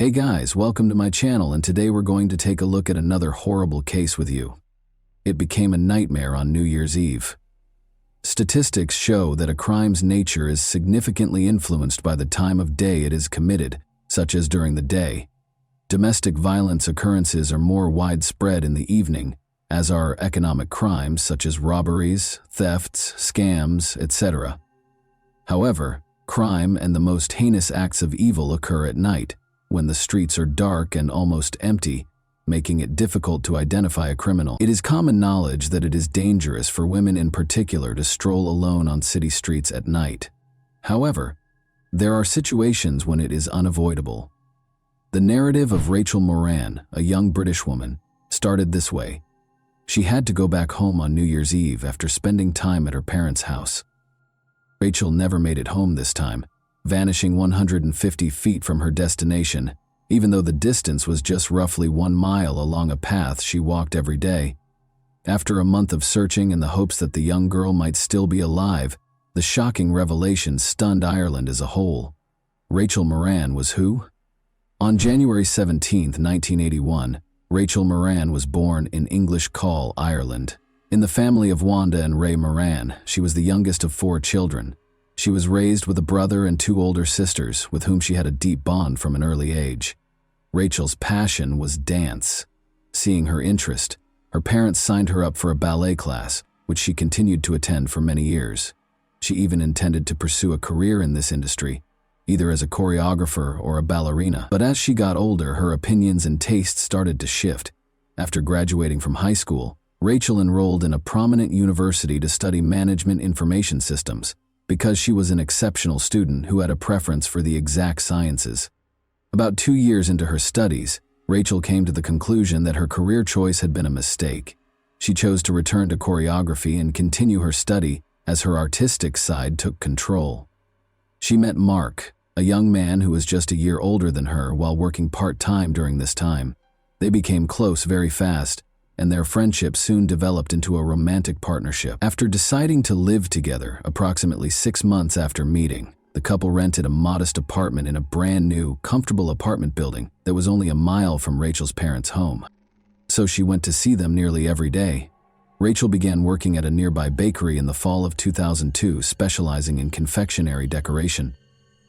Hey guys, welcome to my channel, and today we're going to take a look at another horrible case with you. It became a nightmare on New Year's Eve. Statistics show that a crime's nature is significantly influenced by the time of day it is committed, such as during the day. Domestic violence occurrences are more widespread in the evening, as are economic crimes such as robberies, thefts, scams, etc. However, crime and the most heinous acts of evil occur at night, when the streets are dark and almost empty, making it difficult to identify a criminal. It is common knowledge that it is dangerous for women in particular to stroll alone on city streets at night. However, there are situations when it is unavoidable. The narrative of Rachel Moran, a young British woman, started this way. She had to go back home on New Year's Eve after spending time at her parents' house. Rachel never made it home this time, vanishing 150 feet from her destination, even though the distance was just roughly 1 mile along a path she walked every day. After a month of searching in the hopes that the young girl might still be alive, the shocking revelation stunned Ireland as a whole. Rachel Moran was who? On January 17, 1981, Rachel Moran was born in English Call, Ireland. In the family of Wanda and Ray Moran, she was the youngest of 4 children. She was raised with a brother and 2 older sisters with whom she had a deep bond from an early age. Rachel's passion was dance. Seeing her interest, her parents signed her up for a ballet class, which she continued to attend for many years. She even intended to pursue a career in this industry, either as a choreographer or a ballerina. But as she got older, her opinions and tastes started to shift. After graduating from high school, Rachel enrolled in a prominent university to study management information systems, because she was an exceptional student who had a preference for the exact sciences. About 2 years into her studies, Rachel came to the conclusion that her career choice had been a mistake. She chose to return to choreography and continue her study as her artistic side took control. She met Mark, a young man who was just a year older than her while working part-time during this time. They became close very fast, and their friendship soon developed into a romantic partnership. After deciding to live together approximately 6 months after meeting, the couple rented a modest apartment in a brand new, comfortable apartment building that was only a mile from Rachel's parents' home. So she went to see them nearly every day. Rachel began working at a nearby bakery in the fall of 2002, specializing in confectionery decoration.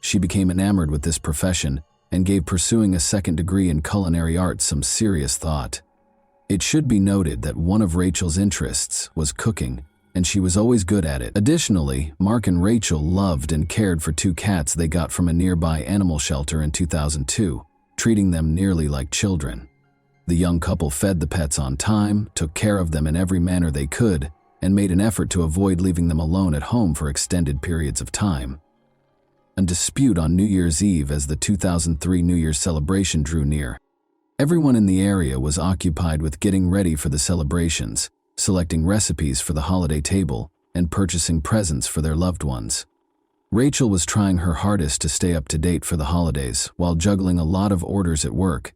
She became enamored with this profession and gave pursuing a second degree in culinary arts some serious thought. It should be noted that one of Rachel's interests was cooking, and she was always good at it. Additionally, Mark and Rachel loved and cared for 2 cats they got from a nearby animal shelter in 2002, treating them nearly like children. The young couple fed the pets on time, took care of them in every manner they could, and made an effort to avoid leaving them alone at home for extended periods of time. A dispute on New Year's Eve as the 2003 New Year's celebration drew near. Everyone in the area was occupied with getting ready for the celebrations, selecting recipes for the holiday table, and purchasing presents for their loved ones. Rachel was trying her hardest to stay up to date for the holidays while juggling a lot of orders at work.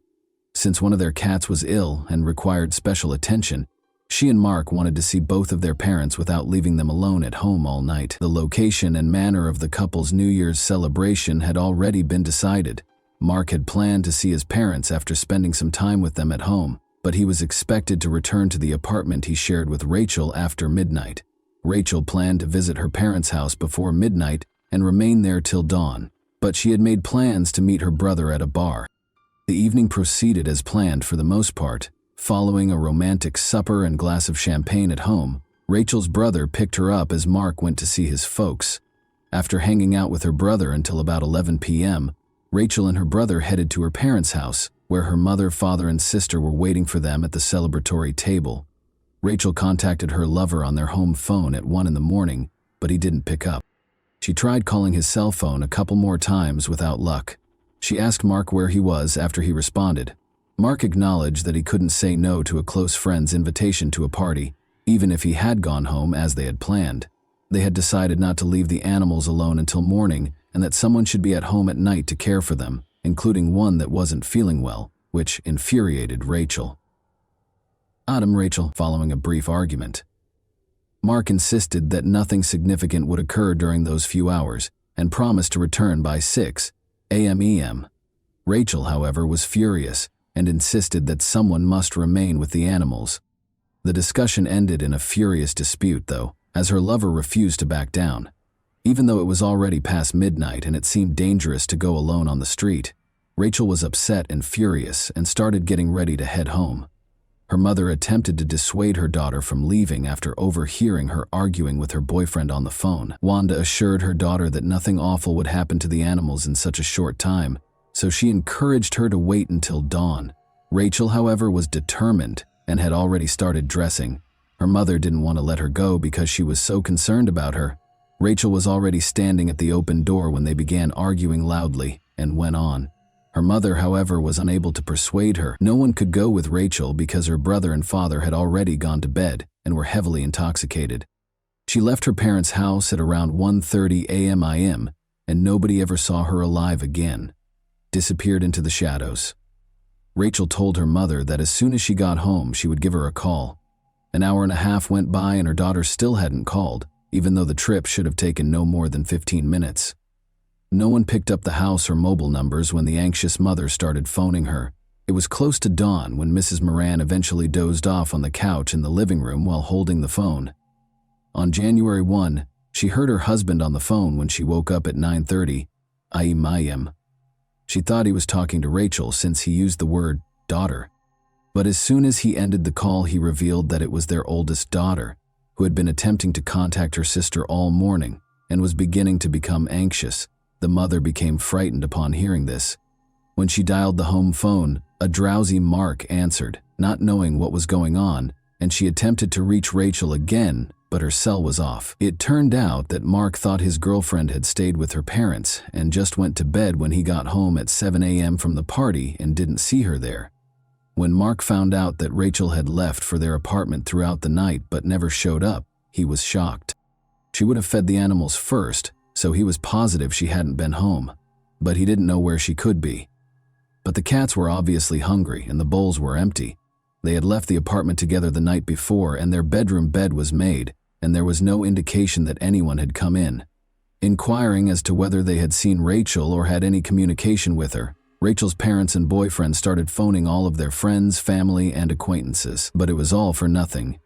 Since one of their cats was ill and required special attention, she and Mark wanted to see both of their parents without leaving them alone at home all night. The location and manner of the couple's New Year's celebration had already been decided. Mark had planned to see his parents after spending some time with them at home, but he was expected to return to the apartment he shared with Rachel after midnight. Rachel planned to visit her parents' house before midnight and remain there till dawn, but she had made plans to meet her brother at a bar. The evening proceeded as planned for the most part. Following a romantic supper and glass of champagne at home, Rachel's brother picked her up as Mark went to see his folks. After hanging out with her brother until about 11 p.m., Rachel and her brother headed to her parents' house, where her mother, father, and sister were waiting for them at the celebratory table. Rachel contacted her lover on their home phone at 1 in the morning, but he didn't pick up. She tried calling his cell phone a couple more times without luck. She asked Mark where he was after he responded. Mark acknowledged that he couldn't say no to a close friend's invitation to a party, even if he had gone home as they had planned. They had decided not to leave the animals alone until morning, and that someone should be at home at night to care for them, including one that wasn't feeling well, which infuriated Rachel. Rachel, following a brief argument. Mark insisted that nothing significant would occur during those few hours, and promised to return by 6 a.m. Rachel, however, was furious and insisted that someone must remain with the animals. The discussion ended in a furious dispute, though, as her lover refused to back down. Even though it was already past midnight and it seemed dangerous to go alone on the street, Rachel was upset and furious and started getting ready to head home. Her mother attempted to dissuade her daughter from leaving after overhearing her arguing with her boyfriend on the phone. Wanda assured her daughter that nothing awful would happen to the animals in such a short time, so she encouraged her to wait until dawn. Rachel, however, was determined and had already started dressing. Her mother didn't want to let her go because she was so concerned about her. Rachel was already standing at the open door when they began arguing loudly and went on. Her mother, however, was unable to persuade her. No one could go with Rachel because her brother and father had already gone to bed and were heavily intoxicated. She left her parents' house at around 1:30 a.m. and nobody ever saw her alive again. Disappeared into the shadows. Rachel told her mother that as soon as she got home, she would give her a call. An hour and a half went by and her daughter still hadn't called, even though the trip should have taken no more than 15 minutes. No one picked up the house or mobile numbers when the anxious mother started phoning her. It was close to dawn when Mrs. Moran eventually dozed off on the couch in the living room while holding the phone. On January 1, she heard her husband on the phone when she woke up at 9:30 a.m. She thought he was talking to Rachel since he used the word daughter. But as soon as he ended the call, he revealed that it was their oldest daughter, who had been attempting to contact her sister all morning and was beginning to become anxious. The mother became frightened upon hearing this. When she dialed the home phone, a drowsy Mark answered, not knowing what was going on, and she attempted to reach Rachel again, but her cell was off. It turned out that Mark thought his girlfriend had stayed with her parents and just went to bed when he got home at 7 a.m. from the party and didn't see her there. When Mark found out that Rachel had left for their apartment throughout the night but never showed up, he was shocked. She would have fed the animals first, so he was positive she hadn't been home, but he didn't know where she could be. But the cats were obviously hungry and the bowls were empty. They had left the apartment together the night before and their bedroom bed was made, and there was no indication that anyone had come in. Inquiring as to whether they had seen Rachel or had any communication with her, Rachel's parents and boyfriend started phoning all of their friends, family, and acquaintances, but it was all for nothing.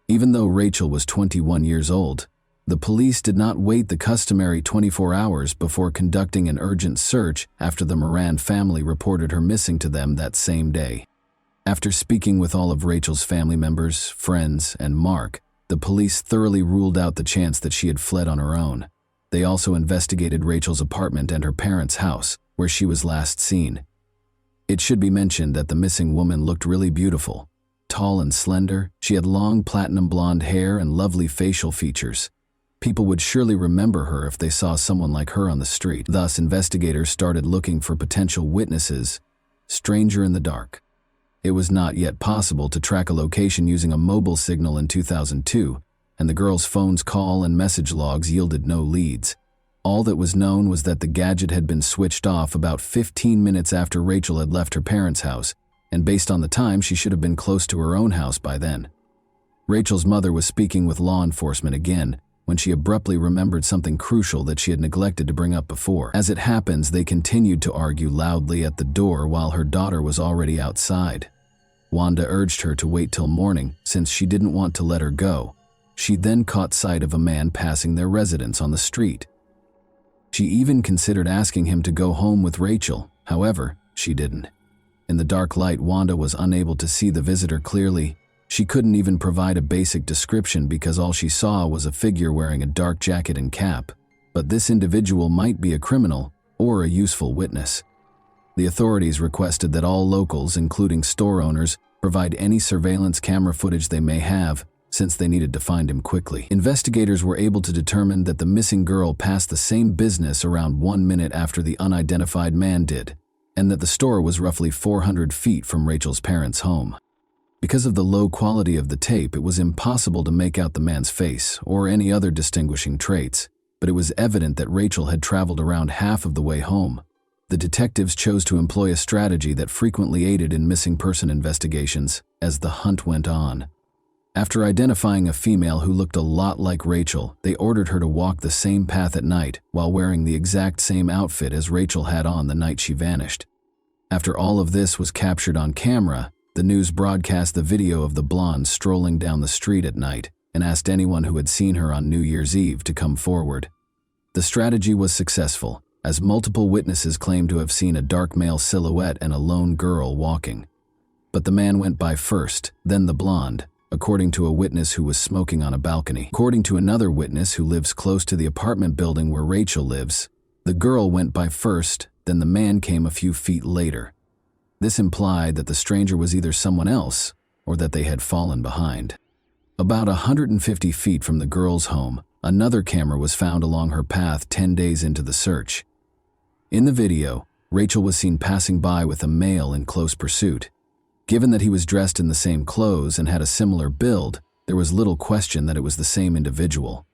Even though Rachel was 21 years old, the police did not wait the customary 24 hours before conducting an urgent search after the Moran family reported her missing to them that same day. After speaking with all of Rachel's family members, friends, and Mark, the police thoroughly ruled out the chance that she had fled on her own. They also investigated Rachel's apartment and her parents' house, where she was last seen. It should be mentioned that the missing woman looked really beautiful. Tall and slender, she had long platinum blonde hair and lovely facial features. People would surely remember her if they saw someone like her on the street. Thus, investigators started looking for potential witnesses. Stranger in the dark. It was not yet possible to track a location using a mobile signal in 2002, and the girl's phone's call and message logs yielded no leads. All that was known was that the gadget had been switched off about 15 minutes after Rachel had left her parents' house, and based on the time, she should have been close to her own house by then. Rachel's mother was speaking with law enforcement again when she abruptly remembered something crucial that she had neglected to bring up before. As it happens, they continued to argue loudly at the door while her daughter was already outside. Wanda urged her to wait till morning since she didn't want to let her go. She then caught sight of a man passing their residence on the street. She even considered asking him to go home with Rachel, however, she didn't. In the dark light, Wanda was unable to see the visitor clearly. She couldn't even provide a basic description because all she saw was a figure wearing a dark jacket and cap. But this individual might be a criminal or a useful witness. The authorities requested that all locals, including store owners, provide any surveillance camera footage they may have, since they needed to find him quickly. Investigators were able to determine that the missing girl passed the same business around 1 minute after the unidentified man did, and that the store was roughly 400 feet from Rachel's parents' home. Because of the low quality of the tape, it was impossible to make out the man's face or any other distinguishing traits, but it was evident that Rachel had traveled around half of the way home. The detectives chose to employ a strategy that frequently aided in missing person investigations as the hunt went on. After identifying a female who looked a lot like Rachel, they ordered her to walk the same path at night while wearing the exact same outfit as Rachel had on the night she vanished. After all of this was captured on camera, the news broadcast the video of the blonde strolling down the street at night and asked anyone who had seen her on New Year's Eve to come forward. The strategy was successful, as multiple witnesses claimed to have seen a dark male silhouette and a lone girl walking. But the man went by first, then the blonde, according to a witness who was smoking on a balcony. According to another witness who lives close to the apartment building where Rachel lives, the girl went by first, then the man came a few feet later. This implied that the stranger was either someone else or that they had fallen behind. About 150 feet from the girl's home, another camera was found along her path 10 days into the search. In the video, Rachel was seen passing by with a male in close pursuit. Given that he was dressed in the same clothes and had a similar build, there was little question that it was the same individual.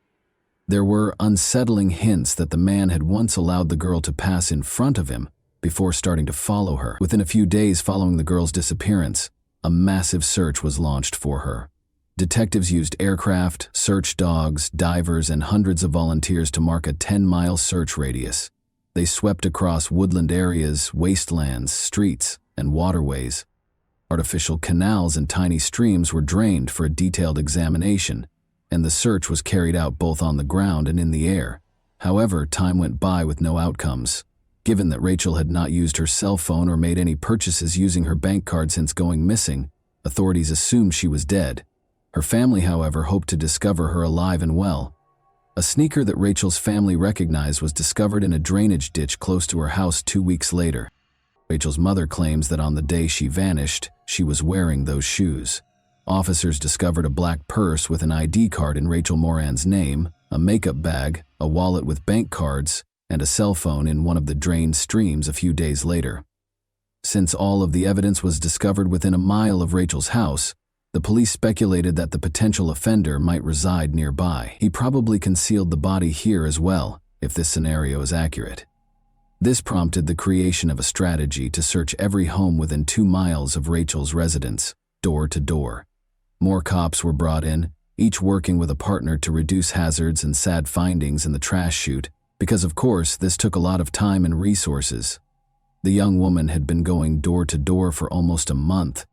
There were unsettling hints that the man had once allowed the girl to pass in front of him before starting to follow her. Within a few days following the girl's disappearance, a massive search was launched for her. Detectives used aircraft, search dogs, divers, and hundreds of volunteers to mark a 10-mile search radius. They swept across woodland areas, wastelands, streets, and waterways. Artificial canals and tiny streams were drained for a detailed examination, and the search was carried out both on the ground and in the air. However, time went by with no outcomes. Given that Rachel had not used her cell phone or made any purchases using her bank card since going missing, authorities assumed she was dead. Her family, however, hoped to discover her alive and well. A sneaker that Rachel's family recognized was discovered in a drainage ditch close to her house 2 weeks later. Rachel's mother claims that on the day she vanished, she was wearing those shoes. Officers discovered a black purse with an ID card in Rachel Moran's name, a makeup bag, a wallet with bank cards, and a cell phone in one of the drained streams a few days later. Since all of the evidence was discovered within a mile of Rachel's house, the police speculated that the potential offender might reside nearby. He probably concealed the body here as well, if this scenario is accurate. This prompted the creation of a strategy to search every home within 2 miles of Rachel's residence, door to door. More cops were brought in, each working with a partner to reduce hazards and sad findings in the trash chute, because of course this took a lot of time and resources. The young woman had been going door to door for almost a month.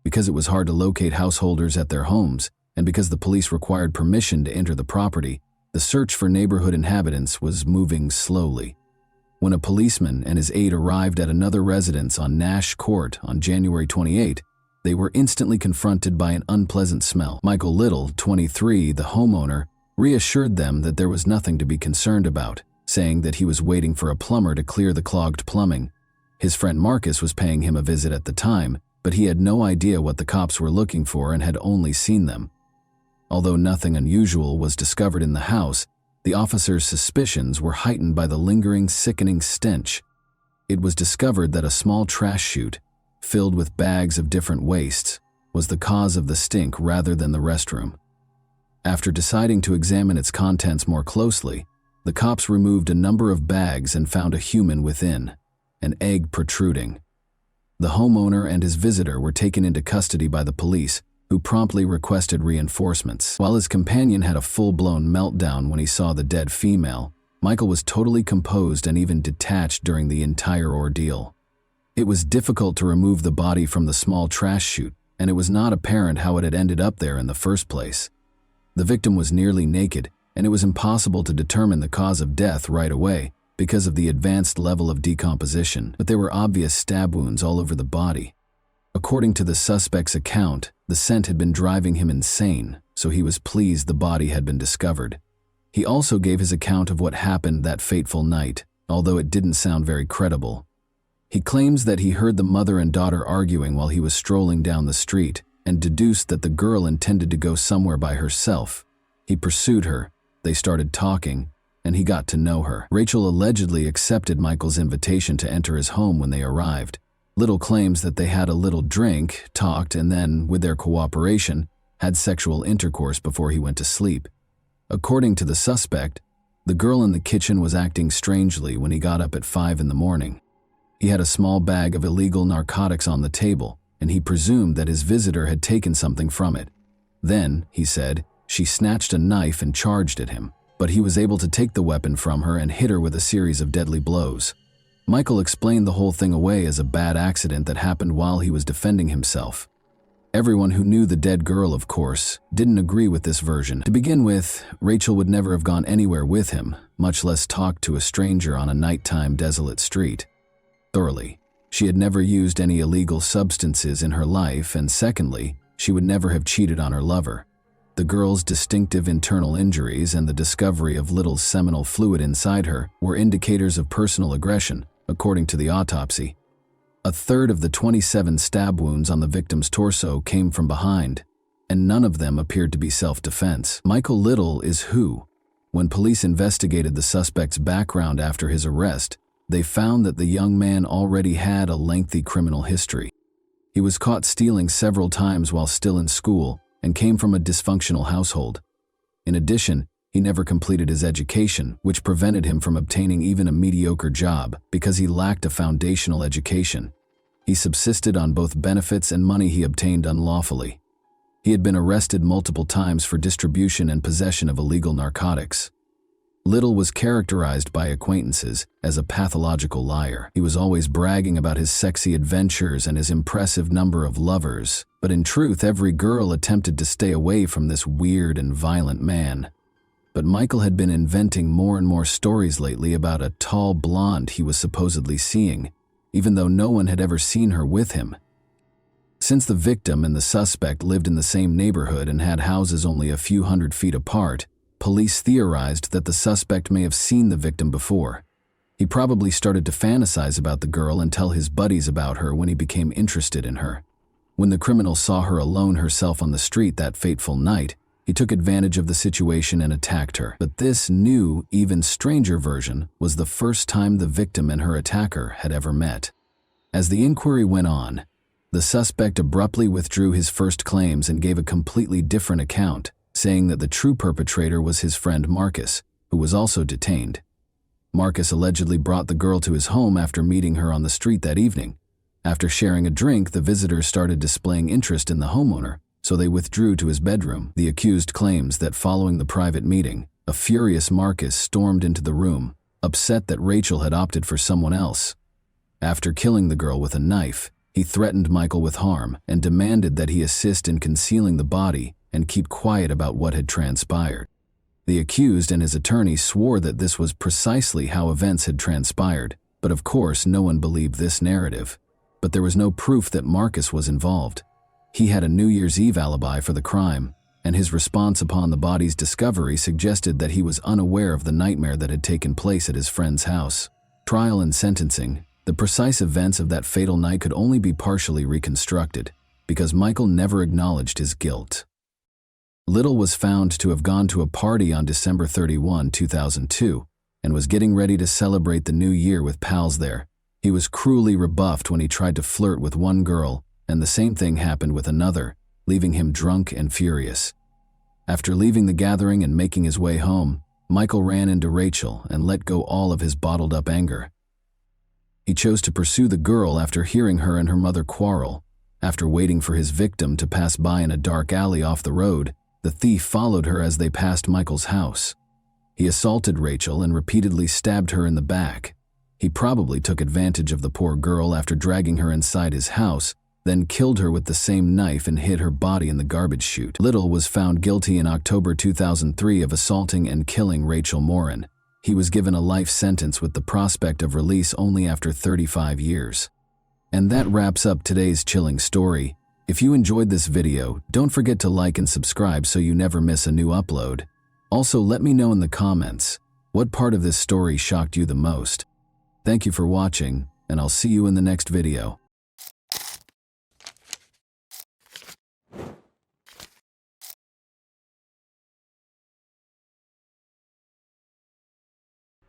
Because it was hard to locate householders at their homes, and because the police required permission to enter the property, the search for neighborhood inhabitants was moving slowly. When a policeman and his aide arrived at another residence on Nash Court on January 28, they were instantly confronted by an unpleasant smell. Michael Little, 23, the homeowner, reassured them that there was nothing to be concerned about, saying that he was waiting for a plumber to clear the clogged plumbing. His friend Marcus was paying him a visit at the time, but he had no idea what the cops were looking for and had only seen them. Although nothing unusual was discovered in the house, the officers' suspicions were heightened by the lingering, sickening stench. It was discovered that a small trash chute, filled with bags of different wastes, was the cause of the stink rather than the restroom. After deciding to examine its contents more closely, the cops removed a number of bags and found a human within, an egg protruding. The homeowner and his visitor were taken into custody by the police, who promptly requested reinforcements. While his companion had a full-blown meltdown when he saw the dead female, Michael was totally composed and even detached during the entire ordeal. It was difficult to remove the body from the small trash chute, and it was not apparent how it had ended up there in the first place. The victim was nearly naked, and it was impossible to determine the cause of death right away because of the advanced level of decomposition, but there were obvious stab wounds all over the body. According to the suspect's account, the scent had been driving him insane, so he was pleased the body had been discovered. He also gave his account of what happened that fateful night, although it didn't sound very credible. He claims that he heard the mother and daughter arguing while he was strolling down the street and deduced that the girl intended to go somewhere by herself. He pursued her, they started talking, and he got to know her. Rachel allegedly accepted Michael's invitation to enter his home when they arrived. Little claims that they had a little drink, talked, and then, with their cooperation, had sexual intercourse before he went to sleep. According to the suspect, the girl in the kitchen was acting strangely when he got up at 5 in the morning. He had a small bag of illegal narcotics on the table, and he presumed that his visitor had taken something from it. Then, he said, she snatched a knife and charged at him, but he was able to take the weapon from her and hit her with a series of deadly blows. Michael explained the whole thing away as a bad accident that happened while he was defending himself. Everyone who knew the dead girl, of course, didn't agree with this version. To begin with, Rachel would never have gone anywhere with him, much less talked to a stranger on a nighttime desolate street. Thoroughly, she had never used any illegal substances in her life, and secondly, she would never have cheated on her lover. The girl's distinctive internal injuries and the discovery of little seminal fluid inside her were indicators of personal aggression, according to the autopsy. A third of the 27 stab wounds on the victim's torso came from behind, and none of them appeared to be self-defense. Michael Little is who? When police investigated the suspect's background after his arrest, they found that the young man already had a lengthy criminal history. He was caught stealing several times while still in school and came from a dysfunctional household. In addition, he never completed his education, which prevented him from obtaining even a mediocre job because he lacked a foundational education. He subsisted on both benefits and money he obtained unlawfully. He had been arrested multiple times for distribution and possession of illegal narcotics. Little was characterized by acquaintances as a pathological liar. He was always bragging about his sexy adventures and his impressive number of lovers, but in truth, every girl attempted to stay away from this weird and violent man. But Michael had been inventing more and more stories lately about a tall blonde he was supposedly seeing, even though no one had ever seen her with him. Since the victim and the suspect lived in the same neighborhood and had houses only a few hundred feet apart, police theorized that the suspect may have seen the victim before. He probably started to fantasize about the girl and tell his buddies about her when he became interested in her. When the criminal saw her alone herself on the street that fateful night, he took advantage of the situation and attacked her. But this new, even stranger version was the first time the victim and her attacker had ever met. As the inquiry went on, the suspect abruptly withdrew his first claims and gave a completely different account, saying that the true perpetrator was his friend Marcus, who was also detained. Marcus allegedly brought the girl to his home after meeting her on the street that evening. After sharing a drink, the visitors started displaying interest in the homeowner, so they withdrew to his bedroom. The accused claims that following the private meeting, a furious Marcus stormed into the room, upset that Rachel had opted for someone else. After killing the girl with a knife, he threatened Michael with harm and demanded that he assist in concealing the body and keep quiet about what had transpired. The accused and his attorney swore that this was precisely how events had transpired, but of course no one believed this narrative. But there was no proof that Marcus was involved. He had a New Year's Eve alibi for the crime, and his response upon the body's discovery suggested that he was unaware of the nightmare that had taken place at his friend's house. Trial and sentencing, the precise events of that fatal night could only be partially reconstructed, because Michael never acknowledged his guilt. Little was found to have gone to a party on December 31, 2002, and was getting ready to celebrate the new year with pals there. He was cruelly rebuffed when he tried to flirt with one girl, and the same thing happened with another, leaving him drunk and furious. After leaving the gathering and making his way home, Michael ran into Rachel and let go all of his bottled-up anger. He chose to pursue the girl after hearing her and her mother quarrel. After waiting for his victim to pass by in a dark alley off the road, the thief followed her as they passed Michael's house. He assaulted Rachel and repeatedly stabbed her in the back. He probably took advantage of the poor girl after dragging her inside his house, then killed her with the same knife and hid her body in the garbage chute. Little was found guilty in October 2003 of assaulting and killing Rachel Morin. He was given a life sentence with the prospect of release only after 35 years. And that wraps up today's chilling story. If you enjoyed this video, don't forget to like and subscribe so you never miss a new upload. Also, let me know in the comments, what part of this story shocked you the most? Thank you for watching, and I'll see you in the next video.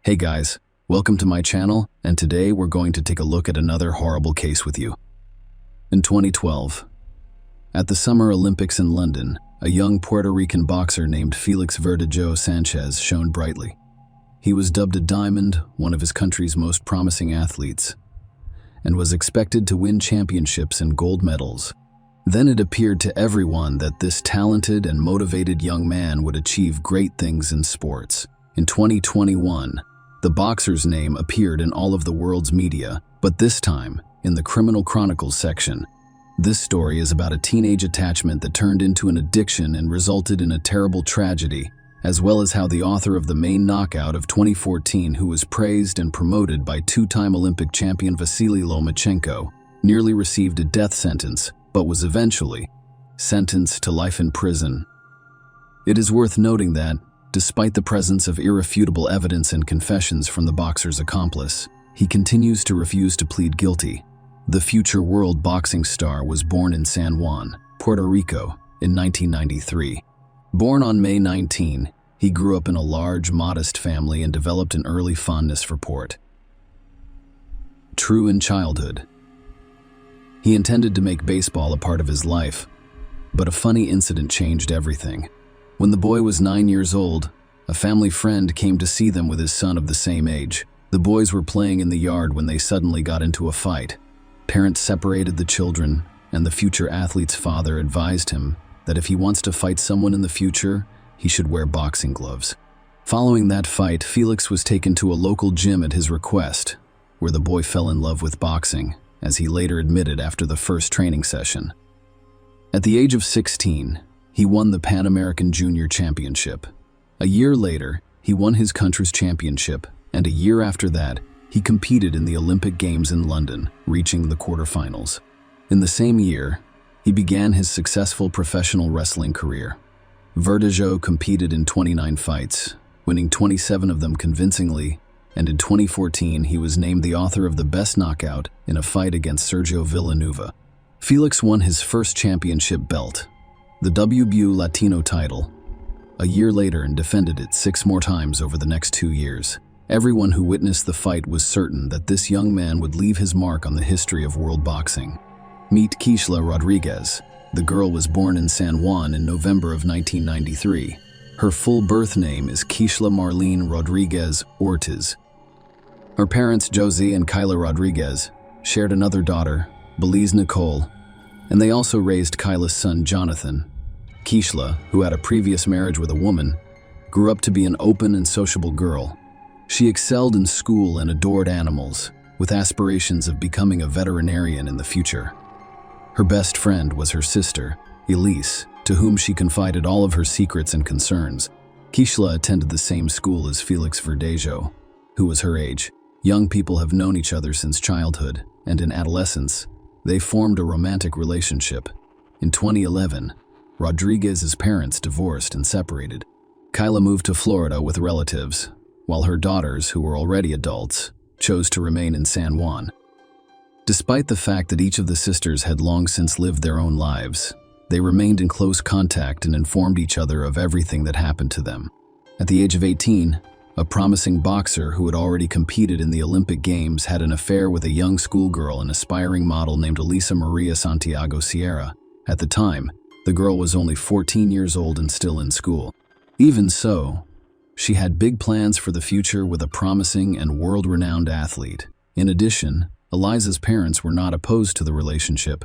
Hey guys, welcome to my channel, and today we're going to take a look at another horrible case with you. In 2012, at the Summer Olympics in London, a young Puerto Rican boxer named Felix Verdejo Sanchez shone brightly. He was dubbed a diamond, one of his country's most promising athletes, and was expected to win championships and gold medals. Then it appeared to everyone that this talented and motivated young man would achieve great things in sports. In 2021, The boxer's name appeared in all of the world's media, but this time in the Criminal Chronicles section. This story is about a teenage attachment that turned into an addiction and resulted in a terrible tragedy, as well as how the author of the main knockout of 2014, who was praised and promoted by two-time Olympic champion Vasily Lomachenko, nearly received a death sentence, but was eventually sentenced to life in prison. It is worth noting that, despite the presence of irrefutable evidence and confessions from the boxer's accomplice, he continues to refuse to plead guilty. The future world boxing star was born in San Juan, Puerto Rico, in 1993. Born on May 19, he grew up in a large, modest family and developed an early fondness for sport. True in childhood. He intended to make baseball a part of his life, but a funny incident changed everything. When the boy was 9 years old, a family friend came to see them with his son of the same age. The boys were playing in the yard when they suddenly got into a fight. Parents separated the children, and the future athlete's father advised him that if he wants to fight someone in the future, he should wear boxing gloves. Following that fight, Felix was taken to a local gym at his request, where the boy fell in love with boxing, as he later admitted after the first training session. At the age of 16, he won the Pan American Junior Championship. A year later, he won his country's championship, and a year after that, he competed in the Olympic Games in London, reaching the quarterfinals. In the same year, he began his successful professional wrestling career. Verdejo competed in 29 fights, winning 27 of them convincingly, and in 2014 he was named the author of the best knockout in a fight against Sergio Villanueva. Felix won his first championship belt, the WBO Latino title, a year later, and defended it 6 more times over the next 2 years. Everyone who witnessed the fight was certain that this young man would leave his mark on the history of world boxing. Meet Keishla Rodriguez. The girl was born in San Juan in November of 1993. Her full birth name is Keishla Marlene Rodriguez Ortiz. Her parents, Josie and Kyla Rodriguez, shared another daughter, Belize Nicole, and they also raised Kyla's son, Jonathan. Keishla, who had a previous marriage with a woman, grew up to be an open and sociable girl. She excelled in school and adored animals, with aspirations of becoming a veterinarian in the future. Her best friend was her sister, Elise, to whom she confided all of her secrets and concerns. Keishla attended the same school as Felix Verdejo, who was her age. Young people have known each other since childhood, and in adolescence, they formed a romantic relationship. In 2011, Rodriguez's parents divorced and separated. Kyla moved to Florida with relatives, while her daughters, who were already adults, chose to remain in San Juan. Despite the fact that each of the sisters had long since lived their own lives, they remained in close contact and informed each other of everything that happened to them. At the age of 18, a promising boxer who had already competed in the Olympic Games had an affair with a young schoolgirl and aspiring model named Elisa Maria Santiago Sierra. At the time, the girl was only 14 years old and still in school. Even so, she had big plans for the future with a promising and world-renowned athlete. In addition, Eliza's parents were not opposed to the relationship.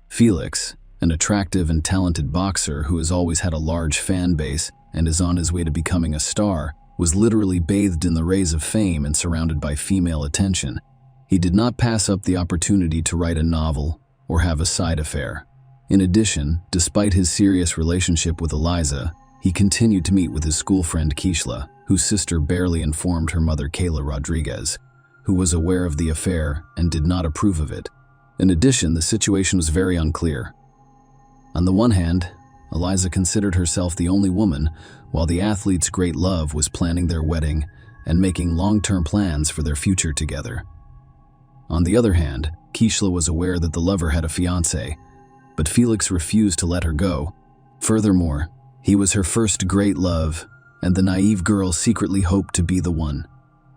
Felix, an attractive and talented boxer who has always had a large fan base and is on his way to becoming a star, was literally bathed in the rays of fame and surrounded by female attention. He did not pass up the opportunity to write a novel or have a side affair. In addition, despite his serious relationship with Eliza, he continued to meet with his school friend Keishla, whose sister barely informed her mother Kayla Rodriguez, who was aware of the affair and did not approve of it. In addition, the situation was very unclear. On the one hand, Eliza considered herself the only woman, while the athlete's great love was planning their wedding and making long-term plans for their future together. On the other hand, Keishla was aware that the lover had a fiancé, but Felix refused to let her go. Furthermore, he was her first great love, and the naive girl secretly hoped to be the one.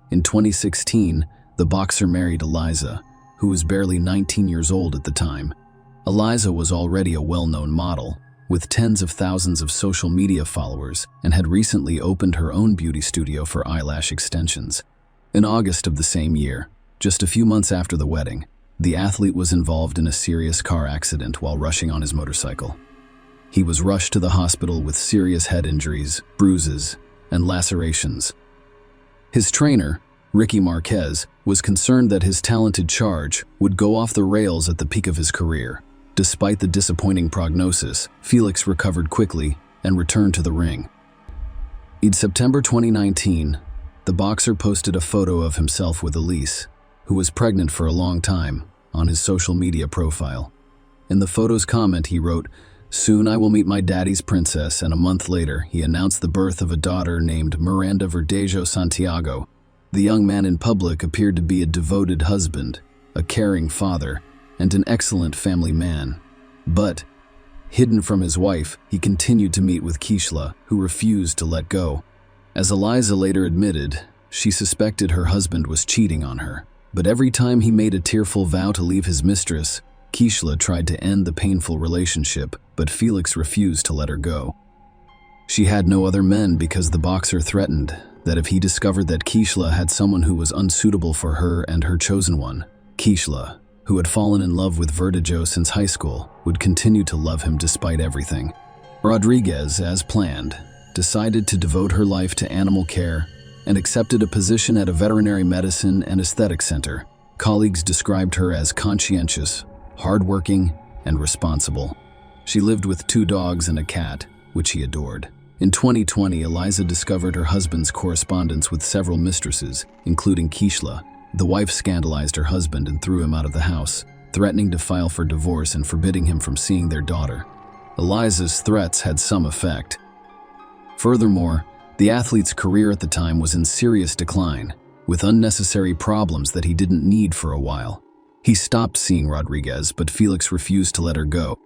In 2016, the boxer married Eliza, who was barely 19 years old at the time. Eliza was already a well-known model, with tens of thousands of social media followers, and had recently opened her own beauty studio for eyelash extensions. In August of the same year, just a few months after the wedding, the athlete was involved in a serious car accident while rushing on his motorcycle. He was rushed to the hospital with serious head injuries, bruises, and lacerations. His trainer, Ricky Marquez, was concerned that his talented charge would go off the rails at the peak of his career. Despite the disappointing prognosis, Felix recovered quickly and returned to the ring. In September 2019, the boxer posted a photo of himself with Elise, who was pregnant for a long time, on his social media profile. In the photo's comment, he wrote, "Soon I will meet my daddy's princess," and a month later, he announced the birth of a daughter named Miranda Verdejo Santiago. The young man in public appeared to be a devoted husband, a caring father, and an excellent family man. But, hidden from his wife, he continued to meet with Keishla, who refused to let go. As Eliza later admitted, she suspected her husband was cheating on her. But every time he made a tearful vow to leave his mistress, Keishla tried to end the painful relationship, but Felix refused to let her go. She had no other men because the boxer threatened that if he discovered that Keishla had someone who was unsuitable for her and her chosen one, Keishla, who had fallen in love with Verdejo since high school, would continue to love him despite everything. Rodriguez, as planned, decided to devote her life to animal care and accepted a position at a veterinary medicine and aesthetic center. Colleagues described her as conscientious, hardworking, and responsible. She lived with 2 dogs and a cat, which he adored. In 2020, Eliza discovered her husband's correspondence with several mistresses, including Keishla. The wife scandalized her husband and threw him out of the house, threatening to file for divorce and forbidding him from seeing their daughter. Eliza's threats had some effect. Furthermore, the athlete's career at the time was in serious decline, with unnecessary problems that he didn't need for a while. He stopped seeing Rodriguez, but Felix refused to let her go.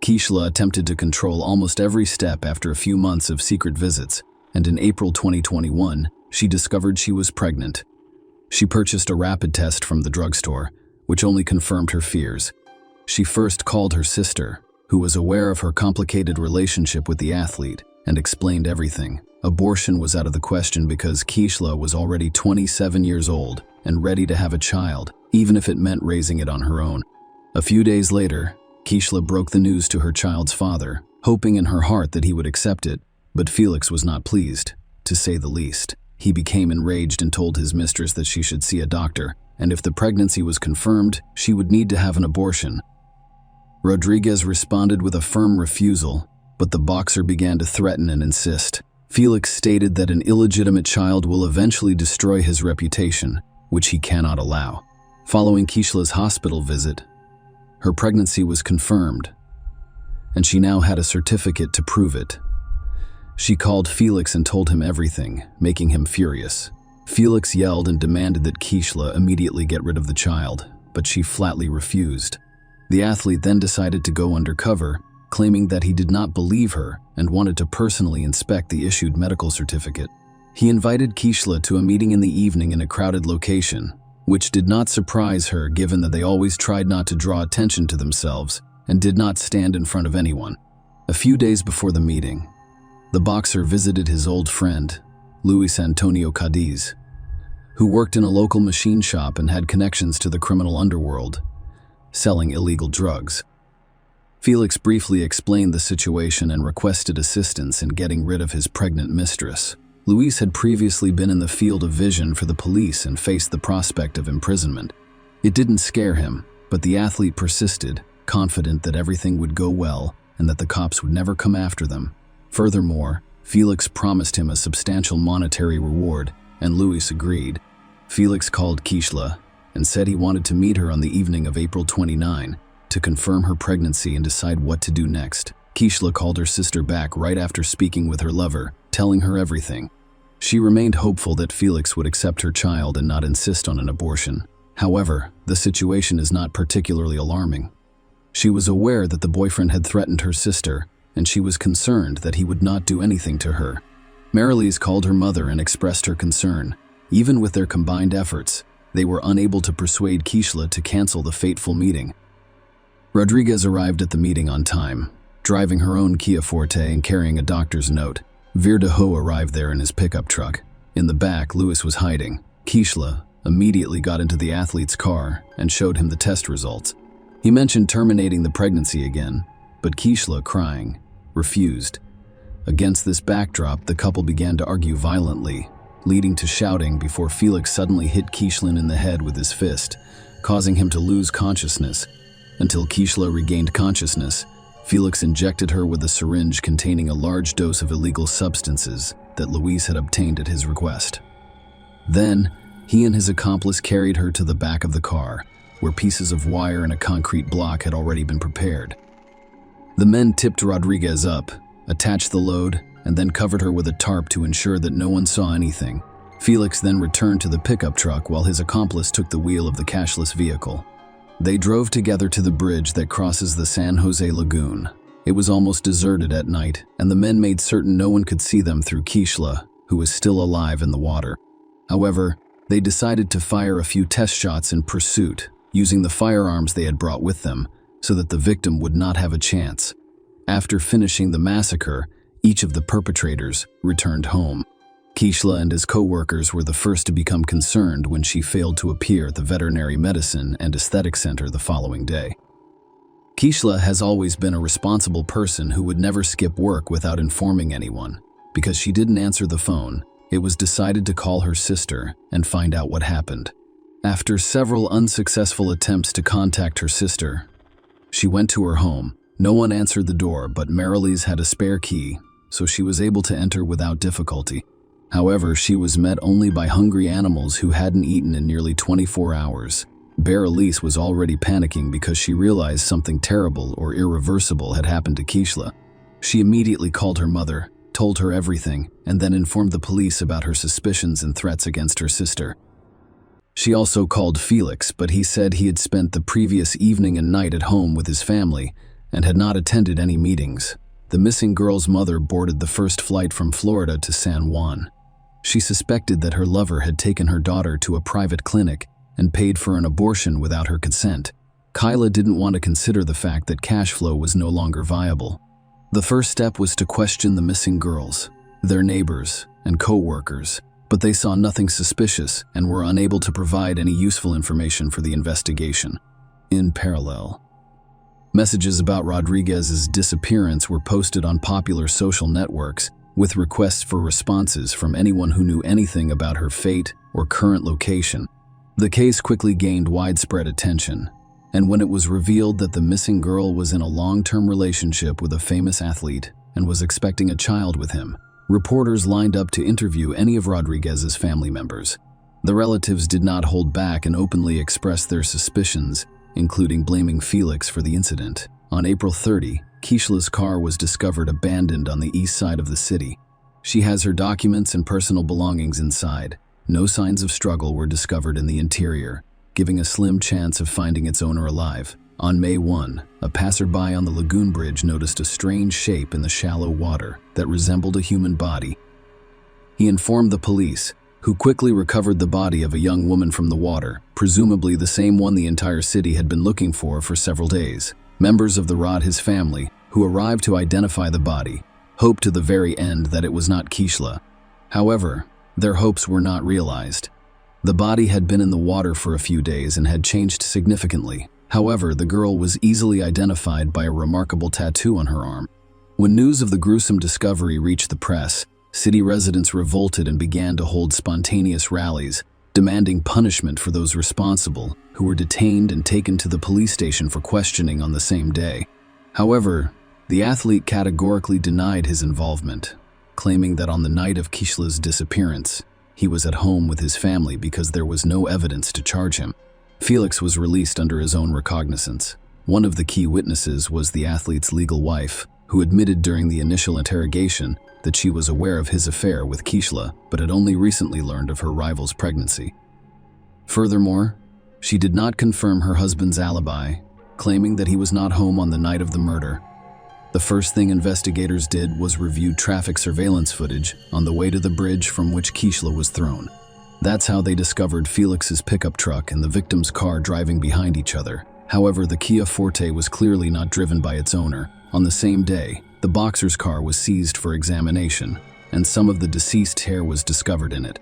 Keishla attempted to control almost every step after a few months of secret visits, and in April 2021, she discovered she was pregnant. She purchased a rapid test from the drugstore, which only confirmed her fears. She first called her sister, who was aware of her complicated relationship with the athlete, and explained everything. Abortion was out of the question because Keishla was already 27 years old and ready to have a child, even if it meant raising it on her own. A few days later, Keishla broke the news to her child's father, hoping in her heart that he would accept it, but Felix was not pleased, to say the least. He became enraged and told his mistress that she should see a doctor, and if the pregnancy was confirmed, she would need to have an abortion. Rodriguez responded with a firm refusal, but the boxer began to threaten and insist. Felix stated that an illegitimate child will eventually destroy his reputation, which he cannot allow. Following Keishla's hospital visit, her pregnancy was confirmed, and she now had a certificate to prove it. She called Felix and told him everything, making him furious. Felix yelled and demanded that Keishla immediately get rid of the child, but she flatly refused. The athlete then decided to go undercover, claiming that he did not believe her and wanted to personally inspect the issued medical certificate. He invited Keishla to a meeting in the evening in a crowded location, which did not surprise her given that they always tried not to draw attention to themselves and did not stand in front of anyone. A few days before the meeting, the boxer visited his old friend, Luis Antonio Cadiz, who worked in a local machine shop and had connections to the criminal underworld, selling illegal drugs. Felix briefly explained the situation and requested assistance in getting rid of his pregnant mistress. Luis had previously been in the field of vision for the police and faced the prospect of imprisonment. It didn't scare him, but the athlete persisted, confident that everything would go well and that the cops would never come after them. Furthermore, Felix promised him a substantial monetary reward, and Luis agreed. Felix called Keishla and said he wanted to meet her on the evening of April 29 to confirm her pregnancy and decide what to do next. Keishla called her sister back right after speaking with her lover, telling her everything. She remained hopeful that Felix would accept her child and not insist on an abortion. However, the situation is not particularly alarming. She was aware that the boyfriend had threatened her sister, and she was concerned that he would not do anything to her. Marilise called her mother and expressed her concern. Even with their combined efforts, they were unable to persuade Keishla to cancel the fateful meeting. Rodriguez arrived at the meeting on time, driving her own Kia Forte and carrying a doctor's note. Verdejo arrived there in his pickup truck. In the back, Luis was hiding. Keishla immediately got into the athlete's car and showed him the test results. He mentioned terminating the pregnancy again, but Keishla, crying, refused. Against this backdrop, the couple began to argue violently, leading to shouting before Felix suddenly hit Keishlin in the head with his fist, causing him to lose consciousness. Until Keishla regained consciousness, Felix injected her with a syringe containing a large dose of illegal substances that Luis had obtained at his request. Then, he and his accomplice carried her to the back of the car, where pieces of wire and a concrete block had already been prepared. The men tipped Rodriguez up, attached the load, and then covered her with a tarp to ensure that no one saw anything. Felix then returned to the pickup truck while his accomplice took the wheel of the cashless vehicle. They drove together to the bridge that crosses the San Jose Lagoon. It was almost deserted at night, and the men made certain no one could see them through Keishla, who was still alive in the water. However, they decided to fire a few test shots in pursuit, using the firearms they had brought with them, so that the victim would not have a chance. After finishing the massacre, each of the perpetrators returned home. Keishla and his co-workers were the first to become concerned when she failed to appear at the Veterinary Medicine and Aesthetic Center the following day. Keishla has always been a responsible person who would never skip work without informing anyone. Because she didn't answer the phone, it was decided to call her sister and find out what happened. After several unsuccessful attempts to contact her sister, she went to her home. No one answered the door, but Marily's had a spare key, so she was able to enter without difficulty. However, she was met only by hungry animals who hadn't eaten in nearly 24 hours. Berelise was already panicking because she realized something terrible or irreversible had happened to Keishla. She immediately called her mother, told her everything, and then informed the police about her suspicions and threats against her sister. She also called Felix, but he said he had spent the previous evening and night at home with his family and had not attended any meetings. The missing girl's mother boarded the first flight from Florida to San Juan. She suspected that her lover had taken her daughter to a private clinic and paid for an abortion without her consent. Kyla didn't want to consider the fact that cash flow was no longer viable. The first step was to question the missing girls, their neighbors, and co-workers, but they saw nothing suspicious and were unable to provide any useful information for the investigation. In parallel, messages about Rodriguez's disappearance were posted on popular social networks with requests for responses from anyone who knew anything about her fate or current location. The case quickly gained widespread attention, and when it was revealed that the missing girl was in a long-term relationship with a famous athlete and was expecting a child with him, reporters lined up to interview any of Rodriguez's family members. The relatives did not hold back and openly expressed their suspicions, including blaming Felix for the incident. On April 30, Keishla's car was discovered abandoned on the east side of the city. She has her documents and personal belongings inside. No signs of struggle were discovered in the interior, giving a slim chance of finding its owner alive. On May 1, a passerby on the lagoon bridge noticed a strange shape in the shallow water that resembled a human body. He informed the police, who quickly recovered the body of a young woman from the water, presumably the same one the entire city had been looking for several days. Members of the Rodriguez family, who arrived to identify the body, hoped to the very end that it was not Keishla. However, their hopes were not realized. The body had been in the water for a few days and had changed significantly. However, the girl was easily identified by a remarkable tattoo on her arm. When news of the gruesome discovery reached the press, city residents revolted and began to hold spontaneous rallies, demanding punishment for those responsible, who were detained and taken to the police station for questioning on the same day. However, the athlete categorically denied his involvement, claiming that on the night of Keishla's disappearance, he was at home with his family because there was no evidence to charge him. Felix was released under his own recognizance. One of the key witnesses was the athlete's legal wife, who admitted during the initial interrogation that she was aware of his affair with Keishla, but had only recently learned of her rival's pregnancy. Furthermore, she did not confirm her husband's alibi, claiming that he was not home on the night of the murder. The first thing investigators did was review traffic surveillance footage on the way to the bridge from which Keishla was thrown. That's how they discovered Felix's pickup truck and the victim's car driving behind each other. However, the Kia Forte was clearly not driven by its owner. On the same day, the boxer's car was seized for examination, and some of the deceased's hair was discovered in it.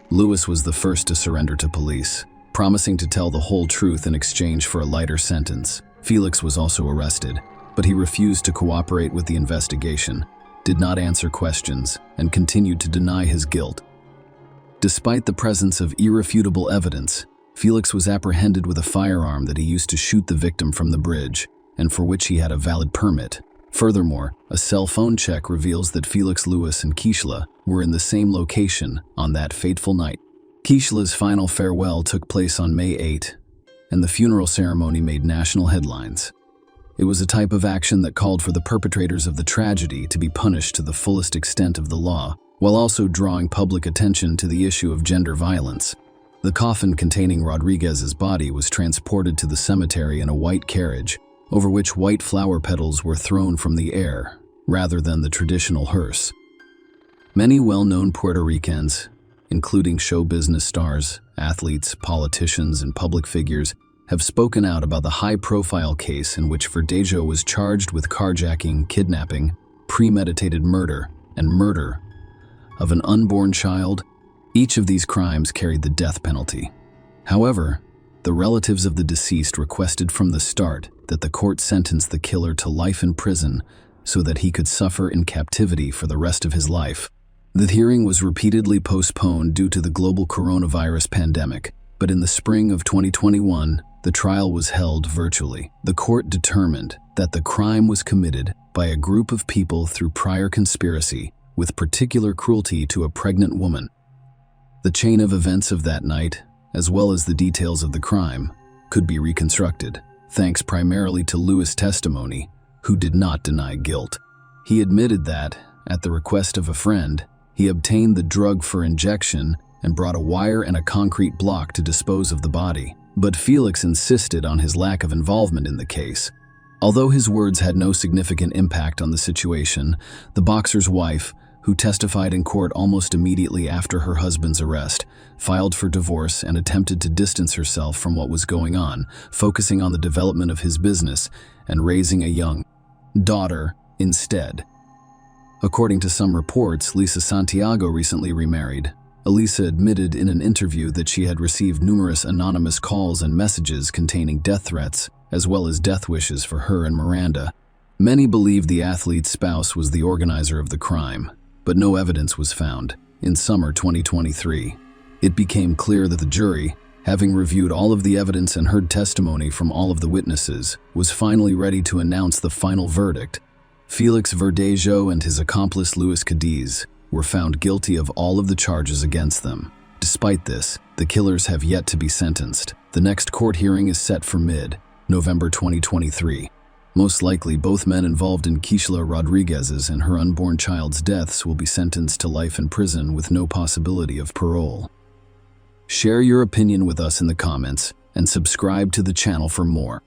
Lewis was the first to surrender to police, promising to tell the whole truth in exchange for a lighter sentence. Felix was also arrested, but he refused to cooperate with the investigation, did not answer questions, and continued to deny his guilt. Despite the presence of irrefutable evidence, Felix was apprehended with a firearm that he used to shoot the victim from the bridge, and for which he had a valid permit. Furthermore, a cell phone check reveals that Felix Lewis and Keishla were in the same location on that fateful night. Keishla's final farewell took place on May 8, and the funeral ceremony made national headlines. It was a type of action that called for the perpetrators of the tragedy to be punished to the fullest extent of the law, while also drawing public attention to the issue of gender violence. The coffin containing Rodriguez's body was transported to the cemetery in a white carriage, over which white flower petals were thrown from the air, rather than the traditional hearse. Many well-known Puerto Ricans, including show business stars, athletes, politicians, and public figures, have spoken out about the high-profile case in which Verdejo was charged with carjacking, kidnapping, premeditated murder, and murder of an unborn child. Each of these crimes carried the death penalty. However, the relatives of the deceased requested from the start that the court sentence the killer to life in prison so that he could suffer in captivity for the rest of his life. The hearing was repeatedly postponed due to the global coronavirus pandemic, but in the spring of 2021, the trial was held virtually. The court determined that the crime was committed by a group of people through prior conspiracy with particular cruelty to a pregnant woman. The chain of events of that night, as well as the details of the crime, could be reconstructed, thanks primarily to Lewis' testimony, who did not deny guilt. He admitted that, at the request of a friend, he obtained the drug for injection and brought a wire and a concrete block to dispose of the body. But Felix insisted on his lack of involvement in the case. Although his words had no significant impact on the situation, the boxer's wife, who testified in court almost immediately after her husband's arrest, filed for divorce and attempted to distance herself from what was going on, focusing on the development of his business and raising a young daughter instead. According to some reports, Lisa Santiago recently remarried. Elisa admitted in an interview that she had received numerous anonymous calls and messages containing death threats, as well as death wishes for her and Miranda. Many believed the athlete's spouse was the organizer of the crime, but no evidence was found. In summer 2023, it became clear that the jury, having reviewed all of the evidence and heard testimony from all of the witnesses, was finally ready to announce the final verdict. Felix Verdejo and his accomplice Luis Cadiz were found guilty of all of the charges against them. Despite this, the killers have yet to be sentenced. The next court hearing is set for mid-November 2023. Most likely, both men involved in Keishla Rodriguez's and her unborn child's deaths will be sentenced to life in prison with no possibility of parole. Share your opinion with us in the comments and subscribe to the channel for more.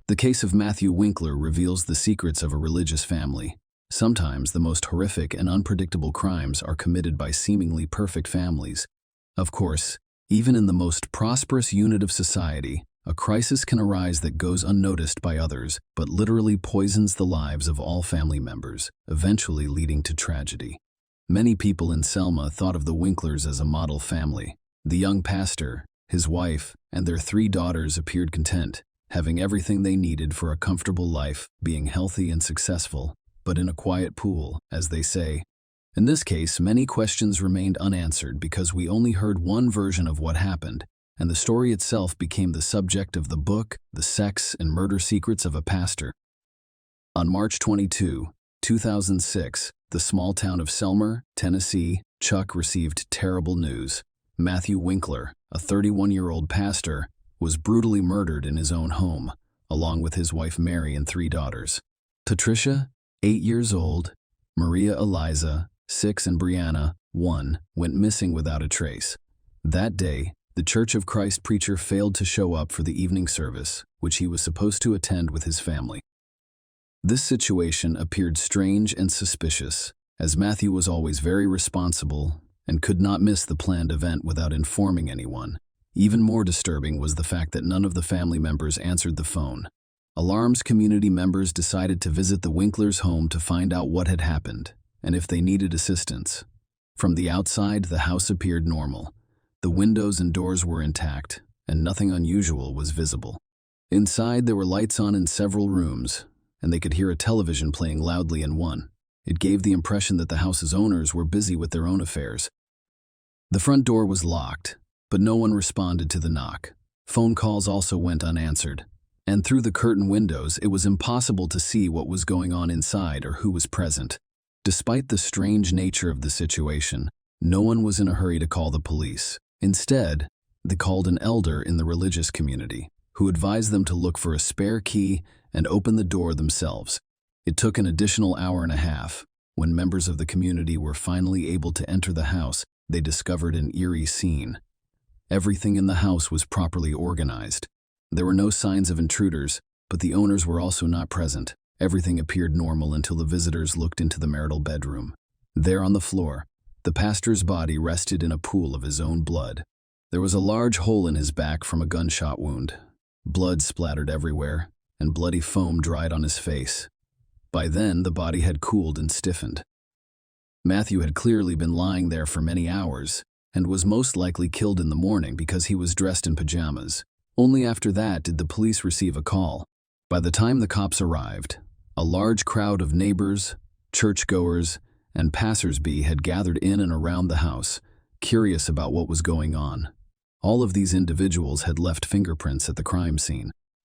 The case of Matthew Winkler reveals the secrets of a religious family. Sometimes the most horrific and unpredictable crimes are committed by seemingly perfect families. Of course, even in the most prosperous unit of society, a crisis can arise that goes unnoticed by others, but literally poisons the lives of all family members, eventually leading to tragedy. Many people in Selma thought of the Winklers as a model family. The young pastor, his wife, and their 3 daughters appeared content, having everything they needed for a comfortable life, being healthy and successful, but in a quiet pool, as they say. In this case, many questions remained unanswered because we only heard one version of what happened, and the story itself became the subject of the book, The Sex and Murder Secrets of a Pastor. On March 22, 2006, the small town of Selmer, Tennessee, Chuck received terrible news. Matthew Winkler, a 31-year-old pastor, was brutally murdered in his own home, along with his wife Mary and 3 daughters. Patricia, 8 years old, Maria Eliza, 6, and Brianna, 1, went missing without a trace. That day, the Church of Christ preacher failed to show up for the evening service, which he was supposed to attend with his family. This situation appeared strange and suspicious, as Matthew was always very responsible and could not miss the planned event without informing anyone. Even more disturbing was the fact that none of the family members answered the phone. Alarmed community members decided to visit the Winklers' home to find out what had happened, and if they needed assistance. From the outside, the house appeared normal. The windows and doors were intact, and nothing unusual was visible. Inside, there were lights on in several rooms, and they could hear a television playing loudly in one. It gave the impression that the house's owners were busy with their own affairs. The front door was locked, but no one responded to the knock. Phone calls also went unanswered, and through the curtain windows, it was impossible to see what was going on inside or who was present. Despite the strange nature of the situation, no one was in a hurry to call the police. Instead, they called an elder in the religious community, who advised them to look for a spare key and open the door themselves. It took an additional hour and a half. When members of the community were finally able to enter the house, they discovered an eerie scene. Everything in the house was properly organized. There were no signs of intruders, but the owners were also not present. Everything appeared normal until the visitors looked into the marital bedroom. There on the floor, the pastor's body rested in a pool of his own blood. There was a large hole in his back from a gunshot wound. Blood splattered everywhere, and bloody foam dried on his face. By then, the body had cooled and stiffened. Matthew had clearly been lying there for many hours, and was most likely killed in the morning because he was dressed in pajamas. Only after that did the police receive a call. By the time the cops arrived, a large crowd of neighbors, churchgoers, and passers-by had gathered in and around the house, curious about what was going on. All of these individuals had left fingerprints at the crime scene.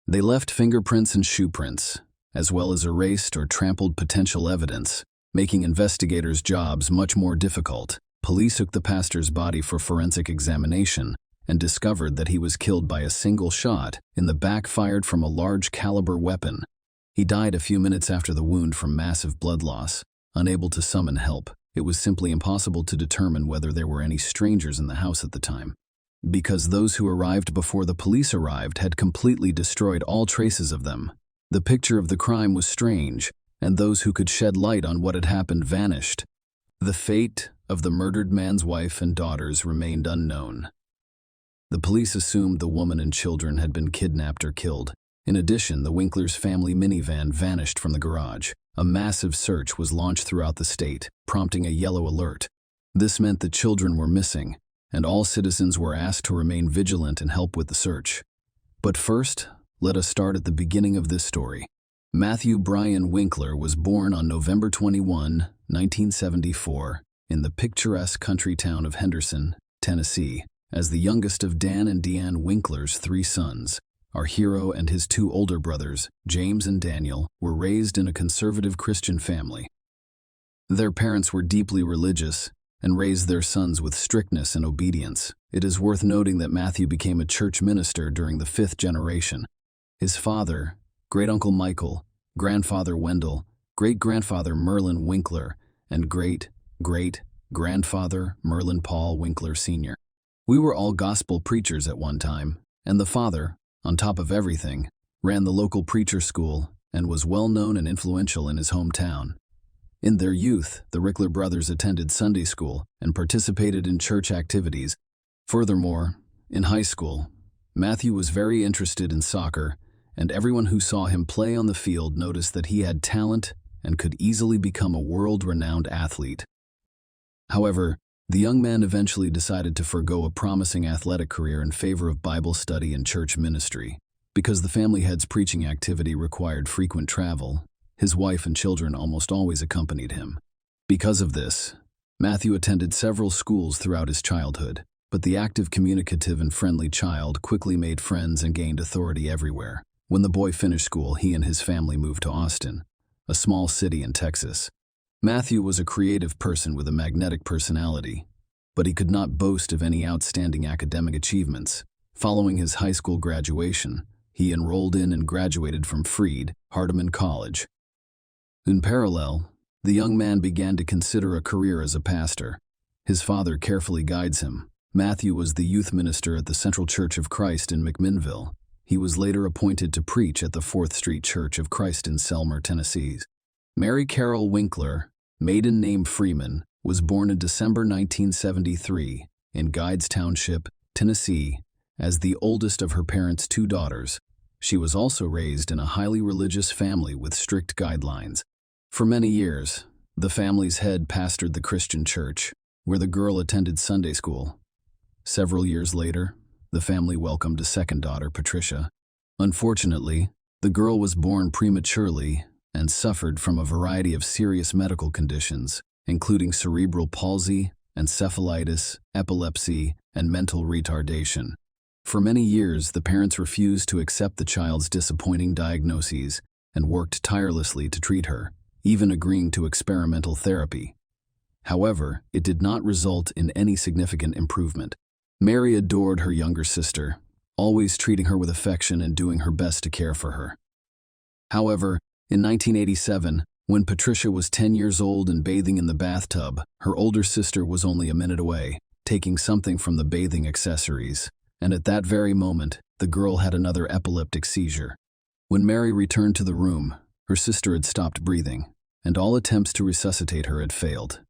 They left fingerprints and shoe prints, as well as erased or trampled potential evidence, making investigators' jobs much more difficult. Police took the pastor's body for forensic examination and discovered that he was killed by a single shot in the back fired from a large caliber weapon. He died a few minutes after the wound from massive blood loss. Unable to summon help, it was simply impossible to determine whether there were any strangers in the house at the time, because those who arrived before the police arrived had completely destroyed all traces of them. The picture of the crime was strange, and those who could shed light on what had happened vanished. The fate of the murdered man's wife and daughters remained unknown. The police assumed the woman and children had been kidnapped or killed. In addition, the Winklers' family minivan vanished from the garage. A massive search was launched throughout the state, prompting a yellow alert. This meant that children were missing, and all citizens were asked to remain vigilant and help with the search. But first, let us start at the beginning of this story. Matthew Brian Winkler was born on November 21, 1974, in the picturesque country town of Henderson, Tennessee, as the youngest of Dan and Deanne Winkler's 3 sons. Our hero and his 2 older brothers, James and Daniel, were raised in a conservative Christian family. Their parents were deeply religious and raised their sons with strictness and obedience. It is worth noting that Matthew became a church minister during the 5th generation. His father, great-uncle Michael, grandfather Wendell, great-grandfather Merlin Winkler, and great-great-grandfather Merlin Paul Winkler Sr. We were all gospel preachers at one time, and the father, on top of everything, ran the local preacher school and was well known and influential in his hometown. In their youth, the Winkler brothers attended Sunday school and participated in church activities. Furthermore, in high school, Matthew was very interested in soccer, and everyone who saw him play on the field noticed that he had talent and could easily become a world-renowned athlete. However, the young man eventually decided to forego a promising athletic career in favor of Bible study and church ministry. Because the family head's preaching activity required frequent travel, his wife and children almost always accompanied him. Because of this, Matthew attended several schools throughout his childhood, but the active, communicative, and friendly child quickly made friends and gained authority everywhere. When the boy finished school, he and his family moved to Austin, a small city in Texas. Matthew was a creative person with a magnetic personality, but he could not boast of any outstanding academic achievements. Following his high school graduation, he enrolled in and graduated from Freed-Hardeman College. In parallel, the young man began to consider a career as a pastor. His father carefully guides him. Matthew was the youth minister at the Central Church of Christ in McMinnville. He was later appointed to preach at the 4th Street Church of Christ in Selmer, Tennessee. Mary Carol Winkler, maiden name Freeman, was born in December 1973 in Guides Township, Tennessee, as the oldest of her parents' 2 daughters. She was also raised in a highly religious family with strict guidelines. For many years, the family's head pastored the Christian church, where the girl attended Sunday school. Several years later, the family welcomed a second daughter, Patricia. Unfortunately, the girl was born prematurely and suffered from a variety of serious medical conditions, including cerebral palsy, encephalitis, epilepsy, and mental retardation. For many years, the parents refused to accept the child's disappointing diagnoses and worked tirelessly to treat her, even agreeing to experimental therapy. However, it did not result in any significant improvement. Mary adored her younger sister, always treating her with affection and doing her best to care for her. However, in 1987, when Patricia was 10 years old and bathing in the bathtub, her older sister was only a minute away, taking something from the bathing accessories, and at that very moment, the girl had another epileptic seizure. When Mary returned to the room, her sister had stopped breathing, and all attempts to resuscitate her had failed.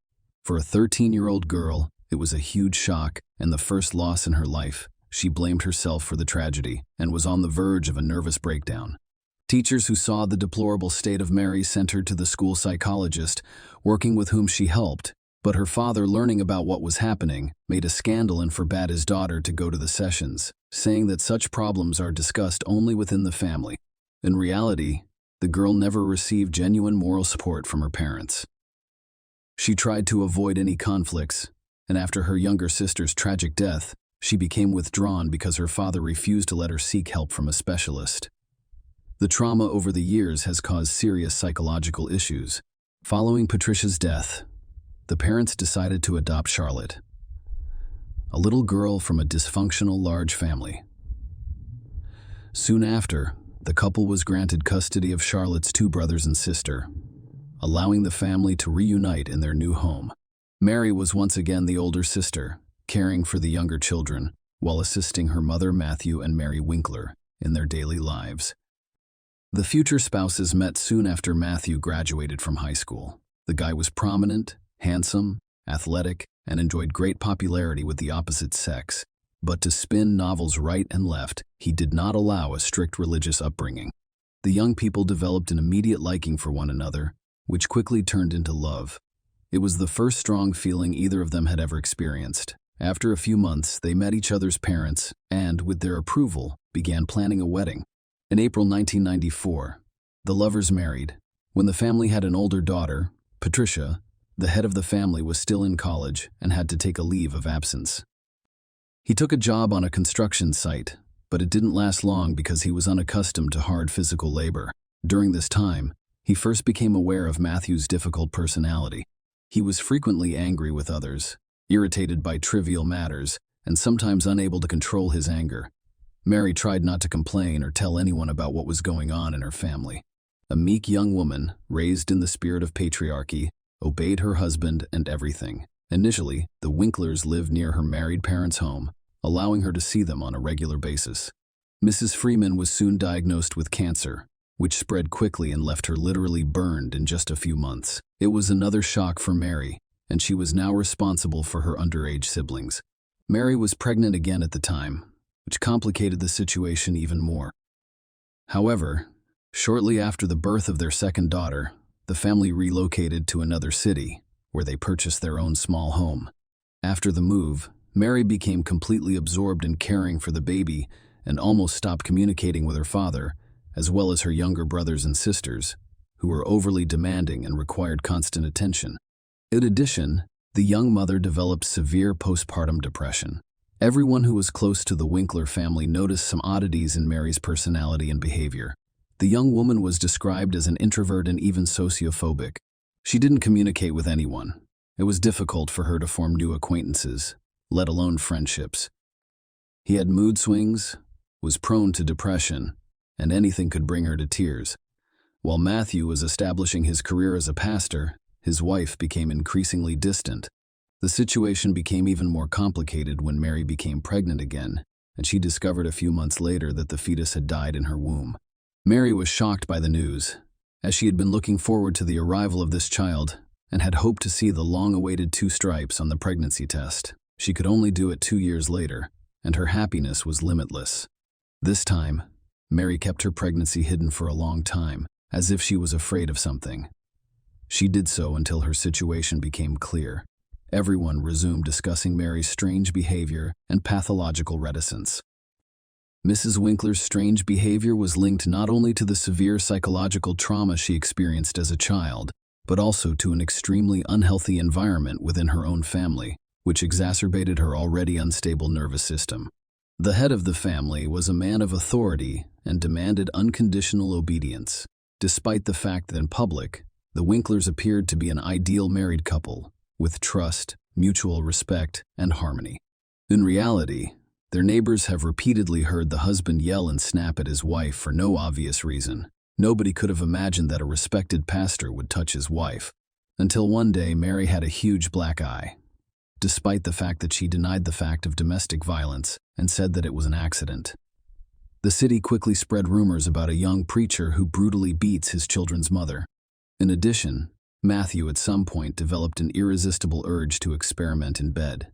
For a 13-year-old girl, it was a huge shock and the first loss in her life. She blamed herself for the tragedy and was on the verge of a nervous breakdown. Teachers who saw the deplorable state of Mary sent her to the school psychologist, working with whom she helped, but her father, learning about what was happening, made a scandal and forbade his daughter to go to the sessions, saying that such problems are discussed only within the family. In reality, the girl never received genuine moral support from her parents. She tried to avoid any conflicts, and after her younger sister's tragic death, she became withdrawn because her father refused to let her seek help from a specialist. The trauma over the years has caused serious psychological issues. Following Patricia's death, the parents decided to adopt Charlotte, a little girl from a dysfunctional large family. Soon after, the couple was granted custody of Charlotte's two brothers and sister, allowing the family to reunite in their new home. Mary was once again the older sister, caring for the younger children, while assisting her mother Matthew and Mary Winkler in their daily lives. The future spouses met soon after Matthew graduated from high school. The guy was prominent, handsome, athletic, and enjoyed great popularity with the opposite sex. But to spin novels right and left, he did not allow a strict religious upbringing. The young people developed an immediate liking for one another, which quickly turned into love. It was the first strong feeling either of them had ever experienced. After a few months, they met each other's parents and, with their approval, began planning a wedding. In April 1994, the lovers married. When the family had an older daughter, Patricia, the head of the family, was still in college and had to take a leave of absence. He took a job on a construction site, but it didn't last long because he was unaccustomed to hard physical labor. During this time, he first became aware of Matthew's difficult personality. He was frequently angry with others, irritated by trivial matters, and sometimes unable to control his anger. Mary tried not to complain or tell anyone about what was going on in her family. A meek young woman, raised in the spirit of patriarchy, obeyed her husband and everything. Initially, the Winklers lived near her married parents' home, allowing her to see them on a regular basis. Mrs. Freeman was soon diagnosed with cancer, which spread quickly and left her literally burned in just a few months. It was another shock for Mary, and she was now responsible for her underage siblings. Mary was pregnant again at the time, which complicated the situation even more. However, shortly after the birth of their second daughter, the family relocated to another city, where they purchased their own small home. After the move, Mary became completely absorbed in caring for the baby and almost stopped communicating with her father, as well as her younger brothers and sisters, who were overly demanding and required constant attention. In addition, the young mother developed severe postpartum depression. Everyone who was close to the Winkler family noticed some oddities in Mary's personality and behavior. The young woman was described as an introvert and even sociophobic. She didn't communicate with anyone. It was difficult for her to form new acquaintances, let alone friendships. He had mood swings, was prone to depression, and anything could bring her to tears. While Matthew was establishing his career as a pastor, his wife became increasingly distant. The situation became even more complicated when Mary became pregnant again, and she discovered a few months later that the fetus had died in her womb. Mary was shocked by the news, as she had been looking forward to the arrival of this child and had hoped to see the long-awaited 2 stripes on the pregnancy test. She could only do it 2 years later, and her happiness was limitless. This time, Mary kept her pregnancy hidden for a long time, as if she was afraid of something. She did so until her situation became clear. Everyone resumed discussing Mary's strange behavior and pathological reticence. Mrs. Winkler's strange behavior was linked not only to the severe psychological trauma she experienced as a child, but also to an extremely unhealthy environment within her own family, which exacerbated her already unstable nervous system. The head of the family was a man of authority and demanded unconditional obedience, despite the fact that in public, the Winklers appeared to be an ideal married couple, with trust, mutual respect, and harmony. In reality, their neighbors have repeatedly heard the husband yell and snap at his wife for no obvious reason. Nobody could have imagined that a respected pastor would touch his wife, until one day Mary had a huge black eye, despite the fact that she denied the fact of domestic violence and said that it was an accident. The city quickly spread rumors about a young preacher who brutally beats his children's mother. In addition, Matthew at some point developed an irresistible urge to experiment in bed.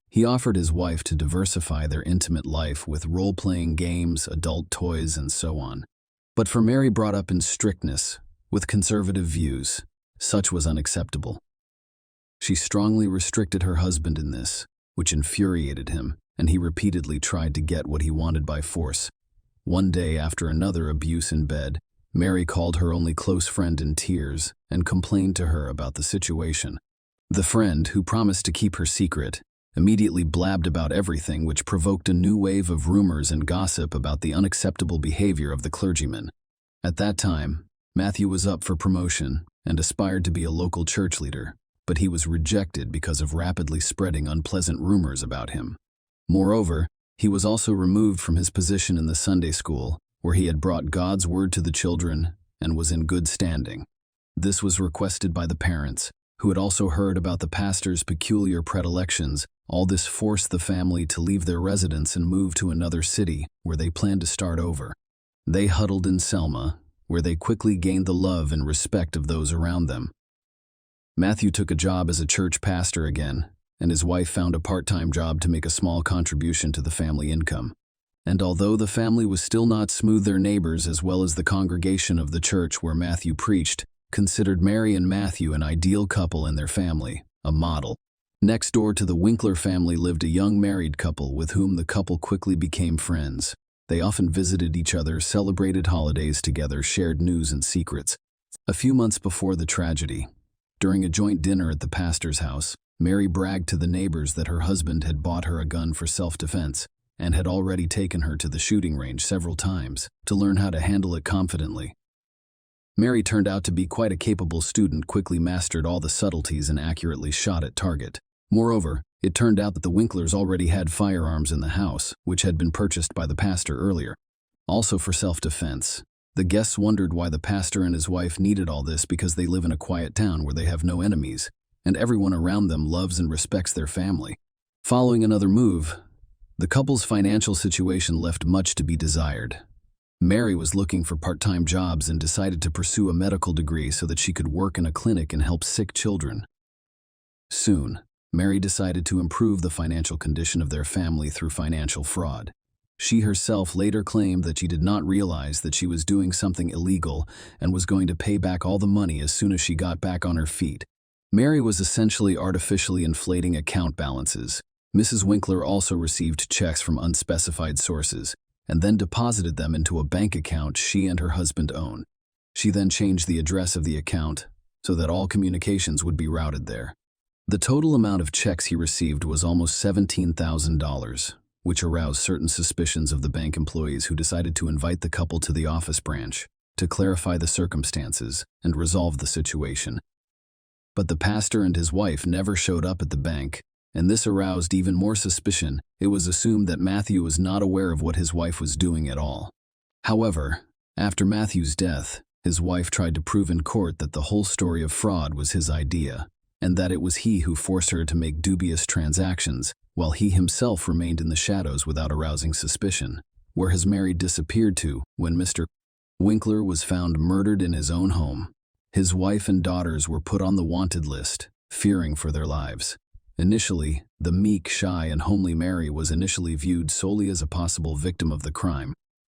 He offered his wife to diversify their intimate life with role-playing games, adult toys, and so on. But for Mary, brought up in strictness, with conservative views, such was unacceptable. She strongly restricted her husband in this, which infuriated him, and he repeatedly tried to get what he wanted by force. One day, after another abuse in bed, Mary called her only close friend in tears and complained to her about the situation. The friend, who promised to keep her secret, immediately blabbed about everything, which provoked a new wave of rumors and gossip about the unacceptable behavior of the clergyman. At that time, Matthew was up for promotion and aspired to be a local church leader, but he was rejected because of rapidly spreading unpleasant rumors about him. Moreover, he was also removed from his position in the Sunday school, where he had brought God's word to the children and was in good standing. This was requested by the parents, who had also heard about the pastor's peculiar predilections. All this forced the family to leave their residence and move to another city, where they planned to start over. They huddled in Selma, where they quickly gained the love and respect of those around them. Matthew took a job as a church pastor again, and his wife found a part-time job to make a small contribution to the family income. And although the family was still not smooth, their neighbors, as well as the congregation of the church where Matthew preached, considered Mary and Matthew an ideal couple and their family, a model. Next door to the Winkler family lived a young married couple with whom the couple quickly became friends. They often visited each other, celebrated holidays together, shared news and secrets. A few months before the tragedy, during a joint dinner at the pastor's house, Mary bragged to the neighbors that her husband had bought her a gun for self-defense and had already taken her to the shooting range several times to learn how to handle it confidently. Mary turned out to be quite a capable student, quickly mastered all the subtleties and accurately shot at target. Moreover, it turned out that the Winklers already had firearms in the house, which had been purchased by the pastor earlier. Also for self-defense. The guests wondered why the pastor and his wife needed all this, because they live in a quiet town where they have no enemies, and everyone around them loves and respects their family. Following another move, the couple's financial situation left much to be desired. Mary was looking for part-time jobs and decided to pursue a medical degree so that she could work in a clinic and help sick children. Soon, Mary decided to improve the financial condition of their family through financial fraud. She herself later claimed that she did not realize that she was doing something illegal and was going to pay back all the money as soon as she got back on her feet. Mary was essentially artificially inflating account balances. Mrs. Winkler also received checks from unspecified sources and then deposited them into a bank account she and her husband own. She then changed the address of the account so that all communications would be routed there. The total amount of checks he received was almost $17,000, which aroused certain suspicions of the bank employees, who decided to invite the couple to the office branch to clarify the circumstances and resolve the situation. But the pastor and his wife never showed up at the bank, and this aroused even more suspicion. It was assumed that Matthew was not aware of what his wife was doing at all. However, after Matthew's death, his wife tried to prove in court that the whole story of fraud was his idea, and that it was he who forced her to make dubious transactions, while he himself remained in the shadows without arousing suspicion. Where has Mary disappeared to when Mr. Winkler was found murdered in his own home? His wife and daughters were put on the wanted list, fearing for their lives. Initially, the meek, shy, and homely Mary was initially viewed solely as a possible victim of the crime.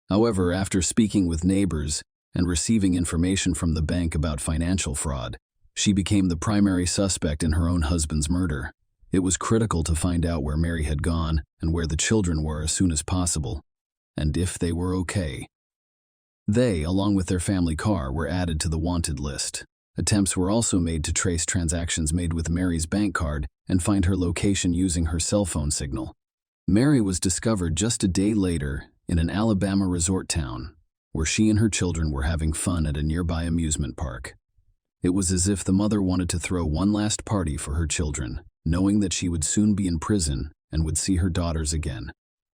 However, after speaking with neighbors and receiving information from the bank about financial fraud, she became the primary suspect in her own husband's murder. It was critical to find out where Mary had gone and where the children were as soon as possible. and if they were okay. They, along with their family car, were added to the wanted list. Attempts were also made to trace transactions made with Mary's bank card and find her location using her cell phone signal. Mary was discovered just a day later in an Alabama resort town, where she and her children were having fun at a nearby amusement park. It was as if the mother wanted to throw one last party for her children, knowing that she would soon be in prison and would see her daughters again.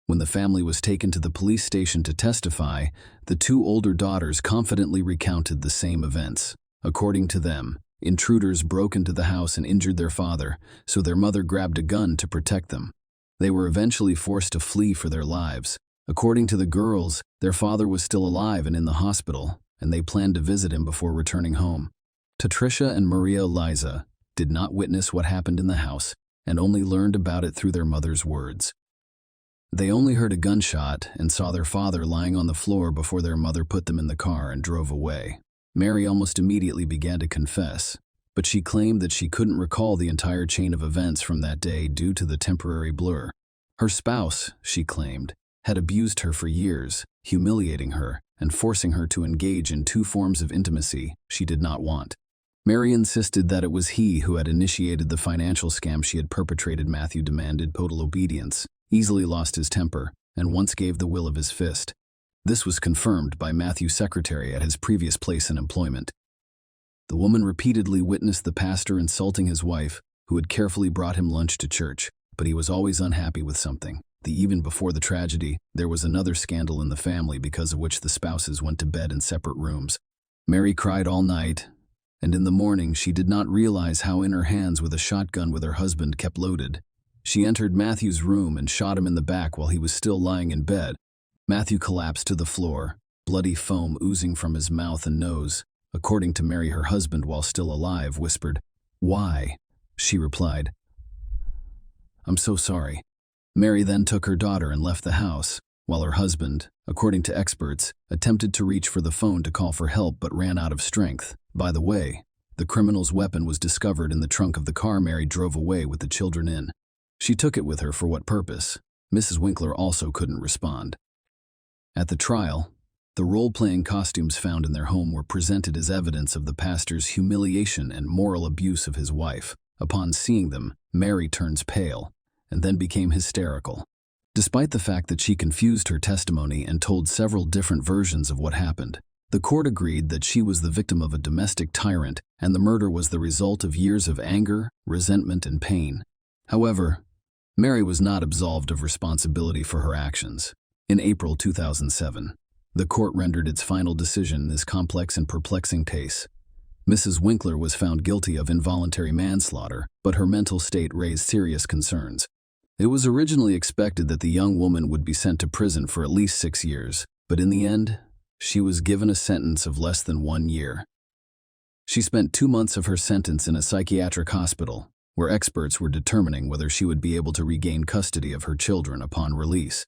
When the family was taken to the police station to testify, the two older daughters confidently recounted the same events. According to them, intruders broke into the house and injured their father, so their mother grabbed a gun to protect them. They were eventually forced to flee for their lives. According to the girls, their father was still alive and in the hospital, and they planned to visit him before returning home. Patricia and Maria Eliza did not witness what happened in the house and only learned about it through their mother's words. They only heard a gunshot and saw their father lying on the floor before their mother put them in the car and drove away. Mary almost immediately began to confess, but she claimed that she couldn't recall the entire chain of events from that day due to the temporary blur. Her spouse, she claimed, had abused her for years, humiliating her and forcing her to engage in two forms of intimacy she did not want. Mary insisted that it was he who had initiated the financial scam she had perpetrated. Matthew demanded total obedience, easily lost his temper, and once gave the will of his fist. This was confirmed by Matthew's secretary at his previous place in employment. The woman repeatedly witnessed the pastor insulting his wife, who had carefully brought him lunch to church, but he was always unhappy with something. The evening before the tragedy, there was another scandal in the family because of which the spouses went to bed in separate rooms. Mary cried all night, and in the morning she did not realize how in her hands with a shotgun with her husband kept loaded. She entered Matthew's room and shot him in the back while he was still lying in bed. Matthew collapsed to the floor, bloody foam oozing from his mouth and nose. According to Mary, her husband, while still alive, whispered, "Why?" She replied, "I'm so sorry." Mary then took her daughter and left the house, while her husband, according to experts, attempted to reach for the phone to call for help but ran out of strength. By the way, the criminal's weapon was discovered in the trunk of the car Mary drove away with the children in. She took it with her for what purpose? Mrs. Winkler also couldn't respond. At the trial, the role-playing costumes found in their home were presented as evidence of the pastor's humiliation and moral abuse of his wife. Upon seeing them, Mary turns pale and then became hysterical. Despite the fact that she confused her testimony and told several different versions of what happened, the court agreed that she was the victim of a domestic tyrant and the murder was the result of years of anger, resentment, and pain. However, Mary was not absolved of responsibility for her actions. In April 2007, the court rendered its final decision in this complex and perplexing case. Mrs. Winkler was found guilty of involuntary manslaughter, but her mental state raised serious concerns. It was originally expected that the young woman would be sent to prison for at least 6 years, but in the end, she was given a sentence of less than 1 year. She spent 2 months of her sentence in a psychiatric hospital, where experts were determining whether she would be able to regain custody of her children upon release.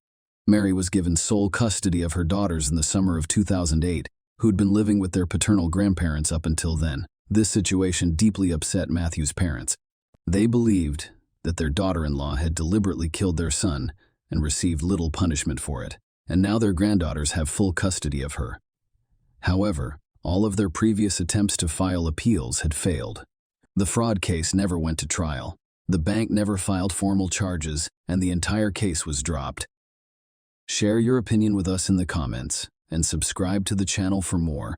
Mary was given sole custody of her daughters in the summer of 2008, who'd been living with their paternal grandparents up until then. This situation deeply upset Matthew's parents. They believed that their daughter-in-law had deliberately killed their son and received little punishment for it, and now their granddaughters have full custody of her. However, all of their previous attempts to file appeals had failed. The fraud case never went to trial, the bank never filed formal charges, and the entire case was dropped. Share your opinion with us in the comments, and subscribe to the channel for more.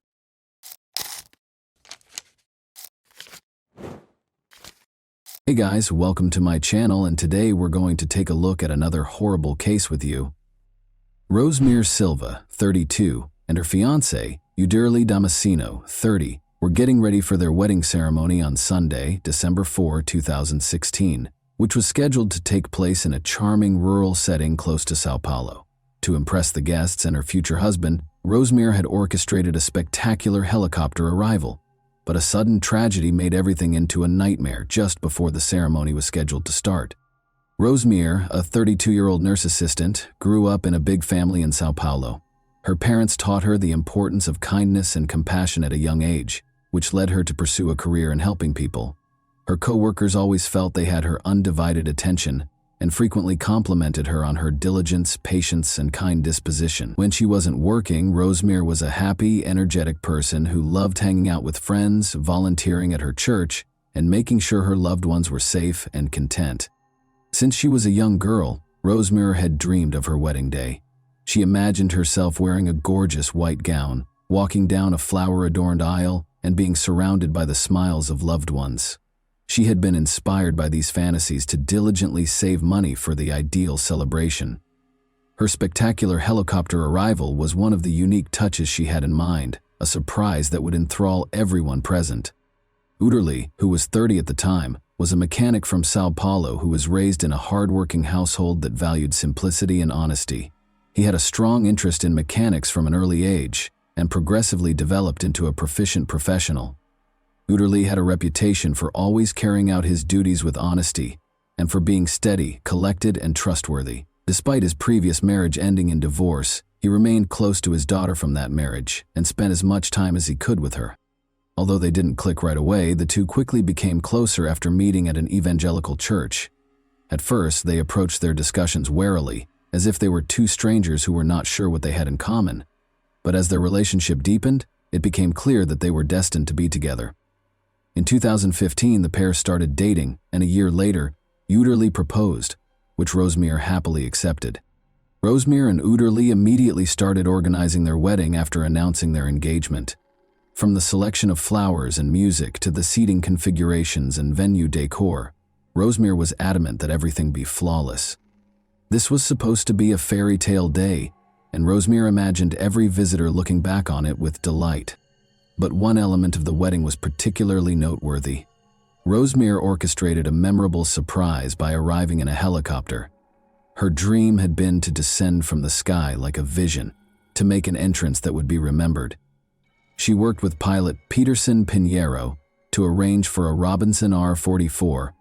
Hey guys, welcome to my channel, and today we're going to take a look at another horrible case with you. Rosemary Silva, 32, and her fiancé, Udirli Damasceno, 30, were getting ready for their wedding ceremony on Sunday, December 4, 2016, which was scheduled to take place in a charming rural setting close to Sao Paulo. To impress the guests and her future husband, Rosemary had orchestrated a spectacular helicopter arrival. But a sudden tragedy made everything into a nightmare just before the ceremony was scheduled to start. Rosemary, a 32-year-old nurse assistant, grew up in a big family in Sao Paulo. Her parents taught her the importance of kindness and compassion at a young age, which led her to pursue a career in helping people. Her co-workers always felt they had her undivided attention, and frequently complimented her on her diligence, patience, and kind disposition. When she wasn't working, Rosemary was a happy, energetic person who loved hanging out with friends, volunteering at her church, and making sure her loved ones were safe and content. Since she was a young girl, Rosemary had dreamed of her wedding day. She imagined herself wearing a gorgeous white gown, walking down a flower-adorned aisle, and being surrounded by the smiles of loved ones. She had been inspired by these fantasies to diligently save money for the ideal celebration. Her spectacular helicopter arrival was one of the unique touches she had in mind, a surprise that would enthrall everyone present. Uderli, who was 30 at the time, was a mechanic from Sao Paulo who was raised in a hard-working household that valued simplicity and honesty. He had a strong interest in mechanics from an early age and progressively developed into a proficient professional. Uderli had a reputation for always carrying out his duties with honesty and for being steady, collected, and trustworthy. Despite his previous marriage ending in divorce, he remained close to his daughter from that marriage and spent as much time as he could with her. Although they didn't click right away, the two quickly became closer after meeting at an evangelical church. At first, they approached their discussions warily, as if they were two strangers who were not sure what they had in common. But as their relationship deepened, it became clear that they were destined to be together. In 2015, the pair started dating, and a year later, Uderli proposed, which Rosemary happily accepted. Rosemary and Uderli immediately started organizing their wedding after announcing their engagement. From the selection of flowers and music to the seating configurations and venue decor, Rosemary was adamant that everything be flawless. This was supposed to be a fairy tale day, and Rosemary imagined every visitor looking back on it with delight. But one element of the wedding was particularly noteworthy. Rosemary orchestrated a memorable surprise by arriving in a helicopter. Her dream had been to descend from the sky like a vision, to make an entrance that would be remembered. She worked with pilot Peterson Pinheiro to arrange for a Robinson R-44,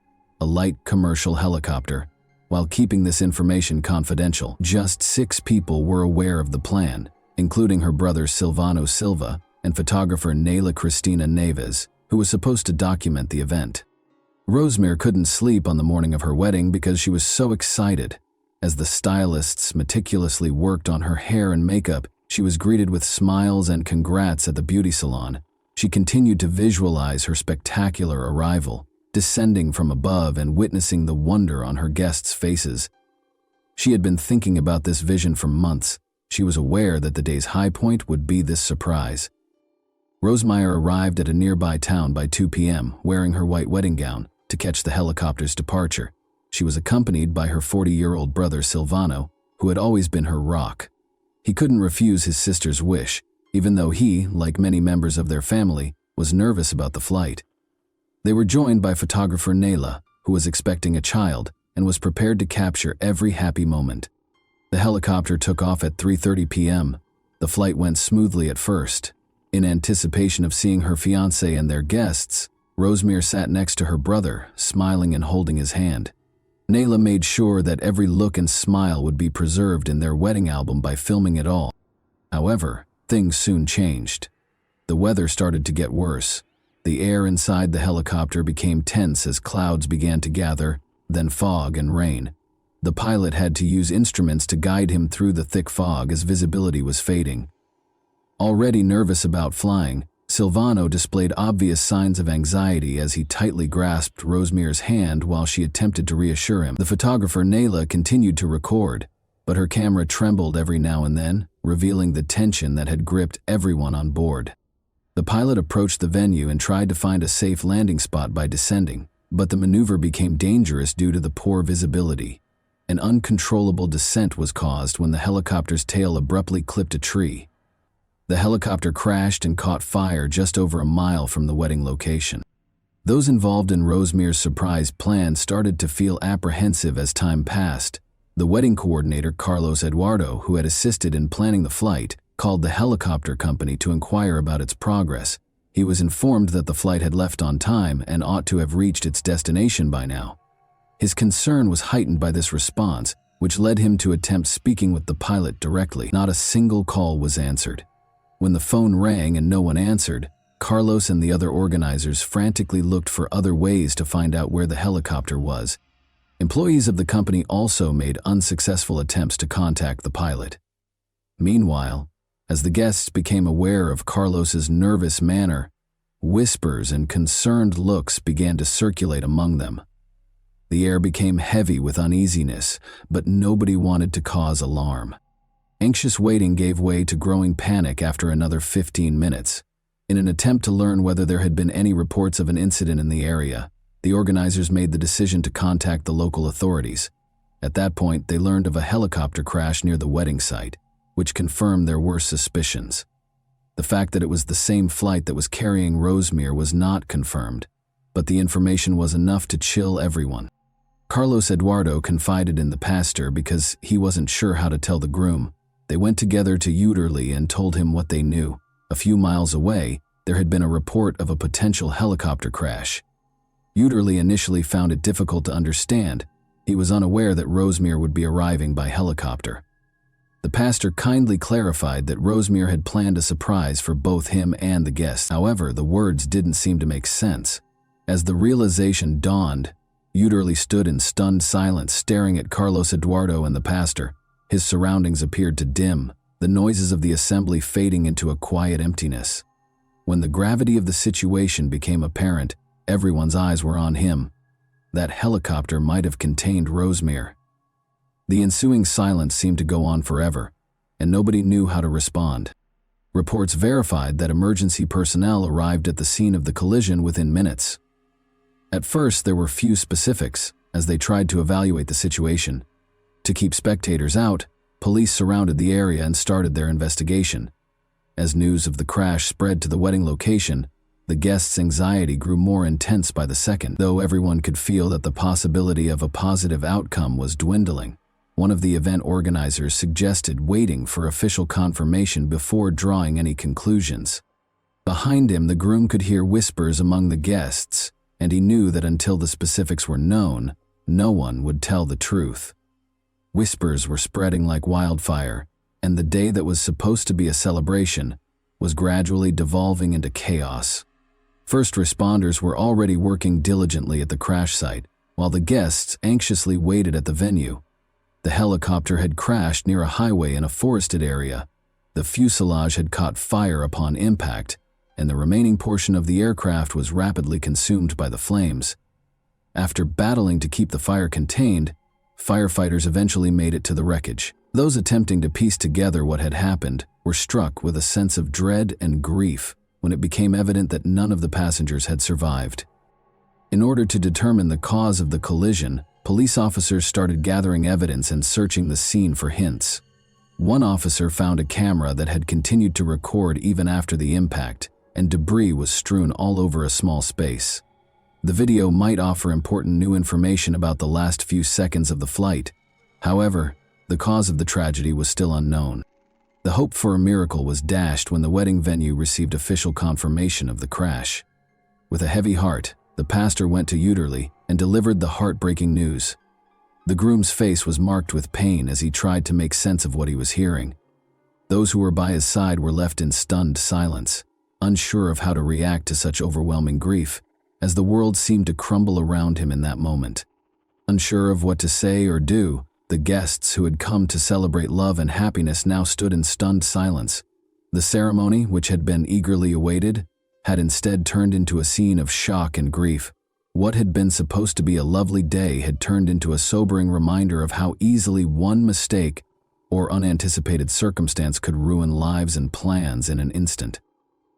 a light commercial helicopter. While keeping this information confidential, just 6 people were aware of the plan, including her brother Silvano Silva and photographer Nayla Cristina Neves, who was supposed to document the event. Rosemary couldn't sleep on the morning of her wedding because she was so excited. As the stylists meticulously worked on her hair and makeup, she was greeted with smiles and congrats at the beauty salon. She continued to visualize her spectacular arrival, descending from above and witnessing the wonder on her guests' faces. She had been thinking about this vision for months. She was aware that the day's high point would be this surprise. Rosemary arrived at a nearby town by 2 p.m., wearing her white wedding gown, to catch the helicopter's departure. She was accompanied by her 40-year-old brother Silvano, who had always been her rock. He couldn't refuse his sister's wish, even though he, like many members of their family, was nervous about the flight. They were joined by photographer Nayla, who was expecting a child and was prepared to capture every happy moment. The helicopter took off at 3:30 p.m. The flight went smoothly at first. In anticipation of seeing her fiancé and their guests, Rosemary sat next to her brother, smiling and holding his hand. Nayla made sure that every look and smile would be preserved in their wedding album by filming it all. However, things soon changed. The weather started to get worse. The air inside the helicopter became tense as clouds began to gather, then fog and rain. The pilot had to use instruments to guide him through the thick fog as visibility was fading. Already nervous about flying, Silvano displayed obvious signs of anxiety as he tightly grasped Rosemary's hand while she attempted to reassure him. The photographer Nayla continued to record, but her camera trembled every now and then, revealing the tension that had gripped everyone on board. The pilot approached the venue and tried to find a safe landing spot by descending, but the maneuver became dangerous due to the poor visibility. An uncontrollable descent was caused when the helicopter's tail abruptly clipped a tree. The helicopter crashed and caught fire just over a mile from the wedding location. Those involved in Rosemary's surprise plan started to feel apprehensive as time passed. The wedding coordinator, Carlos Eduardo, who had assisted in planning the flight, called the helicopter company to inquire about its progress. He was informed that the flight had left on time and ought to have reached its destination by now. His concern was heightened by this response, which led him to attempt speaking with the pilot directly. Not a single call was answered. When the phone rang and no one answered, Carlos and the other organizers frantically looked for other ways to find out where the helicopter was. Employees of the company also made unsuccessful attempts to contact the pilot. Meanwhile, as the guests became aware of Carlos's nervous manner, whispers and concerned looks began to circulate among them. The air became heavy with uneasiness, but nobody wanted to cause alarm. Anxious waiting gave way to growing panic after another 15 minutes. In an attempt to learn whether there had been any reports of an incident in the area, the organizers made the decision to contact the local authorities. At that point, they learned of a helicopter crash near the wedding site, which confirmed their worst suspicions. The fact that it was the same flight that was carrying Rosemere was not confirmed, but the information was enough to chill everyone. Carlos Eduardo confided in the pastor because he wasn't sure how to tell the groom. They went together to Uterly and told him what they knew. A few miles away, there had been a report of a potential helicopter crash. Uterly initially found it difficult to understand. He was unaware that Rosemere would be arriving by helicopter. The pastor kindly clarified that Rosemere had planned a surprise for both him and the guests. However, the words didn't seem to make sense. As the realization dawned, Uterly stood in stunned silence, staring at Carlos Eduardo and the pastor. His surroundings appeared to dim, the noises of the assembly fading into a quiet emptiness. When the gravity of the situation became apparent, everyone's eyes were on him. That helicopter might have contained Rosemere. The ensuing silence seemed to go on forever, and nobody knew how to respond. Reports verified that emergency personnel arrived at the scene of the collision within minutes. At first, there were few specifics as they tried to evaluate the situation. To keep spectators out, police surrounded the area and started their investigation. As news of the crash spread to the wedding location, the guests' anxiety grew more intense by the second, though everyone could feel that the possibility of a positive outcome was dwindling. One of the event organizers suggested waiting for official confirmation before drawing any conclusions. Behind him, the groom could hear whispers among the guests, and he knew that until the specifics were known, no one would tell the truth. Whispers were spreading like wildfire, and the day that was supposed to be a celebration was gradually devolving into chaos. First responders were already working diligently at the crash site, while the guests anxiously waited at the venue. The helicopter had crashed near a highway in a forested area. The fuselage had caught fire upon impact, and the remaining portion of the aircraft was rapidly consumed by the flames. After battling to keep the fire contained, firefighters eventually made it to the wreckage. Those attempting to piece together what had happened were struck with a sense of dread and grief when it became evident that none of the passengers had survived. In order to determine the cause of the collision, police officers started gathering evidence and searching the scene for hints. One officer found a camera that had continued to record even after the impact, and debris was strewn all over a small space. The video might offer important new information about the last few seconds of the flight. However, the cause of the tragedy was still unknown. The hope for a miracle was dashed when the wedding venue received official confirmation of the crash. With a heavy heart, the pastor went to Uterly and delivered the heartbreaking news. The groom's face was marked with pain as he tried to make sense of what he was hearing. Those who were by his side were left in stunned silence, unsure of how to react to such overwhelming grief, as the world seemed to crumble around him in that moment. Unsure of what to say or do, the guests who had come to celebrate love and happiness now stood in stunned silence. The ceremony, which had been eagerly awaited, had instead turned into a scene of shock and grief. What had been supposed to be a lovely day had turned into a sobering reminder of how easily one mistake or unanticipated circumstance could ruin lives and plans in an instant.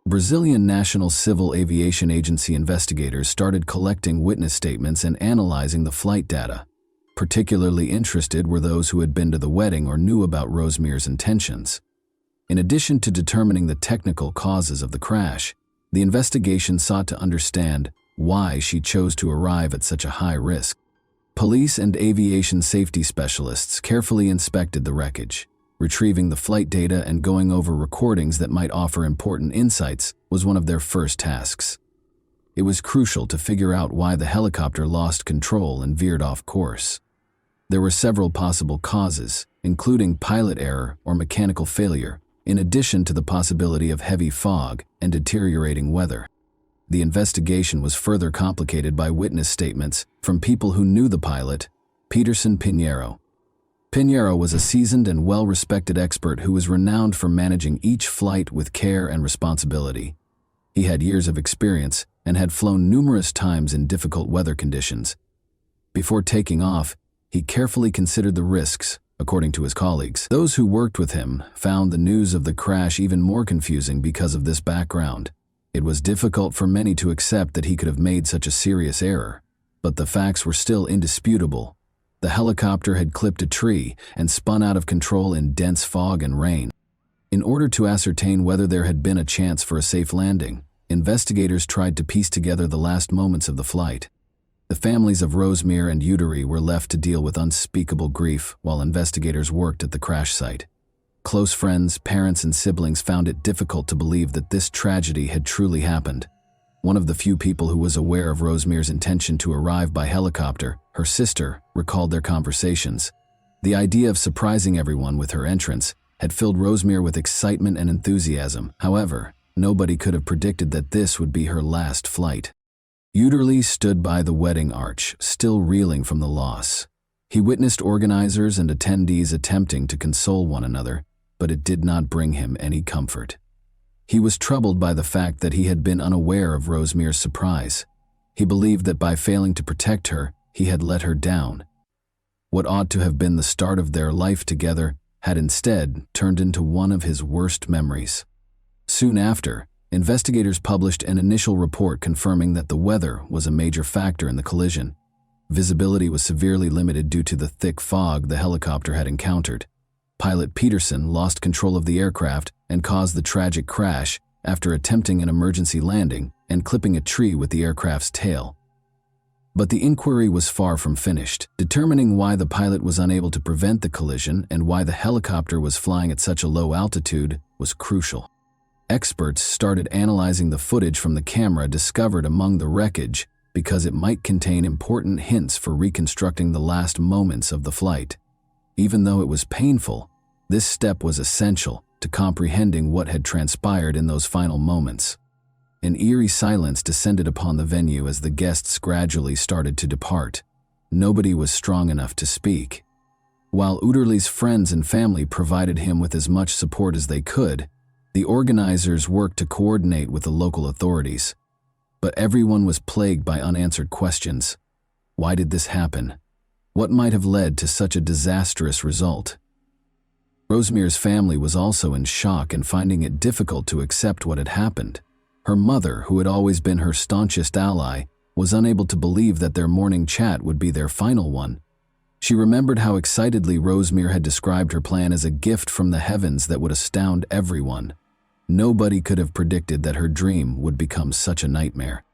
Brazilian National Civil Aviation Agency investigators started collecting witness statements and analyzing the flight data. Particularly interested were those who had been to the wedding or knew about Rosemere's intentions. In addition to determining the technical causes of the crash, the investigation sought to understand why she chose to arrive at such a high risk. Police and aviation safety specialists carefully inspected the wreckage. Retrieving the flight data and going over recordings that might offer important insights was one of their first tasks. It was crucial to figure out why the helicopter lost control and veered off course. There were several possible causes, including pilot error or mechanical failure, in addition to the possibility of heavy fog and deteriorating weather. The investigation was further complicated by witness statements from people who knew the pilot Peterson Pinheiro. Pinheiro was a seasoned and well-respected expert who was renowned for managing each flight with care and responsibility. He had years of experience and had flown numerous times in difficult weather conditions. Before taking off, he carefully considered the risks, according to his colleagues. Those who worked with him found the news of the crash even more confusing because of this background. It was difficult for many to accept that he could have made such a serious error, but the facts were still indisputable. The helicopter had clipped a tree and spun out of control in dense fog and rain. In order to ascertain whether there had been a chance for a safe landing, investigators tried to piece together the last moments of the flight. The families of Rosemere and Udary were left to deal with unspeakable grief while investigators worked at the crash site. Close friends, parents, and siblings found it difficult to believe that this tragedy had truly happened. One of the few people who was aware of Rosemere's intention to arrive by helicopter, her sister, recalled their conversations. The idea of surprising everyone with her entrance had filled Rosemere with excitement and enthusiasm. However, nobody could have predicted that this would be her last flight. Udary stood by the wedding arch, still reeling from the loss. He witnessed organizers and attendees attempting to console one another, but it did not bring him any comfort. He was troubled by the fact that he had been unaware of Rosemere's surprise. He believed that by failing to protect her, he had let her down. What ought to have been the start of their life together had instead turned into one of his worst memories. Soon after, investigators published an initial report confirming that the weather was a major factor in the collision. Visibility was severely limited due to the thick fog the helicopter had encountered. Pilot Peterson lost control of the aircraft and caused the tragic crash after attempting an emergency landing and clipping a tree with the aircraft's tail. But the inquiry was far from finished. Determining why the pilot was unable to prevent the collision and why the helicopter was flying at such a low altitude was crucial. Experts started analyzing the footage from the camera discovered among the wreckage because it might contain important hints for reconstructing the last moments of the flight. Even though it was painful, this step was essential to comprehending what had transpired in those final moments. An eerie silence descended upon the venue as the guests gradually started to depart. Nobody was strong enough to speak. While Udary's friends and family provided him with as much support as they could, the organizers worked to coordinate with the local authorities. But everyone was plagued by unanswered questions. Why did this happen? What might have led to such a disastrous result? Rosemere's family was also in shock and finding it difficult to accept what had happened. Her mother, who had always been her staunchest ally, was unable to believe that their morning chat would be their final one. She remembered how excitedly Rosemere had described her plan as a gift from the heavens that would astound everyone. Nobody could have predicted that her dream would become such a nightmare.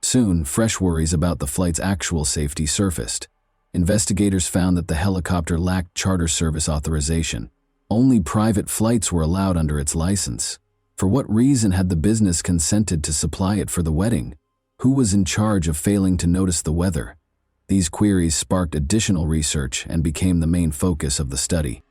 Soon, fresh worries about the flight's actual safety surfaced. Investigators found that the helicopter lacked charter service authorization. Only private flights were allowed under its license. For what reason had the business consented to supply it for the wedding? Who was in charge of failing to notice the weather? These queries sparked additional research and became the main focus of the study.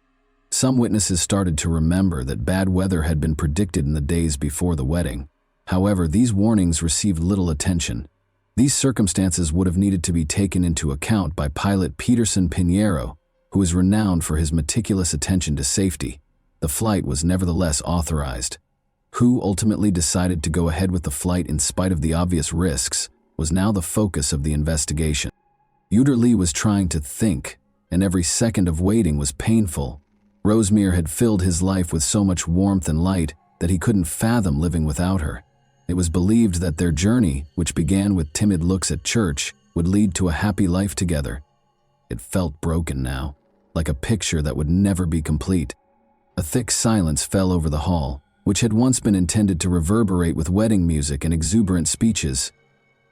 Some witnesses started to remember that bad weather had been predicted in the days before the wedding. However, these warnings received little attention. These circumstances would have needed to be taken into account by pilot Peterson Pinheiro, who is renowned for his meticulous attention to safety. The flight was nevertheless authorized. Who ultimately decided to go ahead with the flight in spite of the obvious risks was now the focus of the investigation. Udary was trying to think, and every second of waiting was painful. Rosemere had filled his life with so much warmth and light that he couldn't fathom living without her. It was believed that their journey, which began with timid looks at church, would lead to a happy life together. It felt broken now, like a picture that would never be complete. A thick silence fell over the hall, which had once been intended to reverberate with wedding music and exuberant speeches.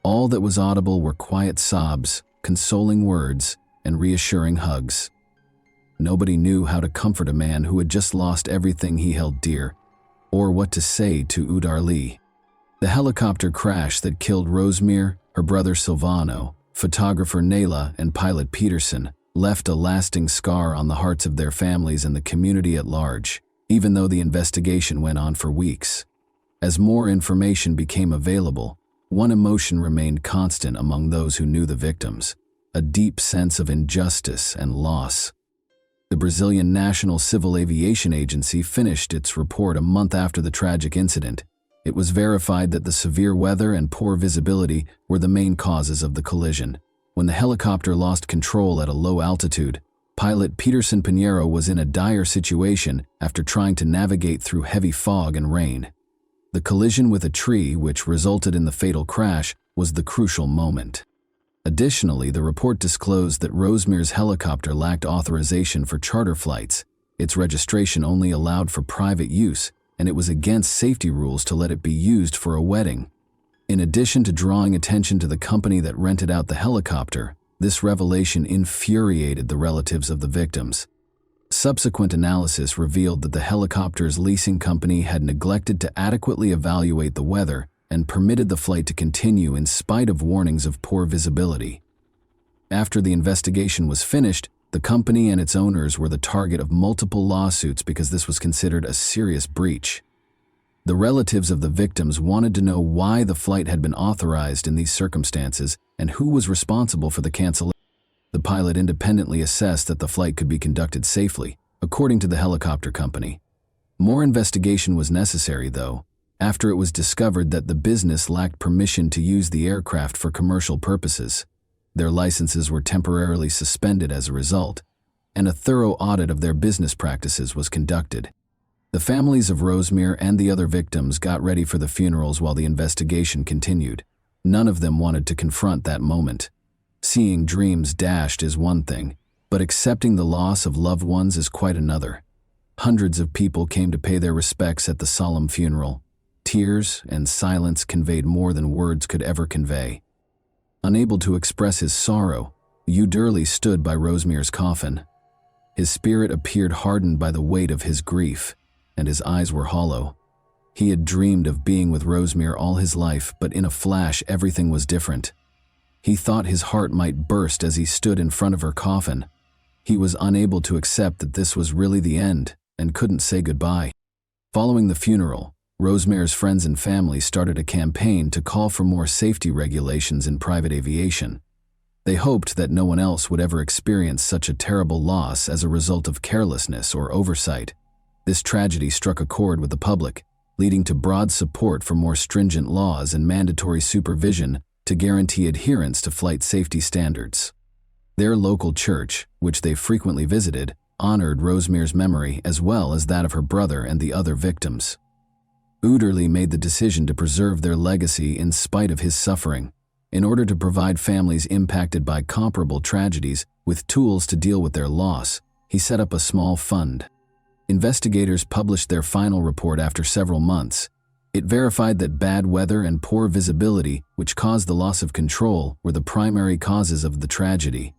All that was audible were quiet sobs, consoling words, and reassuring hugs. Nobody knew how to comfort a man who had just lost everything he held dear, or what to say to Udary. The helicopter crash that killed Rosemere, her brother Silvano, photographer Nayla, and pilot Peterson left a lasting scar on the hearts of their families and the community at large, even though the investigation went on for weeks. As more information became available, one emotion remained constant among those who knew the victims: a deep sense of injustice and loss. The Brazilian National Civil Aviation Agency finished its report a month after the tragic incident. It was verified that the severe weather and poor visibility were the main causes of the collision. When the helicopter lost control at a low altitude, pilot Peterson Pinheiro was in a dire situation after trying to navigate through heavy fog and rain. The collision with a tree, which resulted in the fatal crash, was the crucial moment. Additionally, the report disclosed that Rosmere's helicopter lacked authorization for charter flights. Its registration only allowed for private use, and it was against safety rules to let it be used for a wedding. In addition to drawing attention to the company that rented out the helicopter, this revelation infuriated the relatives of the victims. Subsequent analysis revealed that the helicopter's leasing company had neglected to adequately evaluate the weather and permitted the flight to continue in spite of warnings of poor visibility. After the investigation was finished, the company and its owners were the target of multiple lawsuits because this was considered a serious breach. The relatives of the victims wanted to know why the flight had been authorized in these circumstances and who was responsible for the cancellation. The pilot independently assessed that the flight could be conducted safely, according to the helicopter company. More investigation was necessary, though, after it was discovered that the business lacked permission to use the aircraft for commercial purposes. Their licenses were temporarily suspended as a result, and a thorough audit of their business practices was conducted. The families of Rosemere and the other victims got ready for the funerals while the investigation continued. None of them wanted to confront that moment. Seeing dreams dashed is one thing, but accepting the loss of loved ones is quite another. Hundreds of people came to pay their respects at the solemn funeral. Tears and silence conveyed more than words could ever convey. Unable to express his sorrow, Uderli stood by Rosemere's coffin. His spirit appeared hardened by the weight of his grief, and his eyes were hollow. He had dreamed of being with Rosemere all his life, but in a flash everything was different. He thought his heart might burst as he stood in front of her coffin. He was unable to accept that this was really the end, and couldn't say goodbye. Following the funeral, Rosemere's friends and family started a campaign to call for more safety regulations in private aviation. They hoped that no one else would ever experience such a terrible loss as a result of carelessness or oversight. This tragedy struck a chord with the public, leading to broad support for more stringent laws and mandatory supervision to guarantee adherence to flight safety standards. Their local church, which they frequently visited, honored Rosemere's memory as well as that of her brother and the other victims. Uderli made the decision to preserve their legacy in spite of his suffering. In order to provide families impacted by comparable tragedies with tools to deal with their loss, he set up a small fund. Investigators published their final report after several months. It verified that bad weather and poor visibility, which caused the loss of control, were the primary causes of the tragedy.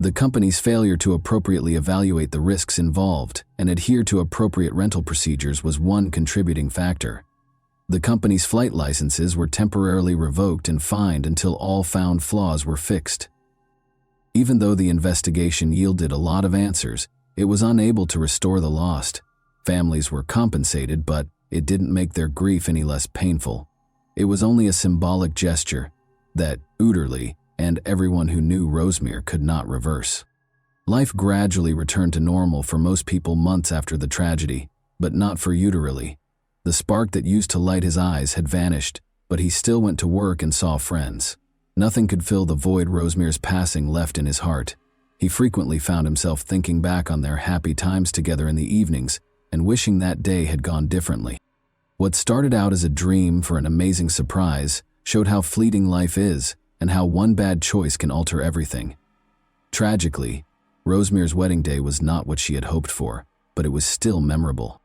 The company's failure to appropriately evaluate the risks involved and adhere to appropriate rental procedures was one contributing factor. The company's flight licenses were temporarily revoked and fined until all found flaws were fixed. Even though the investigation yielded a lot of answers, it was unable to restore the lost. Families were compensated, but it didn't make their grief any less painful. It was only a symbolic gesture that Uderli and everyone who knew Rosemere could not reverse. Life gradually returned to normal for most people months after the tragedy, but not for Uderli. The spark that used to light his eyes had vanished, but he still went to work and saw friends. Nothing could fill the void Rosemere's passing left in his heart. He frequently found himself thinking back on their happy times together in the evenings and wishing that day had gone differently. What started out as a dream for an amazing surprise showed how fleeting life is and how one bad choice can alter everything. Tragically, Rosemere's wedding day was not what she had hoped for, but it was still memorable.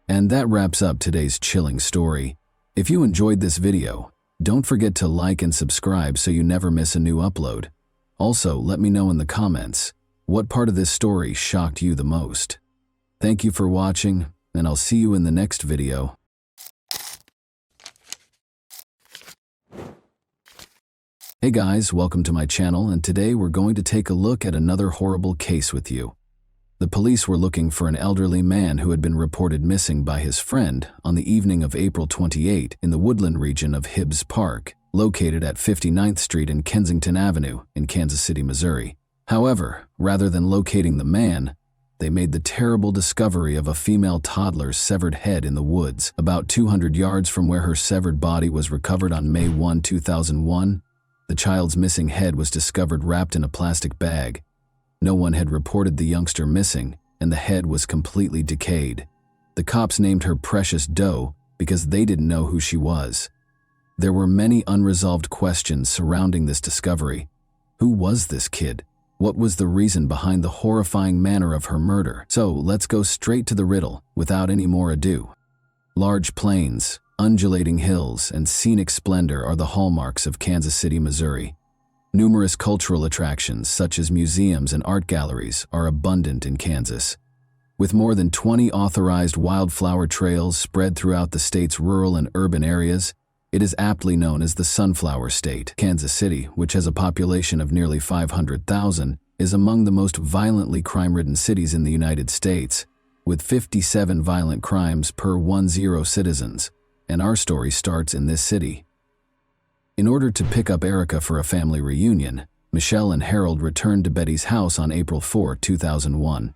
And that wraps up today's chilling story. If you enjoyed this video, don't forget to like and subscribe so you never miss a new upload. Also, let me know in the comments, what part of this story shocked you the most? Thank you for watching, and I'll see you in the next video. Hey guys, welcome to my channel, and today we're going to take a look at another horrible case with you. The police were looking for an elderly man who had been reported missing by his friend on the evening of April 28 in the woodland region of Hibbs Park, located at 59th Street and Kensington Avenue in Kansas City, Missouri. However, rather than locating the man, they made the terrible discovery of a female toddler's severed head in the woods, about 200 yards from where her severed body was recovered on May 1, 2001. The child's missing head was discovered wrapped in a plastic bag. No one had reported the youngster missing, and the head was completely decayed. The cops named her Precious Doe because they didn't know who she was. There were many unresolved questions surrounding this discovery. Who was this kid? What was the reason behind the horrifying manner of her murder? So let's go straight to the riddle without any more ado. Large plains, undulating hills, and scenic splendor are the hallmarks of Kansas City, Missouri. Numerous cultural attractions, such as museums and art galleries, are abundant in Kansas. With more than 20 authorized wildflower trails spread throughout the state's rural and urban areas, it is aptly known as the Sunflower State. Kansas City, which has a population of nearly 500,000, is among the most violently crime-ridden cities in the United States, with 57 violent crimes per 10 citizens, and our story starts in this city. In order to pick up Erica for a family reunion, Michelle and Harold returned to Betty's house on April 4, 2001.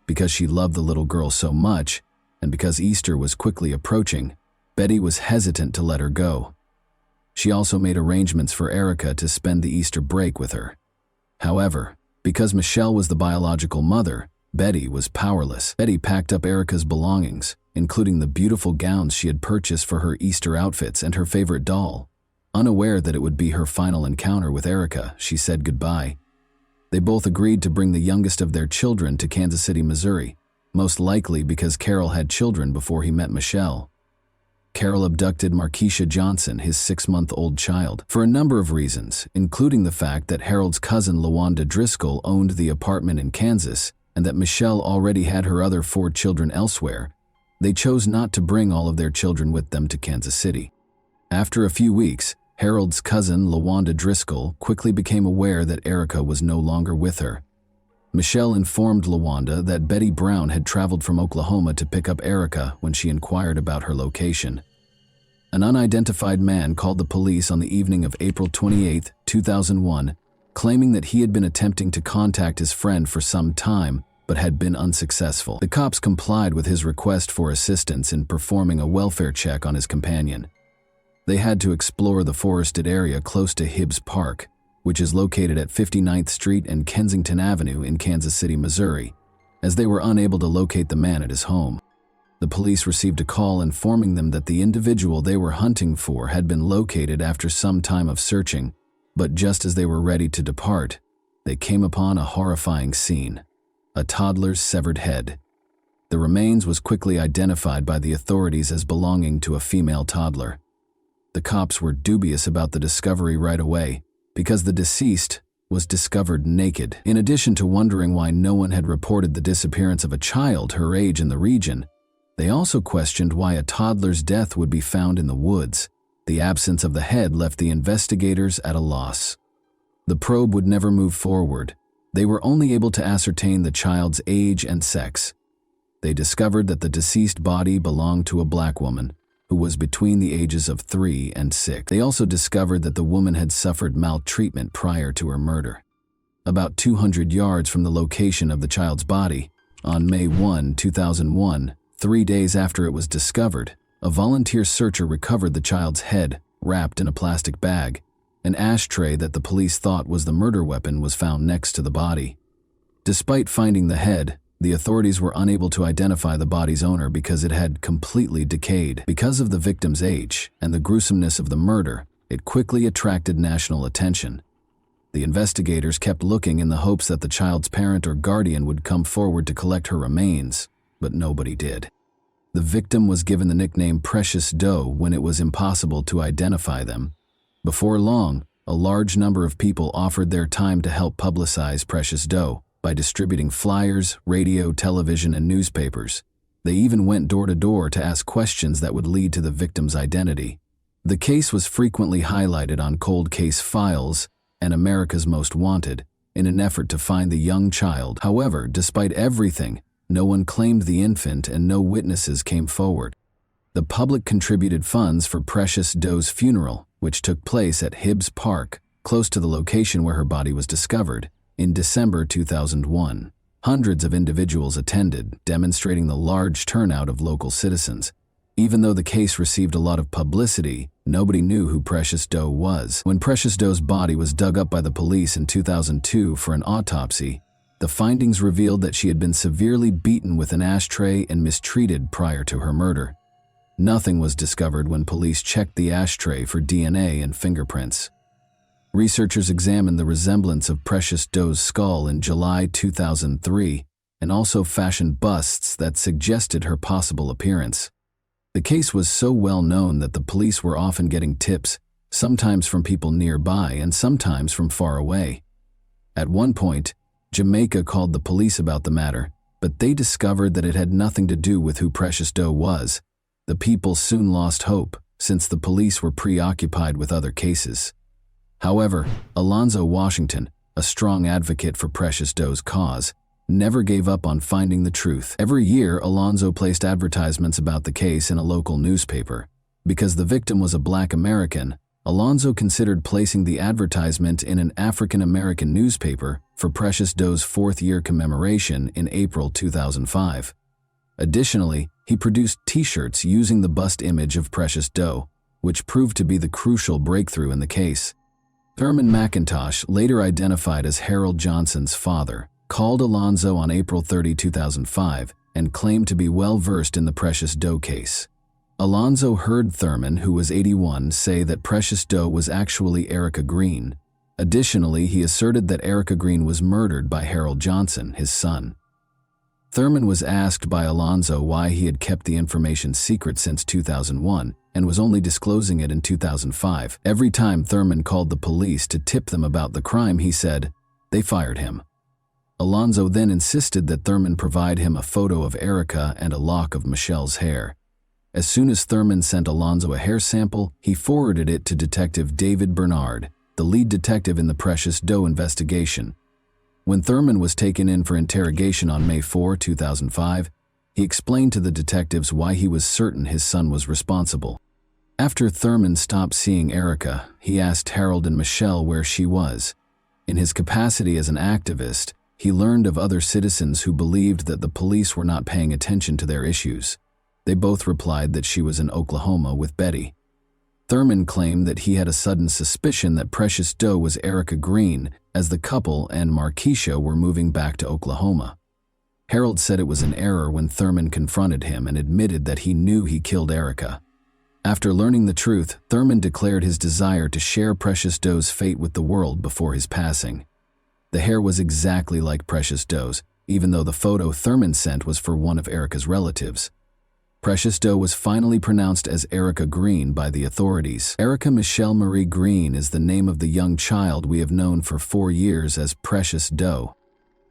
Because she loved the little girl so much, and because Easter was quickly approaching, Betty was hesitant to let her go. She also made arrangements for Erica to spend the Easter break with her. However, because Michelle was the biological mother, Betty was powerless. Betty packed up Erica's belongings, including the beautiful gowns she had purchased for her Easter outfits and her favorite doll. Unaware that it would be her final encounter with Erica, she said goodbye. They both agreed to bring the youngest of their children to Kansas City, Missouri, most likely because Carol had children before he met Michelle. Carol abducted Markeisha Johnson, his 6-month-old child, for a number of reasons, including the fact that Harold's cousin LaWanda Driscoll owned the apartment in Kansas and that Michelle already had her other 4 children elsewhere. They chose not to bring all of their children with them to Kansas City. After a few weeks, Harold's cousin LaWanda Driscoll quickly became aware that Erica was no longer with her. Michelle informed LaWanda that Betty Brown had traveled from Oklahoma to pick up Erica when she inquired about her location. An unidentified man called the police on the evening of April 28, 2001, claiming that he had been attempting to contact his friend for some time but had been unsuccessful. The cops complied with his request for assistance in performing a welfare check on his companion. They had to explore the forested area close to Hibbs Park, which is located at 59th Street and Kensington Avenue in Kansas City, Missouri, as they were unable to locate the man at his home. The police received a call informing them that the individual they were hunting for had been located after some time of searching, but just as they were ready to depart, they came upon a horrifying scene: a toddler's severed head. The remains was quickly identified by the authorities as belonging to a female toddler. The cops were dubious about the discovery right away, because the deceased was discovered naked. In addition to wondering why no one had reported the disappearance of a child her age in the region, they also questioned why a toddler's death would be found in the woods. The absence of the head left the investigators at a loss. The probe would never move forward. They were only able to ascertain the child's age and sex. They discovered that the deceased body belonged to a black woman, who was between the ages of 3 and 6. They also discovered that the woman had suffered maltreatment prior to her murder. About 200 yards from the location of the child's body, on May 1, 2001, 3 days after it was discovered, a volunteer searcher recovered the child's head, wrapped in a plastic bag. An ashtray that the police thought was the murder weapon was found next to the body. Despite finding the head, the authorities were unable to identify the body's owner because it had completely decayed. Because of the victim's age and the gruesomeness of the murder, it quickly attracted national attention. The investigators kept looking in the hopes that the child's parent or guardian would come forward to collect her remains, but nobody did. The victim was given the nickname Precious Doe when it was impossible to identify them. Before long, a large number of people offered their time to help publicize Precious Doe by distributing flyers, radio, television, and newspapers. They even went door to door to ask questions that would lead to the victim's identity. The case was frequently highlighted on cold case files and America's Most Wanted in an effort to find the young child. However, despite everything, no one claimed the infant and no witnesses came forward. The public contributed funds for Precious Doe's funeral, which took place at Hibbs Park, close to the location where her body was discovered, in December 2001. Hundreds of individuals attended, demonstrating the large turnout of local citizens. Even though the case received a lot of publicity, nobody knew who Precious Doe was. When Precious Doe's body was dug up by the police in 2002 for an autopsy, the findings revealed that she had been severely beaten with an ashtray and mistreated prior to her murder. Nothing was discovered when police checked the ashtray for DNA and fingerprints. Researchers examined the resemblance of Precious Doe's skull in July 2003 and also fashioned busts that suggested her possible appearance. The case was so well known that the police were often getting tips, sometimes from people nearby and sometimes from far away. At one point, Jamaica called the police about the matter, but they discovered that it had nothing to do with who Precious Doe was. The people soon lost hope, since the police were preoccupied with other cases. However, Alonzo Washington, a strong advocate for Precious Doe's cause, never gave up on finding the truth. Every year, Alonzo placed advertisements about the case in a local newspaper. Because the victim was a Black American, Alonzo considered placing the advertisement in an African American newspaper for Precious Doe's 4th-year commemoration in April 2005. Additionally, he produced T-shirts using the bust image of Precious Doe, which proved to be the crucial breakthrough in the case. Thurman McIntosh, later identified as Harold Johnson's father, called Alonzo on April 30, 2005, and claimed to be well-versed in the Precious Doe case. Alonzo heard Thurman, who was 81, say that Precious Doe was actually Erica Green. Additionally, he asserted that Erica Green was murdered by Harold Johnson, his son. Thurman was asked by Alonzo why he had kept the information secret since 2001 and was only disclosing it in 2005. Every time Thurman called the police to tip them about the crime, he said, "They fired him." Alonzo then insisted that Thurman provide him a photo of Erica and a lock of Michelle's hair. As soon as Thurman sent Alonzo a hair sample, he forwarded it to Detective David Bernard, the lead detective in the Precious Doe investigation. When Thurman was taken in for interrogation on May 4, 2005, he explained to the detectives why he was certain his son was responsible. After Thurman stopped seeing Erica, he asked Harold and Michelle where she was. In his capacity as an activist, he learned of other citizens who believed that the police were not paying attention to their issues. They both replied that she was in Oklahoma with Betty. Thurman claimed that he had a sudden suspicion that Precious Doe was Erica Green, as the couple and Markeisha were moving back to Oklahoma. Harold said it was an error when Thurman confronted him and admitted that he knew he killed Erica. After learning the truth, Thurman declared his desire to share Precious Doe's fate with the world before his passing. The hair was exactly like Precious Doe's, even though the photo Thurman sent was for one of Erica's relatives. Precious Doe was finally pronounced as Erica Green by the authorities. Erica Michelle Marie Green is the name of the young child we have known for 4 years as Precious Doe.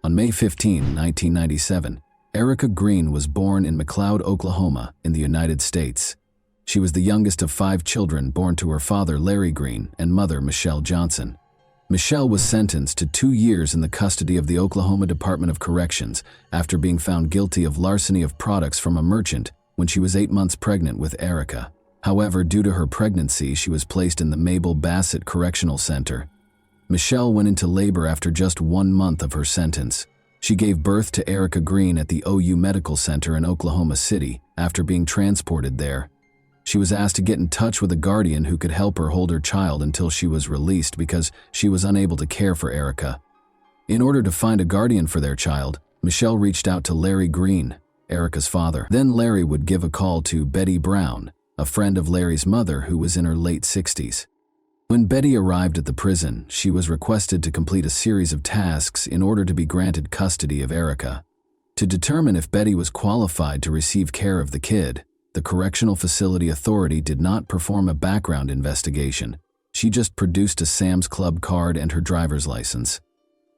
On May 15, 1997, Erica Green was born in McLeod, Oklahoma, in the United States. She was the youngest of 5 children born to her father Larry Green and mother Michelle Johnson. Michelle was sentenced to 2 years in the custody of the Oklahoma Department of Corrections after being found guilty of larceny of products from a merchant when she was 8 months pregnant with Erica. However, due to her pregnancy, she was placed in the Mabel Bassett Correctional Center. Michelle went into labor after just 1 month of her sentence. She gave birth to Erica Green at the OU Medical Center in Oklahoma City after being transported there. She was asked to get in touch with a guardian who could help her hold her child until she was released because she was unable to care for Erica. In order to find a guardian for their child, Michelle reached out to Larry Green, Erica's father. Then Larry would give a call to Betty Brown, a friend of Larry's mother who was in her late 60s. When Betty arrived at the prison, she was requested to complete a series of tasks in order to be granted custody of Erica. To determine if Betty was qualified to receive care of the kid, the Correctional Facility Authority did not perform a background investigation. She just produced a Sam's Club card and her driver's license.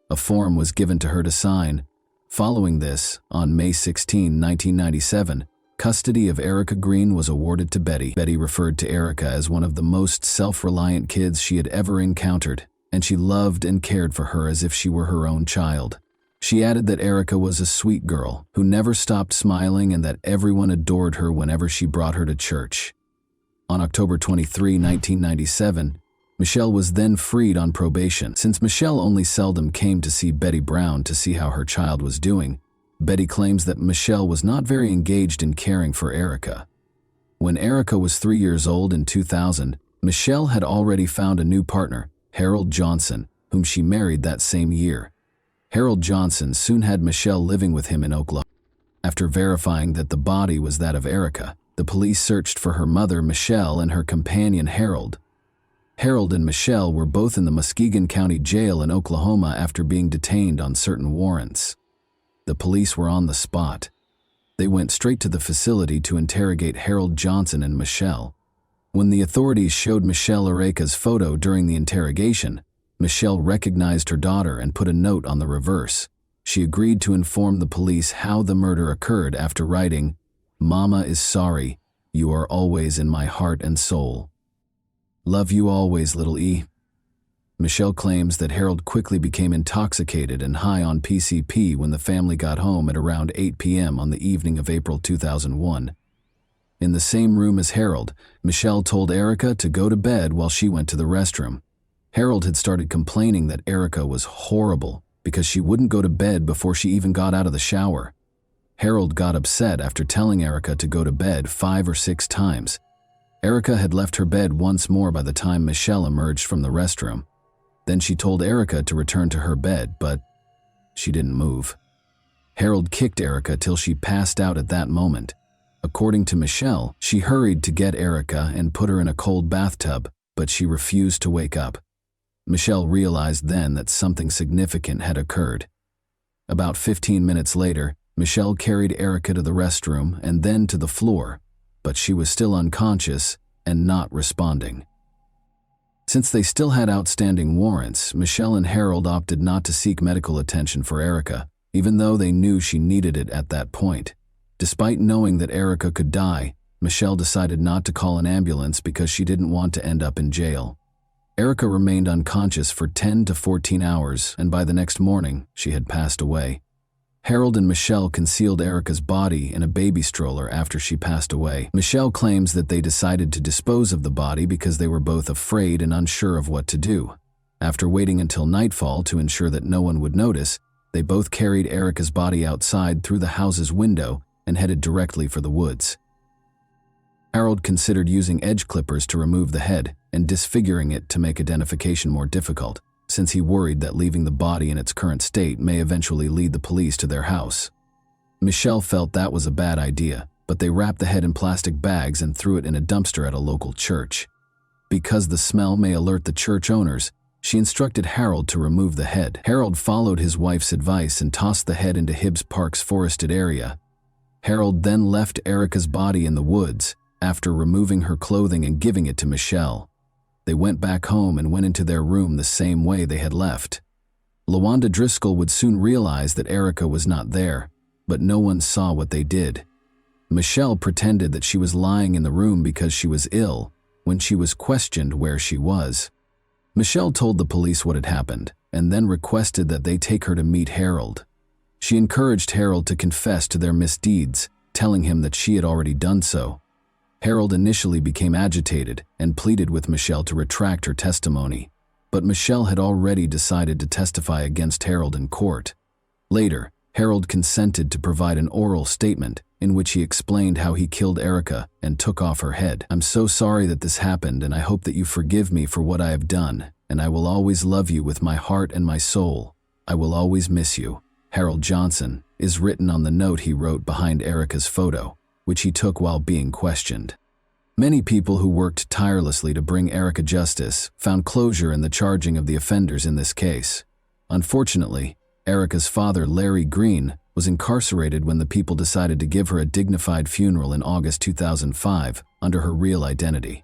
A form was given to her to sign. Following this, on May 16, 1997, custody of Erica Green was awarded to Betty. Betty referred to Erica as one of the most self-reliant kids she had ever encountered, and she loved and cared for her as if she were her own child. She added that Erica was a sweet girl who never stopped smiling and that everyone adored her whenever she brought her to church. On October 23, 1997, Michelle was then freed on probation. Since Michelle only seldom came to see Betty Brown to see how her child was doing, Betty claims that Michelle was not very engaged in caring for Erica. When Erica was 3 years old in 2000, Michelle had already found a new partner, Harold Johnson, whom she married that same year. Harold Johnson soon had Michelle living with him in Oklahoma. After verifying that the body was that of Erica, the police searched for her mother, Michelle, and her companion, Harold. Harold and Michelle were both in the Muskegon County Jail in Oklahoma after being detained on certain warrants. The police were on the spot. They went straight to the facility to interrogate Harold Johnson and Michelle. When the authorities showed Michelle Erica's photo during the interrogation, Michelle recognized her daughter and put a note on the reverse. She agreed to inform the police how the murder occurred after writing, "Mama is sorry. You are always in my heart and soul. Love you always, little E." Michelle claims that Harold quickly became intoxicated and high on PCP when the family got home at around 8 p.m. on the evening of April 2001. In the same room as Harold, Michelle told Erica to go to bed while she went to the restroom. Harold had started complaining that Erica was horrible because she wouldn't go to bed before she even got out of the shower. Harold got upset after telling Erica to go to bed 5 or 6 times. Erica had left her bed once more by the time Michelle emerged from the restroom. Then she told Erica to return to her bed, but she didn't move. Harold kicked Erica till she passed out at that moment. According to Michelle, she hurried to get Erica and put her in a cold bathtub, but she refused to wake up. Michelle realized then that something significant had occurred. About 15 minutes later, Michelle carried Erica to the restroom and then to the floor, but she was still unconscious and not responding. Since they still had outstanding warrants, Michelle and Harold opted not to seek medical attention for Erica, even though they knew she needed it at that point. Despite knowing that Erica could die, Michelle decided not to call an ambulance because she didn't want to end up in jail. Erica remained unconscious for 10 to 14 hours, and by the next morning, she had passed away. Harold and Michelle concealed Erica's body in a baby stroller after she passed away. Michelle claims that they decided to dispose of the body because they were both afraid and unsure of what to do. After waiting until nightfall to ensure that no one would notice, they both carried Erica's body outside through the house's window and headed directly for the woods. Harold considered using edge clippers to remove the head and disfiguring it to make identification more difficult, since he worried that leaving the body in its current state may eventually lead the police to their house. Michelle felt that was a bad idea, but they wrapped the head in plastic bags and threw it in a dumpster at a local church. Because the smell may alert the church owners, she instructed Harold to remove the head. Harold followed his wife's advice and tossed the head into Hibbs Park's forested area. Harold then left Erica's body in the woods, after removing her clothing and giving it to Michelle. They went back home and went into their room the same way they had left. LaWanda Driscoll would soon realize that Erica was not there, but no one saw what they did. Michelle pretended that she was lying in the room because she was ill when she was questioned where she was. Michelle told the police what had happened and then requested that they take her to meet Harold. She encouraged Harold to confess to their misdeeds, telling him that she had already done so. Harold initially became agitated and pleaded with Michelle to retract her testimony, but Michelle had already decided to testify against Harold in court. Later, Harold consented to provide an oral statement in which he explained how he killed Erica and took off her head. "I'm so sorry that this happened, and I hope that you forgive me for what I have done, and I will always love you with my heart and my soul. I will always miss you. Harold Johnson," is written on the note he wrote behind Erica's photo, which he took while being questioned. Many people who worked tirelessly to bring Erica justice found closure in the charging of the offenders in this case. Unfortunately, Erica's father, Larry Green, was incarcerated when the people decided to give her a dignified funeral in August 2005 under her real identity.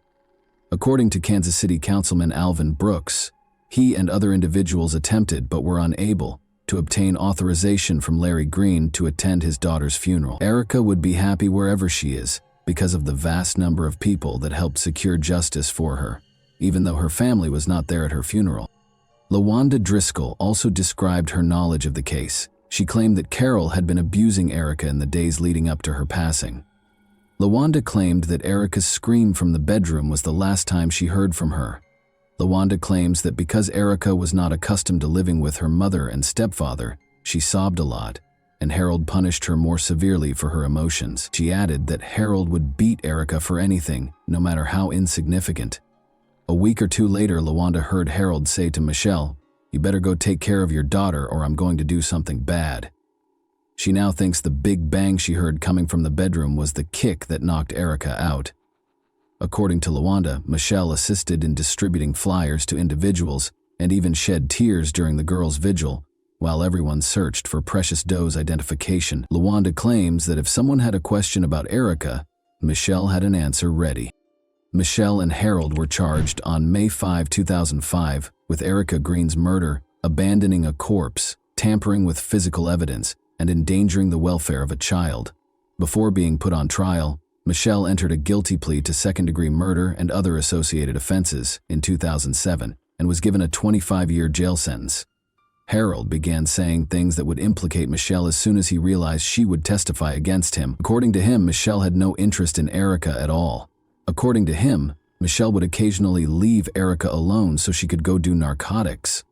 According to Kansas City Councilman Alvin Brooks, he and other individuals attempted but were unable to obtain authorization from Larry Green to attend his daughter's funeral. Erica would be happy wherever she is because of the vast number of people that helped secure justice for her, even though her family was not there at her funeral. LaWanda Driscoll also described her knowledge of the case. She claimed that Carol had been abusing Erica in the days leading up to her passing. LaWanda claimed that Erica's scream from the bedroom was the last time she heard from her. LaWanda claims that because Erica was not accustomed to living with her mother and stepfather, she sobbed a lot, and Harold punished her more severely for her emotions. She added that Harold would beat Erica for anything, no matter how insignificant. A week or two later, LaWanda heard Harold say to Michelle, "You better go take care of your daughter or I'm going to do something bad." She now thinks the big bang she heard coming from the bedroom was the kick that knocked Erica out. According to LaWanda, Michelle assisted in distributing flyers to individuals and even shed tears during the girls' vigil, while everyone searched for Precious Doe's identification. LaWanda claims that if someone had a question about Erica, Michelle had an answer ready. Michelle and Harold were charged on May 5, 2005 with Erica Green's murder, abandoning a corpse, tampering with physical evidence, and endangering the welfare of a child. Before being put on trial, Michelle entered a guilty plea to second-degree murder and other associated offenses in 2007 and was given a 25-year jail sentence. Harold began saying things that would implicate Michelle as soon as he realized she would testify against him. According to him, Michelle had no interest in Erica at all. According to him, Michelle would occasionally leave Erica alone so she could go do narcotics.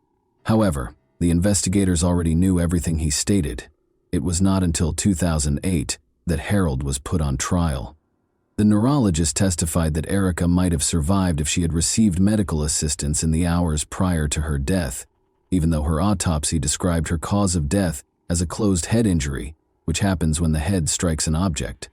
However, the investigators already knew everything he stated. It was not until 2008 that Harold was put on trial. The neurologist testified that Erica might have survived if she had received medical assistance in the hours prior to her death, even though her autopsy described her cause of death as a closed head injury, which happens when the head strikes an object.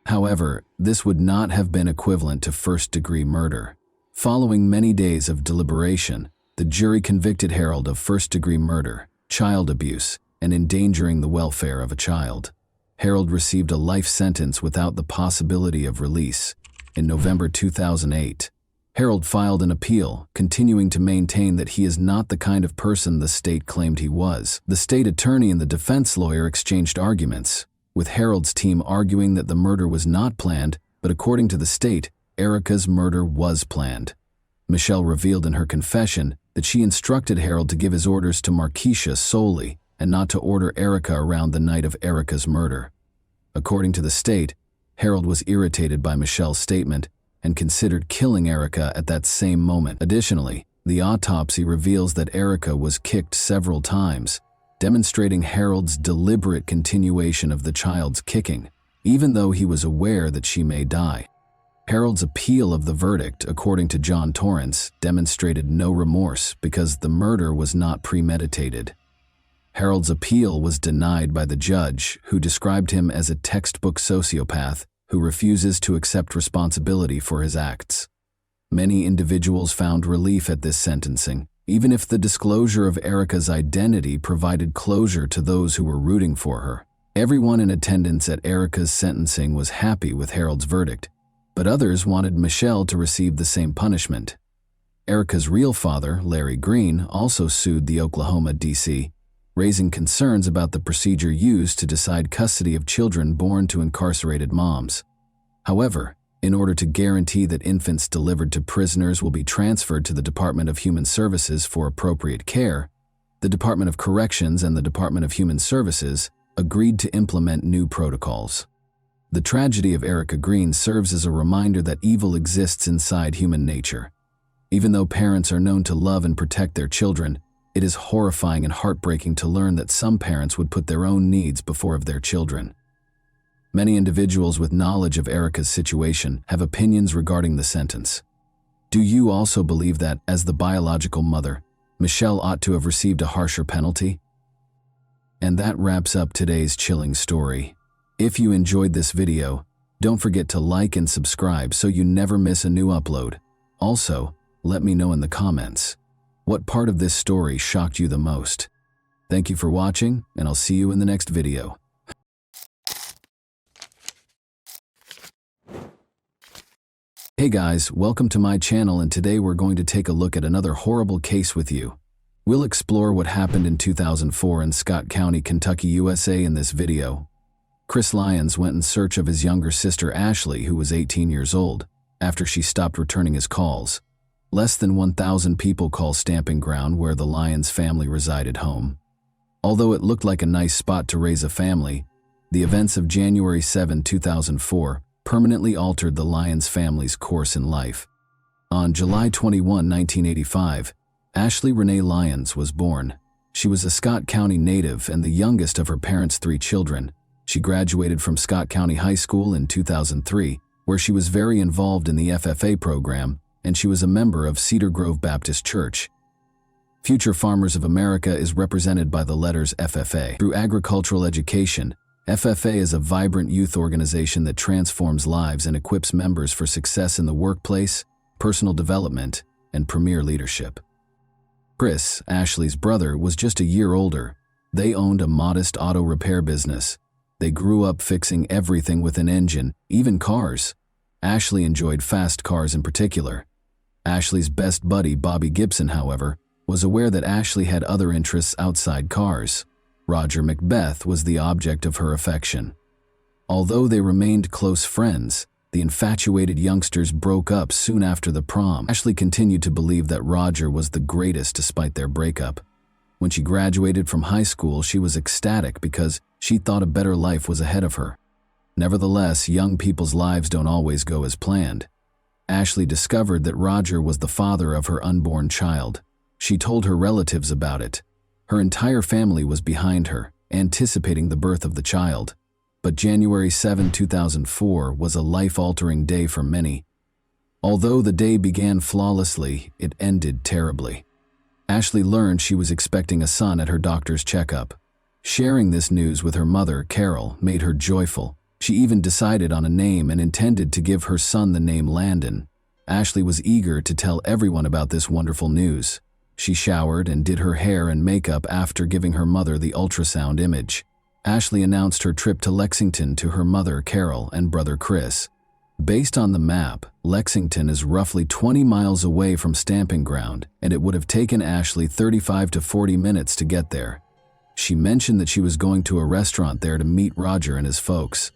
However, this would not have been equivalent to first-degree murder. Following many days of deliberation, the jury convicted Harold of first-degree murder, child abuse, and endangering the welfare of a child. Harold received a life sentence without the possibility of release. In November 2008, Harold filed an appeal, continuing to maintain that he is not the kind of person the state claimed he was. The state attorney and the defense lawyer exchanged arguments, with Harold's team arguing that the murder was not planned, but according to the state, Erica's murder was planned. Michelle revealed in her confession that she instructed Harold to give his orders to Markeisha solely and not to order Erica around the night of Erica's murder. According to the state, Harold was irritated by Michelle's statement and considered killing Erica at that same moment. Additionally, the autopsy reveals that Erica was kicked several times, demonstrating Harold's deliberate continuation of the child's kicking, even though he was aware that she may die. Harold's appeal of the verdict, according to John Torrance, demonstrated no remorse because the murder was not premeditated. Harold's appeal was denied by the judge, who described him as a textbook sociopath who refuses to accept responsibility for his acts. Many individuals found relief at this sentencing, even if the disclosure of Erica's identity provided closure to those who were rooting for her. Everyone in attendance at Erica's sentencing was happy with Harold's verdict, but others wanted Michelle to receive the same punishment. Erica's real father, Larry Green, also sued the Oklahoma D.C., raising concerns about the procedure used to decide custody of children born to incarcerated moms. However, in order to guarantee that infants delivered to prisoners will be transferred to the Department of Human Services for appropriate care, the Department of Corrections and the Department of Human Services agreed to implement new protocols. The tragedy of Erica Green serves as a reminder that evil exists inside human nature. Even though parents are known to love and protect their children, it is horrifying and heartbreaking to learn that some parents would put their own needs before of their children. Many individuals with knowledge of Erica's situation have opinions regarding the sentence. Do you also believe that, as the biological mother, Michelle ought to have received a harsher penalty? And that wraps up today's chilling story. If you enjoyed this video, don't forget to like and subscribe so you never miss a new upload. Also, let me know in the comments, what part of this story shocked you the most? Thank you for watching, and I'll see you in the next video. Hey guys, welcome to my channel, and today we're going to take a look at another horrible case with you. We'll explore what happened in 2004 in Scott County, Kentucky, USA in this video. Chris Lyons went in search of his younger sister Ashley, who was 18 years old, after she stopped returning his calls. Less than 1,000 people call Stamping Ground where the Lyons family resided home. Although it looked like a nice spot to raise a family, the events of January 7, 2004 permanently altered the Lyons family's course in life. On July 21, 1985, Ashley Renee Lyons was born. She was a Scott County native and the youngest of her parents' 3 children. She graduated from Scott County High School in 2003, where she was very involved in the FFA program, and she was a member of Cedar Grove Baptist Church. Future Farmers of America is represented by the letters FFA. Through agricultural education, FFA is a vibrant youth organization that transforms lives and equips members for success in the workplace, personal development, and premier leadership. Chris, Ashley's brother, was just a year older. They owned a modest auto repair business. They grew up fixing everything with an engine, even cars. Ashley enjoyed fast cars in particular. Ashley's best buddy, Bobby Gibson, however, was aware that Ashley had other interests outside cars. Roger Macbeth was the object of her affection. Although they remained close friends, the infatuated youngsters broke up soon after the prom. Ashley continued to believe that Roger was the greatest despite their breakup. When she graduated from high school, she was ecstatic because she thought a better life was ahead of her. Nevertheless, young people's lives don't always go as planned. Ashley discovered that Roger was the father of her unborn child. She told her relatives about it. Her entire family was behind her, anticipating the birth of the child. But January 7, 2004 was a life-altering day for many. Although the day began flawlessly, it ended terribly. Ashley learned she was expecting a son at her doctor's checkup. Sharing this news with her mother, Carol, made her joyful. She even decided on a name and intended to give her son the name Landon. Ashley was eager to tell everyone about this wonderful news. She showered and did her hair and makeup after giving her mother the ultrasound image. Ashley announced her trip to Lexington to her mother, Carol, and brother, Chris. Based on the map, Lexington is roughly 20 miles away from Stamping Ground, and it would have taken Ashley 35 to 40 minutes to get there. She mentioned that she was going to a restaurant there to meet Roger and his folks.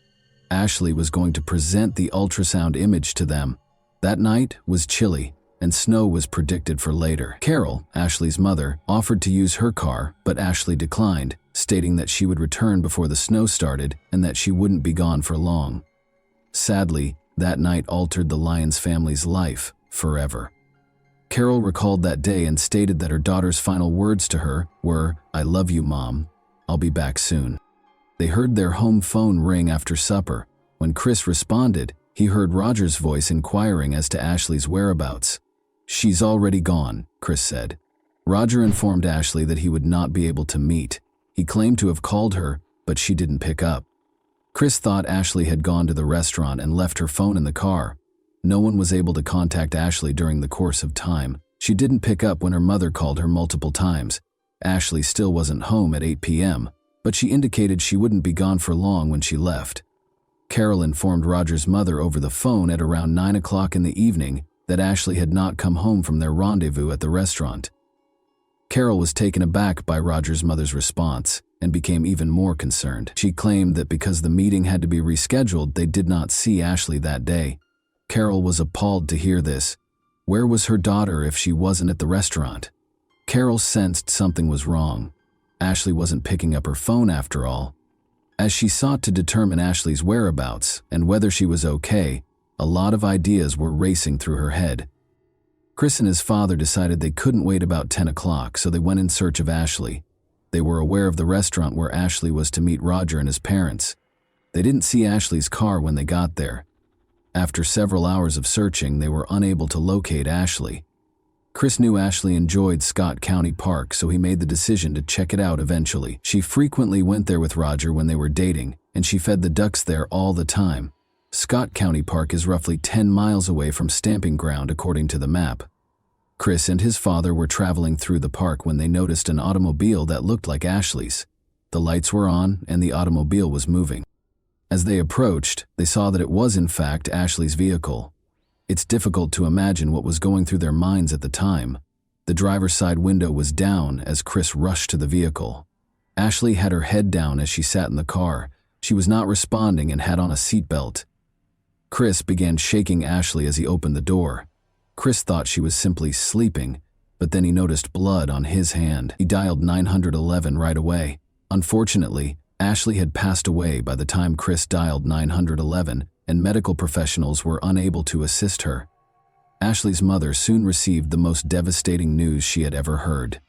Ashley was going to present the ultrasound image to them. That night was chilly, and snow was predicted for later. Carol, Ashley's mother, offered to use her car, but Ashley declined, stating that she would return before the snow started and that she wouldn't be gone for long. Sadly, that night altered the Lyons family's life forever. Carol recalled that day and stated that her daughter's final words to her were, "I love you, Mom. I'll be back soon." They heard their home phone ring after supper. When Chris responded, he heard Roger's voice inquiring as to Ashley's whereabouts. "She's already gone," Chris said. Roger informed Ashley that he would not be able to meet. He claimed to have called her, but she didn't pick up. Chris thought Ashley had gone to the restaurant and left her phone in the car. No one was able to contact Ashley during the course of time. She didn't pick up when her mother called her multiple times. Ashley still wasn't home at 8 p.m., but she indicated she wouldn't be gone for long when she left. Carol informed Roger's mother over the phone at around 9 o'clock in the evening that Ashley had not come home from their rendezvous at the restaurant. Carol was taken aback by Roger's mother's response and became even more concerned. She claimed that because the meeting had to be rescheduled, they did not see Ashley that day. Carol was appalled to hear this. Where was her daughter if she wasn't at the restaurant? Carol sensed something was wrong. Ashley wasn't picking up her phone after all. As she sought to determine Ashley's whereabouts and whether she was okay, a lot of ideas were racing through her head. Chris and his father decided they couldn't wait about 10 o'clock, so they went in search of Ashley. They were aware of the restaurant where Ashley was to meet Roger and his parents. They didn't see Ashley's car when they got there. After several hours of searching, they were unable to locate Ashley. Chris knew Ashley enjoyed Scott County Park, so he made the decision to check it out eventually. She frequently went there with Roger when they were dating, and she fed the ducks there all the time. Scott County Park is roughly 10 miles away from Stamping Ground according to the map. Chris and his father were traveling through the park when they noticed an automobile that looked like Ashley's. The lights were on and the automobile was moving. As they approached, they saw that it was in fact Ashley's vehicle. It's difficult to imagine what was going through their minds at the time. The driver's side window was down as Chris rushed to the vehicle. Ashley had her head down as she sat in the car. She was not responding and had on a seatbelt. Chris began shaking Ashley as he opened the door. Chris thought she was simply sleeping, but then he noticed blood on his hand. He dialed 911 right away. Unfortunately, Ashley had passed away by the time Chris dialed 911, and medical professionals were unable to assist her. Ashley's mother soon received the most devastating news she had ever heard.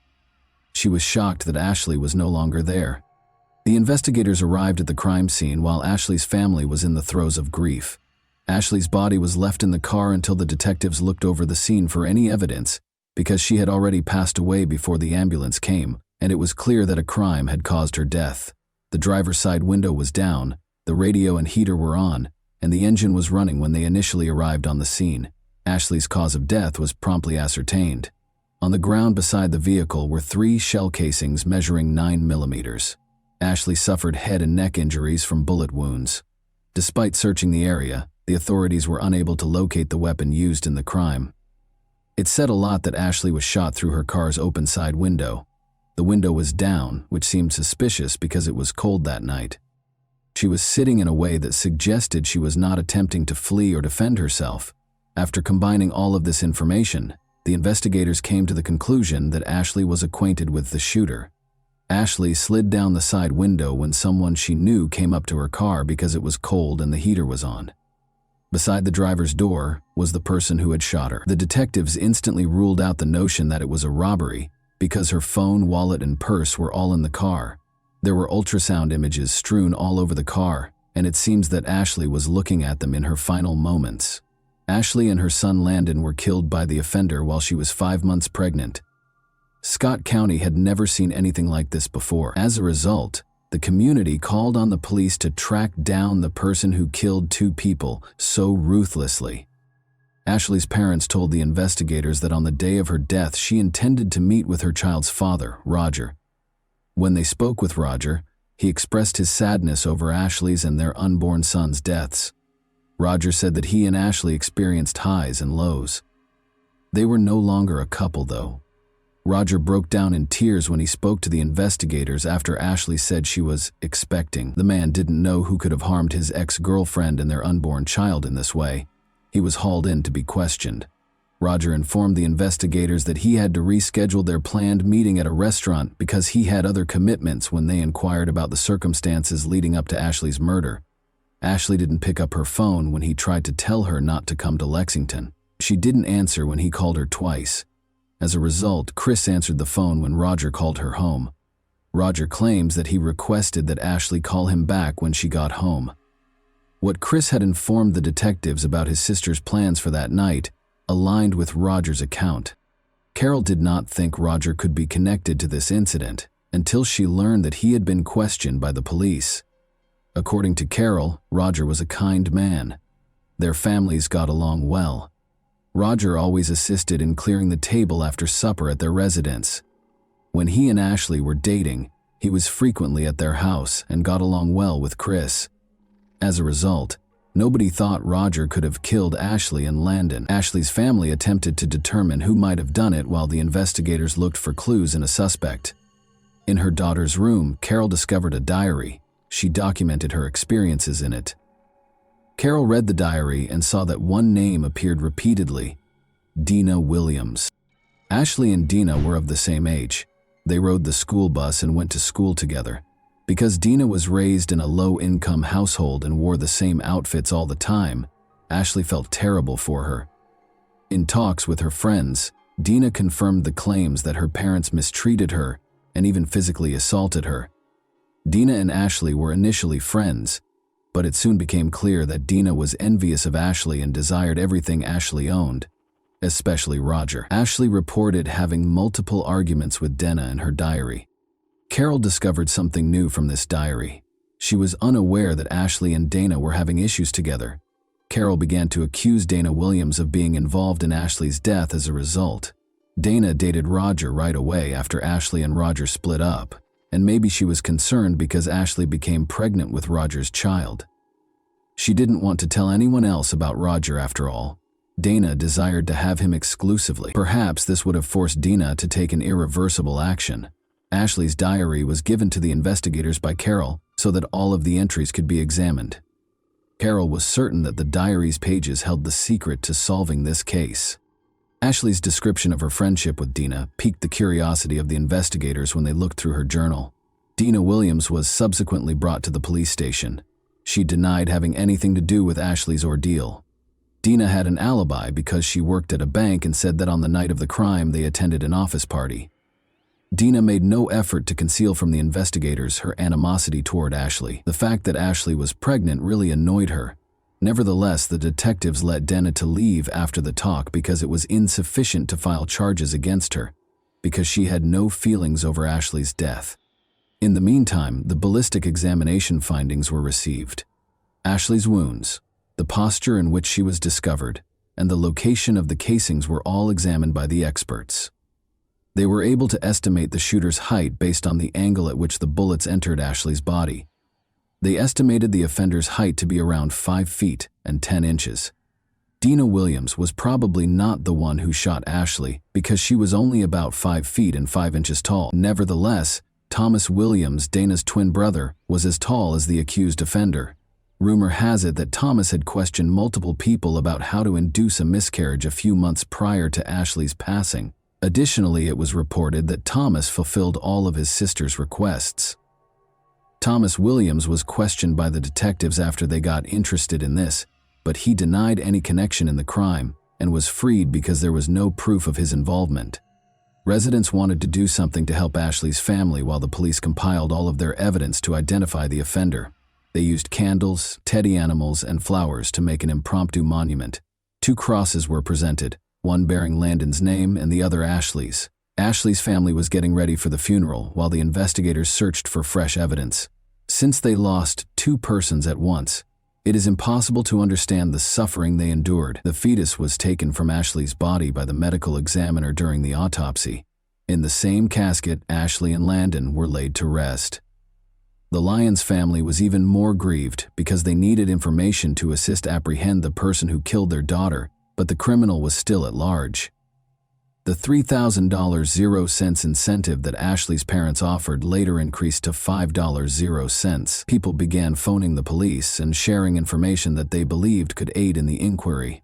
She was shocked that Ashley was no longer there. The investigators arrived at the crime scene while Ashley's family was in the throes of grief. Ashley's body was left in the car until the detectives looked over the scene for any evidence, because she had already passed away before the ambulance came, and it was clear that a crime had caused her death. The driver's side window was down, the radio and heater were on, and the engine was running when they initially arrived on the scene. Ashley's cause of death was promptly ascertained. On the ground beside the vehicle were 3 shell casings measuring 9 millimeters. Ashley suffered head and neck injuries from bullet wounds. Despite searching the area, the authorities were unable to locate the weapon used in the crime. It said a lot that Ashley was shot through her car's open side window. The window was down, which seemed suspicious because it was cold that night. She was sitting in a way that suggested she was not attempting to flee or defend herself. After combining all of this information, the investigators came to the conclusion that Ashley was acquainted with the shooter. Ashley slid down the side window when someone she knew came up to her car because it was cold and the heater was on. Beside the driver's door was the person who had shot her. The detectives instantly ruled out the notion that it was a robbery because her phone, wallet, and purse were all in the car. There were ultrasound images strewn all over the car, and it seems that Ashley was looking at them in her final moments. Ashley and her son Landon were killed by the offender while she was 5 months pregnant. Scott County had never seen anything like this before. As a result, the community called on the police to track down the person who killed 2 people so ruthlessly. Ashley's parents told the investigators that on the day of her death she intended to meet with her child's father, Roger. When they spoke with Roger, he expressed his sadness over Ashley's and their unborn son's deaths. Roger said that he and Ashley experienced highs and lows. They were no longer a couple, though. Roger broke down in tears when he spoke to the investigators after Ashley said she was expecting. The man didn't know who could have harmed his ex-girlfriend and their unborn child in this way. He was hauled in to be questioned. Roger informed the investigators that he had to reschedule their planned meeting at a restaurant because he had other commitments when they inquired about the circumstances leading up to Ashley's murder. Ashley didn't pick up her phone when he tried to tell her not to come to Lexington. She didn't answer when he called her twice. As a result, Chris answered the phone when Roger called her home. Roger claims that he requested that Ashley call him back when she got home. What Chris had informed the detectives about his sister's plans for that night aligned with Roger's account. Carol did not think Roger could be connected to this incident until she learned that he had been questioned by the police. According to Carol, Roger was a kind man. Their families got along well. Roger always assisted in clearing the table after supper at their residence. When he and Ashley were dating, he was frequently at their house and got along well with Chris. As a result, nobody thought Roger could have killed Ashley and Landon. Ashley's family attempted to determine who might have done it while the investigators looked for clues in a suspect. In her daughter's room, Carol discovered a diary. She documented her experiences in it. Carol read the diary and saw that one name appeared repeatedly: Dina Williams. Ashley and Dina were of the same age. They rode the school bus and went to school together. Because Dina was raised in a low-income household and wore the same outfits all the time, Ashley felt terrible for her. In talks with her friends, Dina confirmed the claims that her parents mistreated her and even physically assaulted her. Dina and Ashley were initially friends, but it soon became clear that Dina was envious of Ashley and desired everything Ashley owned, especially Roger. Ashley reported having multiple arguments with Dina in her diary. Carol discovered something new from this diary. She was unaware that Ashley and Dana were having issues together. Carol began to accuse Dana Williams of being involved in Ashley's death as a result. Dana dated Roger right away after Ashley and Roger split up, and maybe she was concerned because Ashley became pregnant with Roger's child. She didn't want to tell anyone else about Roger after all. Dana desired to have him exclusively. Perhaps this would have forced Dina to take an irreversible action. Ashley's diary was given to the investigators by Carol so that all of the entries could be examined. Carol was certain that the diary's pages held the secret to solving this case. Ashley's description of her friendship with Dina piqued the curiosity of the investigators when they looked through her journal. Dina Williams was subsequently brought to the police station. She denied having anything to do with Ashley's ordeal. Dina had an alibi because she worked at a bank and said that on the night of the crime they attended an office party. Dina made no effort to conceal from the investigators her animosity toward Ashley. The fact that Ashley was pregnant really annoyed her. Nevertheless, the detectives let Dina to leave after the talk because it was insufficient to file charges against her, because she had no feelings over Ashley's death. In the meantime, the ballistic examination findings were received. Ashley's wounds, the posture in which she was discovered, and the location of the casings were all examined by the experts. They were able to estimate the shooter's height based on the angle at which the bullets entered Ashley's body. They estimated the offender's height to be around 5 feet and 10 inches. Dina Williams was probably not the one who shot Ashley because she was only about 5 feet and 5 inches tall. Nevertheless, Thomas Williams, Dana's twin brother, was as tall as the accused offender. Rumor has it that Thomas had questioned multiple people about how to induce a miscarriage a few months prior to Ashley's passing. Additionally, it was reported that Thomas fulfilled all of his sister's requests. Thomas Williams was questioned by the detectives after they got interested in this, but he denied any connection in the crime and was freed because there was no proof of his involvement. Residents wanted to do something to help Ashley's family while the police compiled all of their evidence to identify the offender. They used candles, teddy animals, and flowers to make an impromptu monument. 2 crosses were presented, one bearing Landon's name and the other Ashley's. Ashley's family was getting ready for the funeral while the investigators searched for fresh evidence. Since they lost 2 persons at once, it is impossible to understand the suffering they endured. The fetus was taken from Ashley's body by the medical examiner during the autopsy. In the same casket, Ashley and Landon were laid to rest. The Lyons family was even more grieved because they needed information to assist apprehend the person who killed their daughter, but the criminal was still at large. The $3,000 0 cents incentive that Ashley's parents offered later increased to $5 0 cents. People began phoning the police and sharing information that they believed could aid in the inquiry.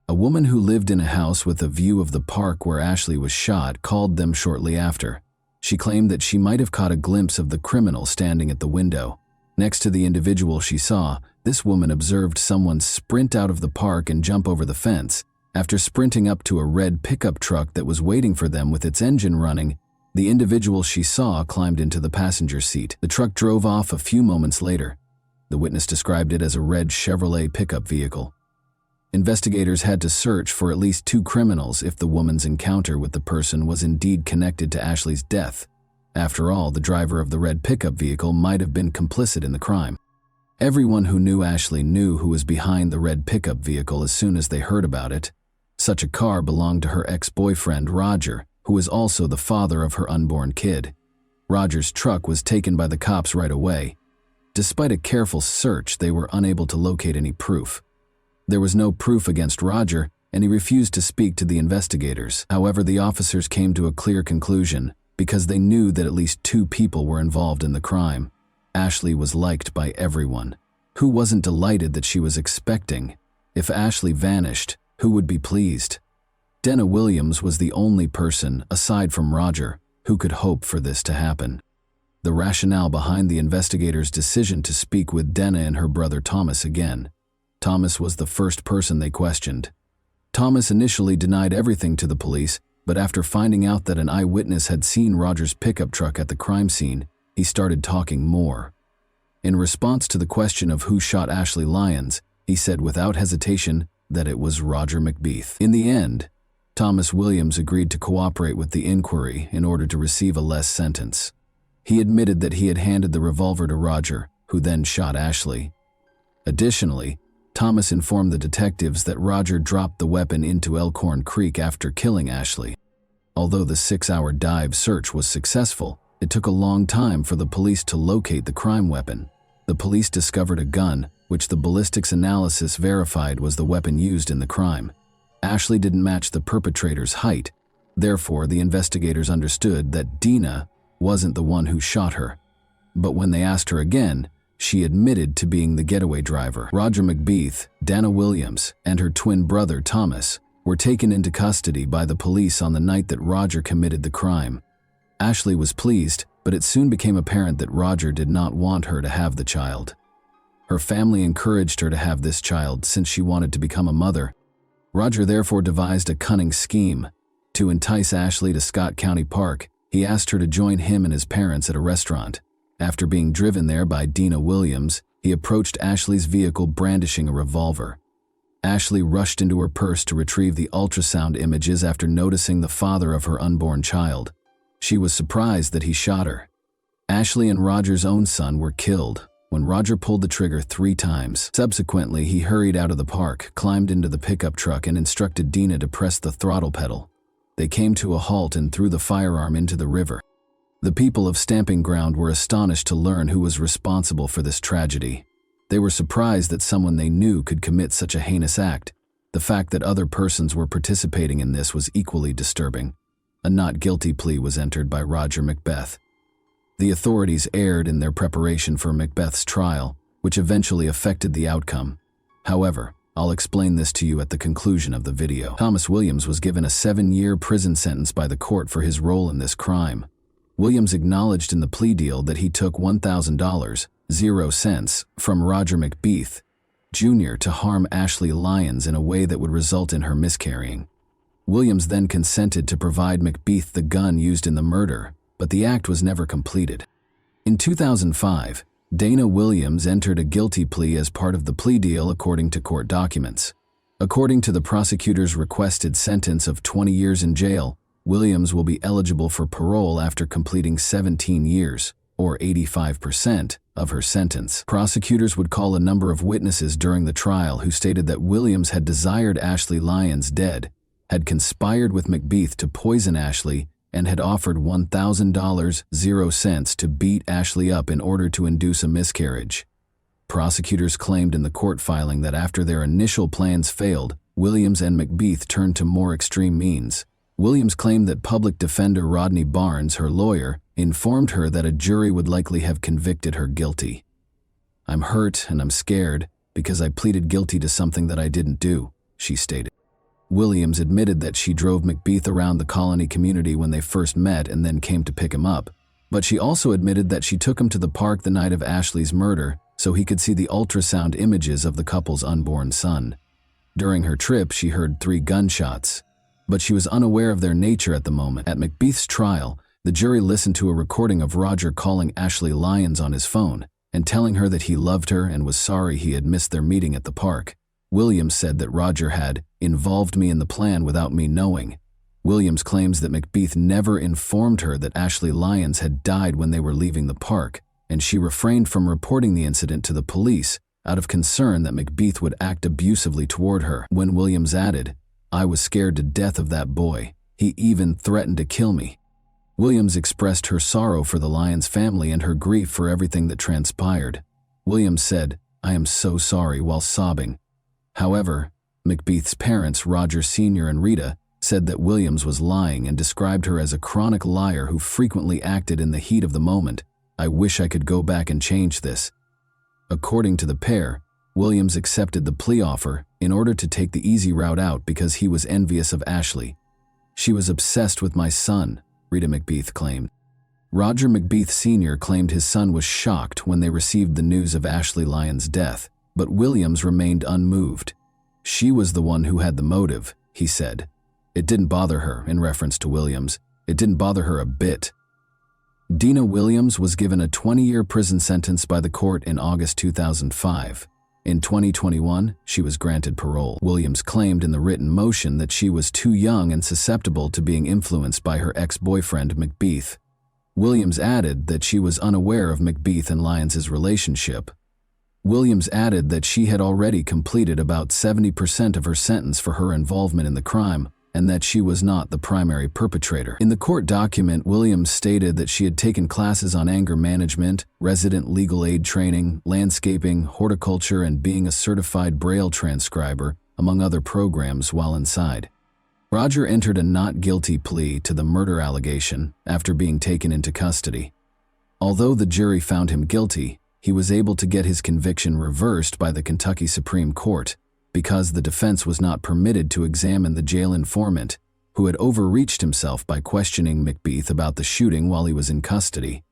A woman who lived in a house with a view of the park where Ashley was shot called them shortly after. She claimed that she might have caught a glimpse of the criminal standing at the window. Next to the individual she saw, this woman observed someone sprint out of the park and jump over the fence. After sprinting up to a red pickup truck that was waiting for them with its engine running, the individual she saw climbed into the passenger seat. The truck drove off a few moments later. The witness described it as a red Chevrolet pickup vehicle. Investigators had to search for at least 2 criminals if the woman's encounter with the person was indeed connected to Ashley's death. After all, the driver of the red pickup vehicle might have been complicit in the crime. Everyone who knew Ashley knew who was behind the red pickup vehicle as soon as they heard about it. Such a car belonged to her ex-boyfriend, Roger, who was also the father of her unborn kid. Roger's truck was taken by the cops right away. Despite a careful search, they were unable to locate any proof. There was no proof against Roger, and he refused to speak to the investigators. However, the officers came to a clear conclusion because they knew that at least 2 people were involved in the crime. Ashley was liked by everyone. Who wasn't delighted that she was expecting? If Ashley vanished, who would be pleased? Dana Williams was the only person, aside from Roger, who could hope for this to happen. The rationale behind the investigators' decision to speak with Dana and her brother Thomas again. Thomas was the first person they questioned. Thomas initially denied everything to the police, but after finding out that an eyewitness had seen Roger's pickup truck at the crime scene, he started talking more. In response to the question of who shot Ashley Lyons, he said without hesitation that it was Roger McBeath. In the end, Thomas Williams agreed to cooperate with the inquiry in order to receive a less sentence. He admitted that he had handed the revolver to Roger, who then shot Ashley. Additionally, Thomas informed the detectives that Roger dropped the weapon into Elkhorn Creek after killing Ashley. Although the 6-hour dive search was successful, it took a long time for the police to locate the crime weapon. The police discovered a gun, which the ballistics analysis verified was the weapon used in the crime. Ashley didn't match the perpetrator's height. Therefore, the investigators understood that Dina wasn't the one who shot her. But when they asked her again, she admitted to being the getaway driver. Roger McBeath, Dana Williams, and her twin brother Thomas were taken into custody by the police on the night that Roger committed the crime. Ashley was pleased, but it soon became apparent that Roger did not want her to have the child. Her family encouraged her to have this child since she wanted to become a mother. Roger therefore devised a cunning scheme. To entice Ashley to Scott County Park, he asked her to join him and his parents at a restaurant. After being driven there by Dina Williams, he approached Ashley's vehicle brandishing a revolver. Ashley rushed into her purse to retrieve the ultrasound images after noticing the father of her unborn child. She was surprised that he shot her. Ashley and Roger's own son were killed when Roger pulled the trigger 3 times. Subsequently, he hurried out of the park, climbed into the pickup truck, and instructed Dina to press the throttle pedal. They came to a halt and threw the firearm into the river. The people of Stamping Ground were astonished to learn who was responsible for this tragedy. They were surprised that someone they knew could commit such a heinous act. The fact that other persons were participating in this was equally disturbing. A not guilty plea was entered by Roger Macbeth. The authorities erred in their preparation for Macbeth's trial, which eventually affected the outcome. However, I'll explain this to you at the conclusion of the video. Thomas Williams was given a 7-year prison sentence by the court for his role in this crime. Williams acknowledged in the plea deal that he took $1,000, 0 cents, from Roger Macbeth, Jr. to harm Ashley Lyons in a way that would result in her miscarrying. Williams then consented to provide Macbeth the gun used in the murder, but the act was never completed. In 2005, Dana Williams entered a guilty plea as part of the plea deal according to court documents. According to the prosecutor's requested sentence of 20 years in jail, Williams will be eligible for parole after completing 17 years, or 85% of her sentence. Prosecutors would call a number of witnesses during the trial who stated that Williams had desired Ashley Lyons dead, had conspired with Macbeth to poison Ashley, and had offered $1,000, 0 cents to beat Ashley up in order to induce a miscarriage. Prosecutors claimed in the court filing that after their initial plans failed, Williams and Macbeth turned to more extreme means. Williams claimed that public defender Rodney Barnes, her lawyer, informed her that a jury would likely have convicted her guilty. "I'm hurt and I'm scared because I pleaded guilty to something that I didn't do," she stated. Williams admitted that she drove Macbeth around the Colony community when they first met and then came to pick him up, but she also admitted that she took him to the park the night of Ashley's murder so he could see the ultrasound images of the couple's unborn son. During her trip, she heard 3 gunshots, but she was unaware of their nature at the moment. At Macbeth's trial, the jury listened to a recording of Roger calling Ashley Lyons on his phone and telling her that he loved her and was sorry he had missed their meeting at the park. Williams said that Roger had involved me in the plan without me knowing. Williams claims that Macbeth never informed her that Ashley Lyons had died when they were leaving the park, and she refrained from reporting the incident to the police out of concern that Macbeth would act abusively toward her. When Williams added, "I was scared to death of that boy. He even threatened to kill me." Williams expressed her sorrow for the Lyons family and her grief for everything that transpired. Williams said, "I am so sorry," while sobbing. However, Macbeth's parents, Roger Sr. and Rita, said that Williams was lying and described her as a chronic liar who frequently acted in the heat of the moment. "I wish I could go back and change this." According to the pair, Williams accepted the plea offer in order to take the easy route out because he was envious of Ashley. "She was obsessed with my son," Rita Macbeth claimed. Roger Macbeth Sr. claimed his son was shocked when they received the news of Ashley Lyons' death, but Williams remained unmoved. "She was the one who had the motive," he said. It didn't bother her, in reference to Williams. It didn't bother her a bit. Dina Williams was given a 20-year prison sentence by the court in August 2005. In 2021, she was granted parole. Williams claimed in the written motion that she was too young and susceptible to being influenced by her ex-boyfriend Macbeth. Williams added that she was unaware of Macbeth and Lyons' relationship. Williams added that she had already completed about 70% of her sentence for her involvement in the crime, and that she was not the primary perpetrator. In the court document, Williams stated that she had taken classes on anger management, resident legal aid training, landscaping, horticulture, and being a certified Braille transcriber, among other programs, while inside. Roger entered a not guilty plea to the murder allegation after being taken into custody. Although the jury found him guilty, he was able to get his conviction reversed by the Kentucky Supreme Court because the defense was not permitted to examine the jail informant, who had overreached himself by questioning Macbeth about the shooting while he was in custody.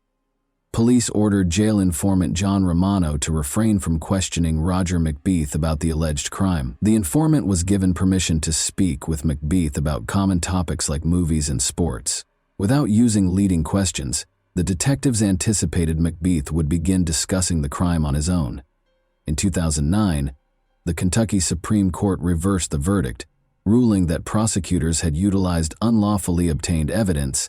Police ordered jail informant John Romano to refrain from questioning Roger McBeath about the alleged crime. The informant was given permission to speak with McBeath about common topics like movies and sports. Without using leading questions, the detectives anticipated McBeath would begin discussing the crime on his own. In 2009, the Kentucky Supreme Court reversed the verdict, ruling that prosecutors had utilized unlawfully obtained evidence.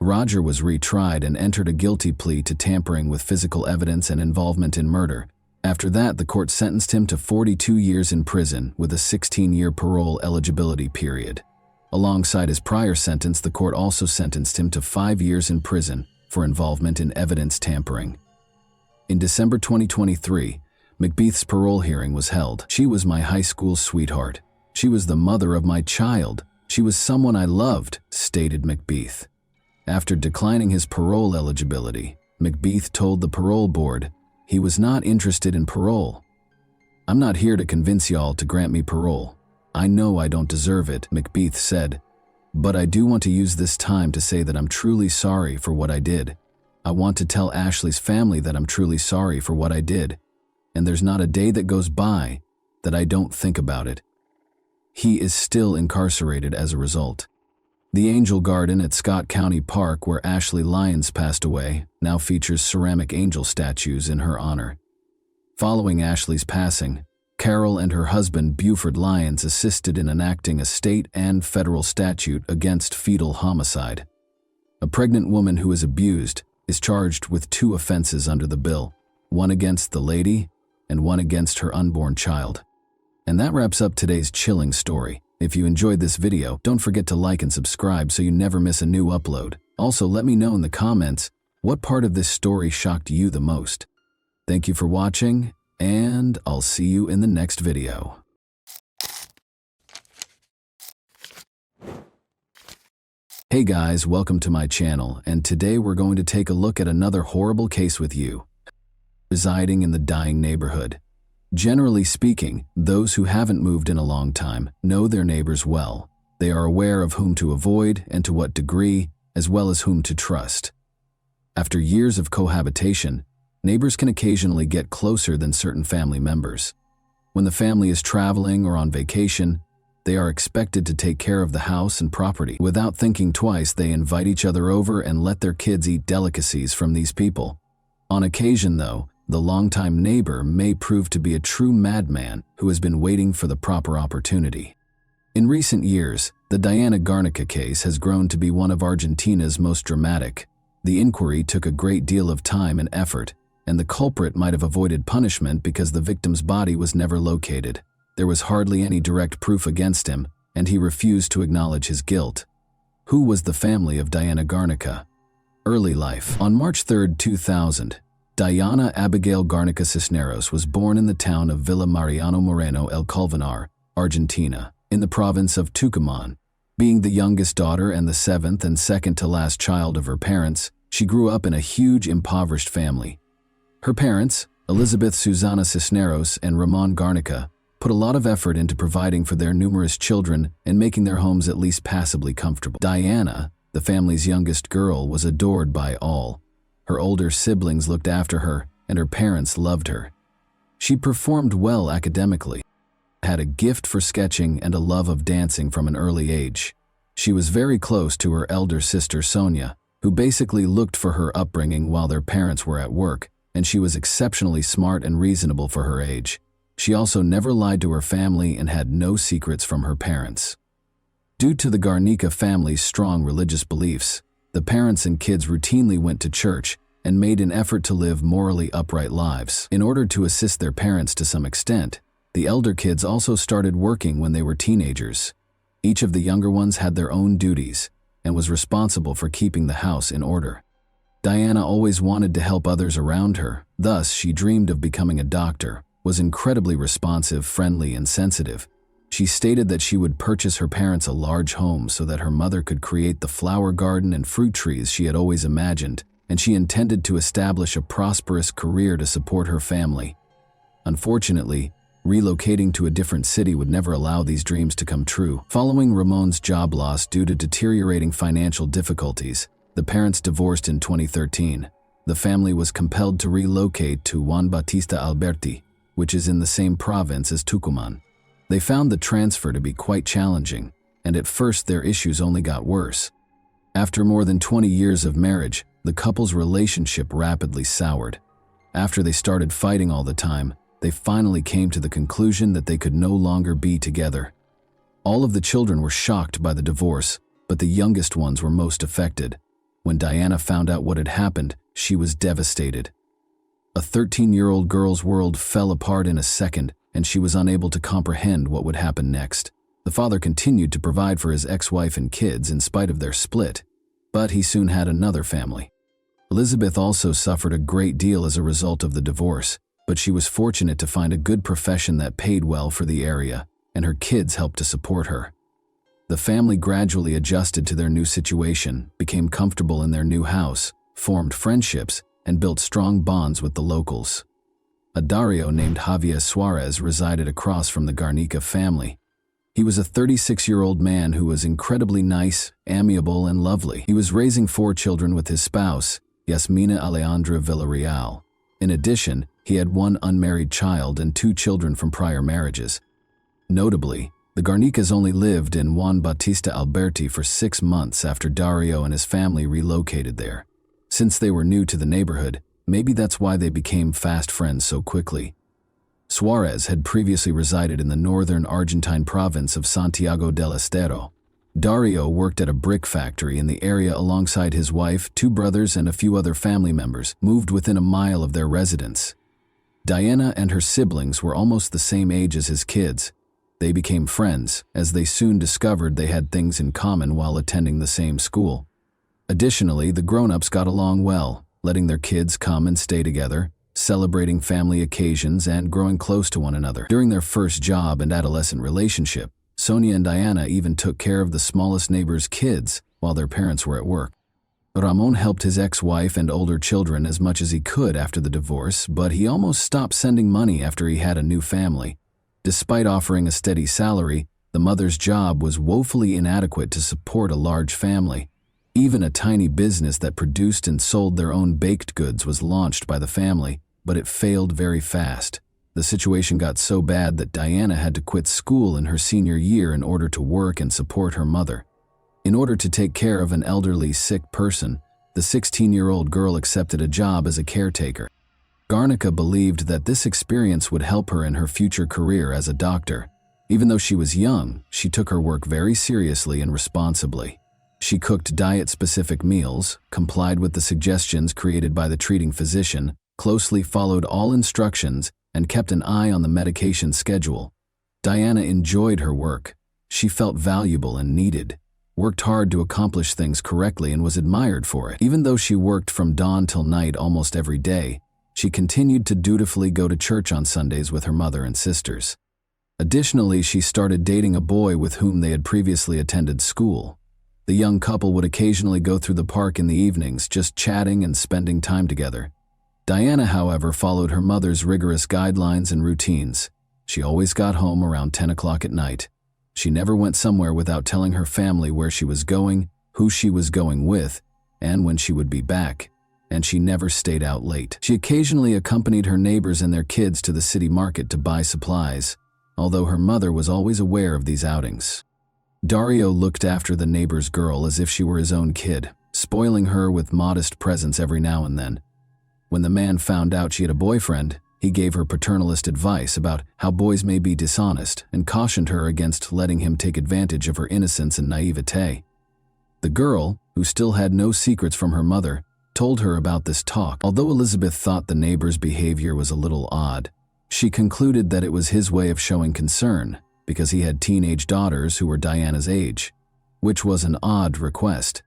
Roger was retried and entered a guilty plea to tampering with physical evidence and involvement in murder. After that, the court sentenced him to 42 years in prison with a 16-year parole eligibility period. Alongside his prior sentence, the court also sentenced him to 5 years in prison for involvement in evidence tampering. In December 2023, McBeath's parole hearing was held. "She was my high school sweetheart. She was the mother of my child. She was someone I loved," stated McBeath. After declining his parole eligibility, McBeath told the parole board he was not interested in parole. "I'm not here to convince y'all to grant me parole. I know I don't deserve it," McBeath said. "But I do want to use this time to say that I'm truly sorry for what I did. I want to tell Ashley's family that I'm truly sorry for what I did. And there's not a day that goes by that I don't think about it." He is still incarcerated as a result. The Angel Garden at Scott County Park, where Ashley Lyons passed away, now features ceramic angel statues in her honor. Following Ashley's passing, Carol and her husband Buford Lyons assisted in enacting a state and federal statute against fetal homicide. A pregnant woman who is abused is charged with 2 offenses under the bill, one against the lady and one against her unborn child. And that wraps up today's chilling story. If you enjoyed this video, don't forget to like and subscribe so you never miss a new upload. Also, let me know in the comments what part of this story shocked you the most. Thank you for watching, and I'll see you in the next video. Hey guys, welcome to my channel, and today we're going to take a look at another horrible case with you. Residing in the dying neighborhood. Generally speaking, those who haven't moved in a long time know their neighbors well. They are aware of whom to avoid and to what degree, as well as whom to trust. After years of cohabitation, neighbors can occasionally get closer than certain family members. When the family is traveling or on vacation, they are expected to take care of the house and property. Without thinking twice, they invite each other over and let their kids eat delicacies from these people. On occasion, though, the longtime neighbor may prove to be a true madman who has been waiting for the proper opportunity. In recent years, the Diana Garnica case has grown to be one of Argentina's most dramatic. The inquiry took a great deal of time and effort, and the culprit might have avoided punishment because the victim's body was never located. There was hardly any direct proof against him, and he refused to acknowledge his guilt. Who was the family of Diana Garnica? Early life. On March 3, 2000, Diana Abigail Garnica Cisneros was born in the town of Villa Mariano Moreno El Colmenar, Argentina, in the province of Tucumán. Being the youngest daughter and the 7th and second-to-last child of her parents, she grew up in a huge impoverished family. Her parents, Elizabeth Susana Cisneros and Ramon Garnica, put a lot of effort into providing for their numerous children and making their homes at least passably comfortable. Diana, the family's youngest girl, was adored by all. Her older siblings looked after her, and her parents loved her. She performed well academically, had a gift for sketching and a love of dancing from an early age. She was very close to her elder sister Sonia, who basically looked for her upbringing while their parents were at work, and she was exceptionally smart and reasonable for her age. She also never lied to her family and had no secrets from her parents. Due to the Garnica family's strong religious beliefs, the parents and kids routinely went to church and made an effort to live morally upright lives. In order to assist their parents to some extent, the elder kids also started working when they were teenagers. Each of the younger ones had their own duties and was responsible for keeping the house in order. Diana always wanted to help others around her, thus she dreamed of becoming a doctor, was incredibly responsive, friendly, and sensitive. She stated that she would purchase her parents a large home so that her mother could create the flower garden and fruit trees she had always imagined, and she intended to establish a prosperous career to support her family. Unfortunately, relocating to a different city would never allow these dreams to come true. Following Ramon's job loss due to deteriorating financial difficulties, the parents divorced in 2013. the family was compelled to relocate to Juan Bautista Alberti, which is in the same province as Tucumán. They found the transfer to be quite challenging, and at first their issues only got worse. After more than 20 years of marriage, the couple's relationship rapidly soured. After they started fighting all the time, they finally came to the conclusion that they could no longer be together. All of the children were shocked by the divorce, but the youngest ones were most affected. When Diana found out what had happened, she was devastated. A 13-year-old girl's world fell apart in a second, and she was unable to comprehend what would happen next. The father continued to provide for his ex-wife and kids in spite of their split, but he soon had another family. Elizabeth also suffered a great deal as a result of the divorce, but she was fortunate to find a good profession that paid well for the area, and her kids helped to support her. The family gradually adjusted to their new situation, became comfortable in their new house, formed friendships, and built strong bonds with the locals. A Dario named Javier Suarez resided across from the Garnica family. He was a 36-year-old man who was incredibly nice, amiable, and lovely. He was raising 4 children with his spouse, Yasmina Alejandra Villarreal. In addition, he had 1 unmarried child and 2 children from prior marriages. Notably, the Garnicas only lived in Juan Bautista Alberti for 6 months after Dario and his family relocated there. Since they were new to the neighborhood, maybe that's why they became fast friends so quickly. Suarez had previously resided in the northern Argentine province of Santiago del Estero. Dario worked at a brick factory in the area alongside his wife, 2 brothers, and a few other family members, moved within a mile of their residence. Diana and her siblings were almost the same age as his kids. They became friends, as they soon discovered they had things in common while attending the same school. Additionally, the grown-ups got along well, letting their kids come and stay together, celebrating family occasions and growing close to one another. During their first job and adolescent relationship, Sonia and Diana even took care of the smallest neighbor's kids while their parents were at work. Ramon helped his ex-wife and older children as much as he could after the divorce, but he almost stopped sending money after he had a new family. Despite offering a steady salary, the mother's job was woefully inadequate to support a large family. Even a tiny business that produced and sold their own baked goods was launched by the family, but it failed very fast. The situation got so bad that Diana had to quit school in her senior year in order to work and support her mother. In order to take care of an elderly, sick person, the 16-year-old girl accepted a job as a caretaker. Garnica believed that this experience would help her in her future career as a doctor. Even though she was young, she took her work very seriously and responsibly. She cooked diet-specific meals, complied with the suggestions created by the treating physician, closely followed all instructions, and kept an eye on the medication schedule. Diana enjoyed her work. She felt valuable and needed, worked hard to accomplish things correctly, and was admired for it. Even though she worked from dawn till night almost every day, she continued to dutifully go to church on Sundays with her mother and sisters. Additionally, she started dating a boy with whom they had previously attended school. The young couple would occasionally go through the park in the evenings, just chatting and spending time together. Diana, however, followed her mother's rigorous guidelines and routines. She always got home around 10 o'clock at night. She never went somewhere without telling her family where she was going, who she was going with, and when she would be back. And she never stayed out late. She occasionally accompanied her neighbors and their kids to the city market to buy supplies, although her mother was always aware of these outings. Dario looked after the neighbor's girl as if she were his own kid, spoiling her with modest presents every now and then. When the man found out she had a boyfriend, he gave her paternalist advice about how boys may be dishonest and cautioned her against letting him take advantage of her innocence and naivete. The girl, who still had no secrets from her mother, told her about this talk. Although Elizabeth thought the neighbor's behavior was a little odd, she concluded that it was his way of showing concern because he had teenage daughters who were Diana's age, which was an odd request.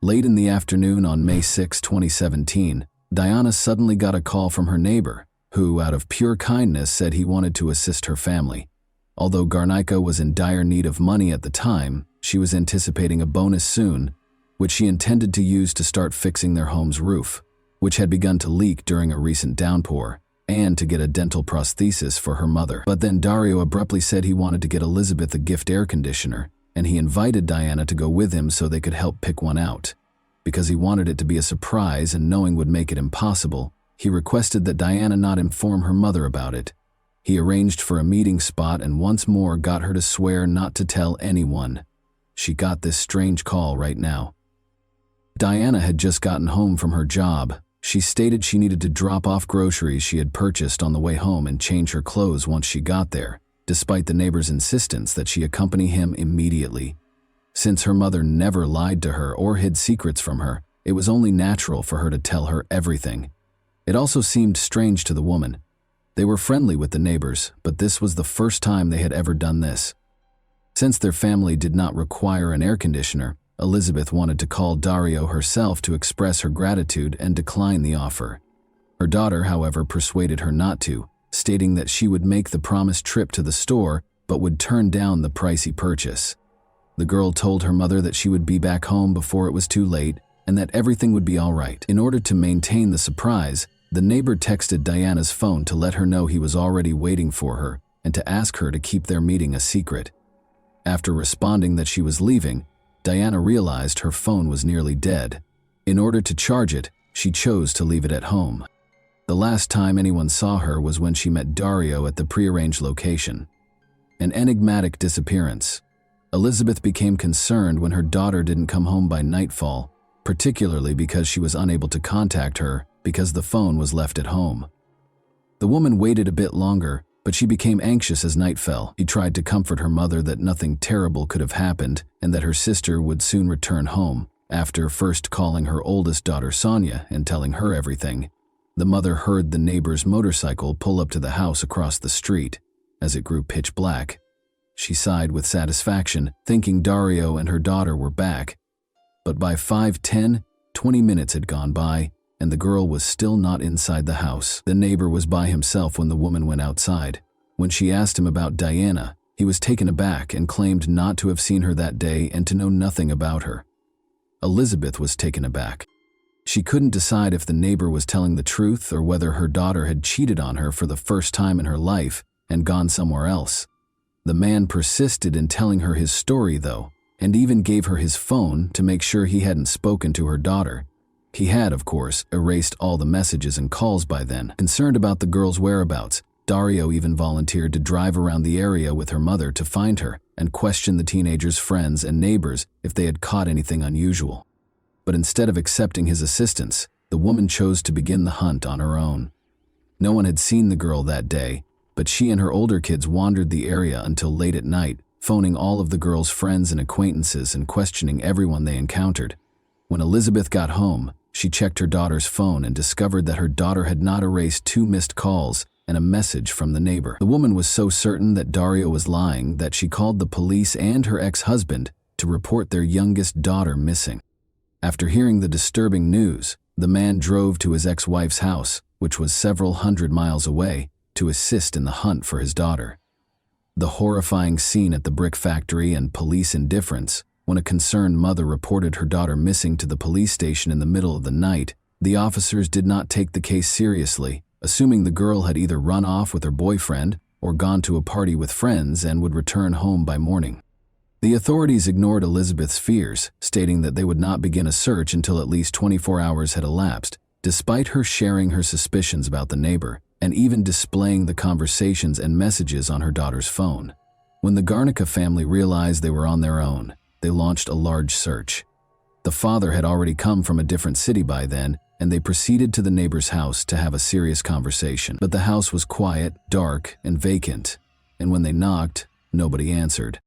Late in the afternoon on May 6, 2017, Diana suddenly got a call from her neighbor, who, out of pure kindness, said he wanted to assist her family. Although Garnica was in dire need of money at the time, she was anticipating a bonus soon, which she intended to use to start fixing their home's roof, which had begun to leak during a recent downpour, and to get a dental prosthesis for her mother. But then Dario abruptly said he wanted to get Elizabeth a gift air conditioner, and he invited Diana to go with him so they could help pick one out. Because he wanted it to be a surprise and knowing would make it impossible, he requested that Diana not inform her mother about it. He arranged for a meeting spot and once more got her to swear not to tell anyone. She got this strange call right now. Diana had just gotten home from her job. She stated she needed to drop off groceries she had purchased on the way home and change her clothes once she got there, despite the neighbor's insistence that she accompany him immediately. Since her mother never lied to her or hid secrets from her, it was only natural for her to tell her everything. It also seemed strange to the woman. They were friendly with the neighbors, but this was the first time they had ever done this. Since their family did not require an air conditioner, Elizabeth wanted to call Dario herself to express her gratitude and decline the offer. Her daughter, however, persuaded her not to, stating that she would make the promised trip to the store but would turn down the pricey purchase. The girl told her mother that she would be back home before it was too late and that everything would be all right. In order to maintain the surprise, the neighbor texted Diana's phone to let her know he was already waiting for her and to ask her to keep their meeting a secret. After responding that she was leaving, Diana realized her phone was nearly dead. In order to charge it, she chose to leave it at home. The last time anyone saw her was when she met Dario at the prearranged location. An enigmatic disappearance. Elizabeth became concerned when her daughter didn't come home by nightfall, particularly because she was unable to contact her because the phone was left at home. The woman waited a bit longer, but she became anxious as night fell. She tried to comfort her mother that nothing terrible could have happened and that her sister would soon return home, after first calling her oldest daughter Sonia and telling her everything. The mother heard the neighbor's motorcycle pull up to the house across the street. As it grew pitch black, she sighed with satisfaction, thinking Dario and her daughter were back. But by 5, 10, 20 minutes had gone by, and the girl was still not inside the house. The neighbor was by himself when the woman went outside. When she asked him about Diana, he was taken aback and claimed not to have seen her that day and to know nothing about her. Elizabeth was taken aback. She couldn't decide if the neighbor was telling the truth or whether her daughter had cheated on her for the first time in her life and gone somewhere else. The man persisted in telling her his story, though, and even gave her his phone to make sure he hadn't spoken to her daughter. He had, of course, erased all the messages and calls by then. Concerned about the girl's whereabouts, Dario even volunteered to drive around the area with her mother to find her and question the teenager's friends and neighbors if they had caught anything unusual. But instead of accepting his assistance, the woman chose to begin the hunt on her own. No one had seen the girl that day, but she and her older kids wandered the area until late at night, phoning all of the girl's friends and acquaintances and questioning everyone they encountered. When Elizabeth got home, she checked her daughter's phone and discovered that her daughter had not erased 2 missed calls and a message from the neighbor. The woman was so certain that Dario was lying that she called the police and her ex-husband to report their youngest daughter missing. After hearing the disturbing news, the man drove to his ex-wife's house, which was several hundred miles away, to assist in the hunt for his daughter. The horrifying scene at the brick factory and police indifference. When a concerned mother reported her daughter missing to the police station in the middle of the night, the officers did not take the case seriously, assuming the girl had either run off with her boyfriend or gone to a party with friends and would return home by morning. The authorities ignored Elizabeth's fears, stating that they would not begin a search until at least 24 hours had elapsed, despite her sharing her suspicions about the neighbor and even displaying the conversations and messages on her daughter's phone. When the Garnica family realized they were on their own, they launched a large search. The father had already come from a different city by then, and they proceeded to the neighbor's house to have a serious conversation. But the house was quiet, dark, and vacant, and when they knocked, nobody answered.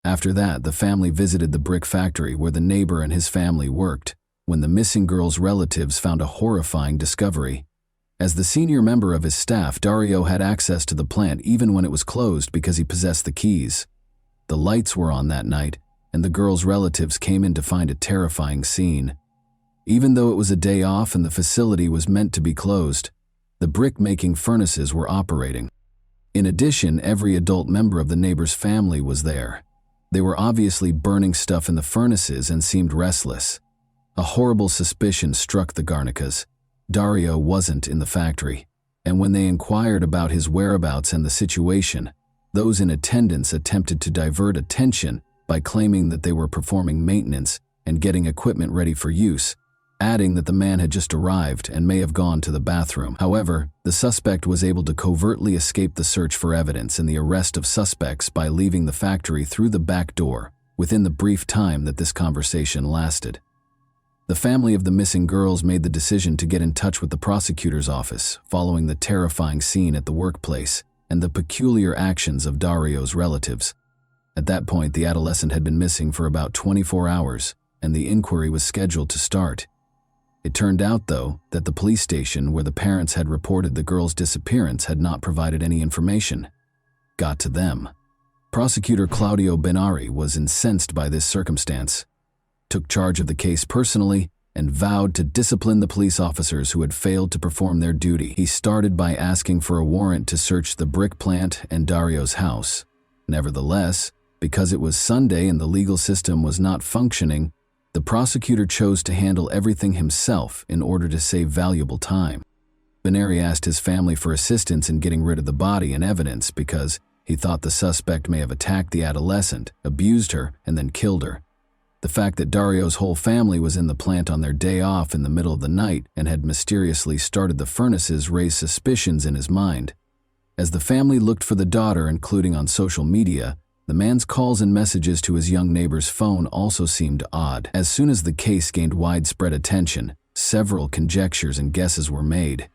After that, the family visited the brick factory where the neighbor and his family worked, when the missing girl's relatives found a horrifying discovery. As the senior member of his staff, Dario had access to the plant even when it was closed because he possessed the keys. The lights were on that night, and the girl's relatives came in to find a terrifying scene. Even though it was a day off and the facility was meant to be closed, the brick-making furnaces were operating. In addition, every adult member of the neighbor's family was there. They were obviously burning stuff in the furnaces and seemed restless. A horrible suspicion struck the Garnicas. Dario wasn't in the factory, and when they inquired about his whereabouts and the situation, those in attendance attempted to divert attention by claiming that they were performing maintenance and getting equipment ready for use, adding that the man had just arrived and may have gone to the bathroom. However, the suspect was able to covertly escape the search for evidence and the arrest of suspects by leaving the factory through the back door within the brief time that this conversation lasted. The family of the missing girls made the decision to get in touch with the prosecutor's office following the terrifying scene at the workplace and the peculiar actions of Dario's relatives. At that point, the adolescent had been missing for about 24 hours, and the inquiry was scheduled to start. It turned out, though, that the police station where the parents had reported the girl's disappearance had not provided any information. Got to them. Prosecutor Claudio Benari was incensed by this circumstance, took charge of the case personally, and vowed to discipline the police officers who had failed to perform their duty. He started by asking for a warrant to search the brick plant and Dario's house. Nevertheless, because it was Sunday and the legal system was not functioning, the prosecutor chose to handle everything himself in order to save valuable time. Benari asked his family for assistance in getting rid of the body and evidence because he thought the suspect may have attacked the adolescent, abused her, and then killed her. The fact that Dario's whole family was in the plant on their day off in the middle of the night and had mysteriously started the furnaces raised suspicions in his mind. As the family looked for the daughter, including on social media, the man's calls and messages to his young neighbor's phone also seemed odd. As soon as the case gained widespread attention, several conjectures and guesses were made.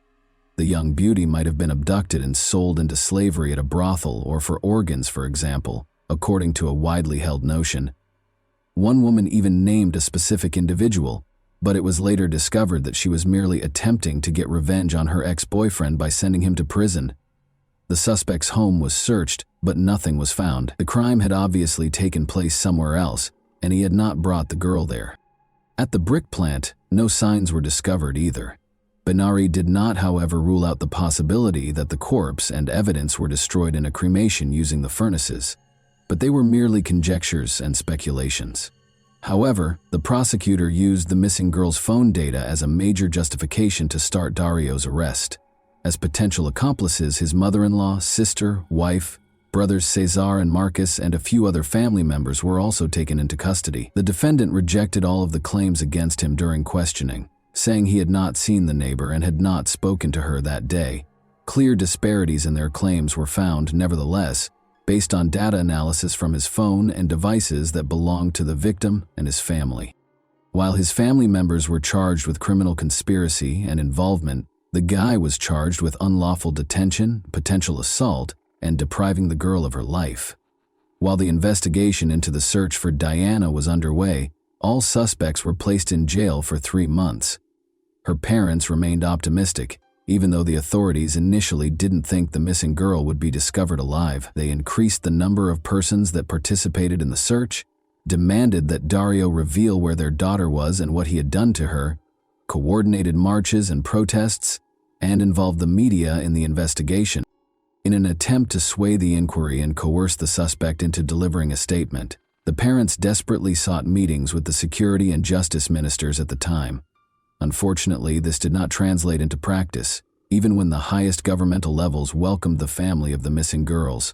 The young beauty might have been abducted and sold into slavery at a brothel or for organs, for example, according to a widely held notion. One woman even named a specific individual, but it was later discovered that she was merely attempting to get revenge on her ex-boyfriend by sending him to prison. The suspect's home was searched, but nothing was found. The crime had obviously taken place somewhere else, and he had not brought the girl there. At the brick plant, no signs were discovered either. Benari did not, however, rule out the possibility that the corpse and evidence were destroyed in a cremation using the furnaces, but they were merely conjectures and speculations. However, the prosecutor used the missing girl's phone data as a major justification to start Dario's arrest. As potential accomplices, his mother-in-law, sister, wife, brothers Cesar and Marcus, and a few other family members were also taken into custody. The defendant rejected all of the claims against him during questioning, saying he had not seen the neighbor and had not spoken to her that day. Clear disparities in their claims were found, nevertheless, based on data analysis from his phone and devices that belonged to the victim and his family. While his family members were charged with criminal conspiracy and involvement, the guy was charged with unlawful detention, potential assault, and depriving the girl of her life. While the investigation into the search for Diana was underway, all suspects were placed in jail for 3 months. Her parents remained optimistic, even though the authorities initially didn't think the missing girl would be discovered alive. They increased the number of persons that participated in the search, demanded that Dario reveal where their daughter was and what he had done to her, coordinated marches and protests, and involved the media in the investigation. In an attempt to sway the inquiry and coerce the suspect into delivering a statement, the parents desperately sought meetings with the security and justice ministers at the time. Unfortunately, this did not translate into practice, even when the highest governmental levels welcomed the family of the missing girls.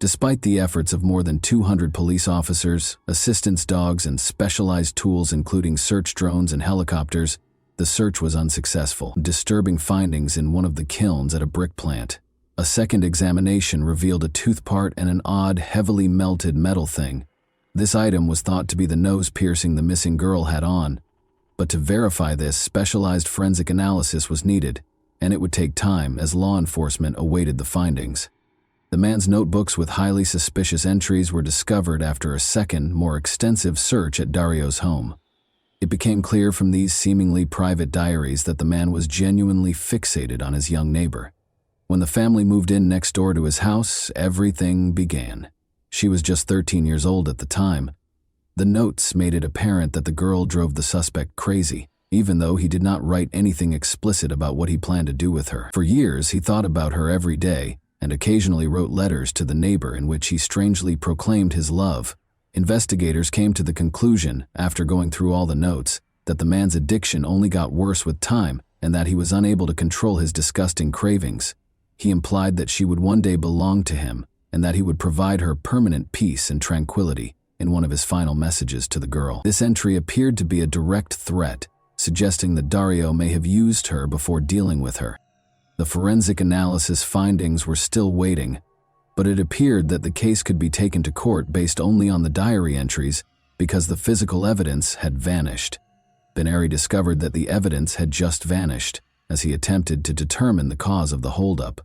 Despite the efforts of more than 200 police officers, assistance dogs, and specialized tools including search drones and helicopters, the search was unsuccessful. Disturbing findings in one of the kilns at a brick plant. A second examination revealed a tooth part and an odd, heavily melted metal thing. This item was thought to be the nose piercing the missing girl had on, but to verify this, specialized forensic analysis was needed, and it would take time as law enforcement awaited the findings. The man's notebooks with highly suspicious entries were discovered after a second, more extensive search at Dario's home. It became clear from these seemingly private diaries that the man was genuinely fixated on his young neighbor. When the family moved in next door to his house, everything began. She was just 13 years old at the time. The notes made it apparent that the girl drove the suspect crazy, even though he did not write anything explicit about what he planned to do with her. For years, he thought about her every day and occasionally wrote letters to the neighbor in which he strangely proclaimed his love. Investigators came to the conclusion, after going through all the notes, that the man's addiction only got worse with time and that he was unable to control his disgusting cravings. He implied that she would one day belong to him and that he would provide her permanent peace and tranquility, in one of his final messages to the girl. This entry appeared to be a direct threat, suggesting that Dario may have used her before dealing with her. The forensic analysis findings were still waiting, but it appeared that the case could be taken to court based only on the diary entries because the physical evidence had vanished. Benary discovered that the evidence had just vanished as he attempted to determine the cause of the holdup.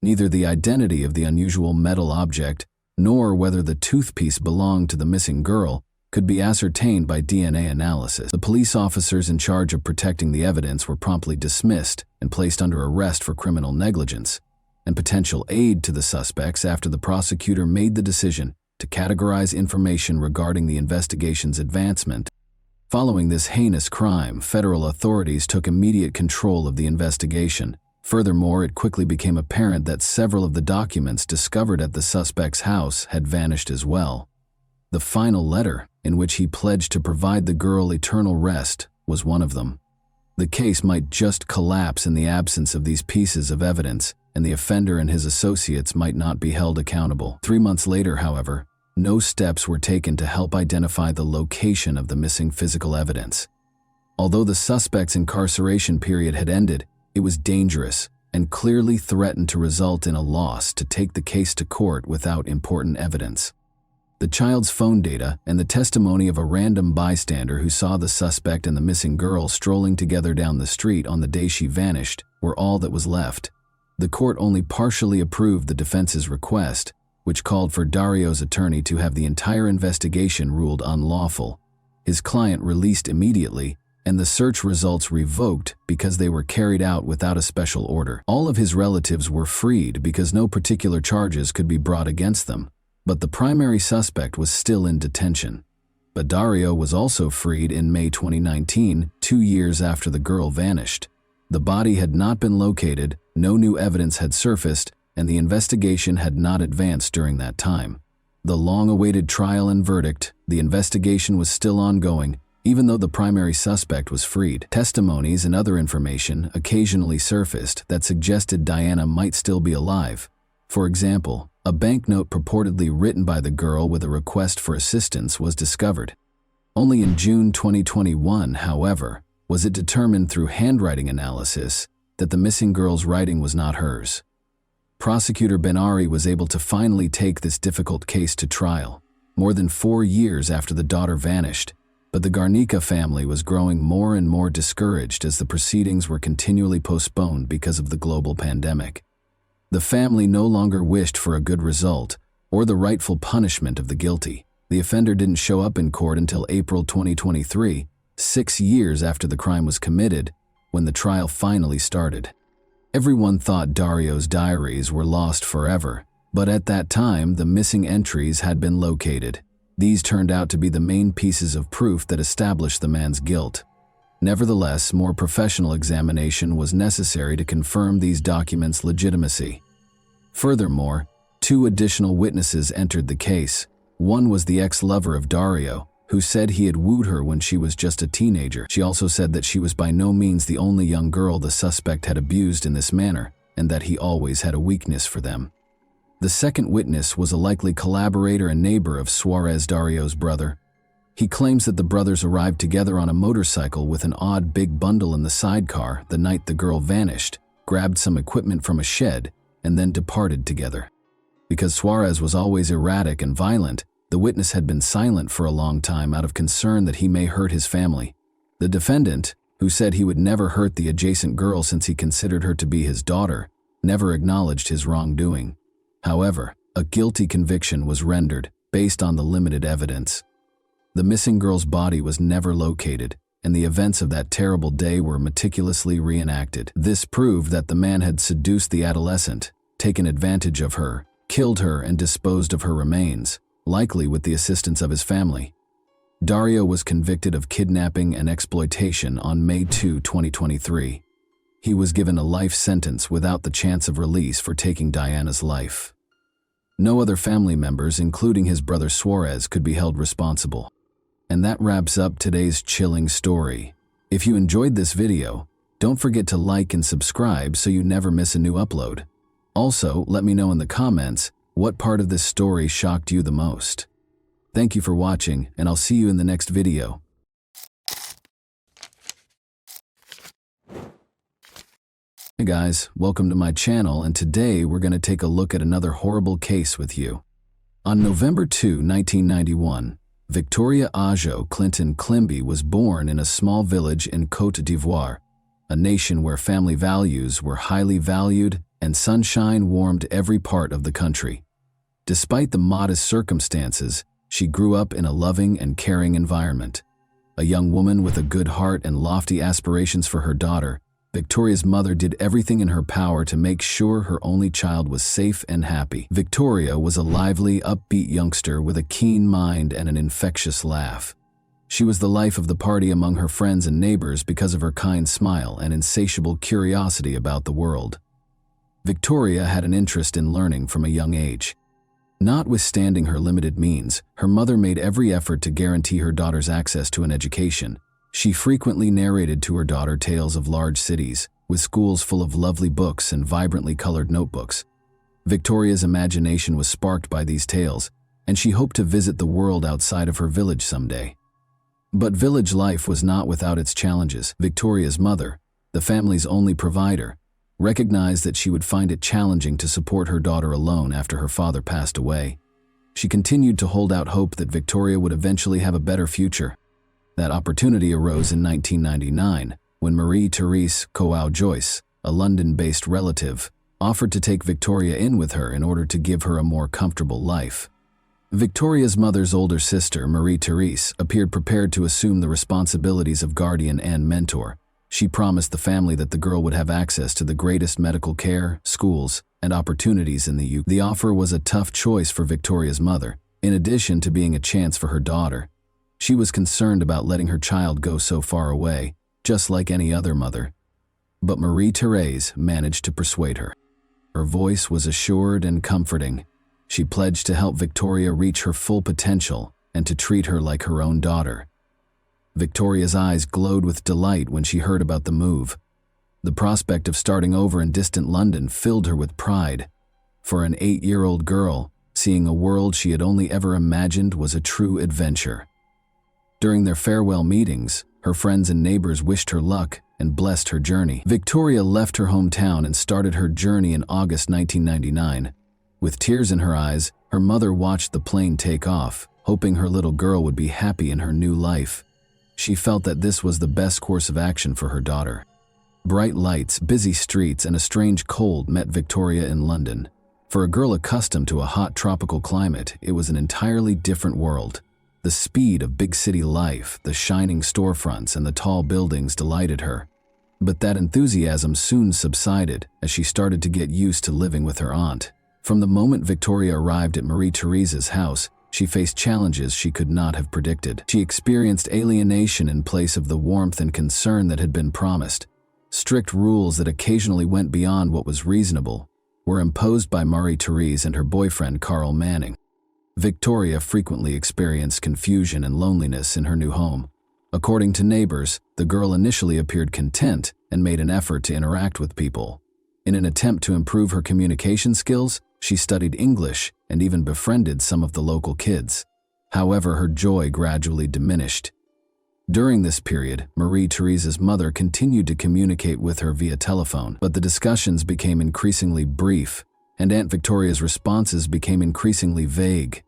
Neither the identity of the unusual metal object nor whether the toothpiece belonged to the missing girl could be ascertained by DNA analysis. The police officers in charge of protecting the evidence were promptly dismissed and placed under arrest for criminal negligence and potential aid to the suspects after the prosecutor made the decision to categorize information regarding the investigation's advancement. Following this heinous crime, federal authorities took immediate control of the investigation. Furthermore, it quickly became apparent that several of the documents discovered at the suspect's house had vanished as well. The final letter, in which he pledged to provide the girl eternal rest, was one of them. The case might just collapse in the absence of these pieces of evidence, and the offender and his associates might not be held accountable. 3 months later, however, no steps were taken to help identify the location of the missing physical evidence. Although the suspect's incarceration period had ended, it was dangerous and clearly threatened to result in a loss to take the case to court without important evidence. The child's phone data and the testimony of a random bystander who saw the suspect and the missing girl strolling together down the street on the day she vanished were all that was left. The court only partially approved the defense's request, which called for Dario's attorney to have the entire investigation ruled unlawful, his client released immediately, and the search results revoked because they were carried out without a special order. All of his relatives were freed because no particular charges could be brought against them, but the primary suspect was still in detention. But Dario was also freed in May 2019, 2 years after the girl vanished. The body had not been located, no new evidence had surfaced, and the investigation had not advanced during that time. The long-awaited trial and verdict, the investigation was still ongoing, even though the primary suspect was freed. Testimonies and other information occasionally surfaced that suggested Diana might still be alive. For example, a banknote purportedly written by the girl with a request for assistance was discovered. Only in June 2021, however, was it determined through handwriting analysis that the missing girl's writing was not hers. Prosecutor Benary was able to finally take this difficult case to trial, more than 4 years after the daughter vanished, but the Garnica family was growing more and more discouraged as the proceedings were continually postponed because of the global pandemic. The family no longer wished for a good result or the rightful punishment of the guilty. The offender didn't show up in court until April 2023, 6 years after the crime was committed, when the trial finally started. Everyone thought Dario's diaries were lost forever, but at that time the missing entries had been located. These turned out to be the main pieces of proof that established the man's guilt. Nevertheless, more professional examination was necessary to confirm these documents' legitimacy. Furthermore, 2 additional witnesses entered the case. One was the ex-lover of Dario, who said he had wooed her when she was just a teenager. She also said that she was by no means the only young girl the suspect had abused in this manner, and that he always had a weakness for them. The second witness was a likely collaborator and neighbor of Suarez, Dario's brother. He claims that the brothers arrived together on a motorcycle with an odd big bundle in the sidecar the night the girl vanished, grabbed some equipment from a shed, and then departed together. Because Suarez was always erratic and violent, the witness had been silent for a long time out of concern that he may hurt his family. The defendant, who said he would never hurt the adjacent girl since he considered her to be his daughter, never acknowledged his wrongdoing. However, a guilty conviction was rendered based on the limited evidence. The missing girl's body was never located, and the events of that terrible day were meticulously reenacted. This proved that the man had seduced the adolescent, taken advantage of her, killed her, and disposed of her remains, likely with the assistance of his family. Dario was convicted of kidnapping and exploitation on May 2, 2023. He was given a life sentence without the chance of release for taking Diana's life. No other family members, including his brother Suarez, could be held responsible. And that wraps up today's chilling story. If you enjoyed this video, don't forget to like and subscribe so you never miss a new upload. Also, let me know in the comments what part of this story shocked you the most. Thank you for watching, and I'll see you in the next video. Hey guys, welcome to my channel, and today we're going to take a look at another horrible case with you. On November 2, 1991, Victoria Ajo Clinton Climby was born in a small village in Côte d'Ivoire, a nation where family values were highly valued and sunshine warmed every part of the country. Despite the modest circumstances, she grew up in a loving and caring environment. A young woman with a good heart and lofty aspirations for her daughter, Victoria's mother did everything in her power to make sure her only child was safe and happy. Victoria was a lively, upbeat youngster with a keen mind and an infectious laugh. She was the life of the party among her friends and neighbors because of her kind smile and insatiable curiosity about the world. Victoria had an interest in learning from a young age. Notwithstanding her limited means, her mother made every effort to guarantee her daughter's access to an education. She frequently narrated to her daughter tales of large cities, with schools full of lovely books and vibrantly colored notebooks. Victoria's imagination was sparked by these tales, and she hoped to visit the world outside of her village someday. But village life was not without its challenges. Victoria's mother, the family's only provider, recognized that she would find it challenging to support her daughter alone after her father passed away. She continued to hold out hope that Victoria would eventually have a better future. That opportunity arose in 1999 when Marie-Therese Coau-Joyce, a London-based relative, offered to take Victoria in with her in order to give her a more comfortable life. Victoria's mother's older sister, Marie-Therese, appeared prepared to assume the responsibilities of guardian and mentor. She promised the family that the girl would have access to the greatest medical care, schools, and opportunities in the UK. The offer was a tough choice for Victoria's mother, in addition to being a chance for her daughter. She was concerned about letting her child go so far away, just like any other mother. But Marie-Therese managed to persuade her. Her voice was assured and comforting. She pledged to help Victoria reach her full potential and to treat her like her own daughter. Victoria's eyes glowed with delight when she heard about the move. The prospect of starting over in distant London filled her with pride. For an 8-year-old girl, seeing a world she had only ever imagined was a true adventure. During their farewell meetings, her friends and neighbors wished her luck and blessed her journey. Victoria left her hometown and started her journey in August 1999. With tears in her eyes, her mother watched the plane take off, hoping her little girl would be happy in her new life. She felt that this was the best course of action for her daughter. Bright lights, busy streets, and a strange cold met Victoria in London. For a girl accustomed to a hot tropical climate, it was an entirely different world. The speed of big city life, the shining storefronts, and the tall buildings delighted her. But that enthusiasm soon subsided as she started to get used to living with her aunt. From the moment Victoria arrived at Marie-Therese's house, she faced challenges she could not have predicted. She experienced alienation in place of the warmth and concern that had been promised. Strict rules that occasionally went beyond what was reasonable were imposed by Marie-Therese and her boyfriend Carl Manning. Victoria frequently experienced confusion and loneliness in her new home. According to neighbors, the girl initially appeared content and made an effort to interact with people. In an attempt to improve her communication skills, she studied English and even befriended some of the local kids. However, her joy gradually diminished. During this period, Marie-Therese's mother continued to communicate with her via telephone, but the discussions became increasingly brief, and Aunt Victoria's responses became increasingly vague.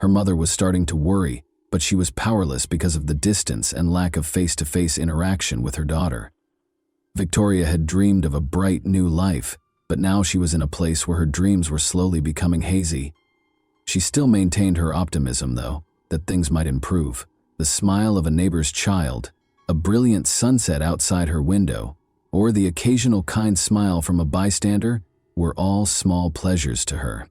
Her mother was starting to worry, but she was powerless because of the distance and lack of face-to-face interaction with her daughter. Victoria had dreamed of a bright new life, but now she was in a place where her dreams were slowly becoming hazy. She still maintained her optimism, though, that things might improve. The smile of a neighbor's child, a brilliant sunset outside her window, or the occasional kind smile from a bystander were all small pleasures to her.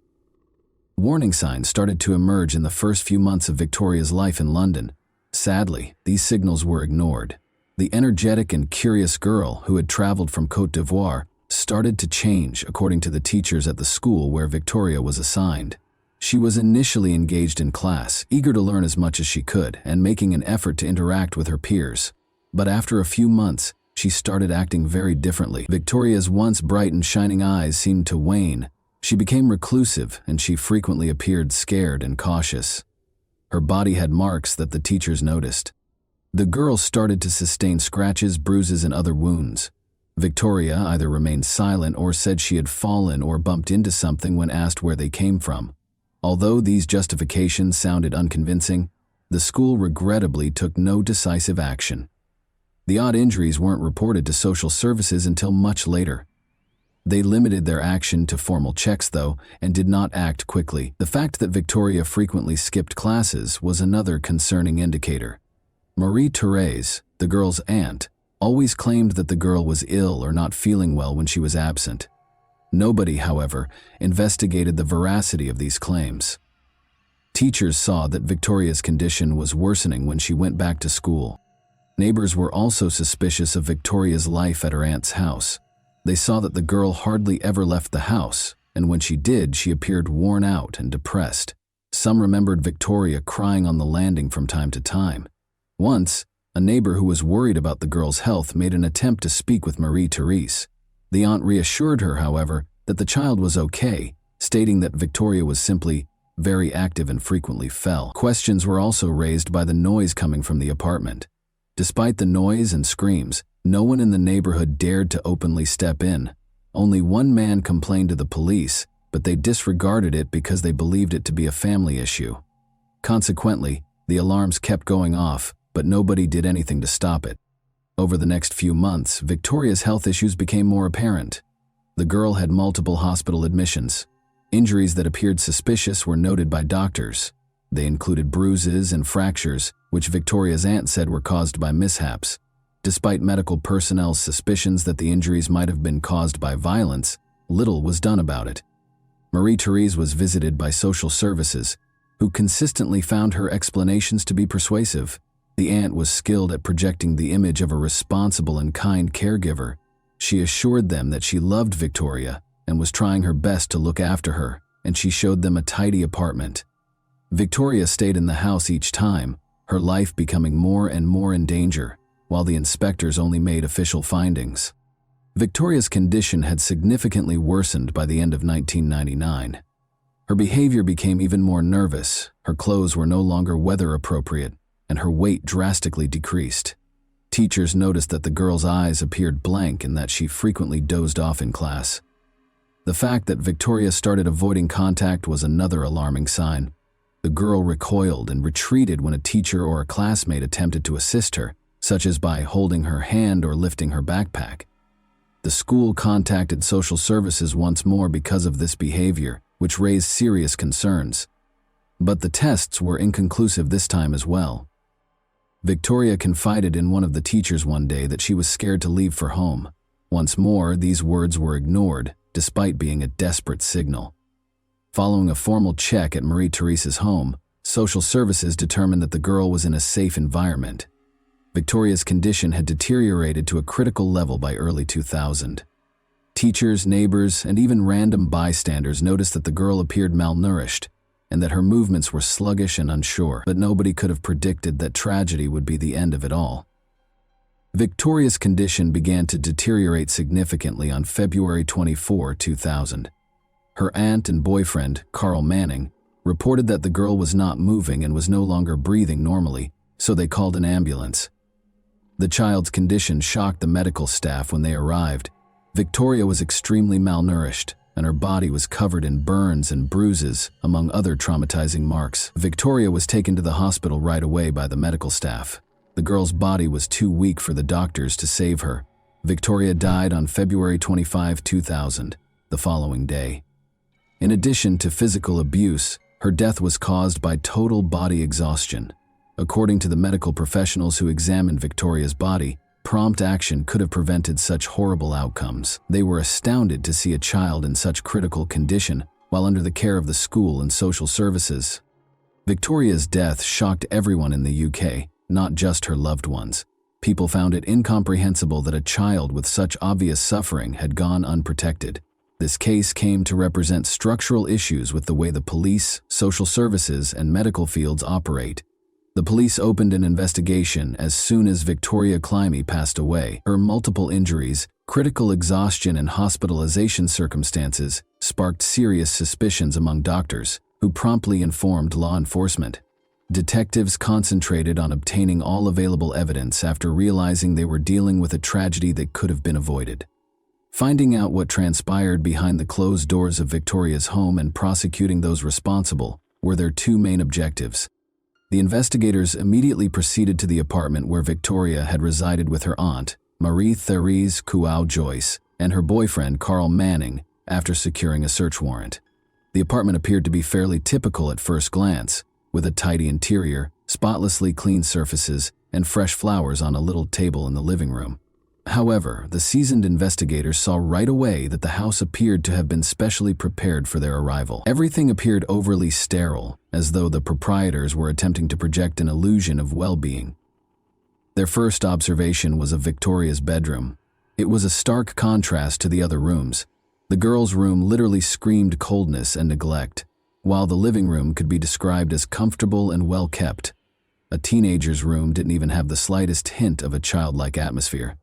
Warning signs started to emerge in the first few months of Victoria's life in London. Sadly, these signals were ignored. The energetic and curious girl who had traveled from Côte d'Ivoire started to change according to the teachers at the school where Victoria was assigned. She was initially engaged in class, eager to learn as much as she could and making an effort to interact with her peers. But after a few months, she started acting very differently. Victoria's once bright and shining eyes seemed to wane. She became reclusive and she frequently appeared scared and cautious. Her body had marks that the teachers noticed. The girl started to sustain scratches, bruises, and other wounds. Victoria either remained silent or said she had fallen or bumped into something when asked where they came from. Although these justifications sounded unconvincing, the school regrettably took no decisive action. The odd injuries weren't reported to social services until much later. They limited their action to formal checks, though, and did not act quickly. The fact that Victoria frequently skipped classes was another concerning indicator. Marie-Thérèse, the girl's aunt, always claimed that the girl was ill or not feeling well when she was absent. Nobody, however, investigated the veracity of these claims. Teachers saw that Victoria's condition was worsening when she went back to school. Neighbors were also suspicious of Victoria's life at her aunt's house. They saw that the girl hardly ever left the house, and when she did, she appeared worn out and depressed. Some remembered Victoria crying on the landing from time to time. Once, a neighbor who was worried about the girl's health made an attempt to speak with Marie-Thérèse. The aunt reassured her, however, that the child was okay, stating that Victoria was simply very active and frequently fell. Questions were also raised by the noise coming from the apartment. Despite the noise and screams, no one in the neighborhood dared to openly step in. Only one man complained to the police, but they disregarded it because they believed it to be a family issue. Consequently, the alarms kept going off, but nobody did anything to stop it. Over the next few months, Victoria's health issues became more apparent. The girl had multiple hospital admissions. Injuries that appeared suspicious were noted by doctors. They included bruises and fractures, which Victoria's aunt said were caused by mishaps. Despite medical personnel's suspicions that the injuries might have been caused by violence, little was done about it. Marie-Thérèse was visited by social services, who consistently found her explanations to be persuasive. The aunt was skilled at projecting the image of a responsible and kind caregiver. She assured them that she loved Victoria and was trying her best to look after her, and she showed them a tidy apartment. Victoria stayed in the house each time, her life becoming more and more in danger, while the inspectors only made official findings. Victoria's condition had significantly worsened by the end of 1999. Her behavior became even more nervous, her clothes were no longer weather appropriate, and her weight drastically decreased. Teachers noticed that the girl's eyes appeared blank and that she frequently dozed off in class. The fact that Victoria started avoiding contact was another alarming sign. The girl recoiled and retreated when a teacher or a classmate attempted to assist her, such as by holding her hand or lifting her backpack. The school contacted social services once more because of this behavior, which raised serious concerns. But the tests were inconclusive this time as well. Victoria confided in one of the teachers one day that she was scared to leave for home. Once more, these words were ignored, despite being a desperate signal. Following a formal check at Marie-Thérèse's home, social services determined that the girl was in a safe environment. Victoria's condition had deteriorated to a critical level by early 2000. Teachers, neighbors, and even random bystanders noticed that the girl appeared malnourished and that her movements were sluggish and unsure, but nobody could have predicted that tragedy would be the end of it all. Victoria's condition began to deteriorate significantly on February 24, 2000. Her aunt and boyfriend, Carl Manning, reported that the girl was not moving and was no longer breathing normally, so they called an ambulance. The child's condition shocked the medical staff when they arrived. Victoria was extremely malnourished, and her body was covered in burns and bruises, among other traumatizing marks. Victoria was taken to the hospital right away by the medical staff. The girl's body was too weak for the doctors to save her. Victoria died on February 25, 2000, the following day. In addition to physical abuse, her death was caused by total body exhaustion. According to the medical professionals who examined Victoria's body, prompt action could have prevented such horrible outcomes. They were astounded to see a child in such critical condition while under the care of the school and social services. Victoria's death shocked everyone in the UK, not just her loved ones. People found it incomprehensible that a child with such obvious suffering had gone unprotected. This case came to represent structural issues with the way the police, social services, and medical fields operate. The police opened an investigation as soon as Victoria Climie passed away. Her multiple injuries, critical exhaustion, and hospitalization circumstances sparked serious suspicions among doctors, who promptly informed law enforcement. Detectives concentrated on obtaining all available evidence after realizing they were dealing with a tragedy that could have been avoided. Finding out what transpired behind the closed doors of Victoria's home and prosecuting those responsible were their two main objectives. The investigators immediately proceeded to the apartment where Victoria had resided with her aunt, Marie-Therese Kouao-Joyce, and her boyfriend, Carl Manning, after securing a search warrant. The apartment appeared to be fairly typical at first glance, with a tidy interior, spotlessly clean surfaces, and fresh flowers on a little table in the living room. However, the seasoned investigators saw right away that the house appeared to have been specially prepared for their arrival. Everything appeared overly sterile, as though the proprietors were attempting to project an illusion of well-being. Their first observation was of Victoria's bedroom. It was a stark contrast to the other rooms. The girls' room literally screamed coldness and neglect, while the living room could be described as comfortable and well-kept. A teenager's room didn't even have the slightest hint of a childlike atmosphere.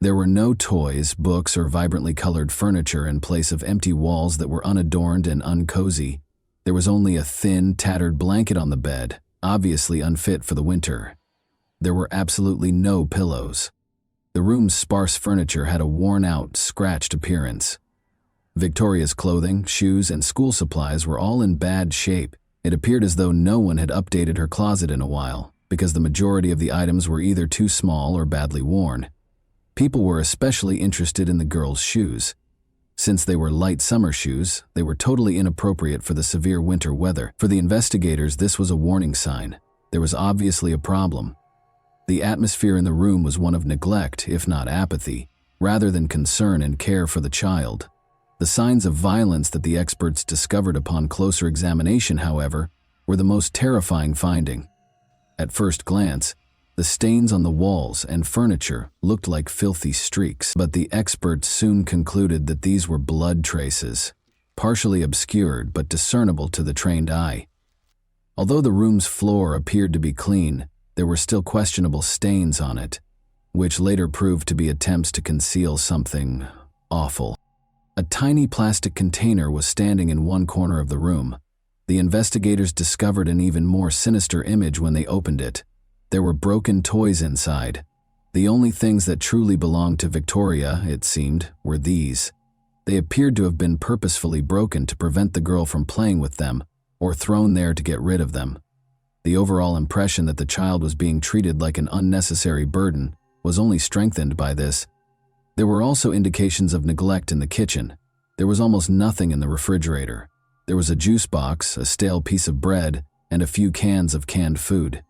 There were no toys, books, or vibrantly colored furniture in place of empty walls that were unadorned and uncozy. There was only a thin, tattered blanket on the bed, obviously unfit for the winter. There were absolutely no pillows. The room's sparse furniture had a worn-out, scratched appearance. Victoria's clothing, shoes, and school supplies were all in bad shape. It appeared as though no one had updated her closet in a while, because the majority of the items were either too small or badly worn. People were especially interested in the girls' shoes. Since they were light summer shoes, they were totally inappropriate for the severe winter weather. For the investigators, this was a warning sign. There was obviously a problem. The atmosphere in the room was one of neglect, if not apathy, rather than concern and care for the child. The signs of violence that the experts discovered upon closer examination, however, were the most terrifying finding. At first glance, the stains on the walls and furniture looked like filthy streaks, but the experts soon concluded that these were blood traces, partially obscured but discernible to the trained eye. Although the room's floor appeared to be clean, there were still questionable stains on it, which later proved to be attempts to conceal something awful. A tiny plastic container was standing in one corner of the room. The investigators discovered an even more sinister image when they opened it. There were broken toys inside. The only things that truly belonged to Victoria, it seemed, were these. They appeared to have been purposefully broken to prevent the girl from playing with them, or thrown there to get rid of them. The overall impression that the child was being treated like an unnecessary burden was only strengthened by this. There were also indications of neglect in the kitchen. There was almost nothing in the refrigerator. There was a juice box, a stale piece of bread, and a few cans of canned food.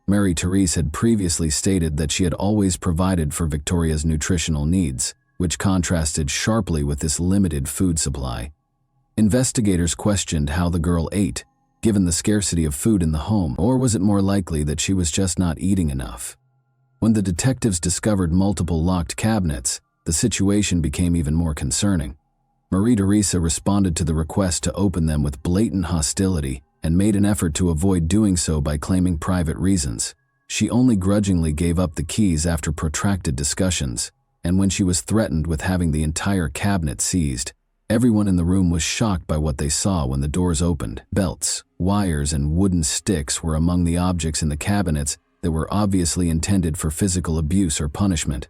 Marie-Therese had previously stated that she had always provided for Victoria's nutritional needs, which contrasted sharply with this limited food supply. Investigators questioned how the girl ate, given the scarcity of food in the home, or was it more likely that she was just not eating enough? When the detectives discovered multiple locked cabinets, the situation became even more concerning. Marie-Therese responded to the request to open them with blatant hostility and made an effort to avoid doing so by claiming private reasons. She only grudgingly gave up the keys after protracted discussions, and when she was threatened with having the entire cabinet seized. Everyone in the room was shocked by what they saw when the doors opened. Belts, wires, and wooden sticks were among the objects in the cabinets that were obviously intended for physical abuse or punishment.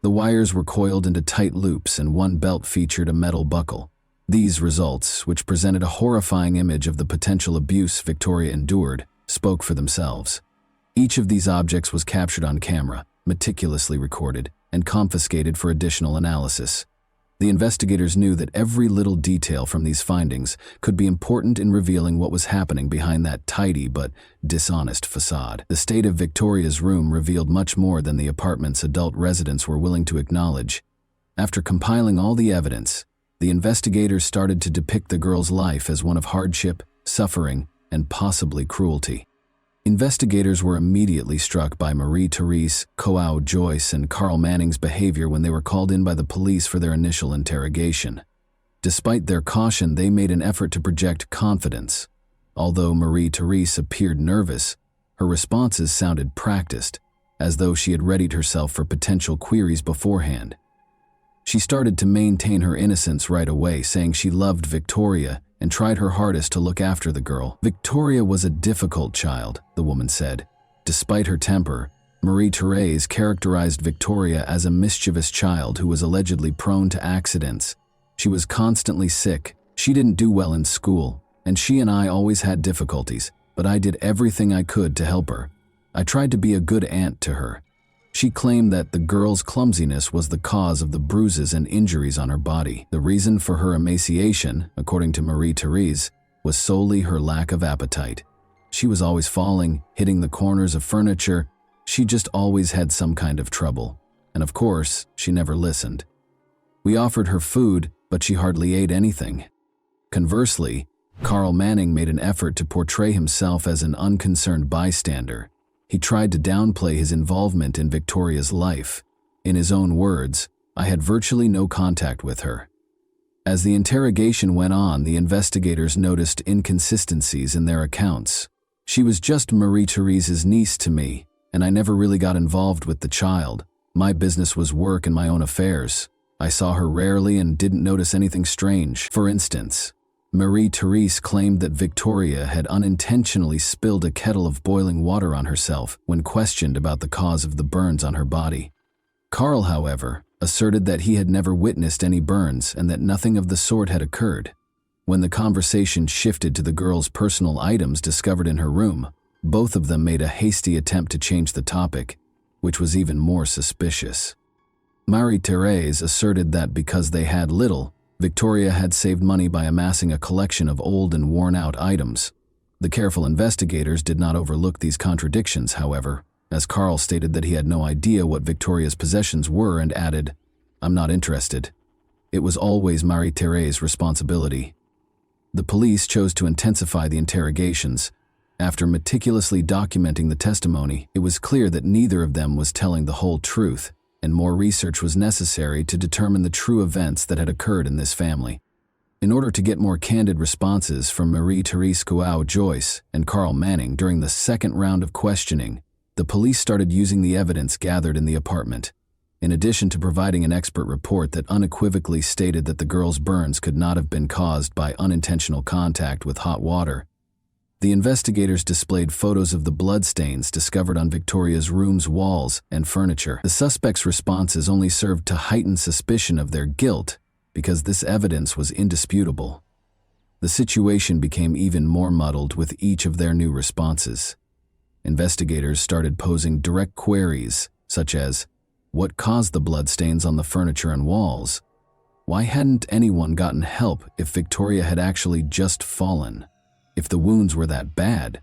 The wires were coiled into tight loops, and one belt featured a metal buckle. These results, which presented a horrifying image of the potential abuse Victoria endured, spoke for themselves. Each of these objects was captured on camera, meticulously recorded, and confiscated for additional analysis. The investigators knew that every little detail from these findings could be important in revealing what was happening behind that tidy but dishonest facade. The state of Victoria's room revealed much more than the apartment's adult residents were willing to acknowledge. After compiling all the evidence, the investigators started to depict the girl's life as one of hardship, suffering, and possibly cruelty. Investigators were immediately struck by Marie-Therese Kouao-Joyce and Carl Manning's behavior when they were called in by the police for their initial interrogation. Despite their caution, they made an effort to project confidence. Although Marie-Therese appeared nervous, her responses sounded practiced, as though she had readied herself for potential queries beforehand. She started to maintain her innocence right away, saying she loved Victoria and tried her hardest to look after the girl. Victoria was a difficult child, the woman said. Despite her temper, Marie-Thérèse characterized Victoria as a mischievous child who was allegedly prone to accidents. She was constantly sick, she didn't do well in school, and she and I always had difficulties, but I did everything I could to help her. I tried to be a good aunt to her. She claimed that the girl's clumsiness was the cause of the bruises and injuries on her body. The reason for her emaciation, according to Marie-Thérèse, was solely her lack of appetite. She was always falling, hitting the corners of furniture. She just always had some kind of trouble. And of course, she never listened. We offered her food, but she hardly ate anything. Conversely, Carl Manning made an effort to portray himself as an unconcerned bystander. He tried to downplay his involvement in Victoria's life. In his own words, "I had virtually no contact with her." As the interrogation went on, the investigators noticed inconsistencies in their accounts. "She was just Marie-Thérèse's niece to me, and I never really got involved with the child. My business was work and my own affairs. I saw her rarely and didn't notice anything strange." For instance, Marie-Thérèse claimed that Victoria had unintentionally spilled a kettle of boiling water on herself when questioned about the cause of the burns on her body. Carl, however, asserted that he had never witnessed any burns and that nothing of the sort had occurred. When the conversation shifted to the girl's personal items discovered in her room, both of them made a hasty attempt to change the topic, which was even more suspicious. Marie-Thérèse asserted that because they had little, Victoria had saved money by amassing a collection of old and worn-out items. The careful investigators did not overlook these contradictions, however, as Carl stated that he had no idea what Victoria's possessions were and added, "I'm not interested." It was always Marie-Thérèse's responsibility. The police chose to intensify the interrogations. After meticulously documenting the testimony, it was clear that neither of them was telling the whole truth, and more research was necessary to determine the true events that had occurred in this family. In order to get more candid responses from Marie-Thérèse Joyce and Carl Manning during the second round of questioning, the police started using the evidence gathered in the apartment. In addition to providing an expert report that unequivocally stated that the girl's burns could not have been caused by unintentional contact with hot water, the investigators displayed photos of the bloodstains discovered on Victoria's room's walls and furniture. The suspects' responses only served to heighten suspicion of their guilt because this evidence was indisputable. The situation became even more muddled with each of their new responses. Investigators started posing direct queries, such as, what caused the bloodstains on the furniture and walls? Why hadn't anyone gotten help if Victoria had actually just fallen? If the wounds were that bad?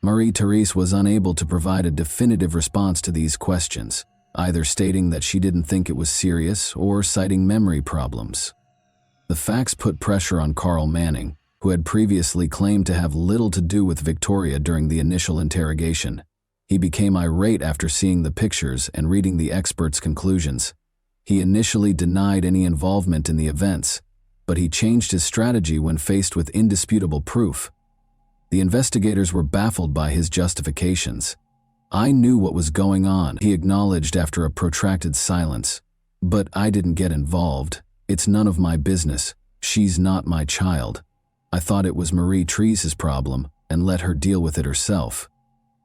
Marie-Thérèse was unable to provide a definitive response to these questions, either stating that she didn't think it was serious or citing memory problems. The facts put pressure on Carl Manning, who had previously claimed to have little to do with Victoria during the initial interrogation. He became irate after seeing the pictures and reading the experts' conclusions. He initially denied any involvement in the events, but he changed his strategy when faced with indisputable proof. The investigators were baffled by his justifications. "I knew what was going on," he acknowledged after a protracted silence. "But I didn't get involved. It's none of my business. She's not my child. I thought it was Marie-Thérèse's problem and let her deal with it herself."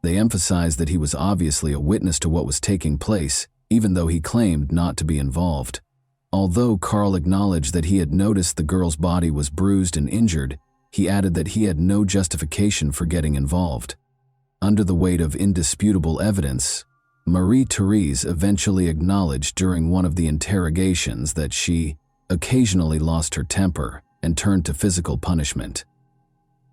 They emphasized that he was obviously a witness to what was taking place, even though he claimed not to be involved. Although Carl acknowledged that he had noticed the girl's body was bruised and injured, he added that he had no justification for getting involved. Under the weight of indisputable evidence, Marie-Thérèse eventually acknowledged during one of the interrogations that she occasionally lost her temper and turned to physical punishment.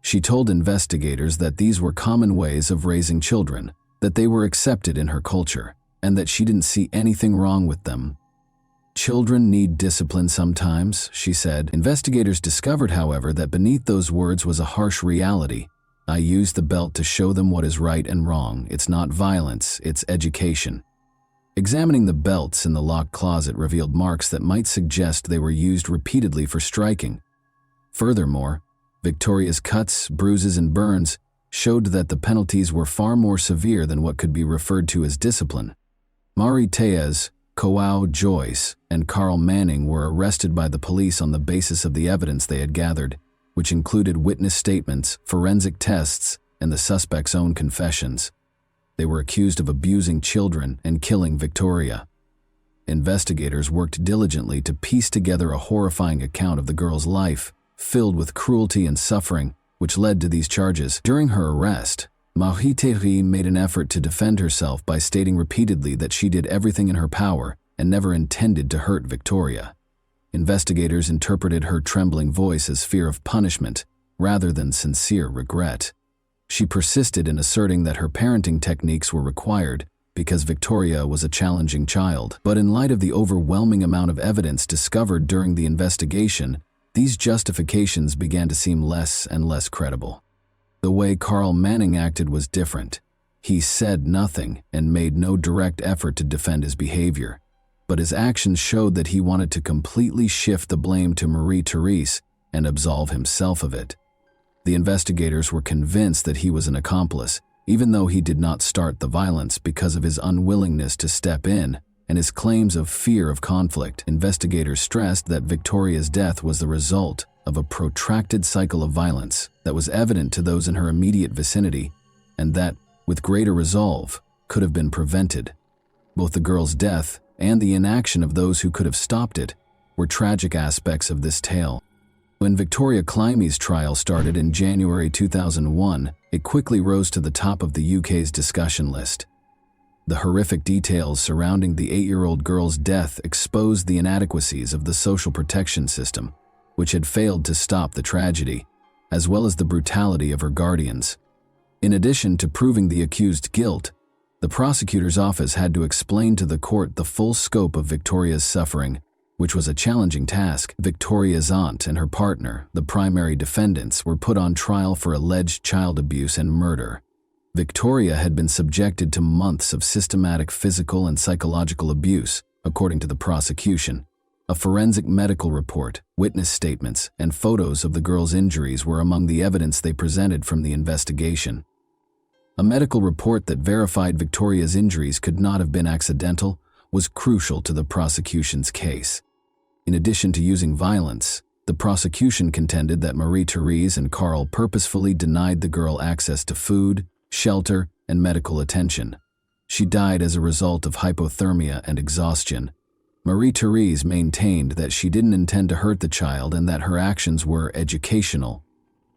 She told investigators that these were common ways of raising children, that they were accepted in her culture, and that she didn't see anything wrong with them. "Children need discipline sometimes," she said. Investigators discovered, however, that beneath those words was a harsh reality. "I use the belt to show them what is right and wrong. It's not violence, it's education." Examining the belts in the locked closet revealed marks that might suggest they were used repeatedly for striking. Furthermore, Victoria's cuts, bruises, and burns showed that the penalties were far more severe than what could be referred to as discipline. Marie-Thérèse Joao Joyce and Carl Manning were arrested by the police on the basis of the evidence they had gathered, which included witness statements, forensic tests, and the suspect's own confessions. They were accused of abusing children and killing Victoria. Investigators worked diligently to piece together a horrifying account of the girl's life, filled with cruelty and suffering, which led to these charges. During her arrest, Marie-Thérèse made an effort to defend herself by stating repeatedly that she did everything in her power and never intended to hurt Victoria. Investigators interpreted her trembling voice as fear of punishment rather than sincere regret. She persisted in asserting that her parenting techniques were required because Victoria was a challenging child. But in light of the overwhelming amount of evidence discovered during the investigation, these justifications began to seem less and less credible. The way Carl Manning acted was different. He said nothing and made no direct effort to defend his behavior, but his actions showed that he wanted to completely shift the blame to Marie-Thérèse and absolve himself of it. The investigators were convinced that he was an accomplice, even though he did not start the violence because of his unwillingness to step in and his claims of fear of conflict. Investigators stressed that Victoria's death was the result of a protracted cycle of violence that was evident to those in her immediate vicinity and that, with greater resolve, could have been prevented. Both the girl's death and the inaction of those who could have stopped it were tragic aspects of this tale. When Victoria Climie's trial started in January 2001, it quickly rose to the top of the UK's discussion list. The horrific details surrounding the 8-year-old girl's death exposed the inadequacies of the social protection system, which had failed to stop the tragedy, as well as the brutality of her guardians. In addition to proving the accused's guilt, the prosecutor's office had to explain to the court the full scope of Victoria's suffering, which was a challenging task. Victoria's aunt and her partner, the primary defendants, were put on trial for alleged child abuse and murder. Victoria had been subjected to months of systematic physical and psychological abuse, according to the prosecution. A forensic medical report, witness statements, and photos of the girl's injuries were among the evidence they presented from the investigation. A medical report that verified Victoria's injuries could not have been accidental was crucial to the prosecution's case. In addition to using violence, the prosecution contended that Marie-Thérèse and Carl purposefully denied the girl access to food, shelter, and medical attention. She died as a result of hypothermia and exhaustion. Marie-Thérèse maintained that she didn't intend to hurt the child and that her actions were educational.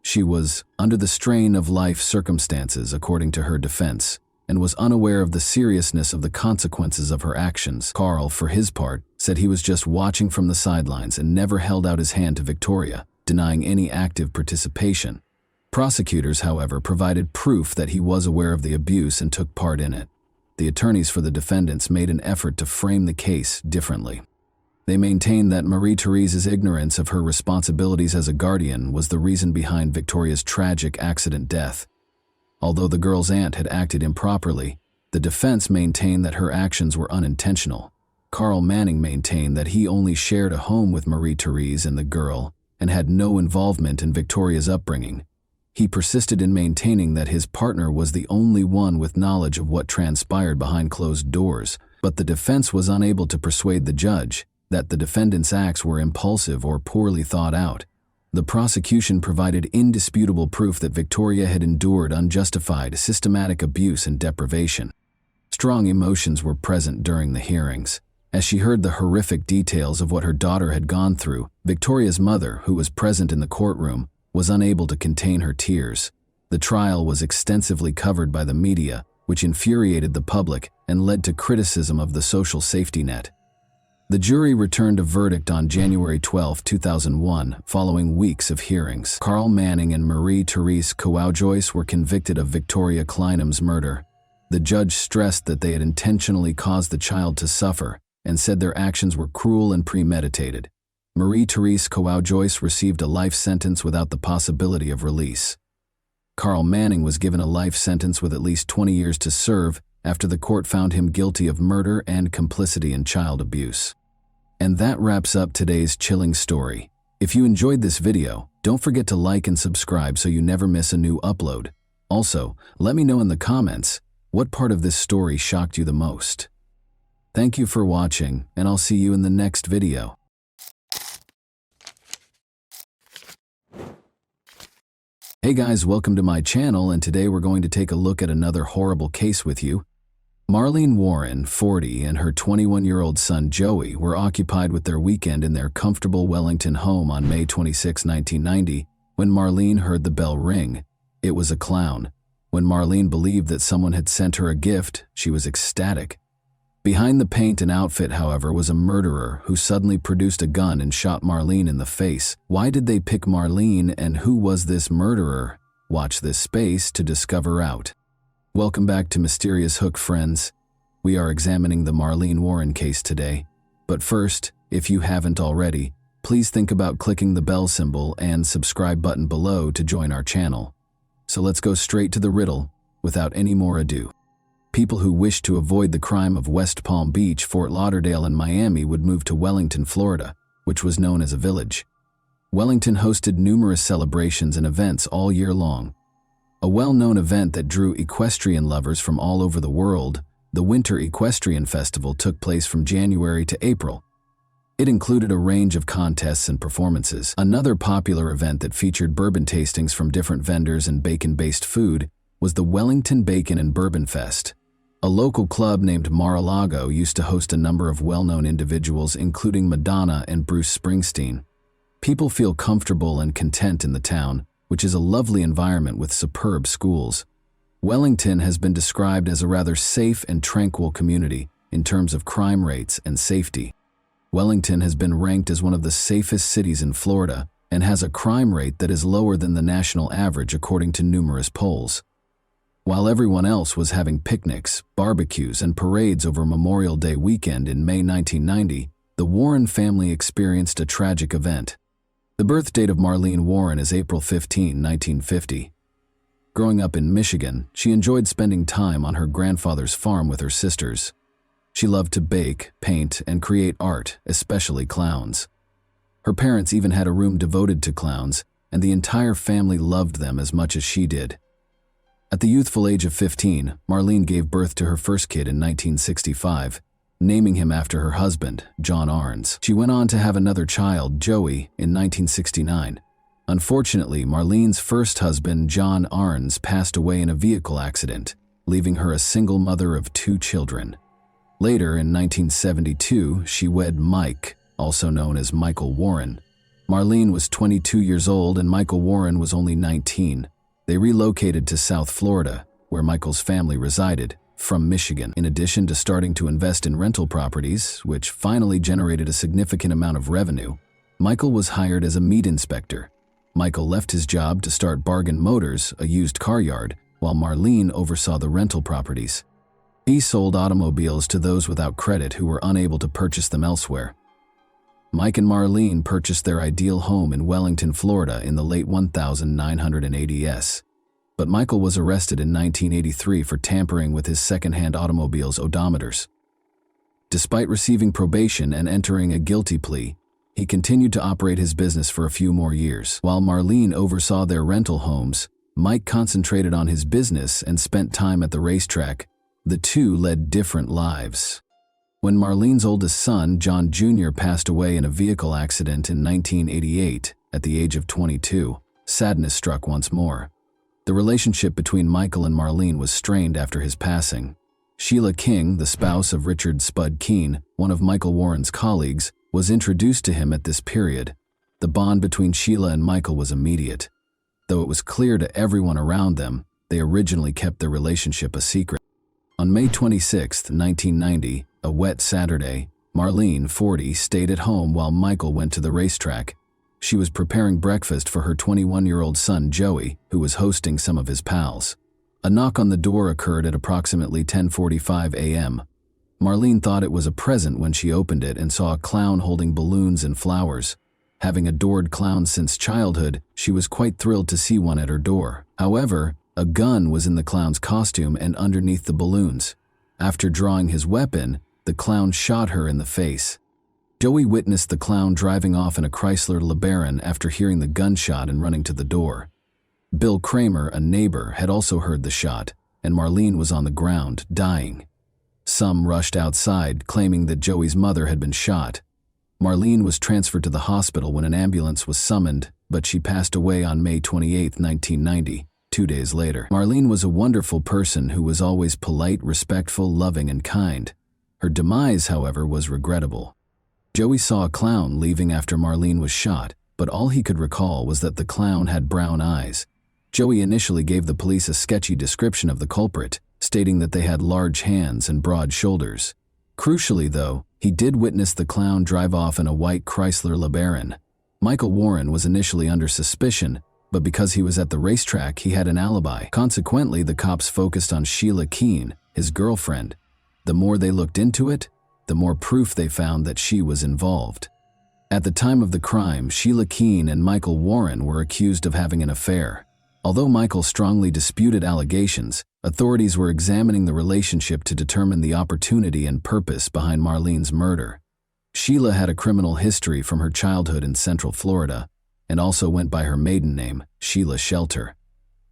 She was under the strain of life circumstances, according to her defense, and was unaware of the seriousness of the consequences of her actions. Carl, for his part, said he was just watching from the sidelines and never held out his hand to Victoria, denying any active participation. Prosecutors, however, provided proof that he was aware of the abuse and took part in it. The attorneys for the defendants made an effort to frame the case differently. They maintained that Marie-Thérèse's ignorance of her responsibilities as a guardian was the reason behind Victoria's tragic accident death. Although the girl's aunt had acted improperly, the defense maintained that her actions were unintentional. Carl Manning maintained that he only shared a home with Marie-Thérèse and the girl and had no involvement in Victoria's upbringing. He persisted in maintaining that his partner was the only one with knowledge of what transpired behind closed doors, but the defense was unable to persuade the judge that the defendant's acts were impulsive or poorly thought out. The prosecution provided indisputable proof that Victoria had endured unjustified, systematic abuse and deprivation. Strong emotions were present during the hearings. As she heard the horrific details of what her daughter had gone through, Victoria's mother, who was present in the courtroom, was unable to contain her tears. The trial was extensively covered by the media, which infuriated the public and led to criticism of the social safety net. The jury returned a verdict on January 12, 2001, following weeks of hearings. Carl Manning and Marie-Thérèse Joyce were convicted of Victoria Climie's murder. The judge stressed that they had intentionally caused the child to suffer and said their actions were cruel and premeditated. Marie-Thérèse Joyce received a life sentence without the possibility of release. Carl Manning was given a life sentence with at least 20 years to serve after the court found him guilty of murder and complicity in child abuse. And that wraps up today's chilling story. If you enjoyed this video, don't forget to like and subscribe so you never miss a new upload. Also, let me know in the comments what part of this story shocked you the most. Thank you for watching, and I'll see you in the next video. Hey guys, welcome to my channel, and today we're going to take a look at another horrible case with you. Marlene Warren, 40, and her 21-year-old son Joey were occupied with their weekend in their comfortable Wellington home on May 26, 1990, when Marlene heard the bell ring. It was a clown. When Marlene believed that someone had sent her a gift, she was ecstatic. Behind the paint and outfit, however, was a murderer who suddenly produced a gun and shot Marlene in the face. Why did they pick Marlene, and who was this murderer? Watch this space to discover out. Welcome back to Mysterious Hook, friends. We are examining the Marlene Warren case today. But first, if you haven't already, please think about clicking the bell symbol and subscribe button below to join our channel. So let's go straight to the riddle, without any more ado. People who wished to avoid the crime of West Palm Beach, Fort Lauderdale, and Miami would move to Wellington, Florida, which was known as a village. Wellington hosted numerous celebrations and events all year long. A well-known event that drew equestrian lovers from all over the world, the Winter Equestrian Festival, took place from January to April. It included a range of contests and performances. Another popular event that featured bourbon tastings from different vendors and bacon-based food was the Wellington Bacon and Bourbon Fest. A local club named Mar-a-Lago used to host a number of well-known individuals, including Madonna and Bruce Springsteen. People feel comfortable and content in the town, which is a lovely environment with superb schools. Wellington has been described as a rather safe and tranquil community in terms of crime rates and safety. Wellington has been ranked as one of the safest cities in Florida and has a crime rate that is lower than the national average according to numerous polls. While everyone else was having picnics, barbecues, and parades over Memorial Day weekend in May 1990, the Warren family experienced a tragic event. The birth date of Marlene Warren is April 15, 1950. Growing up in Michigan, she enjoyed spending time on her grandfather's farm with her sisters. She loved to bake, paint, and create art, especially clowns. Her parents even had a room devoted to clowns, and the entire family loved them as much as she did. At the youthful age of 15, Marlene gave birth to her first kid in 1965, naming him after her husband, John Arns. She went on to have another child, Joey, in 1969. Unfortunately, Marlene's first husband, John Arns, passed away in a vehicle accident, leaving her a single mother of 2 children. Later, in 1972, she wed Mike, also known as Michael Warren. Marlene was 22 years old and Michael Warren was only 19. They relocated to South Florida, where Michael's family resided, from Michigan. In addition to starting to invest in rental properties, which finally generated a significant amount of revenue, Michael was hired as a meat inspector. Michael left his job to start Bargain Motors, a used car yard, while Marlene oversaw the rental properties. He sold automobiles to those without credit who were unable to purchase them elsewhere. Mike and Marlene purchased their ideal home in Wellington, Florida in the late 1980s. But Michael was arrested in 1983 for tampering with his second-hand automobile's odometers. Despite receiving probation and entering a guilty plea, he continued to operate his business for a few more years. While Marlene oversaw their rental homes, Mike concentrated on his business and spent time at the racetrack. The two led different lives. When Marlene's oldest son, John Jr., passed away in a vehicle accident in 1988 at the age of 22, sadness struck once more. The relationship between Michael and Marlene was strained after his passing. Sheila King, the spouse of Richard Spud Keene, one of Michael Warren's colleagues, was introduced to him at this period. The bond between Sheila and Michael was immediate. Though it was clear to everyone around them, they originally kept their relationship a secret. On May 26, 1990, a wet Saturday, Marlene, 40, stayed at home while Michael went to the racetrack. She was preparing breakfast for her 21-year-old son Joey, who was hosting some of his pals. A knock on the door occurred at approximately 10:45 a.m. Marlene thought it was a present when she opened it and saw a clown holding balloons and flowers. Having adored clowns since childhood, she was quite thrilled to see one at her door. However, a gun was in the clown's costume and underneath the balloons. After drawing his weapon, the clown shot her in the face. Joey witnessed the clown driving off in a Chrysler LeBaron after hearing the gunshot and running to the door. Bill Kramer, a neighbor, had also heard the shot, and Marlene was on the ground, dying. Some rushed outside, claiming that Joey's mother had been shot. Marlene was transferred to the hospital when an ambulance was summoned, but she passed away on May 28, 1990, 2 days later. Marlene was a wonderful person who was always polite, respectful, loving, and kind. Her demise, however, was regrettable. Joey saw a clown leaving after Marlene was shot, but all he could recall was that the clown had brown eyes. Joey initially gave the police a sketchy description of the culprit, stating that they had large hands and broad shoulders. Crucially, though, he did witness the clown drive off in a white Chrysler LeBaron. Michael Warren was initially under suspicion, but because he was at the racetrack, he had an alibi. Consequently, the cops focused on Sheila Keene, his girlfriend. The more they looked into it, the more proof they found that she was involved. At the time of the crime, Sheila Keene and Michael Warren were accused of having an affair. Although Michael strongly disputed allegations, authorities were examining the relationship to determine the opportunity and purpose behind Marlene's murder. Sheila had a criminal history from her childhood in Central Florida, and also went by her maiden name, Sheila Shelter.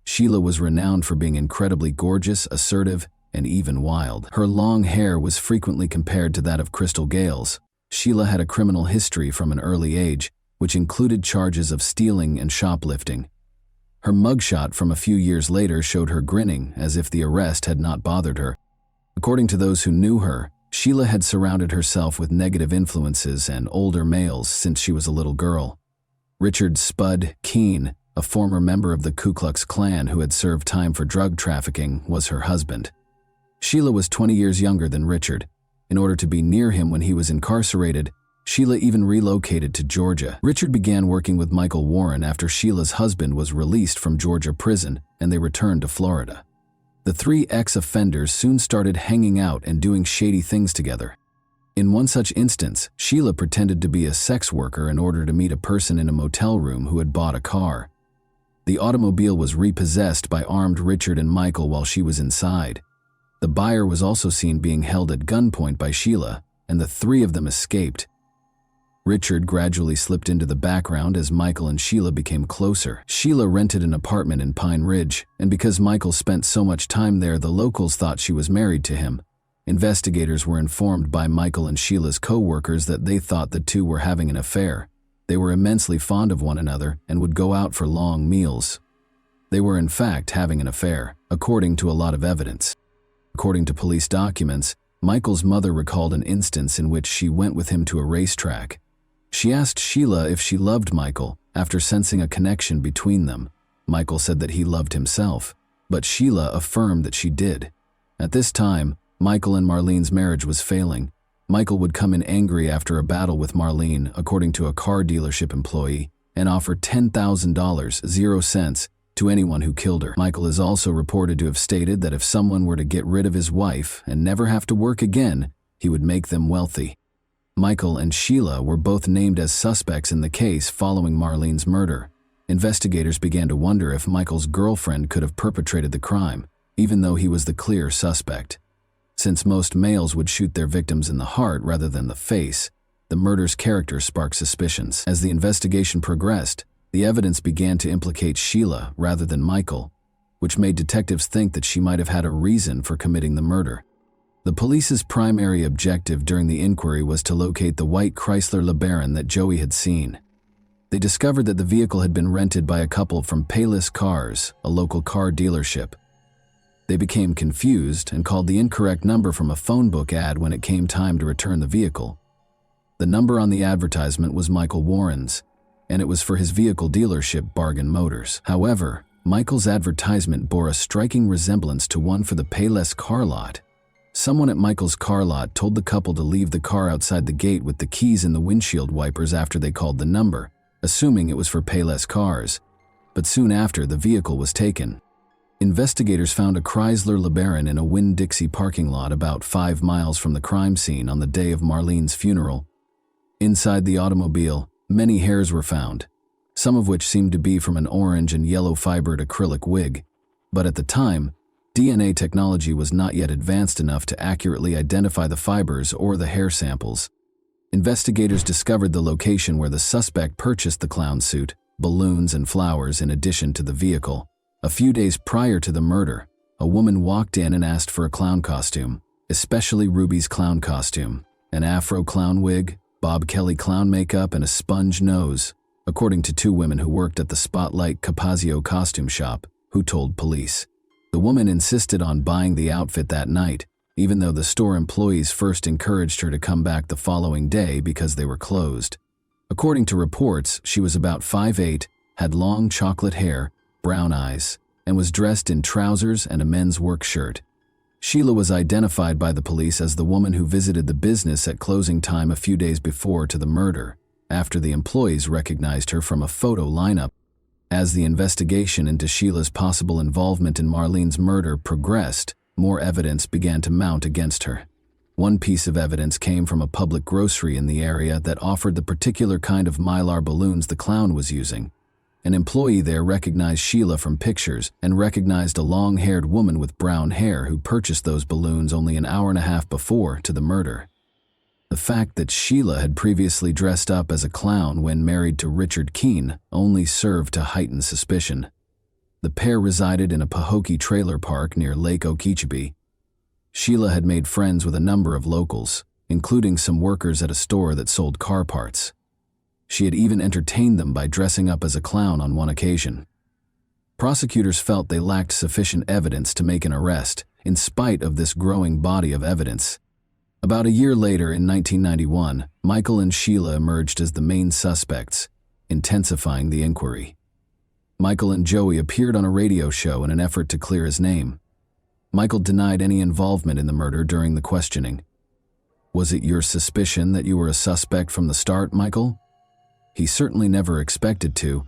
Sheila was renowned for being incredibly gorgeous, assertive, and even wild. Her long hair was frequently compared to that of Crystal Gale's. Sheila had a criminal history from an early age, which included charges of stealing and shoplifting. Her mugshot from a few years later showed her grinning, as if the arrest had not bothered her. According to those who knew her, Sheila had surrounded herself with negative influences and older males since she was a little girl. Richard Spud Keene, a former member of the Ku Klux Klan who had served time for drug trafficking, was her husband. Sheila was 20 years younger than Richard. In order to be near him when he was incarcerated, Sheila even relocated to Georgia. Richard began working with Michael Warren after Sheila's husband was released from Georgia prison, and they returned to Florida. The three ex-offenders soon started hanging out and doing shady things together. In one such instance, Sheila pretended to be a sex worker in order to meet a person in a motel room who had bought a car. The automobile was repossessed by armed Richard and Michael while she was inside. The buyer was also seen being held at gunpoint by Sheila, and the three of them escaped. Richard gradually slipped into the background as Michael and Sheila became closer. Sheila rented an apartment in Pine Ridge, and because Michael spent so much time there, the locals thought she was married to him. Investigators were informed by Michael and Sheila's co-workers that they thought the two were having an affair. They were immensely fond of one another and would go out for long meals. They were in fact having an affair, according to a lot of evidence. According to police documents, Michael's mother recalled an instance in which she went with him to a racetrack. She asked Sheila if she loved Michael after sensing a connection between them. Michael said that he loved himself, but Sheila affirmed that she did. At this time, Michael and Marlene's marriage was failing. Michael would come in angry after a battle with Marlene, according to a car dealership employee, and offer $10,000, 0 cents, to anyone who killed her. Michael is also reported to have stated that if someone were to get rid of his wife and never have to work again, he would make them wealthy. Michael and Sheila were both named as suspects in the case following Marlene's murder. Investigators began to wonder if Michael's girlfriend could have perpetrated the crime, even though he was the clear suspect. Since most males would shoot their victims in the heart rather than the face, the murder's character sparked suspicions. As the investigation progressed, the evidence began to implicate Sheila rather than Michael, which made detectives think that she might have had a reason for committing the murder. The police's primary objective during the inquiry was to locate the white Chrysler LeBaron that Joey had seen. They discovered that the vehicle had been rented by a couple from Payless Cars, a local car dealership. They became confused and called the incorrect number from a phone book ad when it came time to return the vehicle. The number on the advertisement was Michael Warren's, and it was for his vehicle dealership, Bargain Motors. However, Michael's advertisement bore a striking resemblance to one for the Payless car lot. Someone at Michael's car lot told the couple to leave the car outside the gate with the keys in the windshield wipers after they called the number, assuming it was for Payless Cars. But soon after, the vehicle was taken. Investigators found a Chrysler LeBaron in a Winn-Dixie parking lot about 5 miles from the crime scene on the day of Marlene's funeral. Inside the automobile, many hairs were found, some of which seemed to be from an orange and yellow fibered acrylic wig. But at the time, DNA technology was not yet advanced enough to accurately identify the fibers or the hair samples. Investigators discovered the location where the suspect purchased the clown suit, balloons, and flowers in addition to the vehicle. A few days prior to the murder, a woman walked in and asked for a clown costume. especially Ruby's clown costume, an afro clown wig, Bob Kelly clown makeup, and a sponge nose, according to two women who worked at the Spotlight Capazio costume shop, who told police. The woman insisted on buying the outfit that night, even though the store employees first encouraged her to come back the following day because they were closed. According to reports, she was about 5'8", had long chocolate hair, brown eyes, and was dressed in trousers and a men's work shirt. Sheila was identified by the police as the woman who visited the business at closing time a few days before to the murder, after the employees recognized her from a photo lineup. As the investigation into Sheila's possible involvement in Marlene's murder progressed, more evidence began to mount against her. One piece of evidence came from a public grocery in the area that offered the particular kind of mylar balloons the clown was using. An employee there recognized Sheila from pictures and recognized a long-haired woman with brown hair who purchased those balloons only an hour and a half before to the murder. The fact that Sheila had previously dressed up as a clown when married to Richard Keene only served to heighten suspicion. The pair resided in a Pahokee trailer park near Lake Okeechobee. Sheila had made friends with a number of locals, including some workers at a store that sold car parts. She had even entertained them by dressing up as a clown on one occasion. Prosecutors felt they lacked sufficient evidence to make an arrest, in spite of this growing body of evidence. About a year later, in 1991, Michael and Sheila emerged as the main suspects, intensifying the inquiry. Michael and Joey appeared on a radio show in an effort to clear his name. Michael denied any involvement in the murder during the questioning. "Was it your suspicion that you were a suspect from the start, Michael?" He certainly never expected to.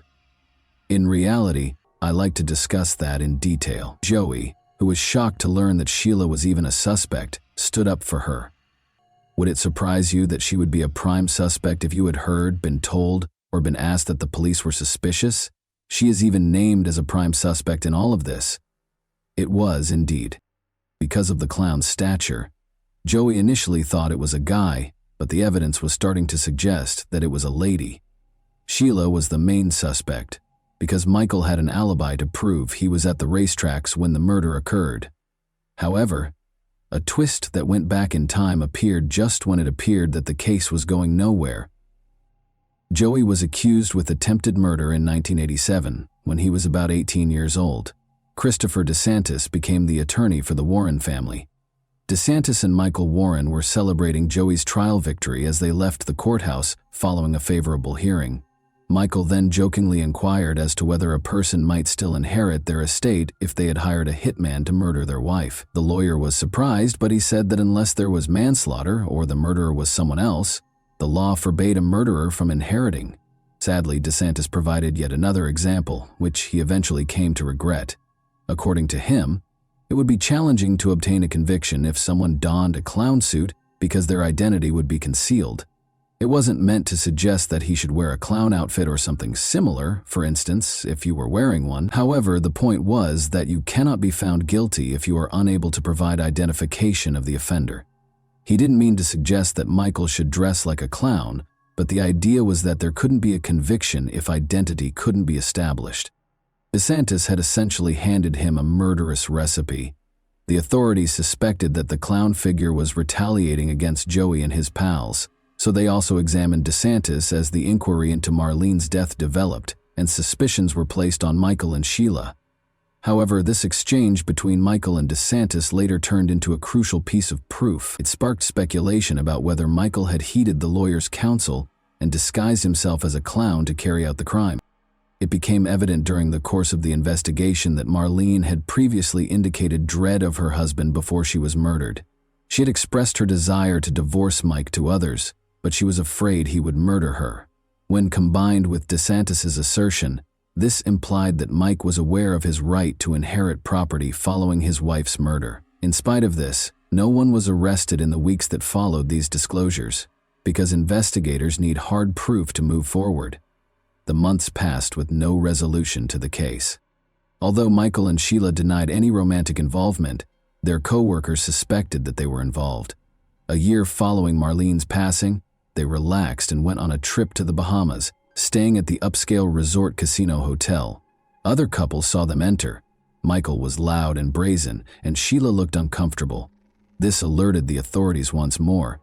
"In reality, I like to discuss that in detail." Joey, who was shocked to learn that Sheila was even a suspect, stood up for her. "Would it surprise you that she would be a prime suspect if you had heard, been told, or been asked that the police were suspicious? She is even named as a prime suspect in all of this." It was, indeed. Because of the clown's stature, Joey initially thought it was a guy, but the evidence was starting to suggest that it was a lady. Sheila was the main suspect, because Michael had an alibi to prove he was at the racetracks when the murder occurred. However, a twist that went back in time appeared just when it appeared that the case was going nowhere. Joey was accused with attempted murder in 1987, when he was about 18 years old. Christopher DeSantis became the attorney for the Warren family. DeSantis and Michael Warren were celebrating Joey's trial victory as they left the courthouse following a favorable hearing. Michael then jokingly inquired as to whether a person might still inherit their estate if they had hired a hitman to murder their wife. The lawyer was surprised, but he said that unless there was manslaughter or the murderer was someone else, the law forbade a murderer from inheriting. Sadly, DeSantis provided yet another example, which he eventually came to regret. According to him, it would be challenging to obtain a conviction if someone donned a clown suit because their identity would be concealed. It wasn't meant to suggest that he should wear a clown outfit or something similar, for instance, if you were wearing one. However, the point was that you cannot be found guilty if you are unable to provide identification of the offender. He didn't mean to suggest that Michael should dress like a clown, but the idea was that there couldn't be a conviction if identity couldn't be established. DeSantis had essentially handed him a murderous recipe. The authorities suspected that the clown figure was retaliating against Joey and his pals, so they also examined DeSantis as the inquiry into Marlene's death developed, and suspicions were placed on Michael and Sheila. However, this exchange between Michael and DeSantis later turned into a crucial piece of proof. It sparked speculation about whether Michael had heeded the lawyer's counsel and disguised himself as a clown to carry out the crime. It became evident during the course of the investigation that Marlene had previously indicated dread of her husband before she was murdered. She had expressed her desire to divorce Mike to others, but she was afraid he would murder her. When combined with DeSantis's assertion, this implied that Mike was aware of his right to inherit property following his wife's murder. In spite of this, no one was arrested in the weeks that followed these disclosures, because investigators need hard proof to move forward. The months passed with no resolution to the case. Although Michael and Sheila denied any romantic involvement, their co-workers suspected that they were involved. A year following Marlene's passing, they relaxed and went on a trip to the Bahamas, staying at the upscale resort casino hotel. Other couples saw them enter. Michael was loud and brazen, and Sheila looked uncomfortable. This alerted the authorities once more.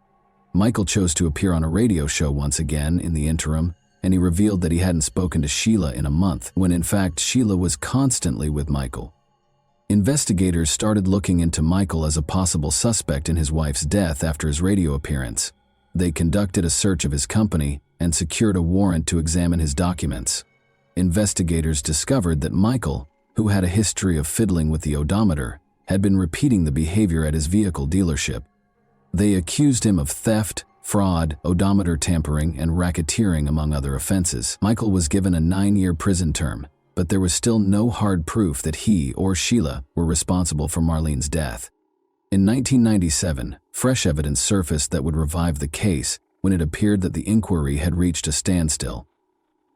Michael chose to appear on a radio show once again in the interim, and he revealed that he hadn't spoken to Sheila in a month, when in fact Sheila was constantly with Michael. Investigators started looking into Michael as a possible suspect in his wife's death after his radio appearance. They conducted a search of his company and secured a warrant to examine his documents. Investigators discovered that Michael, who had a history of fiddling with the odometer, had been repeating the behavior at his vehicle dealership. They accused him of theft, fraud, odometer tampering, and racketeering, among other offenses. Michael was given a 9-year prison term, but there was still no hard proof that he or Sheila were responsible for Marlene's death. In 1997, fresh evidence surfaced that would revive the case when it appeared that the inquiry had reached a standstill.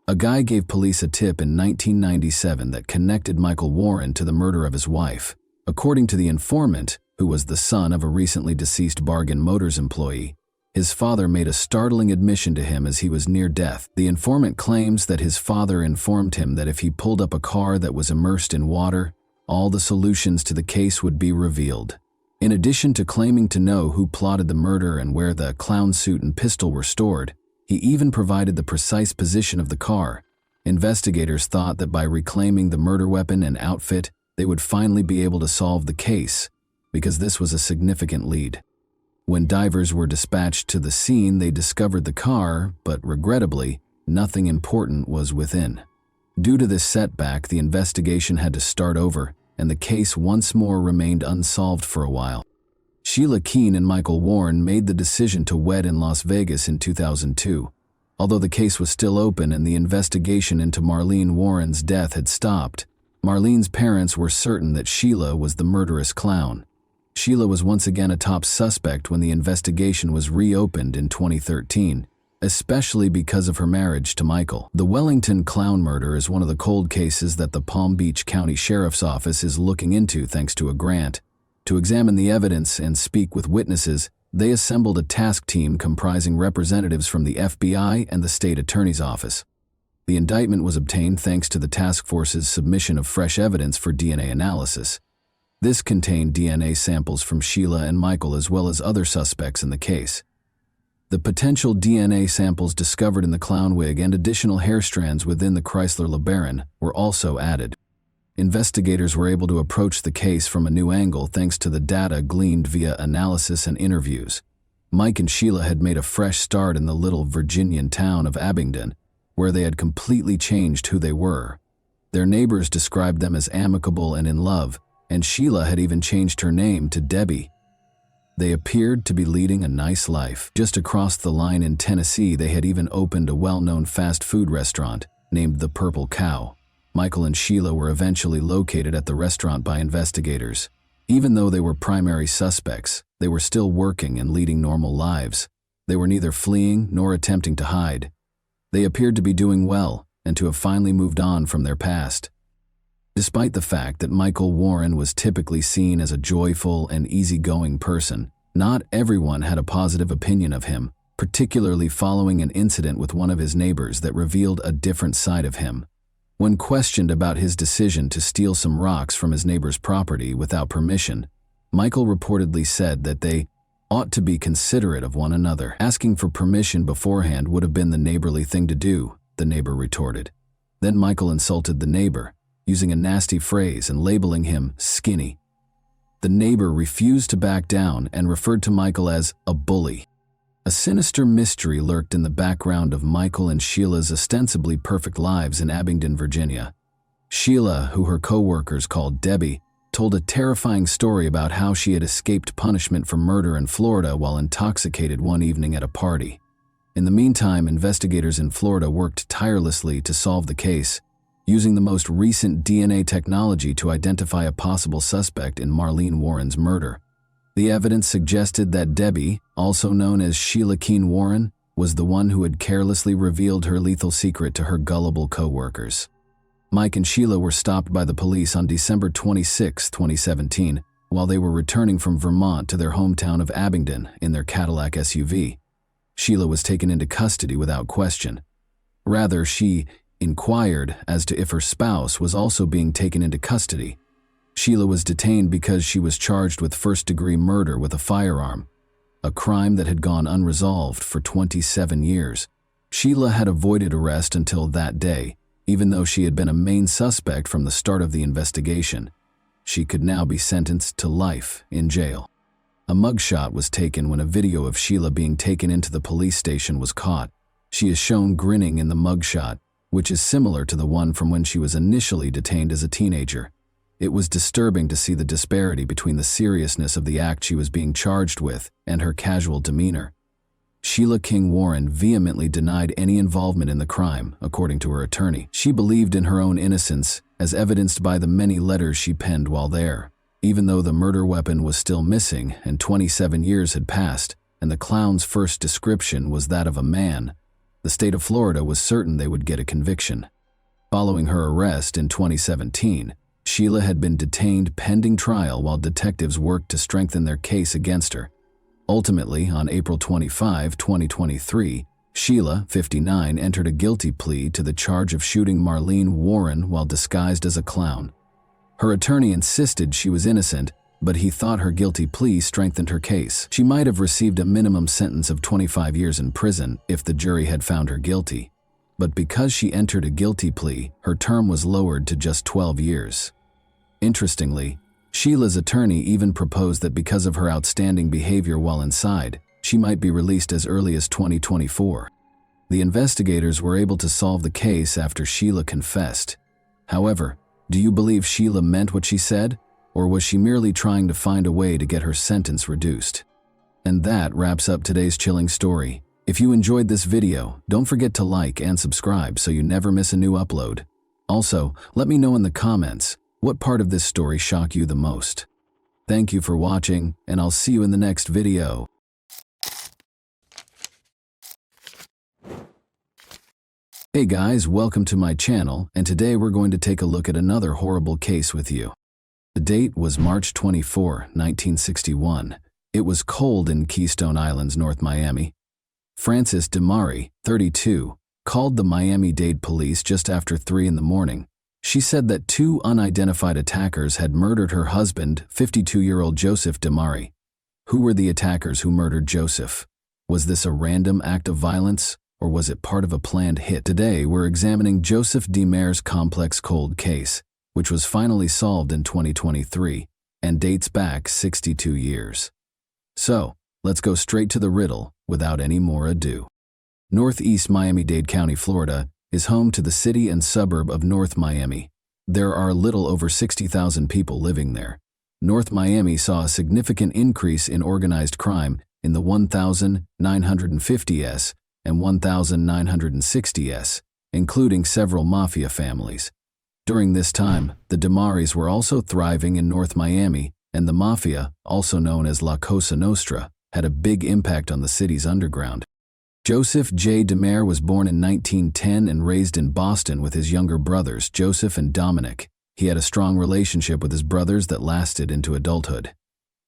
A guy gave police a tip in 1997 that connected Michael Warren to the murder of his wife. According to the informant, who was the son of a recently deceased Bargain Motors employee, his father made a startling admission to him as he was near death. The informant claims that his father informed him that if he pulled up a car that was immersed in water, all the solutions to the case would be revealed. In addition to claiming to know who plotted the murder and where the clown suit and pistol were stored, he even provided the precise position of the car. Investigators thought that by reclaiming the murder weapon and outfit, they would finally be able to solve the case, because this was a significant lead. When divers were dispatched to the scene, they discovered the car, but regrettably, nothing important was within. Due to this setback, the investigation had to start over, and the case once more remained unsolved for a while. Sheila Keene and Michael Warren made the decision to wed in Las Vegas in 2002. Although the case was still open and the investigation into Marlene Warren's death had stopped, Marlene's parents were certain that Sheila was the murderous clown. Sheila was once again a top suspect when the investigation was reopened in 2013, especially because of her marriage to Michael. The Wellington clown murder is one of the cold cases that the Palm Beach County Sheriff's Office is looking into thanks to a grant. To examine the evidence and speak with witnesses, they assembled a task team comprising representatives from the FBI and the state attorney's office. The indictment was obtained thanks to the task force's submission of fresh evidence for DNA analysis. This contained DNA samples from Sheila and Michael as well as other suspects in the case. The potential DNA samples discovered in the clown wig and additional hair strands within the Chrysler LeBaron were also added. Investigators were able to approach the case from a new angle thanks to the data gleaned via analysis and interviews. Mike and Sheila had made a fresh start in the little Virginian town of Abingdon, where they had completely changed who they were. Their neighbors described them as amicable and in love, and Sheila had even changed her name to Debbie. They appeared to be leading a nice life. Just across the line in Tennessee, they had even opened a well-known fast food restaurant named the Purple Cow. Michael and Sheila were eventually located at the restaurant by investigators. Even though they were primary suspects, they were still working and leading normal lives. They were neither fleeing nor attempting to hide. They appeared to be doing well and to have finally moved on from their past. Despite the fact that Michael Warren was typically seen as a joyful and easygoing person, not everyone had a positive opinion of him, particularly following an incident with one of his neighbors that revealed a different side of him. When questioned about his decision to steal some rocks from his neighbor's property without permission, Michael reportedly said that they ought to be considerate of one another. Asking for permission beforehand would have been the neighborly thing to do, the neighbor retorted. Then Michael insulted the neighbor, using a nasty phrase and labeling him skinny. The neighbor refused to back down and referred to Michael as a bully. A sinister mystery lurked in the background of Michael and Sheila's ostensibly perfect lives in Abingdon, Virginia. Sheila, who her co-workers called Debbie, told a terrifying story about how she had escaped punishment for murder in Florida while intoxicated one evening at a party. In the meantime, investigators in Florida worked tirelessly to solve the case, using the most recent DNA technology to identify a possible suspect in Marlene Warren's murder. The evidence suggested that Debbie, also known as Sheila Keene Warren, was the one who had carelessly revealed her lethal secret to her gullible co-workers. Mike and Sheila were stopped by the police on December 26, 2017, while they were returning from Vermont to their hometown of Abingdon in their Cadillac SUV. Sheila was taken into custody without question. Rather, she inquired as to if her spouse was also being taken into custody. Sheila was detained because she was charged with first-degree murder with a firearm, a crime that had gone unresolved for 27 years. Sheila had avoided arrest until that day, even though she had been a main suspect from the start of the investigation. She could now be sentenced to life in jail. A mugshot was taken when a video of Sheila being taken into the police station was caught. She is shown grinning in the mugshot, which is similar to the one from when she was initially detained as a teenager. It was disturbing to see the disparity between the seriousness of the act she was being charged with and her casual demeanor. Sheila King Warren vehemently denied any involvement in the crime, according to her attorney. She believed in her own innocence, as evidenced by the many letters she penned while there. Even though the murder weapon was still missing and 27 years had passed, and the clown's first description was that of a man, the state of Florida was certain they would get a conviction. Following her arrest in 2017, Sheila had been detained pending trial while detectives worked to strengthen their case against her. Ultimately, on April 25, 2023, Sheila, 59, entered a guilty plea to the charge of shooting Marlene Warren while disguised as a clown. Her attorney insisted she was innocent, but he thought her guilty plea strengthened her case. She might have received a minimum sentence of 25 years in prison if the jury had found her guilty. But because she entered a guilty plea, her term was lowered to just 12 years. Interestingly, Sheila's attorney even proposed that because of her outstanding behavior while inside, she might be released as early as 2024. The investigators were able to solve the case after Sheila confessed. However, do you believe Sheila meant what she said, or was she merely trying to find a way to get her sentence reduced? And that wraps up today's chilling story. If you enjoyed this video, don't forget to like and subscribe so you never miss a new upload. Also, let me know in the comments, what part of this story shocked you the most? Thank you for watching, and I'll see you in the next video. Hey guys, welcome to my channel, and today we're going to take a look at another horrible case with you. The date was March 24, 1961. It was cold in Keystone Islands, North Miami. Frances DeMari, 32, called the Miami-Dade police just after 3 in the morning. She said that 2 unidentified attackers had murdered her husband, 52-year-old Joseph DeMari. Who were the attackers who murdered Joseph? Was this a random act of violence, or was it part of a planned hit? Today, we're examining Joseph DeMari's complex cold case, which was finally solved in 2023 and dates back 62 years. So, let's go straight to the riddle without any more ado. Northeast Miami-Dade County, Florida, is home to the city and suburb of North Miami. There are a little over 60,000 people living there. North Miami saw a significant increase in organized crime in the 1950s and 1960s, including several mafia families. During this time, the DeMaris were also thriving in North Miami, and the mafia, also known as La Cosa Nostra, had a big impact on the city's underground. Joseph J. DeMare was born in 1910 and raised in Boston with his younger brothers, Joseph and Dominic. He had a strong relationship with his brothers that lasted into adulthood.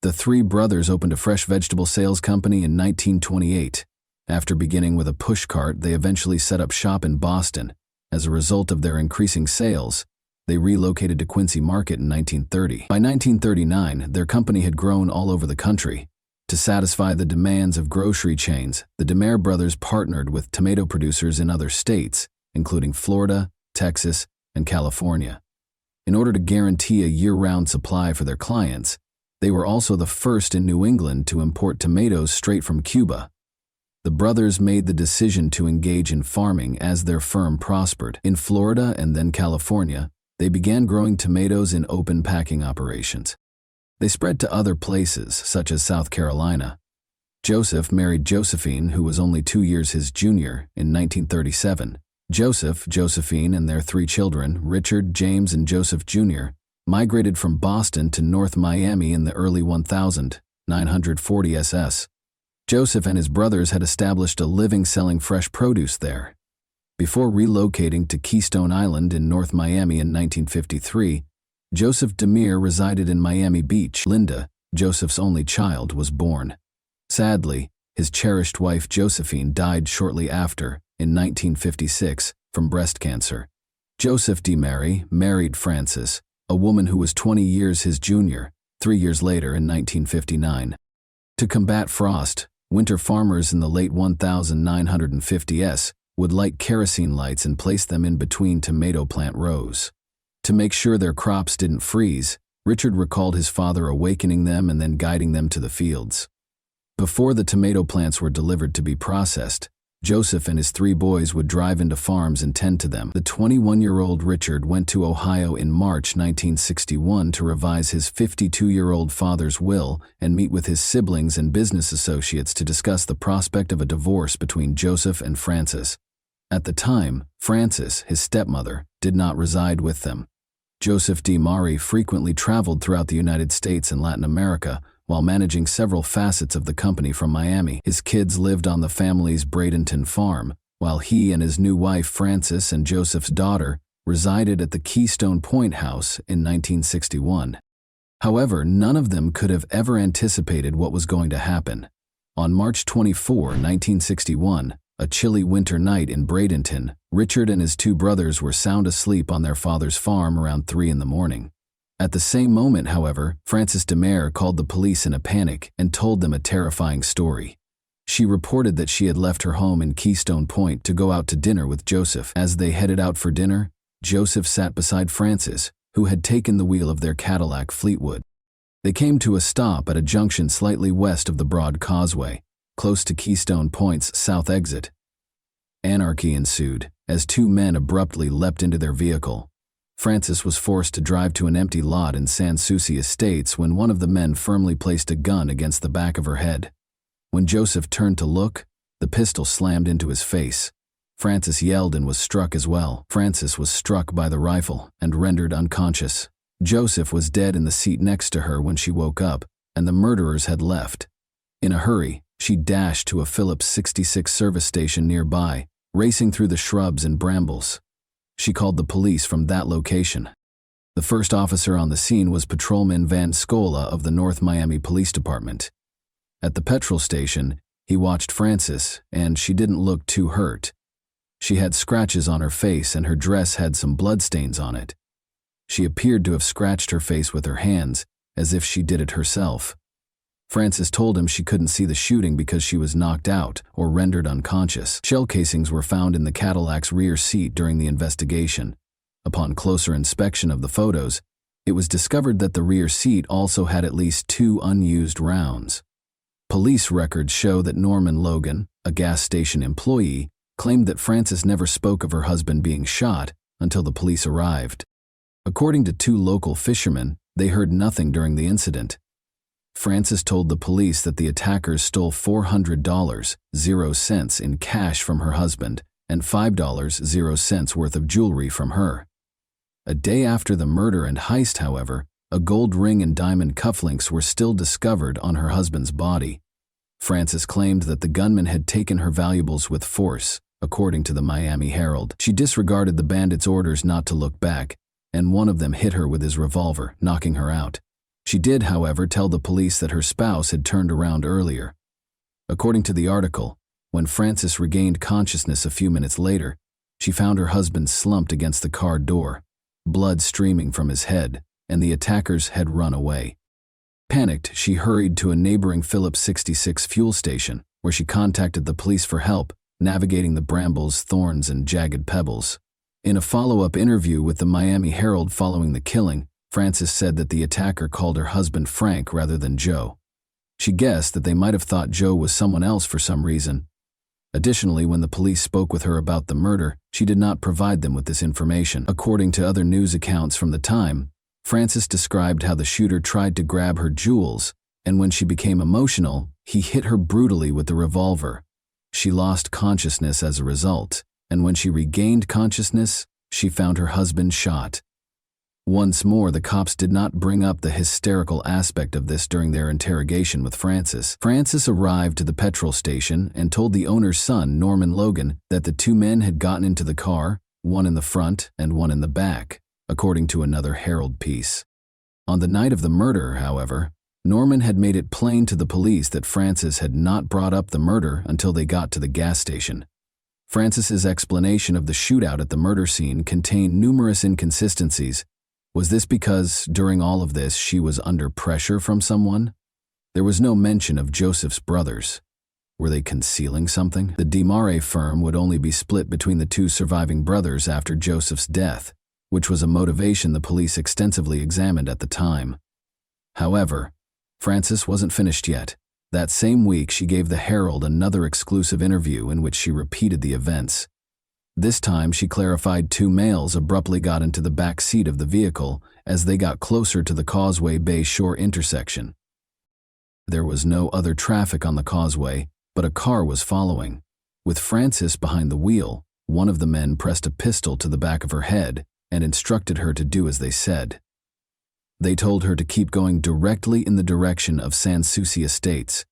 The 3 brothers opened a fresh vegetable sales company in 1928. After beginning with a pushcart, they eventually set up shop in Boston. As a result of their increasing sales, they relocated to Quincy Market in 1930. By 1939, their company had grown all over the country. To satisfy the demands of grocery chains, the DeMare brothers partnered with tomato producers in other states, including Florida, Texas, and California. In order to guarantee a year-round supply for their clients, they were also the first in New England to import tomatoes straight from Cuba. The brothers made the decision to engage in farming as their firm prospered. In Florida and then California, they began growing tomatoes in open packing operations. They spread to other places, such as South Carolina. Joseph married Josephine, who was only 2 years his junior, in 1937. Joseph, Josephine, and their 3 children, Richard, James, and Joseph Jr., migrated from Boston to North Miami in the early 1940s. Joseph and his brothers had established a living selling fresh produce there. Before relocating to Keystone Island in North Miami in 1953, Joseph DeMare resided in Miami Beach. Linda, Joseph's only child, was born. Sadly, his cherished wife Josephine died shortly after, in 1956, from breast cancer. Joseph DeMare married Frances, a woman who was 20 years his junior, 3 years later in 1959. To combat frost, winter farmers in the late 1950s would light kerosene lights and place them in between tomato plant rows. To make sure their crops didn't freeze, Richard recalled his father awakening them and then guiding them to the fields. Before the tomato plants were delivered to be processed, Joseph and his 3 boys would drive into farms and tend to them. The 21-year-old Richard went to Ohio in March 1961 to revise his 52-year-old father's will and meet with his siblings and business associates to discuss the prospect of a divorce between Joseph and Frances. At the time, Frances, his stepmother, did not reside with them. Joseph D. Maury frequently traveled throughout the United States and Latin America while managing several facets of the company from Miami. His kids lived on the family's Bradenton farm, while he and his new wife Frances and Joseph's daughter resided at the Keystone Point house in 1961. However, none of them could have ever anticipated what was going to happen. On March 24, 1961, a chilly winter night in Bradenton, Richard and his 2 brothers were sound asleep on their father's farm around 3 in the morning. At the same moment, however, Frances DeMare called the police in a panic and told them a terrifying story. She reported that she had left her home in Keystone Point to go out to dinner with Joseph. As they headed out for dinner, Joseph sat beside Frances, who had taken the wheel of their Cadillac Fleetwood. They came to a stop at a junction slightly west of the Broad Causeway, close to Keystone Point's south exit. Anarchy ensued, as 2 men abruptly leapt into their vehicle. Frances was forced to drive to an empty lot in Sans Souci Estates when one of the men firmly placed a gun against the back of her head. When Joseph turned to look, the pistol slammed into his face. Frances yelled and was struck as well. Frances was struck by the rifle and rendered unconscious. Joseph was dead in the seat next to her when she woke up, and the murderers had left. In a hurry, she dashed to a Phillips 66 service station nearby, racing through the shrubs and brambles. She called the police from that location. The first officer on the scene was Patrolman Van Scola of the North Miami Police Department. At the petrol station, he watched Frances, and she didn't look too hurt. She had scratches on her face and her dress had some bloodstains on it. She appeared to have scratched her face with her hands, as if she did it herself. Frances told him she couldn't see the shooting because she was knocked out or rendered unconscious. Shell casings were found in the Cadillac's rear seat during the investigation. Upon closer inspection of the photos, it was discovered that the rear seat also had at least 2 unused rounds. Police records show that Norman Logan, a gas station employee, claimed that Frances never spoke of her husband being shot until the police arrived. According to 2 local fishermen, they heard nothing during the incident. Frances told the police that the attackers stole $400.00 in cash from her husband and $5.00 worth of jewelry from her. A day after the murder and heist, however, a gold ring and diamond cufflinks were still discovered on her husband's body. Frances claimed that the gunman had taken her valuables with force, according to the Miami Herald. She disregarded the bandits' orders not to look back, and one of them hit her with his revolver, knocking her out. She did, however, tell the police that her spouse had turned around earlier. According to the article, when Frances regained consciousness a few minutes later, she found her husband slumped against the car door, blood streaming from his head, and the attackers had run away. Panicked, she hurried to a neighboring Phillips 66 fuel station, where she contacted the police for help, navigating the brambles, thorns, and jagged pebbles. In a follow-up interview with the Miami Herald following the killing, Frances said that the attacker called her husband Frank rather than Joe. She guessed that they might have thought Joe was someone else for some reason. Additionally, when the police spoke with her about the murder, she did not provide them with this information. According to other news accounts from the time, Frances described how the shooter tried to grab her jewels, and when she became emotional, he hit her brutally with the revolver. She lost consciousness as a result, and when she regained consciousness, she found her husband shot. Once more, the cops did not bring up the hysterical aspect of this during their interrogation with Frances. Frances arrived to the petrol station and told the owner's son, Norman Logan, that the 2 men had gotten into the car, one in the front and one in the back, according to another Herald piece. On the night of the murder, however, Norman had made it plain to the police that Frances had not brought up the murder until they got to the gas station. Frances's explanation of the shootout at the murder scene contained numerous inconsistencies, Was this because, during all of this, she was under pressure from someone? There was no mention of Joseph's brothers. Were they concealing something? The DeMare firm would only be split between the two surviving brothers after Joseph's death, which was a motivation the police extensively examined at the time. However, Frances wasn't finished yet. That same week, she gave the Herald another exclusive interview in which she repeated the events. This time, she clarified two males abruptly got into the back seat of the vehicle as they got closer to the Causeway Bay Shore intersection. There was no other traffic on the causeway, but a car was following. With Frances behind the wheel, one of the men pressed a pistol to the back of her head and instructed her to do as they said. They told her to keep going directly in the direction of Sans Souci Estates.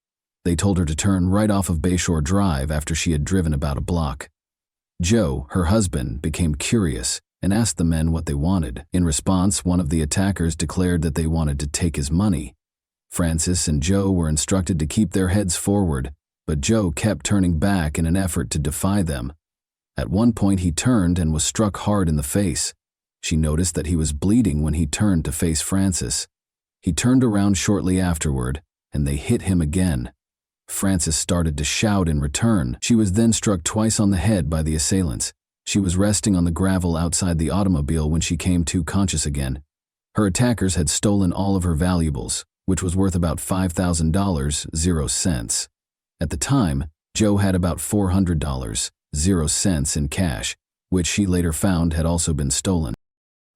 They told her to turn right off of Bayshore Drive after she had driven about a block. Joe, her husband, became curious and asked the men what they wanted. In response, one of the attackers declared that they wanted to take his money. Frances and Joe were instructed to keep their heads forward, but Joe kept turning back in an effort to defy them. At one point, he turned and was struck hard in the face. She noticed that he was bleeding when he turned to face Frances. He turned around shortly afterward, and they hit him again. Frances started to shout in return. She was then struck twice on the head by the assailants. She was resting on the gravel outside the automobile when she came to conscious again. Her attackers had stolen all of her valuables, which was worth about $5,000.00. At the time, Joe had about $400.00 in cash, which she later found had also been stolen.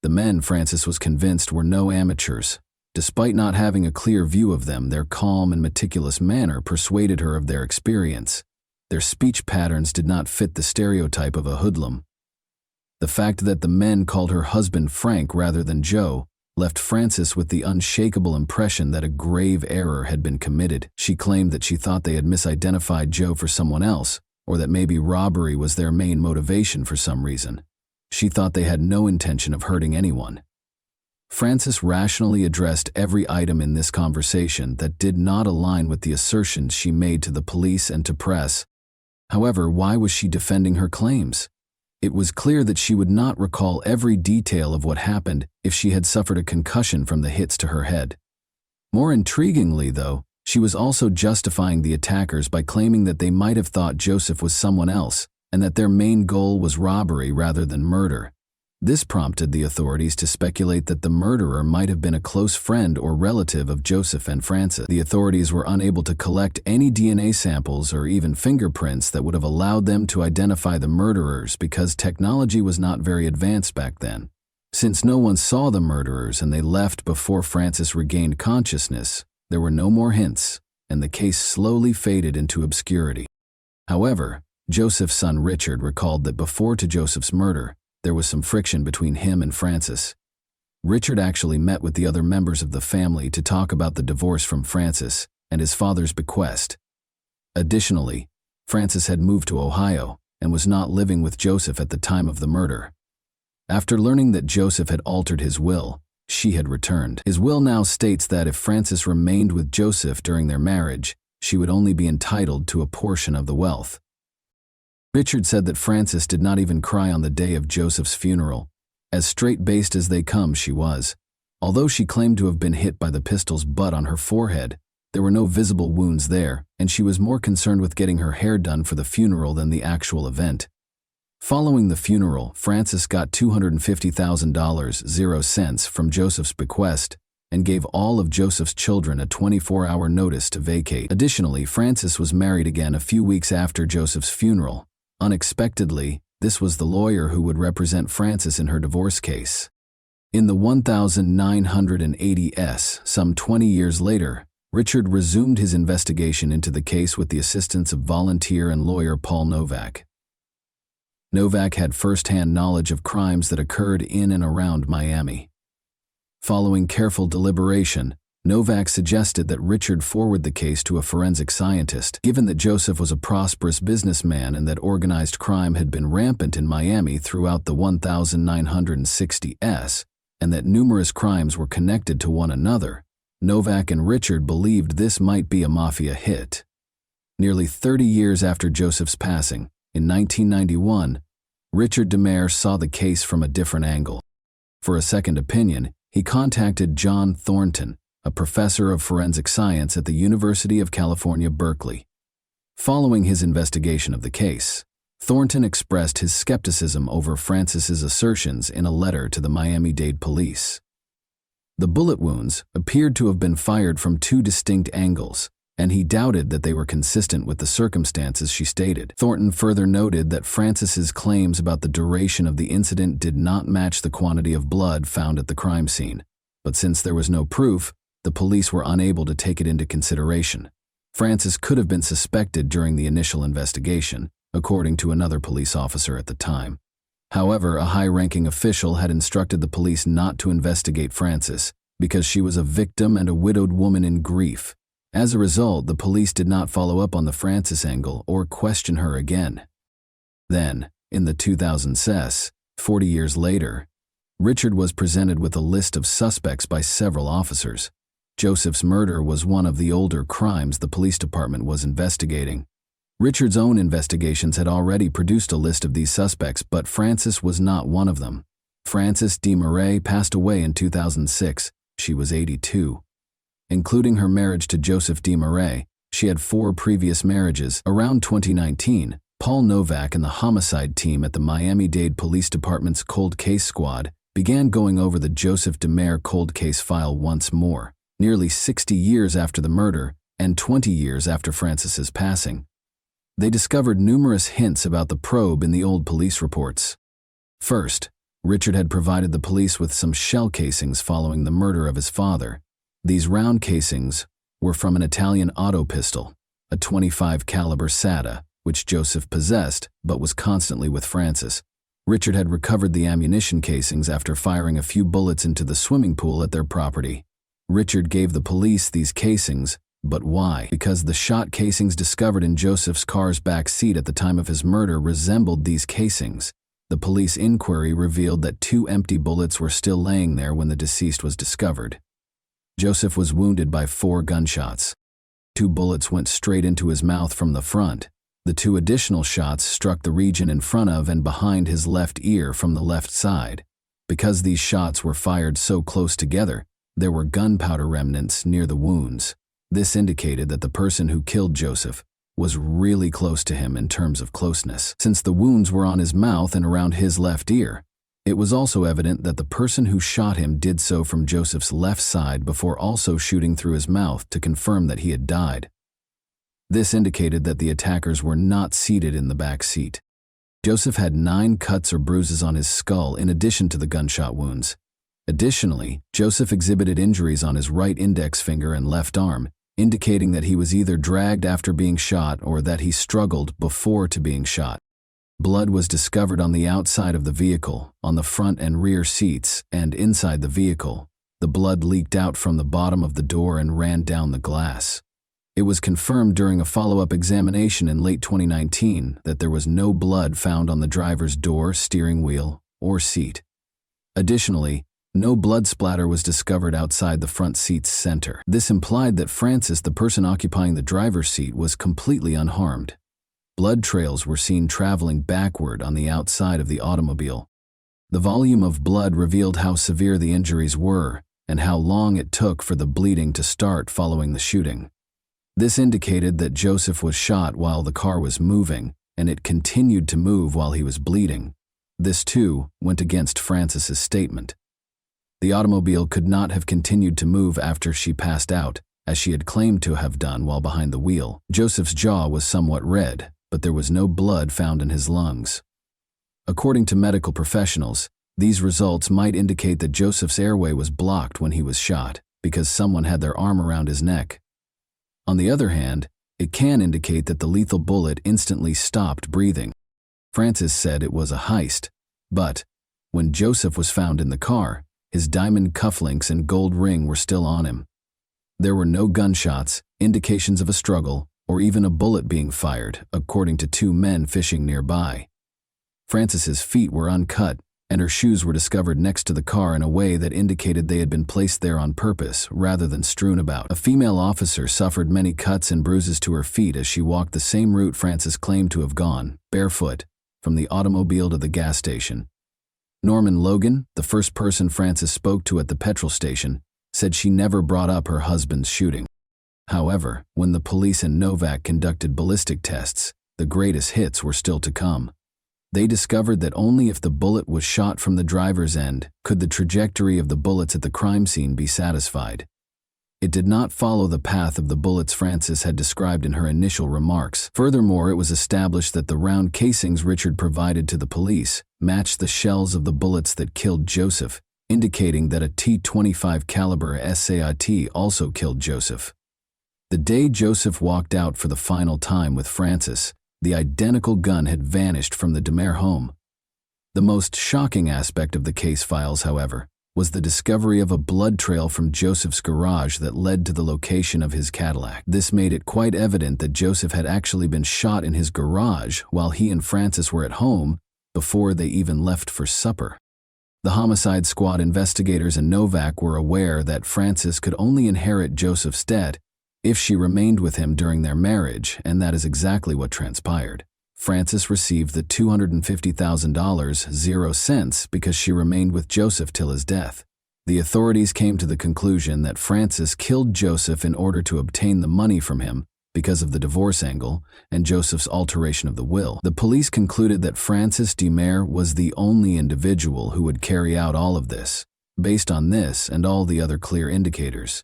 The men, Frances was convinced, were no amateurs. Despite not having a clear view of them, their calm and meticulous manner persuaded her of their experience. Their speech patterns did not fit the stereotype of a hoodlum. The fact that the men called her husband Frank rather than Joe left Frances with the unshakable impression that a grave error had been committed. She claimed that she thought they had misidentified Joe for someone else, or that maybe robbery was their main motivation for some reason. She thought they had no intention of hurting anyone. Frances rationally addressed every item in this conversation that did not align with the assertions she made to the police and to press. However, why was she defending her claims? It was clear that she would not recall every detail of what happened if she had suffered a concussion from the hits to her head. More intriguingly, though, she was also justifying the attackers by claiming that they might have thought Joseph was someone else and that their main goal was robbery rather than murder. This prompted the authorities to speculate that the murderer might have been a close friend or relative of Joseph and Frances. The authorities were unable to collect any DNA samples or even fingerprints that would have allowed them to identify the murderers because technology was not very advanced back then. Since no one saw the murderers and they left before Frances regained consciousness, there were no more hints, and the case slowly faded into obscurity. However, Joseph's son Richard recalled that before to Joseph's murder, there was some friction between him and Frances. Richard actually met with the other members of the family to talk about the divorce from Frances and his father's bequest. Additionally, Frances had moved to Ohio and was not living with Joseph at the time of the murder. After learning that Joseph had altered his will, she had returned. His will now states that if Frances remained with Joseph during their marriage, she would only be entitled to a portion of the wealth. Richard said that Frances did not even cry on the day of Joseph's funeral. As straight-laced as they come, she was. Although she claimed to have been hit by the pistol's butt on her forehead, there were no visible wounds there, and she was more concerned with getting her hair done for the funeral than the actual event. Following the funeral, Frances got $250,000 from Joseph's bequest and gave all of Joseph's children a 24-hour notice to vacate. Additionally, Frances was married again a few weeks after Joseph's funeral. Unexpectedly, this was the lawyer who would represent Frances in her divorce case. In the 1980s, some 20 years later, Richard resumed his investigation into the case with the assistance of volunteer and lawyer Paul Novak. Novak had first-hand knowledge of crimes that occurred in and around Miami. Following careful deliberation, Novak suggested that Richard forward the case to a forensic scientist. Given that Joseph was a prosperous businessman and that organized crime had been rampant in Miami throughout the 1960s, and that numerous crimes were connected to one another, Novak and Richard believed this might be a mafia hit. Nearly 30 years after Joseph's passing, in 1991, Richard DeMare saw the case from a different angle. For a second opinion, he contacted John Thornton, a professor of forensic science at the University of California, Berkeley. Following his investigation of the case, Thornton expressed his skepticism over Frances's assertions in a letter to the Miami-Dade police. The bullet wounds appeared to have been fired from two distinct angles, and he doubted that they were consistent with the circumstances she stated. Thornton further noted that Frances's claims about the duration of the incident did not match the quantity of blood found at the crime scene, but since there was no proof, the police were unable to take it into consideration. Frances could have been suspected during the initial investigation, according to another police officer at the time. However, a high-ranking official had instructed the police not to investigate Frances because she was a victim and a widowed woman in grief. As a result, the police did not follow up on the Frances angle or question her again. Then, in the 2000 cess, 40 years later, Richard was presented with a list of suspects by several officers. Joseph's murder was one of the older crimes the police department was investigating. Richard's own investigations had already produced a list of these suspects, but Frances was not one of them. Frances DeMarais passed away in 2006. She was 82. Including her marriage to Joseph DeMarais, she had 4 previous marriages. Around 2019, Paul Novak and the homicide team at the Miami-Dade Police Department's Cold Case Squad began going over the Joseph DeMarais cold case file once more, nearly 60 years after the murder and 20 years after Frances's passing. They discovered numerous hints about the probe in the old police reports. First, Richard had provided the police with some shell casings following the murder of his father. These round casings were from an Italian auto pistol, a .25 caliber SATA, which Joseph possessed but was constantly with Frances. Richard had recovered the ammunition casings after firing a few bullets into the swimming pool at their property. Richard gave the police these casings, but why? Because the shot casings discovered in Joseph's car's back seat at the time of his murder resembled these casings. The police inquiry revealed that 2 empty bullets were still laying there when the deceased was discovered. Joseph was wounded by 4 gunshots. 2 bullets went straight into his mouth from the front. The 2 additional shots struck the region in front of and behind his left ear from the left side. Because these shots were fired so close together, there were gunpowder remnants near the wounds. This indicated that the person who killed Joseph was really close to him in terms of closeness. Since the wounds were on his mouth and around his left ear, it was also evident that the person who shot him did so from Joseph's left side before also shooting through his mouth to confirm that he had died. This indicated that the attackers were not seated in the back seat. Joseph had 9 cuts or bruises on his skull in addition to the gunshot wounds. Additionally, Joseph exhibited injuries on his right index finger and left arm, indicating that he was either dragged after being shot or that he struggled before to being shot. Blood was discovered on the outside of the vehicle, on the front and rear seats, and inside the vehicle. The blood leaked out from the bottom of the door and ran down the glass. It was confirmed during a follow-up examination in late 2019 that there was no blood found on the driver's door, steering wheel, or seat. Additionally, no blood splatter was discovered outside the front seat's center. This implied that Frances, the person occupying the driver's seat, was completely unharmed. Blood trails were seen traveling backward on the outside of the automobile. The volume of blood revealed how severe the injuries were and how long it took for the bleeding to start following the shooting. This indicated that Joseph was shot while the car was moving, and it continued to move while he was bleeding. This, too, went against Frances's statement. The automobile could not have continued to move after she passed out, as she had claimed to have done while behind the wheel. Joseph's jaw was somewhat red, but there was no blood found in his lungs. According to medical professionals, these results might indicate that Joseph's airway was blocked when he was shot, because someone had their arm around his neck. On the other hand, it can indicate that the lethal bullet instantly stopped breathing. Frances said it was a heist, but when Joseph was found in the car, his diamond cufflinks and gold ring were still on him. There were no gunshots, indications of a struggle, or even a bullet being fired, according to 2 men fishing nearby. Frances's feet were uncut, and her shoes were discovered next to the car in a way that indicated they had been placed there on purpose rather than strewn about. A female officer suffered many cuts and bruises to her feet as she walked the same route Frances claimed to have gone, barefoot, from the automobile to the gas station. Norman Logan, the first person Frances spoke to at the petrol station, said she never brought up her husband's shooting. However, when the police and Novak conducted ballistic tests, the greatest hits were still to come. They discovered that only if the bullet was shot from the driver's end could the trajectory of the bullets at the crime scene be satisfied. It did not follow the path of the bullets Frances had described in her initial remarks. Furthermore, it was established that the round casings Richard provided to the police matched the shells of the bullets that killed Joseph, indicating that a .25 caliber SAIT also killed Joseph. The day Joseph walked out for the final time with Frances, the identical gun had vanished from the DeMare home. The most shocking aspect of the case files, however, was the discovery of a blood trail from Joseph's garage that led to the location of his Cadillac. This made it quite evident that Joseph had actually been shot in his garage while he and Frances were at home before they even left for supper. The homicide squad investigators and Novak were aware that Frances could only inherit Joseph's debt if she remained with him during their marriage, and that is exactly what transpired. Frances received the $250,000 0 cents because she remained with Joseph till his death. The authorities came to the conclusion that Frances killed Joseph in order to obtain the money from him because of the divorce angle and Joseph's alteration of the will. The police concluded that Frances DeMare was the only individual who would carry out all of this, based on this and all the other clear indicators.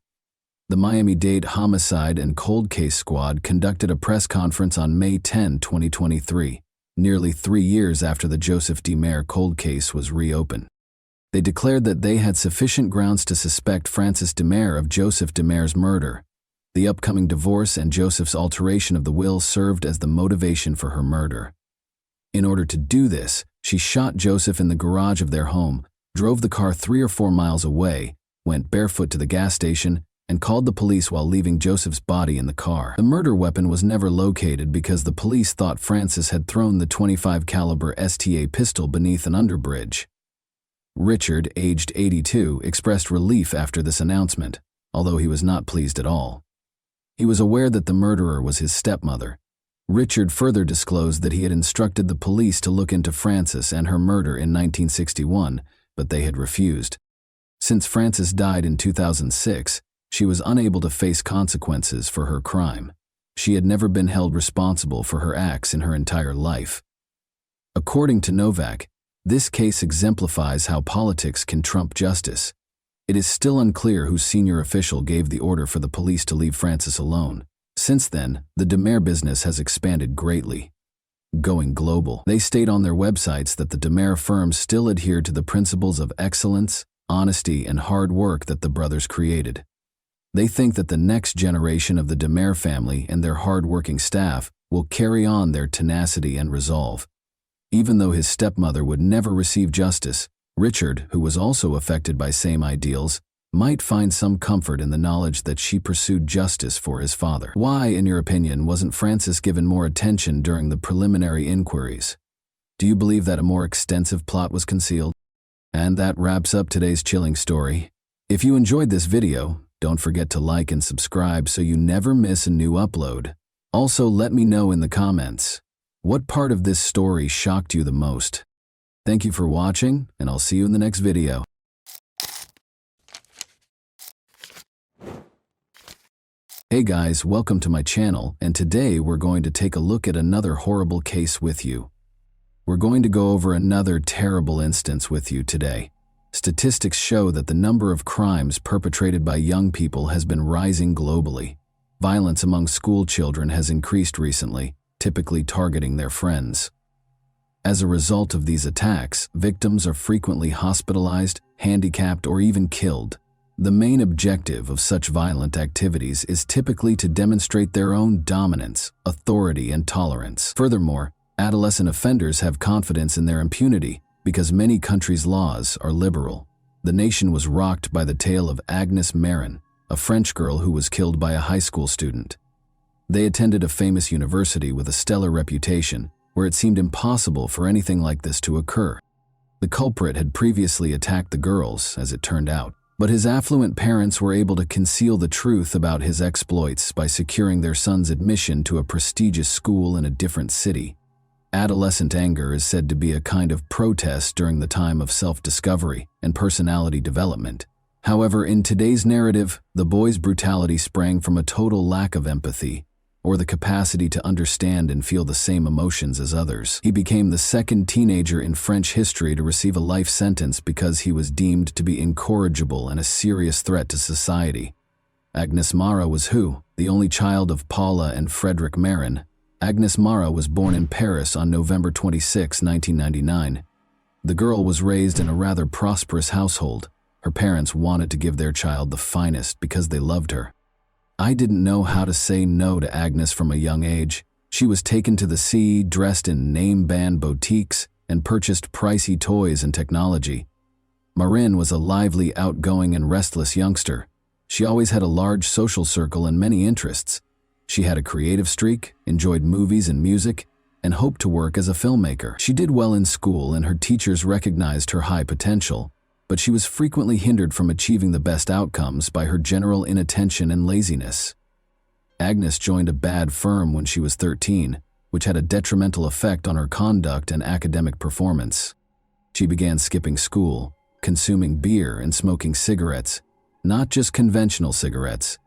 The Miami-Dade Homicide and Cold Case Squad conducted a press conference on May 10, 2023, nearly 3 years after the Joseph DeMare cold case was reopened. They declared that they had sufficient grounds to suspect Frances DeMare of Joseph DeMare's murder. The upcoming divorce and Joseph's alteration of the will served as the motivation for her murder. In order to do this, she shot Joseph in the garage of their home, drove the car 3 or 4 miles away, went barefoot to the gas station, and called the police while leaving Joseph's body in the car. The murder weapon was never located because the police thought Frances had thrown the .25 caliber STA pistol beneath an underbridge. Richard, aged 82, expressed relief after this announcement, although he was not pleased at all. He was aware that the murderer was his stepmother. Richard further disclosed that he had instructed the police to look into Frances and her murder in 1961, but they had refused. Since Frances died in 2006, she was unable to face consequences for her crime. She had never been held responsible for her acts in her entire life. According to Novak, this case exemplifies how politics can trump justice. It is still unclear whose senior official gave the order for the police to leave Frances alone. Since then, the DeMare business has expanded greatly, going global. They state on their websites that the DeMare firms still adhere to the principles of excellence, honesty, and hard work that the brothers created. They think that the next generation of the DeMare family and their hard-working staff will carry on their tenacity and resolve. Even though his stepmother would never receive justice, Richard, who was also affected by same ideals, might find some comfort in the knowledge that she pursued justice for his father. Why, in your opinion, wasn't Frances given more attention during the preliminary inquiries? Do you believe that a more extensive plot was concealed? And that wraps up today's chilling story. If you enjoyed this video, don't forget to like and subscribe so you never miss a new upload. Also, let me know in the comments, what part of this story shocked you the most? Thank you for watching, and I'll see you in the next video. Hey guys, welcome to my channel, and today we're going to take a look at another horrible case with you. We're going to go over another terrible instance with you today. Statistics show that the number of crimes perpetrated by young people has been rising globally. Violence among school children has increased recently, typically targeting their friends. As a result of these attacks, victims are frequently hospitalized, handicapped, or even killed. The main objective of such violent activities is typically to demonstrate their own dominance, authority, and tolerance. Furthermore, adolescent offenders have confidence in their impunity because many countries' laws are liberal. The nation was rocked by the tale of Agnes Marin, a French girl who was killed by a high school student. They attended a famous university with a stellar reputation, where it seemed impossible for anything like this to occur. The culprit had previously attacked the girls, as it turned out, but his affluent parents were able to conceal the truth about his exploits by securing their son's admission to a prestigious school in a different city. Adolescent anger is said to be a kind of protest during the time of self-discovery and personality development. However, in today's narrative, the boy's brutality sprang from a total lack of empathy, or the capacity to understand and feel the same emotions as others. He became the second teenager in French history to receive a life sentence because he was deemed to be incorrigible and a serious threat to society. Agnes Mara was who? The only child of Paula and Frederick Marin. Agnes Mara was born in Paris on November 26, 1999. The girl was raised in a rather prosperous household. Her parents wanted to give their child the finest because they loved her. I didn't know how to say no to Agnes from a young age. She was taken to the sea, dressed in name-brand boutiques, and purchased pricey toys and technology. Marin was a lively, outgoing, and restless youngster. She always had a large social circle and many interests. She had a creative streak, enjoyed movies and music, and hoped to work as a filmmaker. She did well in school and her teachers recognized her high potential, but she was frequently hindered from achieving the best outcomes by her general inattention and laziness. Agnes joined a bad firm when she was 13, which had a detrimental effect on her conduct and academic performance. She began skipping school, consuming beer and smoking cigarettes, not just conventional cigarettes.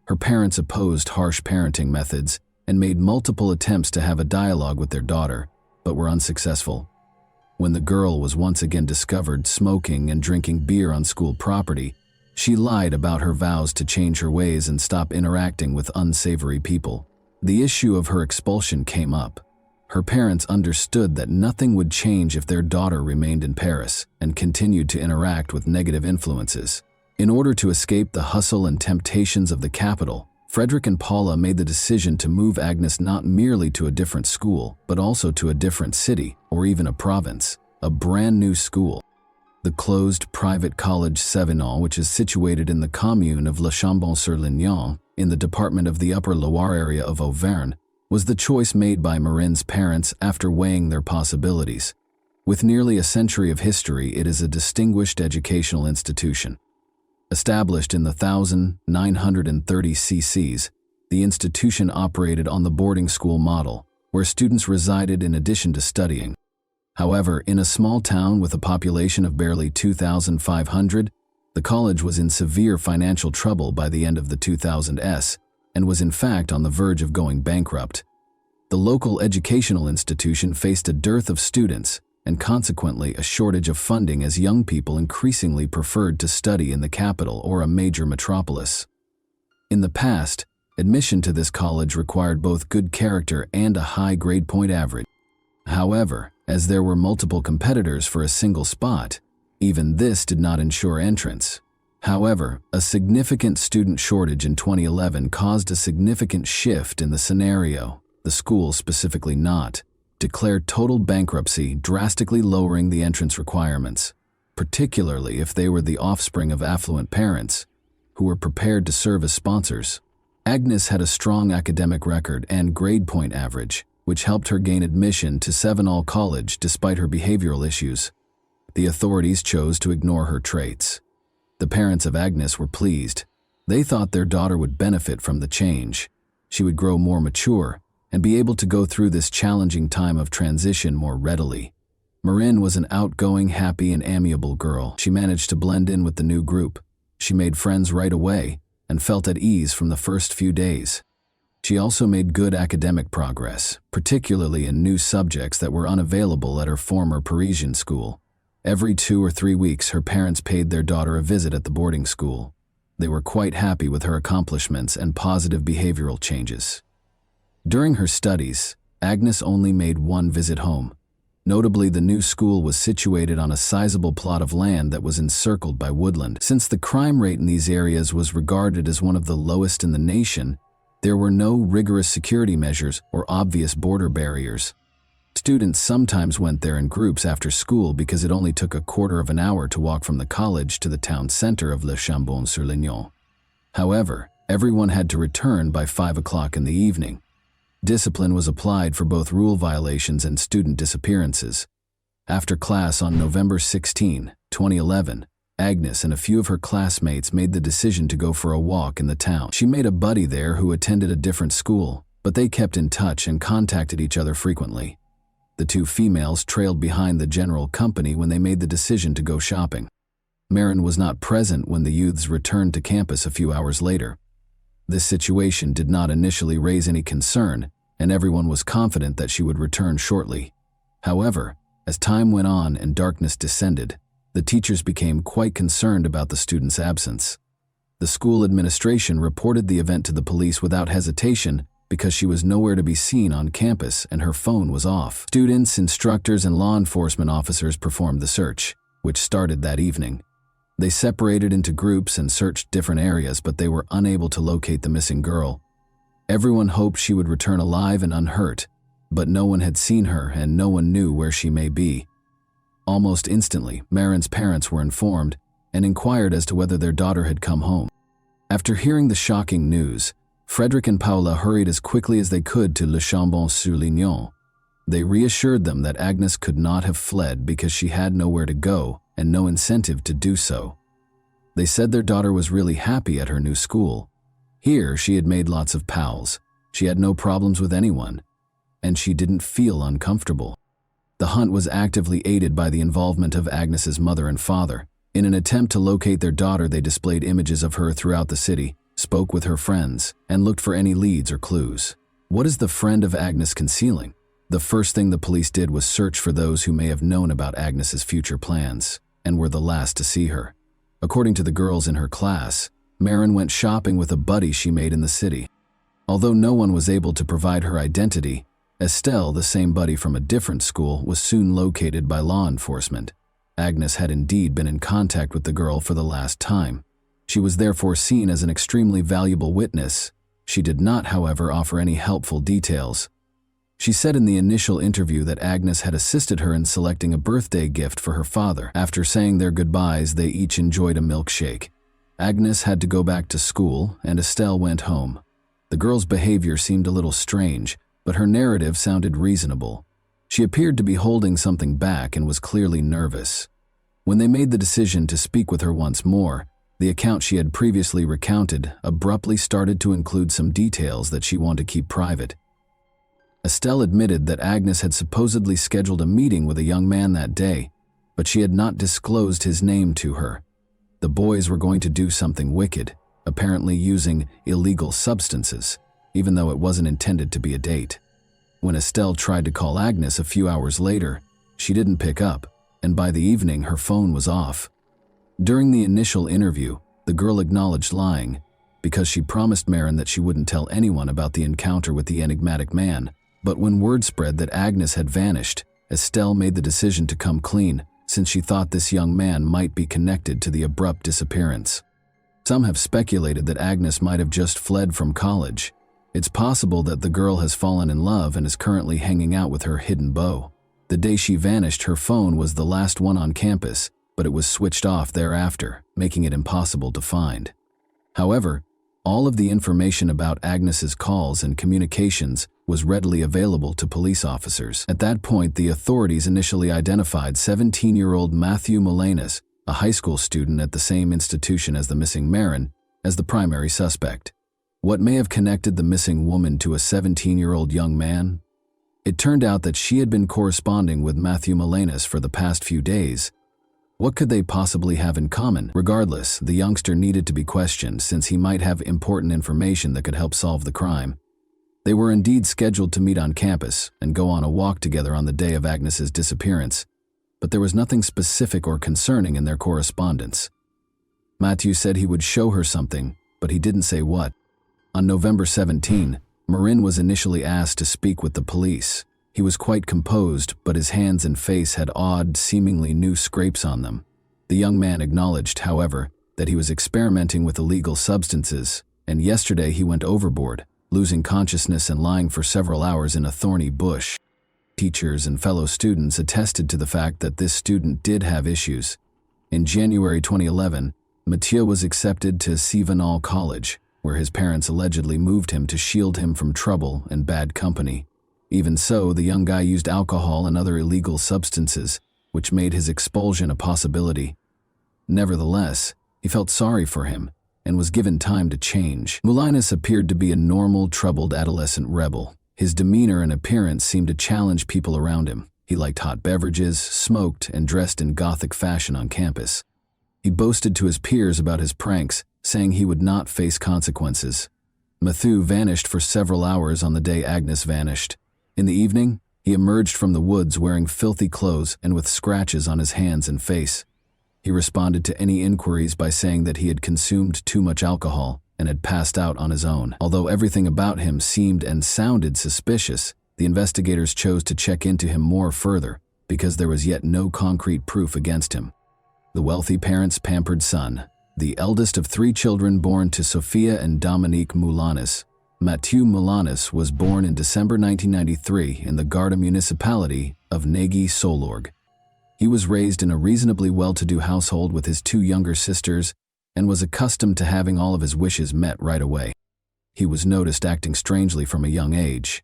Her parents opposed harsh parenting methods and made multiple attempts to have a dialogue with their daughter, but were unsuccessful. When the girl was once again discovered smoking and drinking beer on school property, she lied about her vows to change her ways and stop interacting with unsavory people. The issue of her expulsion came up. Her parents understood that nothing would change if their daughter remained in Paris and continued to interact with negative influences. In order to escape the hustle and temptations of the capital, Frederick and Paula made the decision to move Agnes not merely to a different school, but also to a different city or even a province, a brand new school. The closed private college Sévenol, which is situated in the commune of Le Chambon-sur-Lignon, in the department of the Upper Loire area of Auvergne, was the choice made by Marin's parents after weighing their possibilities. With nearly a century of history, it is a distinguished educational institution. Established in the 1930 cc's, the institution operated on the boarding school model, where students resided in addition to studying. However, in a small town with a population of barely 2,500, the college was in severe financial trouble by the end of the 2000s and was in fact on the verge of going bankrupt. The local educational institution faced a dearth of students and consequently a shortage of funding as young people increasingly preferred to study in the capital or a major metropolis. In the past, admission to this college required both good character and a high grade point average. However, as there were multiple competitors for a single spot, even this did not ensure entrance. However, a significant student shortage in 2011 caused a significant shift in the scenario. The school, specifically not, declared total bankruptcy, drastically lowering the entrance requirements, particularly if they were the offspring of affluent parents who were prepared to serve as sponsors. Agnes had a strong academic record and grade point average, which helped her gain admission to Sévenol College despite her behavioral issues. The authorities chose to ignore her traits. The parents of Agnes were pleased. They thought their daughter would benefit from the change. She would grow more mature and be able to go through this challenging time of transition more readily. Marin was an outgoing, happy, and amiable girl. She managed to blend in with the new group. She made friends right away and felt at ease from the first few days. She also made good academic progress, particularly in new subjects that were unavailable at her former Parisian school. Every 2 or 3 weeks, her parents paid their daughter a visit at the boarding school. They were quite happy with her accomplishments and positive behavioral changes. During her studies, Agnes only made one visit home. Notably, the new school was situated on a sizable plot of land that was encircled by woodland. Since the crime rate in these areas was regarded as one of the lowest in the nation, there were no rigorous security measures or obvious border barriers. Students sometimes went there in groups after school because it only took a quarter of an hour to walk from the college to the town center of Le Chambon-sur-Lignon. However, everyone had to return by 5 o'clock in the evening. Discipline was applied for both rule violations and student disappearances. After class on November 16, 2011, Agnes and a few of her classmates made the decision to go for a walk in the town. She made a buddy there who attended a different school, but they kept in touch and contacted each other frequently. The two females trailed behind the general company when they made the decision to go shopping. Marin was not present when the youths returned to campus a few hours later. This situation did not initially raise any concern, and everyone was confident that she would return shortly. However, as time went on and darkness descended, the teachers became quite concerned about the student's absence. The school administration reported the event to the police without hesitation because she was nowhere to be seen on campus and her phone was off. Students, instructors, and law enforcement officers performed the search, which started that evening. They separated into groups and searched different areas, but they were unable to locate the missing girl. Everyone hoped she would return alive and unhurt, but no one had seen her and no one knew where she may be. Almost instantly, Marin's parents were informed and inquired as to whether their daughter had come home. After hearing the shocking news, Frederick and Paula hurried as quickly as they could to Le Chambon-sur-Lignon. They reassured them that Agnes could not have fled because she had nowhere to go and no incentive to do so. They said their daughter was really happy at her new school. Here, she had made lots of pals. She had no problems with anyone, and she didn't feel uncomfortable. The hunt was actively aided by the involvement of Agnes's mother and father. In an attempt to locate their daughter, they displayed images of her throughout the city, spoke with her friends, and looked for any leads or clues. What is the friend of Agnes concealing? The first thing the police did was search for those who may have known about Agnes's future plans and were the last to see her. According to the girls in her class, Marin went shopping with a buddy she made in the city. Although no one was able to provide her identity, Estelle, the same buddy from a different school, was soon located by law enforcement. Agnes had indeed been in contact with the girl for the last time. She was therefore seen as an extremely valuable witness. She did not, however, offer any helpful details. She said in the initial interview that Agnes had assisted her in selecting a birthday gift for her father. After saying their goodbyes, they each enjoyed a milkshake. Agnes had to go back to school, and Estelle went home. The girl's behavior seemed a little strange, but her narrative sounded reasonable. She appeared to be holding something back and was clearly nervous. When they made the decision to speak with her once more, the account she had previously recounted abruptly started to include some details that she wanted to keep private. Estelle admitted that Agnes had supposedly scheduled a meeting with a young man that day, but she had not disclosed his name to her. The boys were going to do something wicked, apparently using illegal substances, even though it wasn't intended to be a date. When Estelle tried to call Agnes a few hours later, she didn't pick up, and by the evening her phone was off. During the initial interview, the girl acknowledged lying, because she promised Marin that she wouldn't tell anyone about the encounter with the enigmatic man. But when word spread that Agnes had vanished, Estelle made the decision to come clean, since she thought this young man might be connected to the abrupt disappearance. Some have speculated that Agnes might have just fled from college. It's possible that the girl has fallen in love and is currently hanging out with her hidden beau. The day she vanished, her phone was the last one on campus, but it was switched off thereafter, making it impossible to find. However, all of the information about Agnes's calls and communications was readily available to police officers. At that point, the authorities initially identified 17-year-old Matthew Molanas, a high school student at the same institution as the missing Marin, as the primary suspect. What may have connected the missing woman to a 17-year-old young man? It turned out that she had been corresponding with Matthew Molanas for the past few days. What could they possibly have in common? Regardless, the youngster needed to be questioned since he might have important information that could help solve the crime. They were indeed scheduled to meet on campus and go on a walk together on the day of Agnes's disappearance, but there was nothing specific or concerning in their correspondence. Matthew said he would show her something, but he didn't say what. On November 17, Marin was initially asked to speak with the police. He was quite composed, but his hands and face had odd, seemingly new scrapes on them. The young man acknowledged, however, that he was experimenting with illegal substances, and yesterday he went overboard, losing consciousness and lying for several hours in a thorny bush. Teachers and fellow students attested to the fact that this student did have issues. In January 2011, Mathieu was accepted to Sivanal College, where his parents allegedly moved him to shield him from trouble and bad company. Even so, the young guy used alcohol and other illegal substances, which made his expulsion a possibility. Nevertheless, he felt sorry for him and was given time to change. Molanas appeared to be a normal, troubled adolescent rebel. His demeanor and appearance seemed to challenge people around him. He liked hot beverages, smoked, and dressed in Gothic fashion on campus. He boasted to his peers about his pranks, saying he would not face consequences. Matthew vanished for several hours on the day Agnes vanished. In the evening, he emerged from the woods wearing filthy clothes and with scratches on his hands and face. He responded to any inquiries by saying that he had consumed too much alcohol and had passed out on his own. Although everything about him seemed and sounded suspicious, the investigators chose to check into him more further because there was yet no concrete proof against him. The wealthy parents' pampered son, the eldest of 3 children born to Sophia and Dominique Moulanis. Mathieu Moulanis was born in December 1993 in the Garda municipality of Nagui-Solorg. He was raised in a reasonably well-to-do household with his 2 younger sisters and was accustomed to having all of his wishes met right away. He was noticed acting strangely from a young age.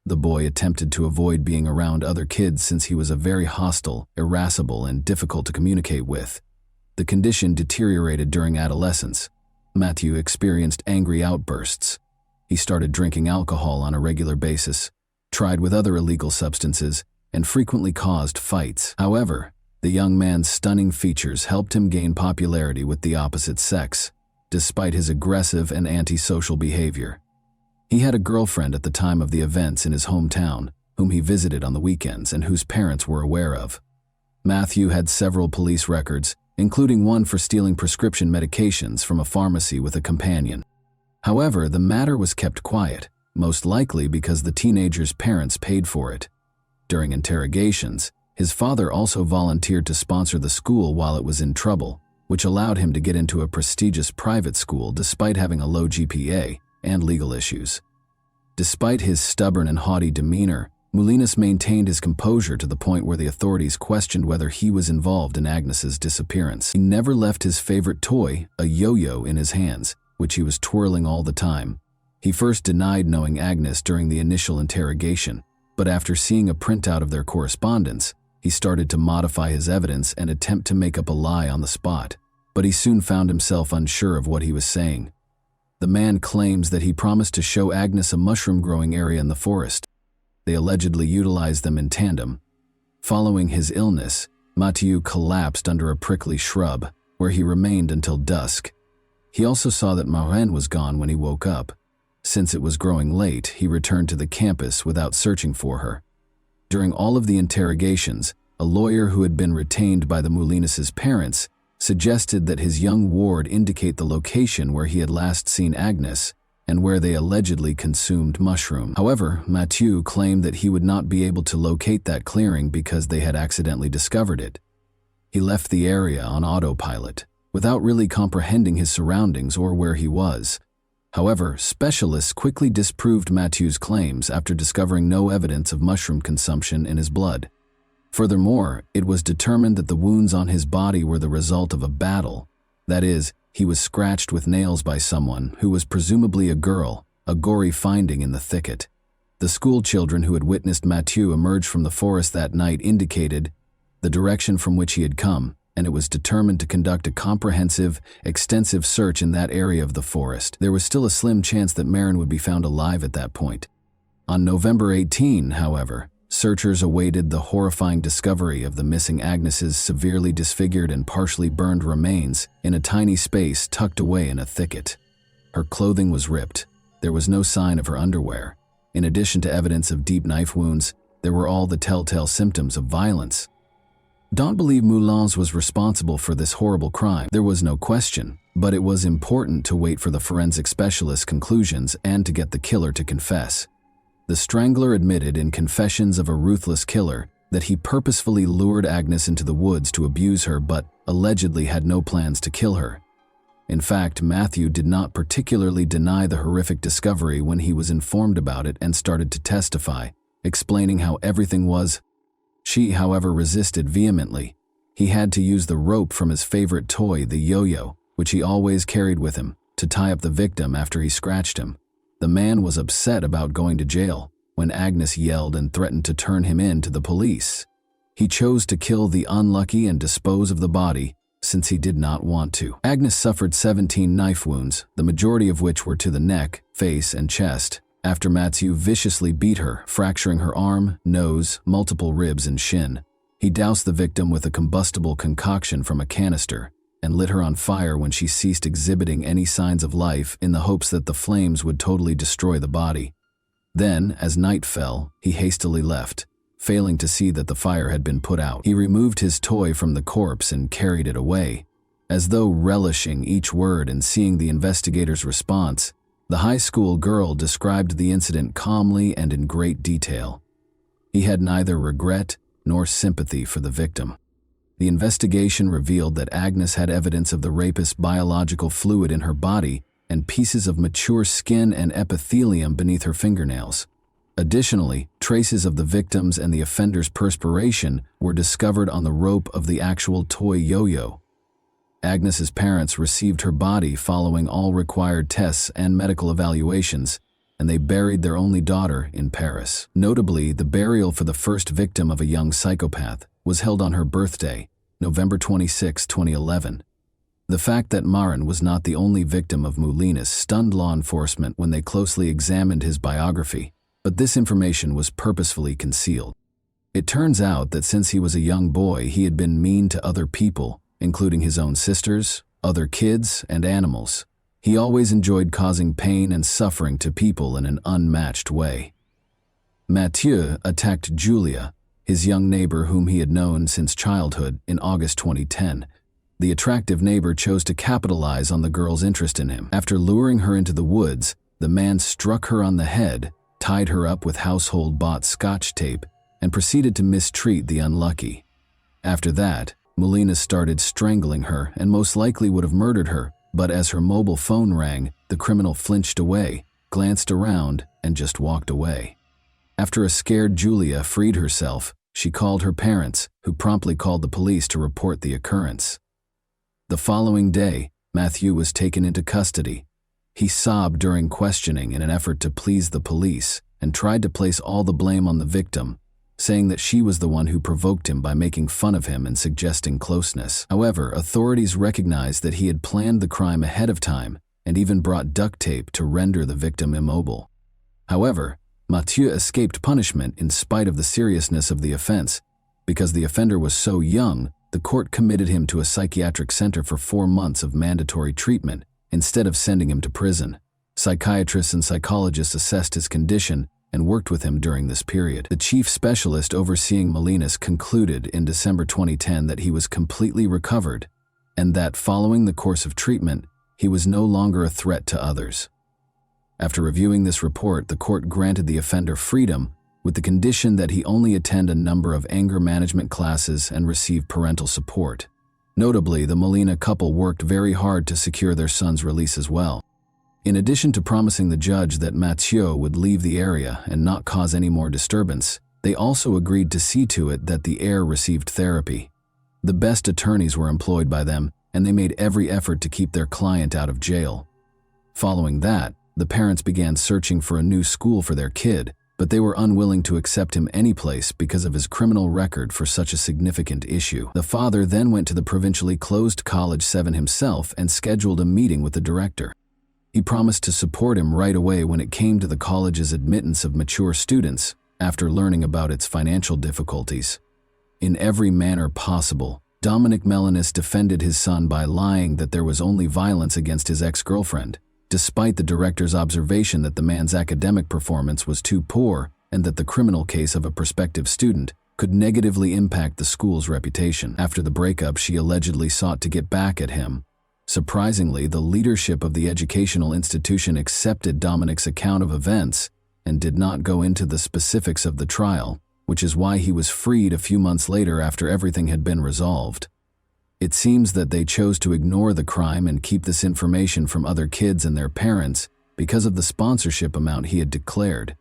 The boy attempted to avoid being around other kids since he was a very hostile, irascible, and difficult to communicate with. The condition deteriorated during adolescence. Matthew experienced angry outbursts. He started drinking alcohol on a regular basis, tried with other illegal substances, and frequently caused fights. However, the young man's stunning features helped him gain popularity with the opposite sex, despite his aggressive and antisocial behavior. He had a girlfriend at the time of the events in his hometown, whom he visited on the weekends and whose parents were aware of. Matthew had several police records, including one for stealing prescription medications from a pharmacy with a companion. However, the matter was kept quiet, most likely because the teenager's parents paid for it. During interrogations, his father also volunteered to sponsor the school while it was in trouble, which allowed him to get into a prestigious private school despite having a low GPA and legal issues. Despite his stubborn and haughty demeanor, Moulanis maintained his composure to the point where the authorities questioned whether he was involved in Agnes's disappearance. He never left his favorite toy, a yo-yo, in his hands, which he was twirling all the time. He first denied knowing Agnes during the initial interrogation, but after seeing a printout of their correspondence, he started to modify his evidence and attempt to make up a lie on the spot. But he soon found himself unsure of what he was saying. The man claims that he promised to show Agnes a mushroom-growing area in the forest. They allegedly utilized them in tandem. Following his illness, Mathieu collapsed under a prickly shrub, where he remained until dusk. He also saw that Marraine was gone when he woke up. Since it was growing late, he returned to the campus without searching for her. During all of the interrogations, a lawyer who had been retained by the Moulanis' parents suggested that his young ward indicate the location where he had last seen Agnes and where they allegedly consumed mushroom. However, Mathieu claimed that he would not be able to locate that clearing because they had accidentally discovered it. He left the area on autopilot, without really comprehending his surroundings or where he was. However, specialists quickly disproved Mathieu's claims after discovering no evidence of mushroom consumption in his blood. Furthermore, it was determined that the wounds on his body were the result of a battle. That is, he was scratched with nails by someone who was presumably a girl, a gory finding in the thicket. The school children who had witnessed Mathieu emerge from the forest that night indicated the direction from which he had come, and it was determined to conduct a comprehensive, extensive search in that area of the forest. There was still a slim chance that Marraine would be found alive at that point. On November 18, however, searchers awaited the horrifying discovery of the missing Agnes's severely disfigured and partially burned remains in a tiny space tucked away in a thicket. Her clothing was ripped. There was no sign of her underwear. In addition to evidence of deep knife wounds, there were all the telltale symptoms of violence. Don't believe Moulins was responsible for this horrible crime. There was no question, but it was important to wait for the forensic specialist's conclusions and to get the killer to confess. The strangler admitted in Confessions of a Ruthless Killer that he purposefully lured Agnes into the woods to abuse her but allegedly had no plans to kill her. In fact, Matthew did not particularly deny the horrific discovery when he was informed about it and started to testify, explaining how everything was. She, however, resisted vehemently. He had to use the rope from his favorite toy, the yo-yo, which he always carried with him, to tie up the victim after he scratched him. The man was upset about going to jail when Agnes yelled and threatened to turn him in to the police. He chose to kill the unlucky and dispose of the body since he did not want to. Agnes suffered 17 knife wounds, the majority of which were to the neck, face, and chest, after Mathieu viciously beat her, fracturing her arm, nose, multiple ribs, and shin. He doused the victim with a combustible concoction from a canister and lit her on fire when she ceased exhibiting any signs of life in the hopes that the flames would totally destroy the body. Then, as night fell, he hastily left, failing to see that the fire had been put out. He removed his toy from the corpse and carried it away. As though relishing each word and seeing the investigator's response, the high school girl described the incident calmly and in great detail. He had neither regret nor sympathy for the victim. The investigation revealed that Agnes had evidence of the rapist's biological fluid in her body and pieces of mature skin and epithelium beneath her fingernails. Additionally, traces of the victim's and the offender's perspiration were discovered on the rope of the actual toy yo-yo. Agnes's parents received her body following all required tests and medical evaluations, and they buried their only daughter in Paris. Notably, the burial for the first victim of a young psychopath was held on her birthday, November 26, 2011. The fact that Marin was not the only victim of Moulinas stunned law enforcement when they closely examined his biography, but this information was purposefully concealed. It turns out that since he was a young boy, he had been mean to other people, including his own sisters, other kids, and animals. He always enjoyed causing pain and suffering to people in an unmatched way. Mathieu attacked Julia, his young neighbor whom he had known since childhood, in August 2010. The attractive neighbor chose to capitalize on the girl's interest in him. After luring her into the woods, the man struck her on the head, tied her up with household-bought Scotch tape, and proceeded to mistreat the unlucky. After that, Moulinas started strangling her and most likely would have murdered her, but as her mobile phone rang, the criminal flinched away, glanced around, and just walked away. After a scared Julia freed herself, she called her parents, who promptly called the police to report the occurrence. The following day, Mathieu was taken into custody. He sobbed during questioning in an effort to please the police and tried to place all the blame on the victim, saying that she was the one who provoked him by making fun of him and suggesting closeness. However, authorities recognized that he had planned the crime ahead of time and even brought duct tape to render the victim immobile. However, Mathieu escaped punishment in spite of the seriousness of the offense. Because the offender was so young, the court committed him to a psychiatric center for 4 months of mandatory treatment instead of sending him to prison. Psychiatrists and psychologists assessed his condition and worked with him during this period. The chief specialist overseeing Moulinas concluded in December 2010 that he was completely recovered and that following the course of treatment, he was no longer a threat to others. After reviewing this report, the court granted the offender freedom with the condition that he only attend a number of anger management classes and receive parental support. Notably, the Molina couple worked very hard to secure their son's release as well. In addition to promising the judge that Mathieu would leave the area and not cause any more disturbance, they also agreed to see to it that the heir received therapy. The best attorneys were employed by them, and they made every effort to keep their client out of jail. Following that, the parents began searching for a new school for their kid, but they were unwilling to accept him anyplace because of his criminal record for such a significant issue. The father then went to the provincially closed College 7 himself and scheduled a meeting with the director. He promised to support him right away when it came to the college's admittance of mature students after learning about its financial difficulties. In every manner possible, Dominic Melinis defended his son by lying that there was only violence against his ex-girlfriend, despite the director's observation that the man's academic performance was too poor and that the criminal case of a prospective student could negatively impact the school's reputation. After the breakup, she allegedly sought to get back at him. Surprisingly, the leadership of the educational institution accepted Dominic's account of events and did not go into the specifics of the trial, which is why he was freed a few months later after everything had been resolved. It seems that they chose to ignore the crime and keep this information from other kids and their parents because of the sponsorship amount he had declared.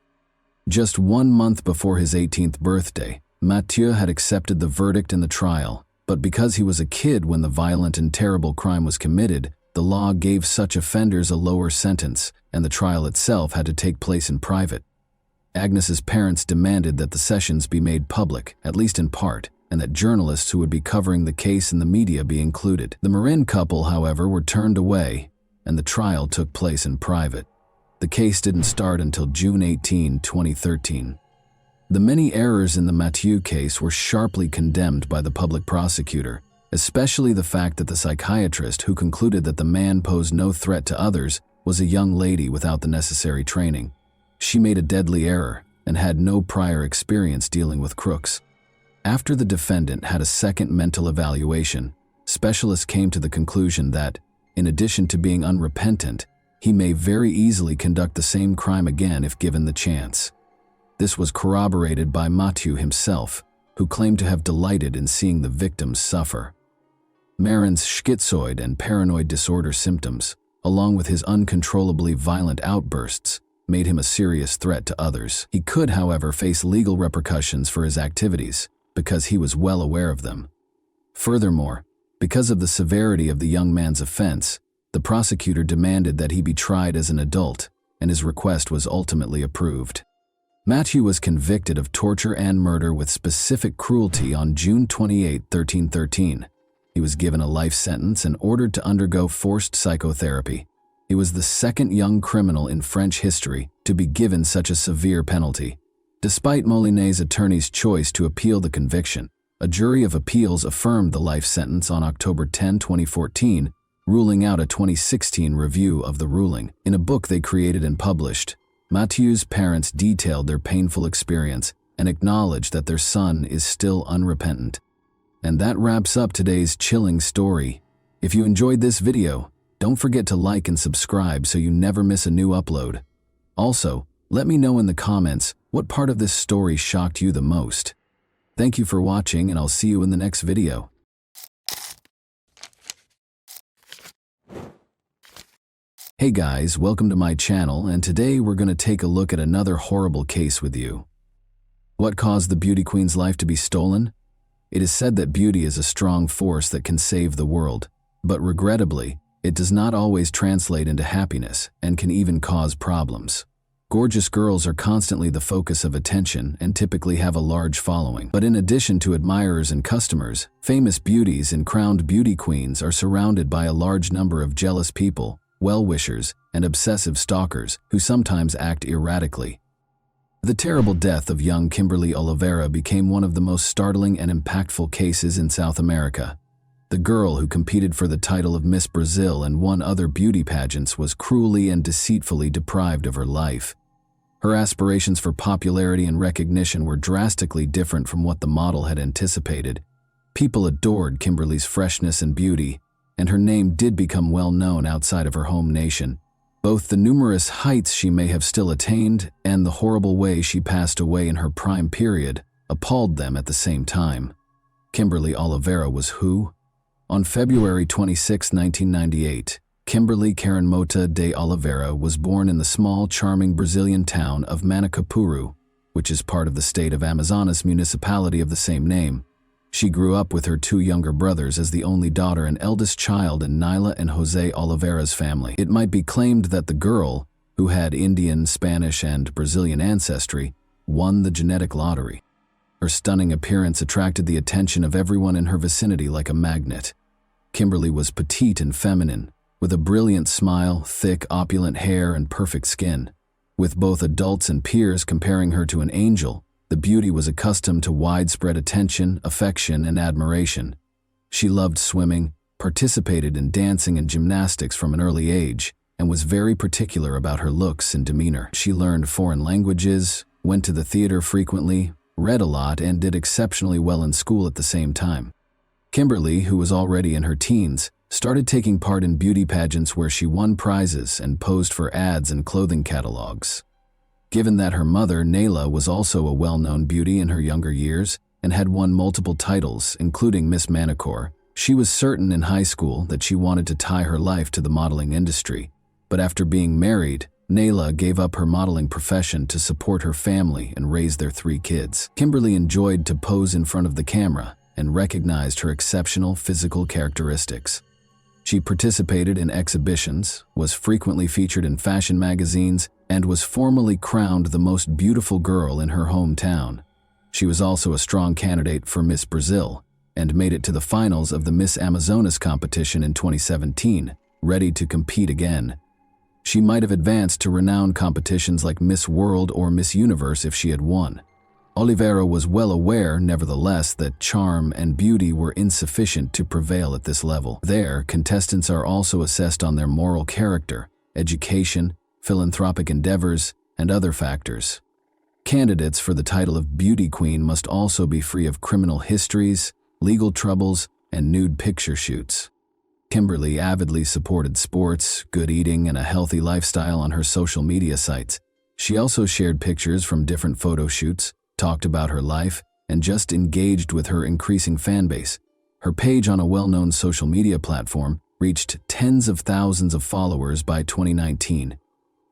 Just 1 month before his 18th birthday, Mathieu had accepted the verdict in the trial, but because he was a kid when the violent and terrible crime was committed, the law gave such offenders a lower sentence, and the trial itself had to take place in private. Agnes's parents demanded that the sessions be made public, at least in part, and that journalists who would be covering the case in the media be included. The Marin couple, however, were turned away, and the trial took place in private. The case didn't start until June 18, 2013. The many errors in the Mathieu case were sharply condemned by the public prosecutor, especially the fact that the psychiatrist who concluded that the man posed no threat to others was a young lady without the necessary training. She made a deadly error and had no prior experience dealing with crooks. After the defendant had a second mental evaluation, specialists came to the conclusion that, in addition to being unrepentant, he may very easily conduct the same crime again if given the chance. This was corroborated by Mathieu himself, who claimed to have delighted in seeing the victims suffer. Marin's schizoid and paranoid disorder symptoms, along with his uncontrollably violent outbursts, made him a serious threat to others. He could, however, face legal repercussions for his activities, because he was well aware of them. Furthermore, because of the severity of the young man's offense, the prosecutor demanded that he be tried as an adult, and his request was ultimately approved. Mathieu was convicted of torture and murder with specific cruelty on June 28, 1313. He was given a life sentence and ordered to undergo forced psychotherapy. He was the second young criminal in French history to be given such a severe penalty. Despite Molinet's attorney's choice to appeal the conviction, a jury of appeals affirmed the life sentence on October 10, 2014, ruling out a 2016 review of the ruling. In a book they created and published, Mathieu's parents detailed their painful experience and acknowledged that their son is still unrepentant. And that wraps up today's chilling story. If you enjoyed this video, don't forget to like and subscribe so you never miss a new upload. Also, let me know in the comments what part of this story shocked you the most. Thank you for watching, and I'll see you in the next video. Hey guys, welcome to my channel, and today we're going to take a look at another horrible case with you. What caused the beauty queen's life to be stolen? It is said that beauty is a strong force that can save the world, but regrettably, it does not always translate into happiness and can even cause problems. Gorgeous girls are constantly the focus of attention and typically have a large following. But in addition to admirers and customers, famous beauties and crowned beauty queens are surrounded by a large number of jealous people, well-wishers, and obsessive stalkers who sometimes act erratically. The terrible death of young Kimberly Oliveira became one of the most startling and impactful cases in South America. The girl who competed for the title of Miss Brazil and won other beauty pageants was cruelly and deceitfully deprived of her life. Her aspirations for popularity and recognition were drastically different from what the model had anticipated. People adored Kimberly's freshness and beauty, and her name did become well known outside of her home nation. Both the numerous heights she may have still attained and the horrible way she passed away in her prime period appalled them at the same time. Kimberly Oliveira was who? On February 26, 1998, Kimberly Karen Mota de Oliveira was born in the small, charming Brazilian town of Manacapuru, which is part of the state of Amazonas municipality of the same name. She grew up with her two younger brothers as the only daughter and eldest child in Naila and Jose Oliveira's family. It might be claimed that the girl, who had Indian, Spanish, and Brazilian ancestry, won the genetic lottery. Her stunning appearance attracted the attention of everyone in her vicinity like a magnet. Kimberly was petite and feminine, with a brilliant smile, thick, opulent hair, and perfect skin. With both adults and peers comparing her to an angel, the beauty was accustomed to widespread attention, affection, and admiration. She loved swimming, participated in dancing and gymnastics from an early age, and was very particular about her looks and demeanor. She learned foreign languages, went to the theater frequently, read a lot, and did exceptionally well in school at the same time. Kimberly, who was already in her teens, started taking part in beauty pageants where she won prizes and posed for ads and clothing catalogs. Given that her mother, Naila, was also a well-known beauty in her younger years and had won multiple titles, including Miss Manicure, she was certain in high school that she wanted to tie her life to the modeling industry. But after being married, Naila gave up her modeling profession to support her family and raise their 3 kids. Kimberly enjoyed to pose in front of the camera and recognized her exceptional physical characteristics. She participated in exhibitions, was frequently featured in fashion magazines, and was formally crowned the most beautiful girl in her hometown. She was also a strong candidate for Miss Brazil and made it to the finals of the Miss Amazonas competition in 2017, ready to compete again. She might have advanced to renowned competitions like Miss World or Miss Universe if she had won. Oliveira was well aware, nevertheless, that charm and beauty were insufficient to prevail at this level. There, contestants are also assessed on their moral character, education, philanthropic endeavors, and other factors. Candidates for the title of Beauty Queen must also be free of criminal histories, legal troubles, and nude picture shoots. Kimberly avidly supported sports, good eating, and a healthy lifestyle on her social media sites. She also shared pictures from different photo shoots, talked about her life, and just engaged with her increasing fan base. Her page on a well-known social media platform reached tens of thousands of followers by 2019.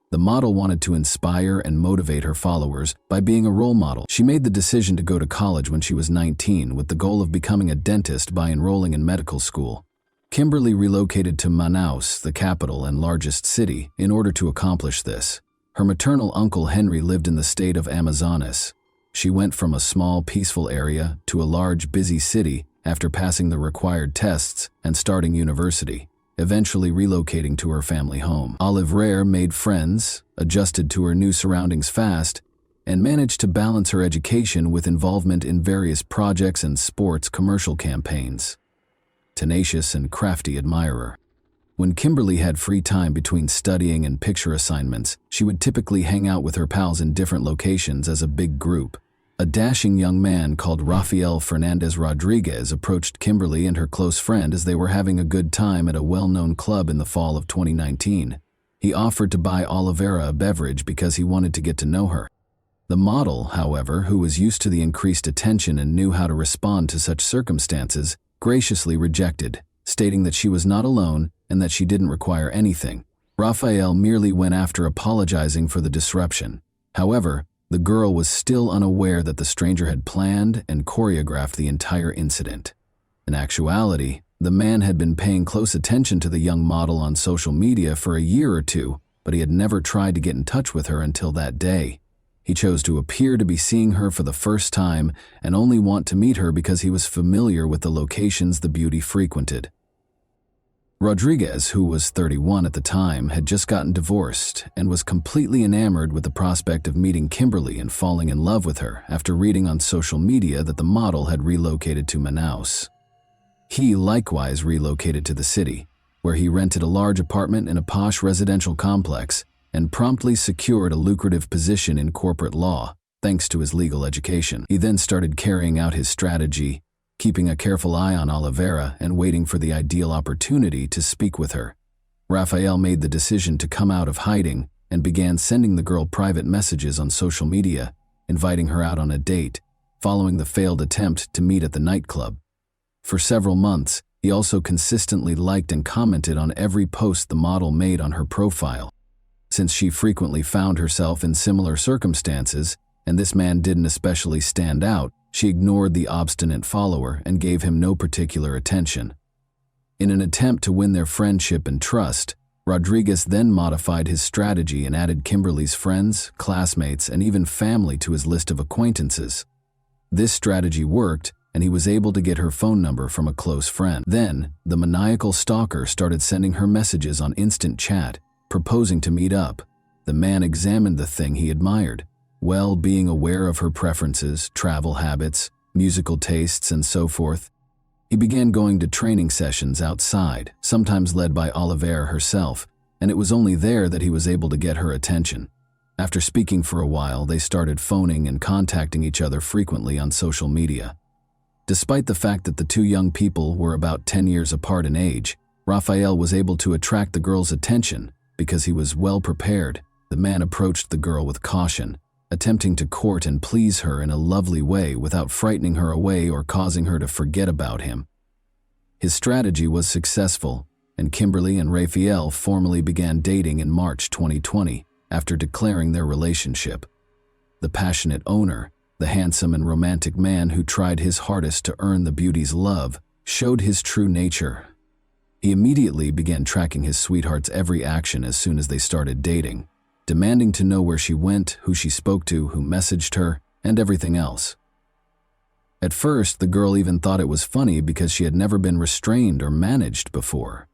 The model wanted to inspire and motivate her followers by being a role model. She made the decision to go to college when she was 19 with the goal of becoming a dentist by enrolling in medical school. Kimberly relocated to Manaus, the capital and largest city, in order to accomplish this. Her maternal uncle Henry lived in the state of Amazonas. She went from a small, peaceful area to a large, busy city after passing the required tests and starting university, eventually relocating to her family home. Oliveira made friends, adjusted to her new surroundings fast, and managed to balance her education with involvement in various projects and sports commercial campaigns. Tenacious and crafty admirer. When Kimberly had free time between studying and picture assignments, she would typically hang out with her pals in different locations as a big group. A dashing young man called Rafael Fernandez Rodriguez approached Kimberly and her close friend as they were having a good time at a well-known club in the fall of 2019. He offered to buy Oliveira a beverage because he wanted to get to know her. The model, however, who was used to the increased attention and knew how to respond to such circumstances, graciously rejected, stating that she was not alone and that she didn't require anything. Rafael merely went after apologizing for the disruption. However, the girl was still unaware that the stranger had planned and choreographed the entire incident. In actuality, the man had been paying close attention to the young model on social media for a year or two, but he had never tried to get in touch with her until that day. He chose to appear to be seeing her for the first time and only want to meet her because he was familiar with the locations the beauty frequented. Rodriguez, who was 31 at the time, had just gotten divorced and was completely enamored with the prospect of meeting Kimberly and falling in love with her after reading on social media that the model had relocated to Manaus. He likewise relocated to the city, where he rented a large apartment in a posh residential complex and promptly secured a lucrative position in corporate law, thanks to his legal education. He then started carrying out his strategy, keeping a careful eye on Oliveira and waiting for the ideal opportunity to speak with her. Rafael made the decision to come out of hiding and began sending the girl private messages on social media, inviting her out on a date, following the failed attempt to meet at the nightclub. For several months, he also consistently liked and commented on every post the model made on her profile. Since she frequently found herself in similar circumstances, and this man didn't especially stand out, she ignored the obstinate follower and gave him no particular attention. In an attempt to win their friendship and trust, Rodriguez then modified his strategy and added Kimberly's friends, classmates, and even family to his list of acquaintances. This strategy worked, and he was able to get her phone number from a close friend. Then, the maniacal stalker started sending her messages on instant chat, proposing to meet up. The man examined the thing he admired, well, being aware of her preferences, travel habits, musical tastes, and so forth. He began going to training sessions outside, sometimes led by Oliveira herself, and it was only there that he was able to get her attention. After speaking for a while, they started phoning and contacting each other frequently on social media. Despite the fact that the two young people were about 10 years apart in age, Rafael was able to attract the girl's attention because he was well prepared. The man approached the girl with caution, attempting to court and please her in a lovely way without frightening her away or causing her to forget about him. His strategy was successful, and Kimberly and Rafael formally began dating in March 2020 after declaring their relationship. The passionate owner, the handsome and romantic man who tried his hardest to earn the beauty's love, showed his true nature. He immediately began tracking his sweetheart's every action as soon as they started dating, demanding to know where she went, who she spoke to, who messaged her, and everything else. At first, the girl even thought it was funny because she had never been restrained or managed before.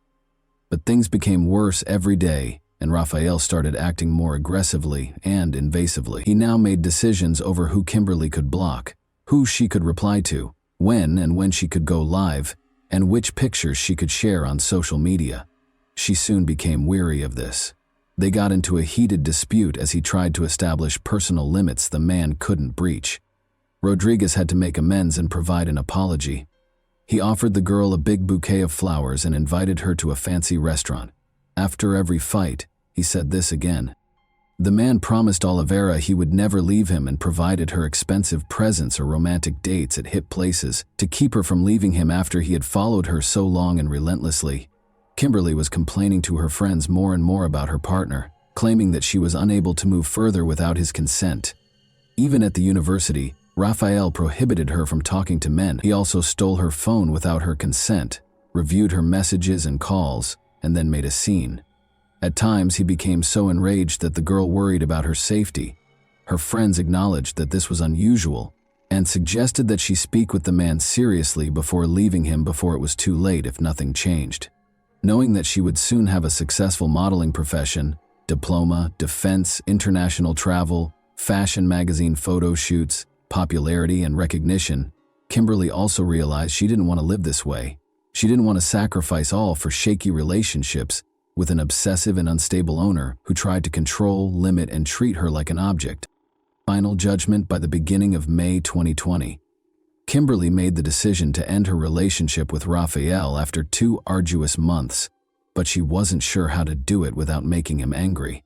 But things became worse every day, and Raphael started acting more aggressively and invasively. He now made decisions over who Kimberly could block, who she could reply to, when and when she could go live, and which pictures she could share on social media. She soon became weary of this. They got into a heated dispute as he tried to establish personal limits the man couldn't breach. Rodriguez had to make amends and provide an apology. He offered the girl a big bouquet of flowers and invited her to a fancy restaurant. After every fight, he said this again. The man promised Oliveira he would never leave him and provided her expensive presents or romantic dates at hip places to keep her from leaving him after he had followed her so long and relentlessly. Kimberly was complaining to her friends more and more about her partner, claiming that she was unable to move further without his consent. Even at the university, Raphael prohibited her from talking to men. He also stole her phone without her consent, reviewed her messages and calls, and then made a scene. At times, he became so enraged that the girl worried about her safety. Her friends acknowledged that this was unusual and suggested that she speak with the man seriously before leaving him before it was too late if nothing changed. Knowing that she would soon have a successful modeling profession, diploma, defense, international travel, fashion magazine photo shoots, popularity and recognition, Kimberly also realized she didn't want to live this way. She didn't want to sacrifice all for shaky relationships with an obsessive and unstable owner who tried to control, limit, and treat her like an object. Final judgment by the beginning of May 2020. Kimberly made the decision to end her relationship with Raphael after 2 arduous months, but she wasn't sure how to do it without making him angry.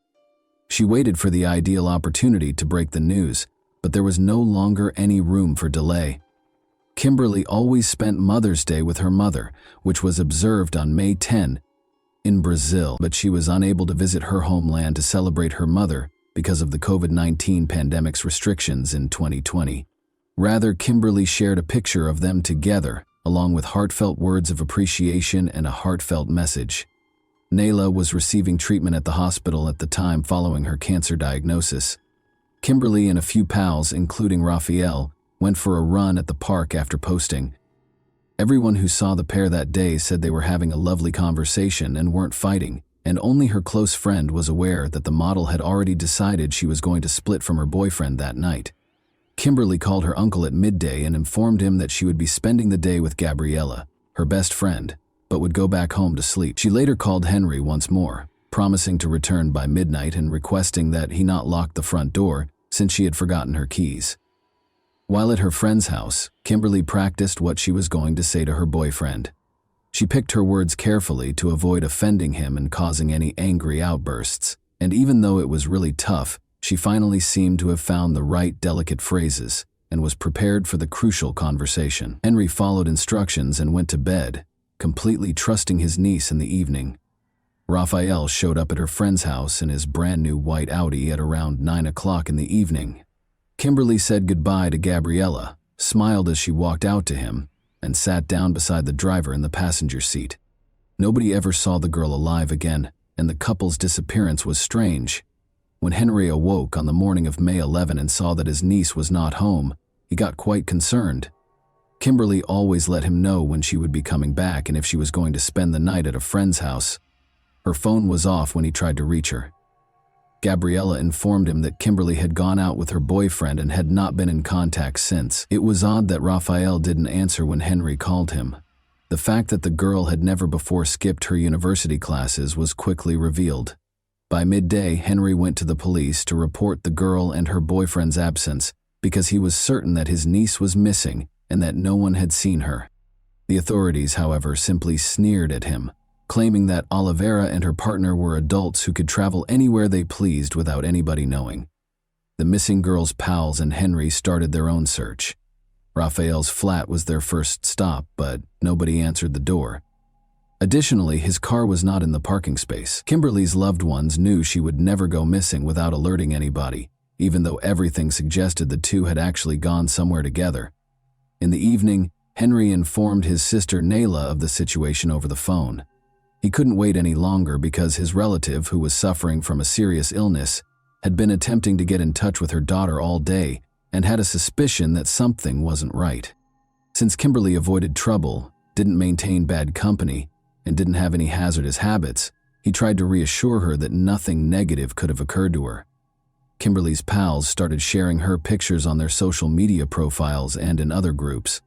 She waited for the ideal opportunity to break the news, but there was no longer any room for delay. Kimberly always spent Mother's Day with her mother, which was observed on May 10 in Brazil, but she was unable to visit her homeland to celebrate her mother because of the COVID-19 pandemic's restrictions in 2020. Rather, Kimberly shared a picture of them together, along with heartfelt words of appreciation and a heartfelt message. Nayla was receiving treatment at the hospital at the time following her cancer diagnosis. Kimberly and a few pals, including Raphael, went for a run at the park after posting. Everyone who saw the pair that day said they were having a lovely conversation and weren't fighting, and only her close friend was aware that the model had already decided she was going to split from her boyfriend that night. Kimberly called her uncle at midday and informed him that she would be spending the day with Gabriella, her best friend, but would go back home to sleep. She later called Henry once more, promising to return by midnight and requesting that he not lock the front door since she had forgotten her keys. While at her friend's house, Kimberly practiced what she was going to say to her boyfriend. She picked her words carefully to avoid offending him and causing any angry outbursts, and even though it was really tough, she finally seemed to have found the right delicate phrases and was prepared for the crucial conversation. Henry followed instructions and went to bed, completely trusting his niece in the evening. Raphael showed up at her friend's house in his brand new white Audi at around 9 o'clock in the evening. Kimberly said goodbye to Gabriella, smiled as she walked out to him, and sat down beside the driver in the passenger seat. Nobody ever saw the girl alive again, and the couple's disappearance was strange. When Henry awoke on the morning of May 11 and saw that his niece was not home, he got quite concerned. Kimberly always let him know when she would be coming back and if she was going to spend the night at a friend's house. Her phone was off when he tried to reach her. Gabriella informed him that Kimberly had gone out with her boyfriend and had not been in contact since. It was odd that Raphael didn't answer when Henry called him. The fact that the girl had never before skipped her university classes was quickly revealed. By midday, Henry went to the police to report the girl and her boyfriend's absence because he was certain that his niece was missing and that no one had seen her. The authorities, however, simply sneered at him, claiming that Oliveira and her partner were adults who could travel anywhere they pleased without anybody knowing. The missing girl's pals and Henry started their own search. Raphael's flat was their first stop, but nobody answered the door. Additionally, his car was not in the parking space. Kimberly's loved ones knew she would never go missing without alerting anybody, even though everything suggested the two had actually gone somewhere together. In the evening, Henry informed his sister Nayla of the situation over the phone. He couldn't wait any longer because his relative, who was suffering from a serious illness, had been attempting to get in touch with her daughter all day and had a suspicion that something wasn't right. Since Kimberly avoided trouble, didn't maintain bad company, and didn't have any hazardous habits, He tried to reassure her that nothing negative could have occurred to her. Kimberly's pals started sharing her pictures on their social media profiles and in other groups.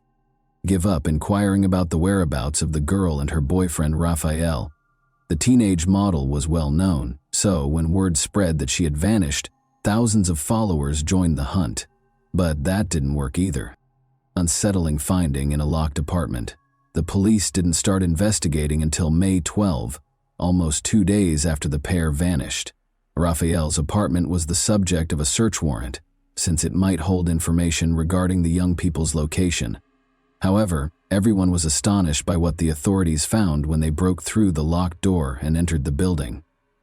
Give up inquiring about the whereabouts of the girl and her boyfriend Raphael. The teenage model was well known, so when word spread that she had vanished, thousands of followers joined the hunt. But that didn't work either. Unsettling finding in a locked apartment. The police didn't start investigating until May 12, almost 2 days after the pair vanished. Raphael's apartment was the subject of a search warrant, since it might hold information regarding the young people's location. However, everyone was astonished by what the authorities found when they broke through the locked door and entered the building.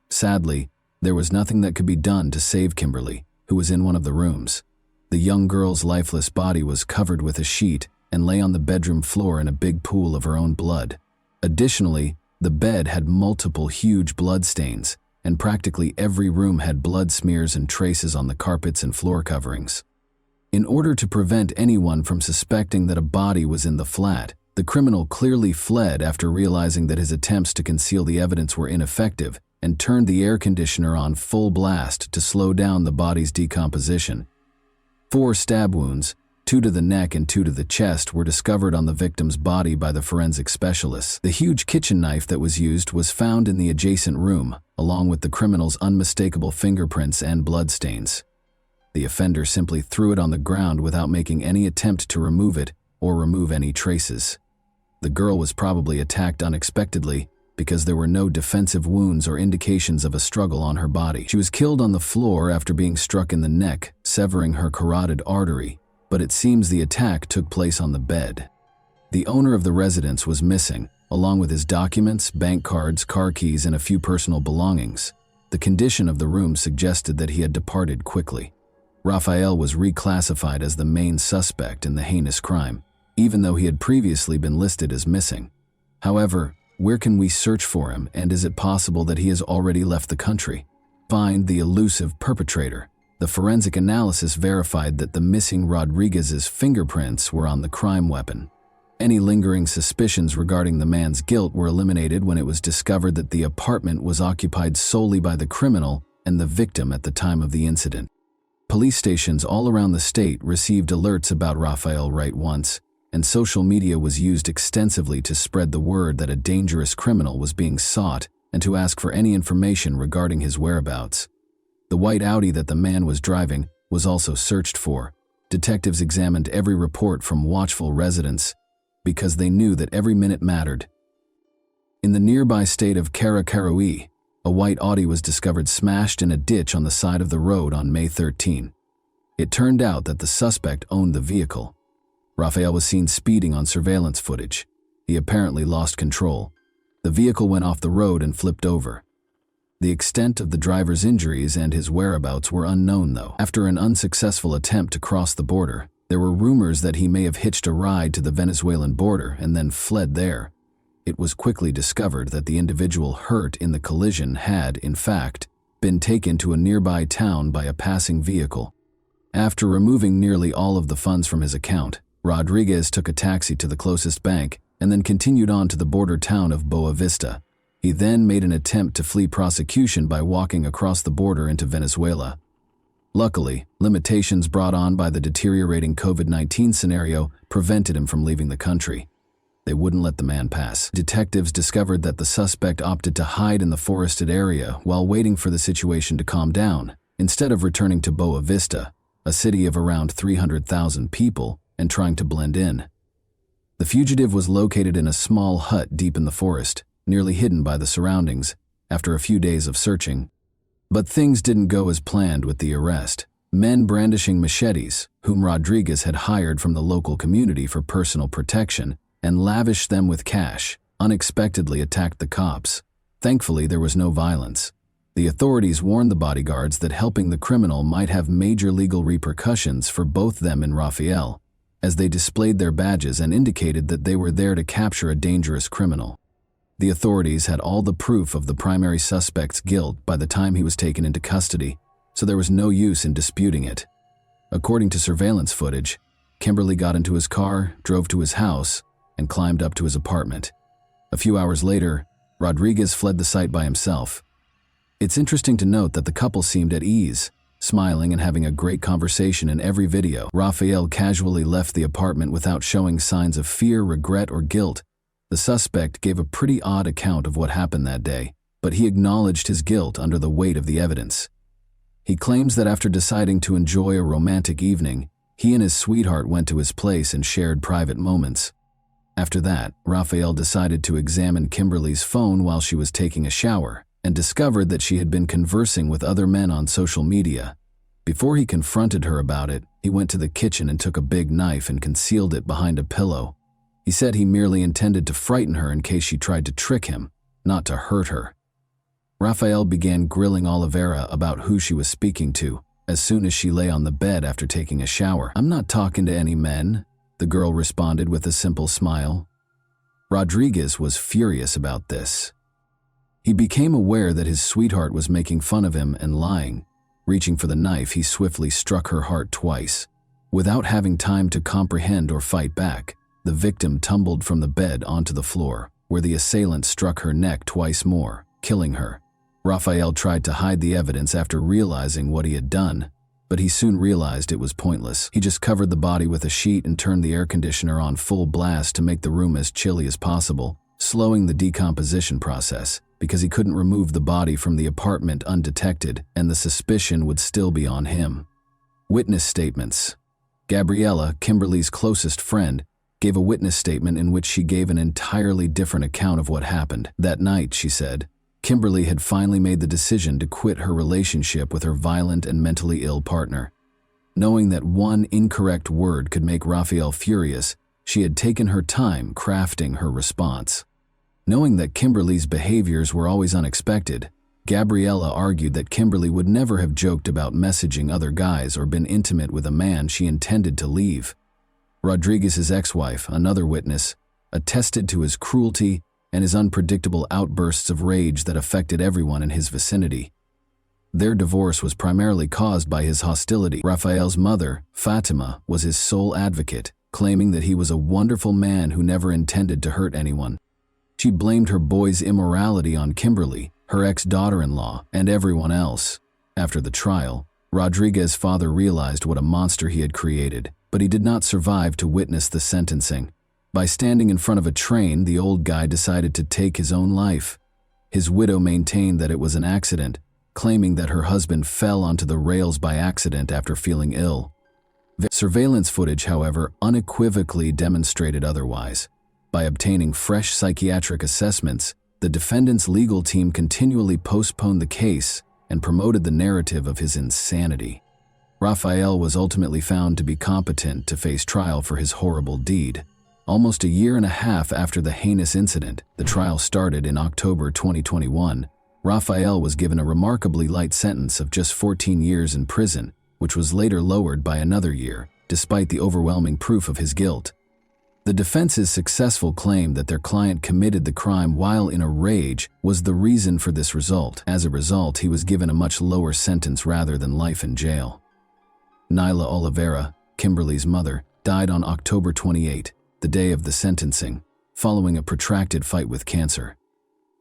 Sadly, there was nothing that could be done to save Kimberly, who was in one of the rooms. The young girl's lifeless body was covered with a sheet and lay on the bedroom floor in a big pool of her own blood. Additionally, the bed had multiple huge blood stains, and practically every room had blood smears and traces on the carpets and floor coverings. In order to prevent anyone from suspecting that a body was in the flat, the criminal clearly fled after realizing that his attempts to conceal the evidence were ineffective and turned the air conditioner on full blast to slow down the body's decomposition. 4 stab wounds, 2 to the neck and 2 to the chest, were discovered on the victim's body by the forensic specialists. The huge kitchen knife that was used was found in the adjacent room, along with the criminal's unmistakable fingerprints and bloodstains. The offender simply threw it on the ground without making any attempt to remove it or remove any traces. The girl was probably attacked unexpectedly because there were no defensive wounds or indications of a struggle on her body. She was killed on the floor after being struck in the neck, severing her carotid artery, but it seems the attack took place on the bed. The owner of the residence was missing, along with his documents, bank cards, car keys, and a few personal belongings. The condition of the room suggested that he had departed quickly. Raphael was reclassified as the main suspect in the heinous crime, even though he had previously been listed as missing. However, where can we search for him, and is it possible that he has already left the country? Find the elusive perpetrator. The forensic analysis verified that the missing Rodriguez's fingerprints were on the crime weapon. Any lingering suspicions regarding the man's guilt were eliminated when it was discovered that the apartment was occupied solely by the criminal and the victim at the time of the incident. Police stations all around the state received alerts about Raphael right once, and social media was used extensively to spread the word that a dangerous criminal was being sought and to ask for any information regarding his whereabouts. The white Audi that the man was driving was also searched for. Detectives examined every report from watchful residents because they knew that every minute mattered. In the nearby state of Karakarui, a white Audi was discovered smashed in a ditch on the side of the road on May 13. It turned out that the suspect owned the vehicle. Raphael was seen speeding on surveillance footage. He apparently lost control. The vehicle went off the road and flipped over. The extent of the driver's injuries and his whereabouts were unknown, though. After an unsuccessful attempt to cross the border, there were rumors that he may have hitched a ride to the Venezuelan border and then fled there. It was quickly discovered that the individual hurt in the collision had, in fact, been taken to a nearby town by a passing vehicle. After removing nearly all of the funds from his account, Rodriguez took a taxi to the closest bank and then continued on to the border town of Boa Vista. He then made an attempt to flee prosecution by walking across the border into Venezuela. Luckily, limitations brought on by the deteriorating COVID-19 scenario prevented him from leaving the country. They wouldn't let the man pass. Detectives discovered that the suspect opted to hide in the forested area while waiting for the situation to calm down, instead of returning to Boa Vista, a city of around 300,000 people, and trying to blend in. The fugitive was located in a small hut deep in the forest, nearly hidden by the surroundings, after a few days of searching. But things didn't go as planned with the arrest. Men brandishing machetes, whom Rodriguez had hired from the local community for personal protection, and lavished them with cash, unexpectedly attacked the cops. Thankfully, there was no violence. The authorities warned the bodyguards that helping the criminal might have major legal repercussions for both them and Raphael, as they displayed their badges and indicated that they were there to capture a dangerous criminal. The authorities had all the proof of the primary suspect's guilt by the time he was taken into custody, so there was no use in disputing it. According to surveillance footage, Kimberly got into his car, drove to his house, and climbed up to his apartment. A few hours later, Rodriguez fled the site by himself. It's interesting to note that the couple seemed at ease, smiling and having a great conversation in every video. Rafael casually left the apartment without showing signs of fear, regret, or guilt. The suspect gave a pretty odd account of what happened that day, but he acknowledged his guilt under the weight of the evidence. He claims that after deciding to enjoy a romantic evening, he and his sweetheart went to his place and shared private moments. After that, Rafael decided to examine Kimberly's phone while she was taking a shower, and discovered that she had been conversing with other men on social media. Before he confronted her about it, he went to the kitchen and took a big knife and concealed it behind a pillow. He said he merely intended to frighten her in case she tried to trick him, not to hurt her. Rafael began grilling Oliveira about who she was speaking to as soon as she lay on the bed after taking a shower. "I'm not talking to any men," the girl responded with a simple smile. Rodriguez was furious about this. He became aware that his sweetheart was making fun of him and lying. Reaching for the knife, he swiftly struck her heart twice. Without having time to comprehend or fight back, the victim tumbled from the bed onto the floor, where the assailant struck her neck twice more, killing her. Rafael tried to hide the evidence after realizing what he had done, but he soon realized it was pointless. He just covered the body with a sheet and turned the air conditioner on full blast to make the room as chilly as possible, slowing the decomposition process, because he couldn't remove the body from the apartment undetected and the suspicion would still be on him. Witness statements. Gabriella, Kimberly's closest friend, gave a witness statement in which she gave an entirely different account of what happened. That night, she said, Kimberly had finally made the decision to quit her relationship with her violent and mentally ill partner. Knowing that one incorrect word could make Rafael furious, she had taken her time crafting her response. Knowing that Kimberly's behaviors were always unexpected, Gabriella argued that Kimberly would never have joked about messaging other guys or been intimate with a man she intended to leave. Rodriguez's ex-wife, another witness, attested to his cruelty and his unpredictable outbursts of rage that affected everyone in his vicinity. Their divorce was primarily caused by his hostility. Rafael's mother, Fatima, was his sole advocate, claiming that he was a wonderful man who never intended to hurt anyone. She blamed her boy's immorality on Kimberly, her ex-daughter-in-law, and everyone else. After the trial, Rodriguez's father realized what a monster he had created, but he did not survive to witness the sentencing. By standing in front of a train, the old guy decided to take his own life. His widow maintained that it was an accident, claiming that her husband fell onto the rails by accident after feeling ill. The surveillance footage, however, unequivocally demonstrated otherwise. By obtaining fresh psychiatric assessments, the defendant's legal team continually postponed the case and promoted the narrative of his insanity. Rafael was ultimately found to be competent to face trial for his horrible deed. Almost a year and a half after the heinous incident, the trial started in October 2021, Rafael was given a remarkably light sentence of just 14 years in prison, which was later lowered by another year, despite the overwhelming proof of his guilt. The defense's successful claim that their client committed the crime while in a rage was the reason for this result. As a result, he was given a much lower sentence rather than life in jail. Nyla Oliveira, Kimberly's mother, died on October 28, the day of the sentencing, following a protracted fight with cancer.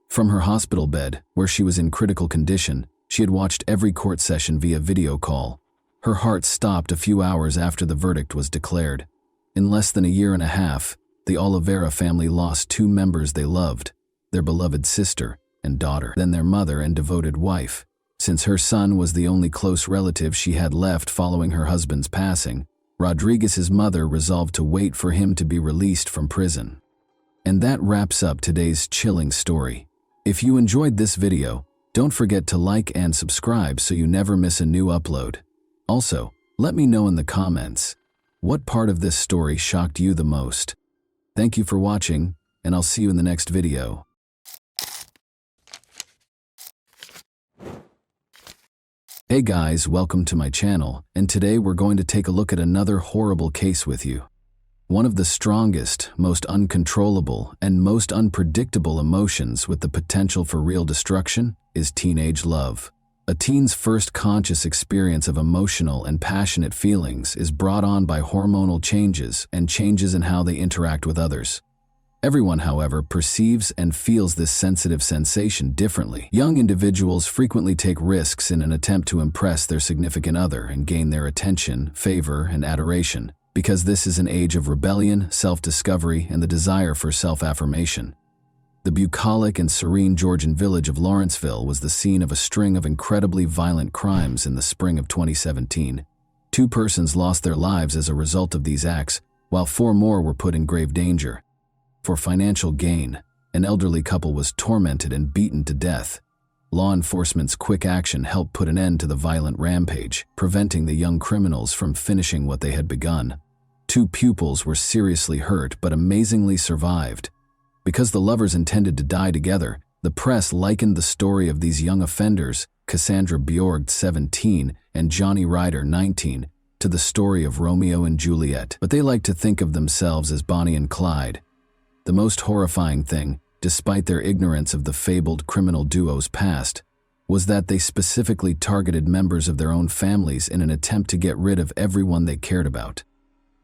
From her hospital bed, where she was in critical condition, she had watched every court session via video call. Her heart stopped a few hours after the verdict was declared. In less than a year and a half, the Oliveira family lost two members they loved, their beloved sister and daughter, then their mother and devoted wife. Since her son was the only close relative she had left following her husband's passing, Rodriguez's mother resolved to wait for him to be released from prison. And that wraps up today's chilling story. If you enjoyed this video, don't forget to like and subscribe so you never miss a new upload. Also, let me know in the comments, what part of this story shocked you the most? Thank you for watching, and I'll see you in the next video. Hey guys, welcome to my channel, and today we're going to take a look at another horrible case with you. One of the strongest, most uncontrollable, and most unpredictable emotions with the potential for real destruction is teenage love. A teen's first conscious experience of emotional and passionate feelings is brought on by hormonal changes and changes in how they interact with others. Everyone, however, perceives and feels this sensitive sensation differently. Young individuals frequently take risks in an attempt to impress their significant other and gain their attention, favor, and adoration, because this is an age of rebellion, self-discovery, and the desire for self-affirmation. The bucolic and serene Georgian village of Lawrenceville was the scene of a string of incredibly violent crimes in the spring of 2017. 2 persons lost their lives as a result of these acts, while 4 more were put in grave danger. For financial gain, an elderly couple was tormented and beaten to death. Law enforcement's quick action helped put an end to the violent rampage, preventing the young criminals from finishing what they had begun. 2 pupils were seriously hurt but amazingly survived. Because the lovers intended to die together, the press likened the story of these young offenders, Cassandra Bjorg, 17, and Johnny Ryder, 19, to the story of Romeo and Juliet. But they like to think of themselves as Bonnie and Clyde. The most horrifying thing, despite their ignorance of the fabled criminal duo's past, was that they specifically targeted members of their own families in an attempt to get rid of everyone they cared about.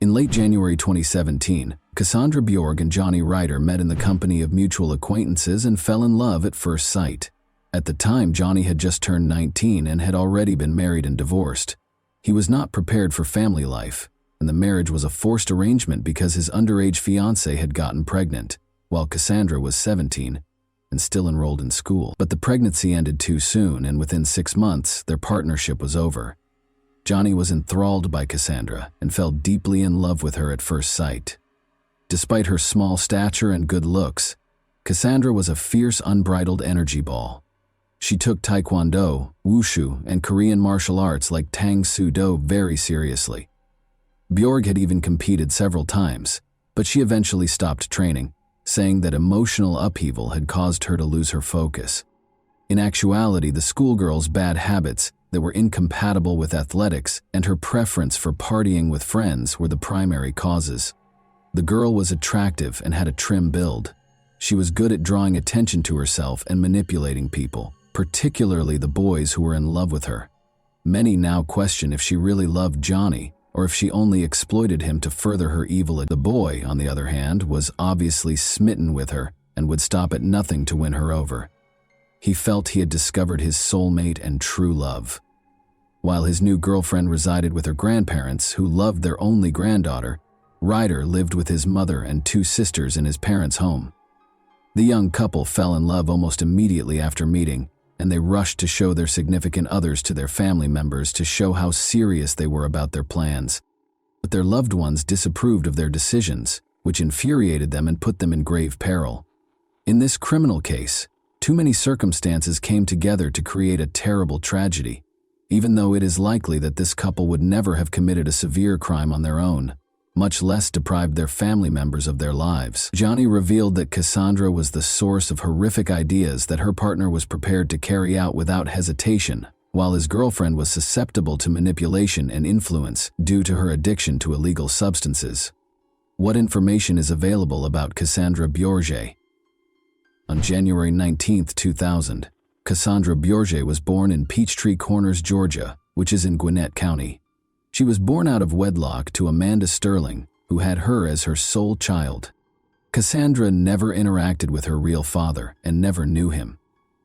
In late January 2017, Cassandra Bjorg and Johnny Ryder met in the company of mutual acquaintances and fell in love at first sight. At the time, Johnny had just turned 19 and had already been married and divorced. He was not prepared for family life, and the marriage was a forced arrangement because his underage fiancée had gotten pregnant, while Cassandra was 17 and still enrolled in school. But the pregnancy ended too soon, and within 6 months, their partnership was over. Johnny was enthralled by Cassandra and fell deeply in love with her at first sight. Despite her small stature and good looks, Cassandra was a fierce, unbridled energy ball. She took Taekwondo, Wushu, and Korean martial arts like Tang Soo Do very seriously. Bjorg had even competed several times, but she eventually stopped training, saying that emotional upheaval had caused her to lose her focus. In actuality, the schoolgirl's bad habits that were incompatible with athletics and her preference for partying with friends were the primary causes. The girl was attractive and had a trim build. She was good at drawing attention to herself and manipulating people, particularly the boys who were in love with her. Many now question if she really loved Johnny, or if she only exploited him to further her evil. The boy, on the other hand, was obviously smitten with her and would stop at nothing to win her over. He felt he had discovered his soulmate and true love. While his new girlfriend resided with her grandparents, who loved their only granddaughter, Ryder lived with his mother and 2 sisters in his parents' home. The young couple fell in love almost immediately after meeting, and they rushed to show their significant others to their family members to show how serious they were about their plans. But their loved ones disapproved of their decisions, which infuriated them and put them in grave peril. In this criminal case, too many circumstances came together to create a terrible tragedy, even though it is likely that this couple would never have committed a severe crime on their own, much less deprived their family members of their lives. Johnny revealed that Cassandra was the source of horrific ideas that her partner was prepared to carry out without hesitation, while his girlfriend was susceptible to manipulation and influence due to her addiction to illegal substances. What information is available about Cassandra Bjorg? On January 19, 2000, Cassandra Bjorg was born in Peachtree Corners, Georgia, which is in Gwinnett County. She was born out of wedlock to Amanda Sterling, who had her as her sole child. Cassandra never interacted with her real father and never knew him.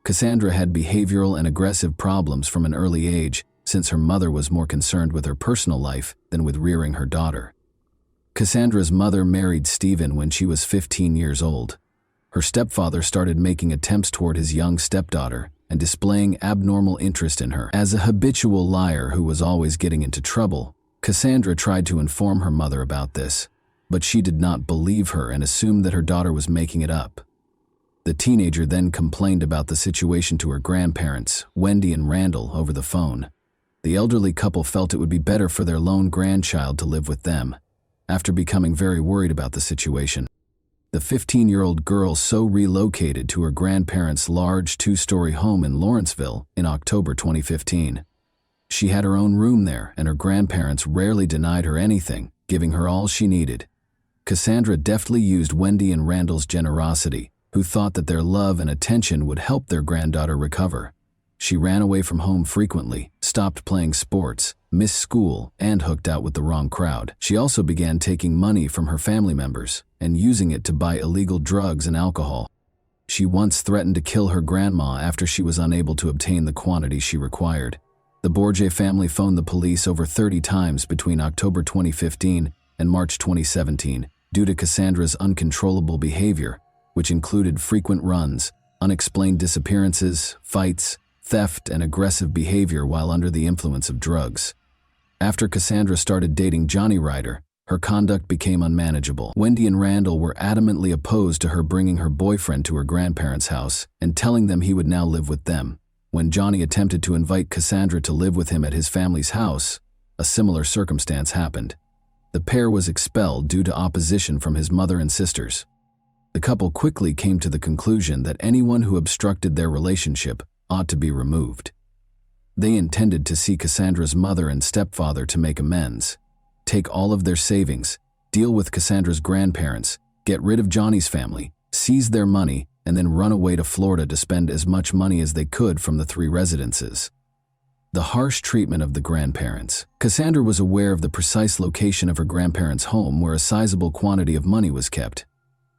Cassandra had behavioral and aggressive problems from an early age, since her mother was more concerned with her personal life than with rearing her daughter. Cassandra's mother married Stephen when she was 15 years old. Her stepfather started making attempts toward his young stepdaughter and displaying abnormal interest in her. As a habitual liar who was always getting into trouble, Cassandra tried to inform her mother about this, but she did not believe her and assumed that her daughter was making it up. The teenager then complained about the situation to her grandparents, Wendy and Randall, over the phone. The elderly couple felt it would be better for their lone grandchild to live with them. After becoming very worried about the situation, the 15-year-old girl so relocated to her grandparents' large 2-story home in Lawrenceville in October 2015. She had her own room there, and her grandparents rarely denied her anything, giving her all she needed. Cassandra deftly used Wendy and Randall's generosity, who thought that their love and attention would help their granddaughter recover. She ran away from home frequently, stopped playing sports, missed school, and hooked out with the wrong crowd. She also began taking money from her family members and using it to buy illegal drugs and alcohol. She once threatened to kill her grandma after she was unable to obtain the quantity she required. The Borgia family phoned the police over 30 times between October 2015 and March 2017 due to Cassandra's uncontrollable behavior, which included frequent runs, unexplained disappearances, fights, theft, and aggressive behavior while under the influence of drugs. After Cassandra started dating Johnny Ryder, her conduct became unmanageable. Wendy and Randall were adamantly opposed to her bringing her boyfriend to her grandparents' house and telling them he would now live with them. When Johnny attempted to invite Cassandra to live with him at his family's house, a similar circumstance happened. The pair was expelled due to opposition from his mother and sisters. The couple quickly came to the conclusion that anyone who obstructed their relationship ought to be removed. They intended to see Cassandra's mother and stepfather to make amends, take all of their savings, deal with Cassandra's grandparents, get rid of Johnny's family, seize their money, and then run away to Florida to spend as much money as they could from the 3 residences. The harsh treatment of the grandparents. Cassandra was aware of the precise location of her grandparents' home where a sizable quantity of money was kept.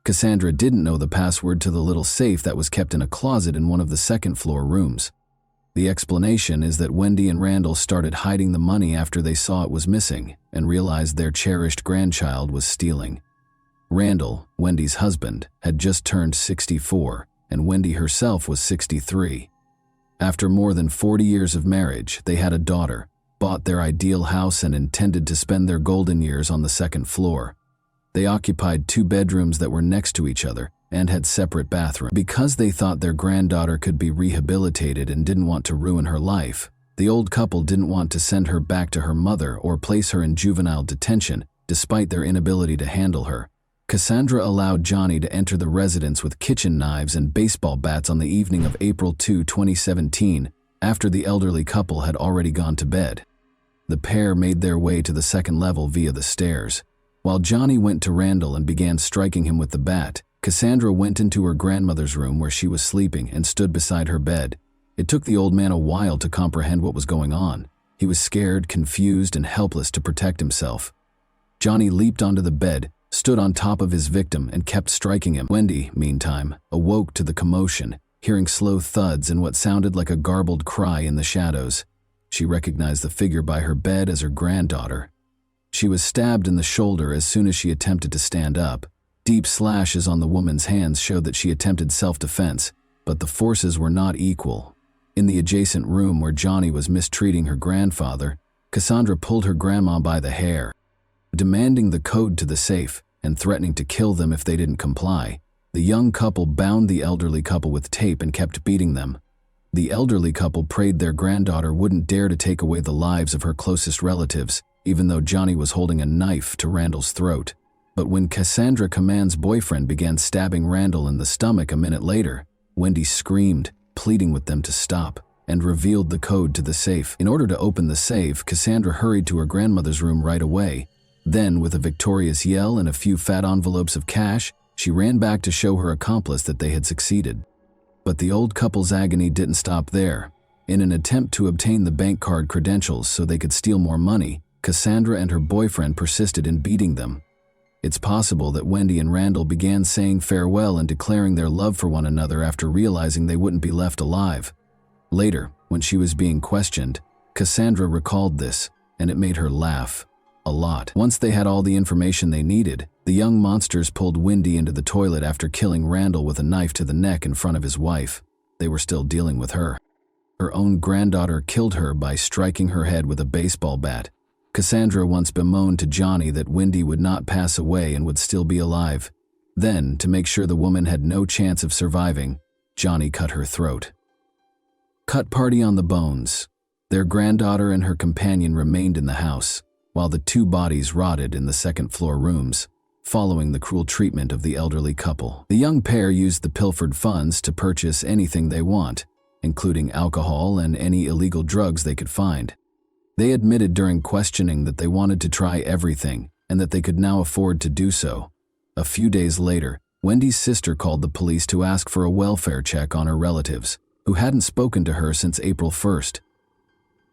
Cassandra didn't know the password to the little safe that was kept in a closet in one of the second-floor rooms. The explanation is that Wendy and Randall started hiding the money after they saw it was missing and realized their cherished grandchild was stealing. Randall, Wendy's husband, had just turned 64, and Wendy herself was 63. After more than 40 years of marriage, they had a daughter, bought their ideal house, and intended to spend their golden years on the second floor. They occupied 2 bedrooms that were next to each other and had separate bathrooms. Because they thought their granddaughter could be rehabilitated and didn't want to ruin her life, the old couple didn't want to send her back to her mother or place her in juvenile detention, despite their inability to handle her. Cassandra allowed Johnny to enter the residence with kitchen knives and baseball bats on the evening of April 2, 2017, after the elderly couple had already gone to bed. The pair made their way to the second level via the stairs. While Johnny went to Randall and began striking him with the bat, Cassandra went into her grandmother's room where she was sleeping and stood beside her bed. It took the old man a while to comprehend what was going on. He was scared, confused, and helpless to protect himself. Johnny leaped onto the bed, stood on top of his victim, and kept striking him. Wendy, meantime, awoke to the commotion, hearing slow thuds and what sounded like a garbled cry in the shadows. She recognized the figure by her bed as her granddaughter. She was stabbed in the shoulder as soon as she attempted to stand up. Deep slashes on the woman's hands showed that she attempted self-defense, but the forces were not equal. In the adjacent room where Johnny was mistreating her grandfather, Cassandra pulled her grandma by the hair, demanding the code to the safe and threatening to kill them if they didn't comply. The young couple bound the elderly couple with tape and kept beating them. The elderly couple prayed their granddaughter wouldn't dare to take away the lives of her closest relatives, even though Johnny was holding a knife to Randall's throat. But when Cassandra Command's boyfriend began stabbing Randall in the stomach a minute later, Wendy screamed, pleading with them to stop, and revealed the code to the safe. In order to open the safe, Cassandra hurried to her grandmother's room right away. Then, with a victorious yell and a few fat envelopes of cash, she ran back to show her accomplice that they had succeeded. But the old couple's agony didn't stop there. In an attempt to obtain the bank card credentials so they could steal more money, Cassandra and her boyfriend persisted in beating them. It's possible that Wendy and Randall began saying farewell and declaring their love for one another after realizing they wouldn't be left alive. Later, when she was being questioned, Cassandra recalled this, and it made her laugh. A lot. Once they had all the information they needed, the young monsters pulled Wendy into the toilet after killing Randall with a knife to the neck in front of his wife. They were still dealing with her. Her own granddaughter killed her by striking her head with a baseball bat. Cassandra once bemoaned to Johnny that Wendy would not pass away and would still be alive. Then, to make sure the woman had no chance of surviving, Johnny cut her throat. Cut party on the bones. Their granddaughter and her companion remained in the house, while the 2 bodies rotted in the second-floor rooms, following the cruel treatment of the elderly couple. The young pair used the pilfered funds to purchase anything they want, including alcohol and any illegal drugs they could find. They admitted during questioning that they wanted to try everything and that they could now afford to do so. A few days later, Wendy's sister called the police to ask for a welfare check on her relatives, who hadn't spoken to her since April 1st.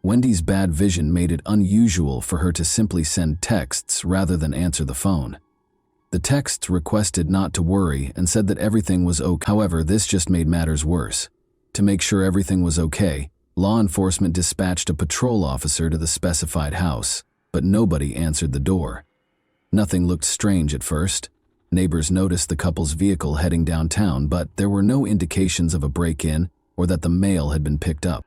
Wendy's bad vision made it unusual for her to simply send texts rather than answer the phone. The texts requested not to worry and said that everything was okay. However, this just made matters worse. To make sure everything was okay, law enforcement dispatched a patrol officer to the specified house, but nobody answered the door. Nothing looked strange at first. Neighbors noticed the couple's vehicle heading downtown, but there were no indications of a break-in or that the mail had been picked up.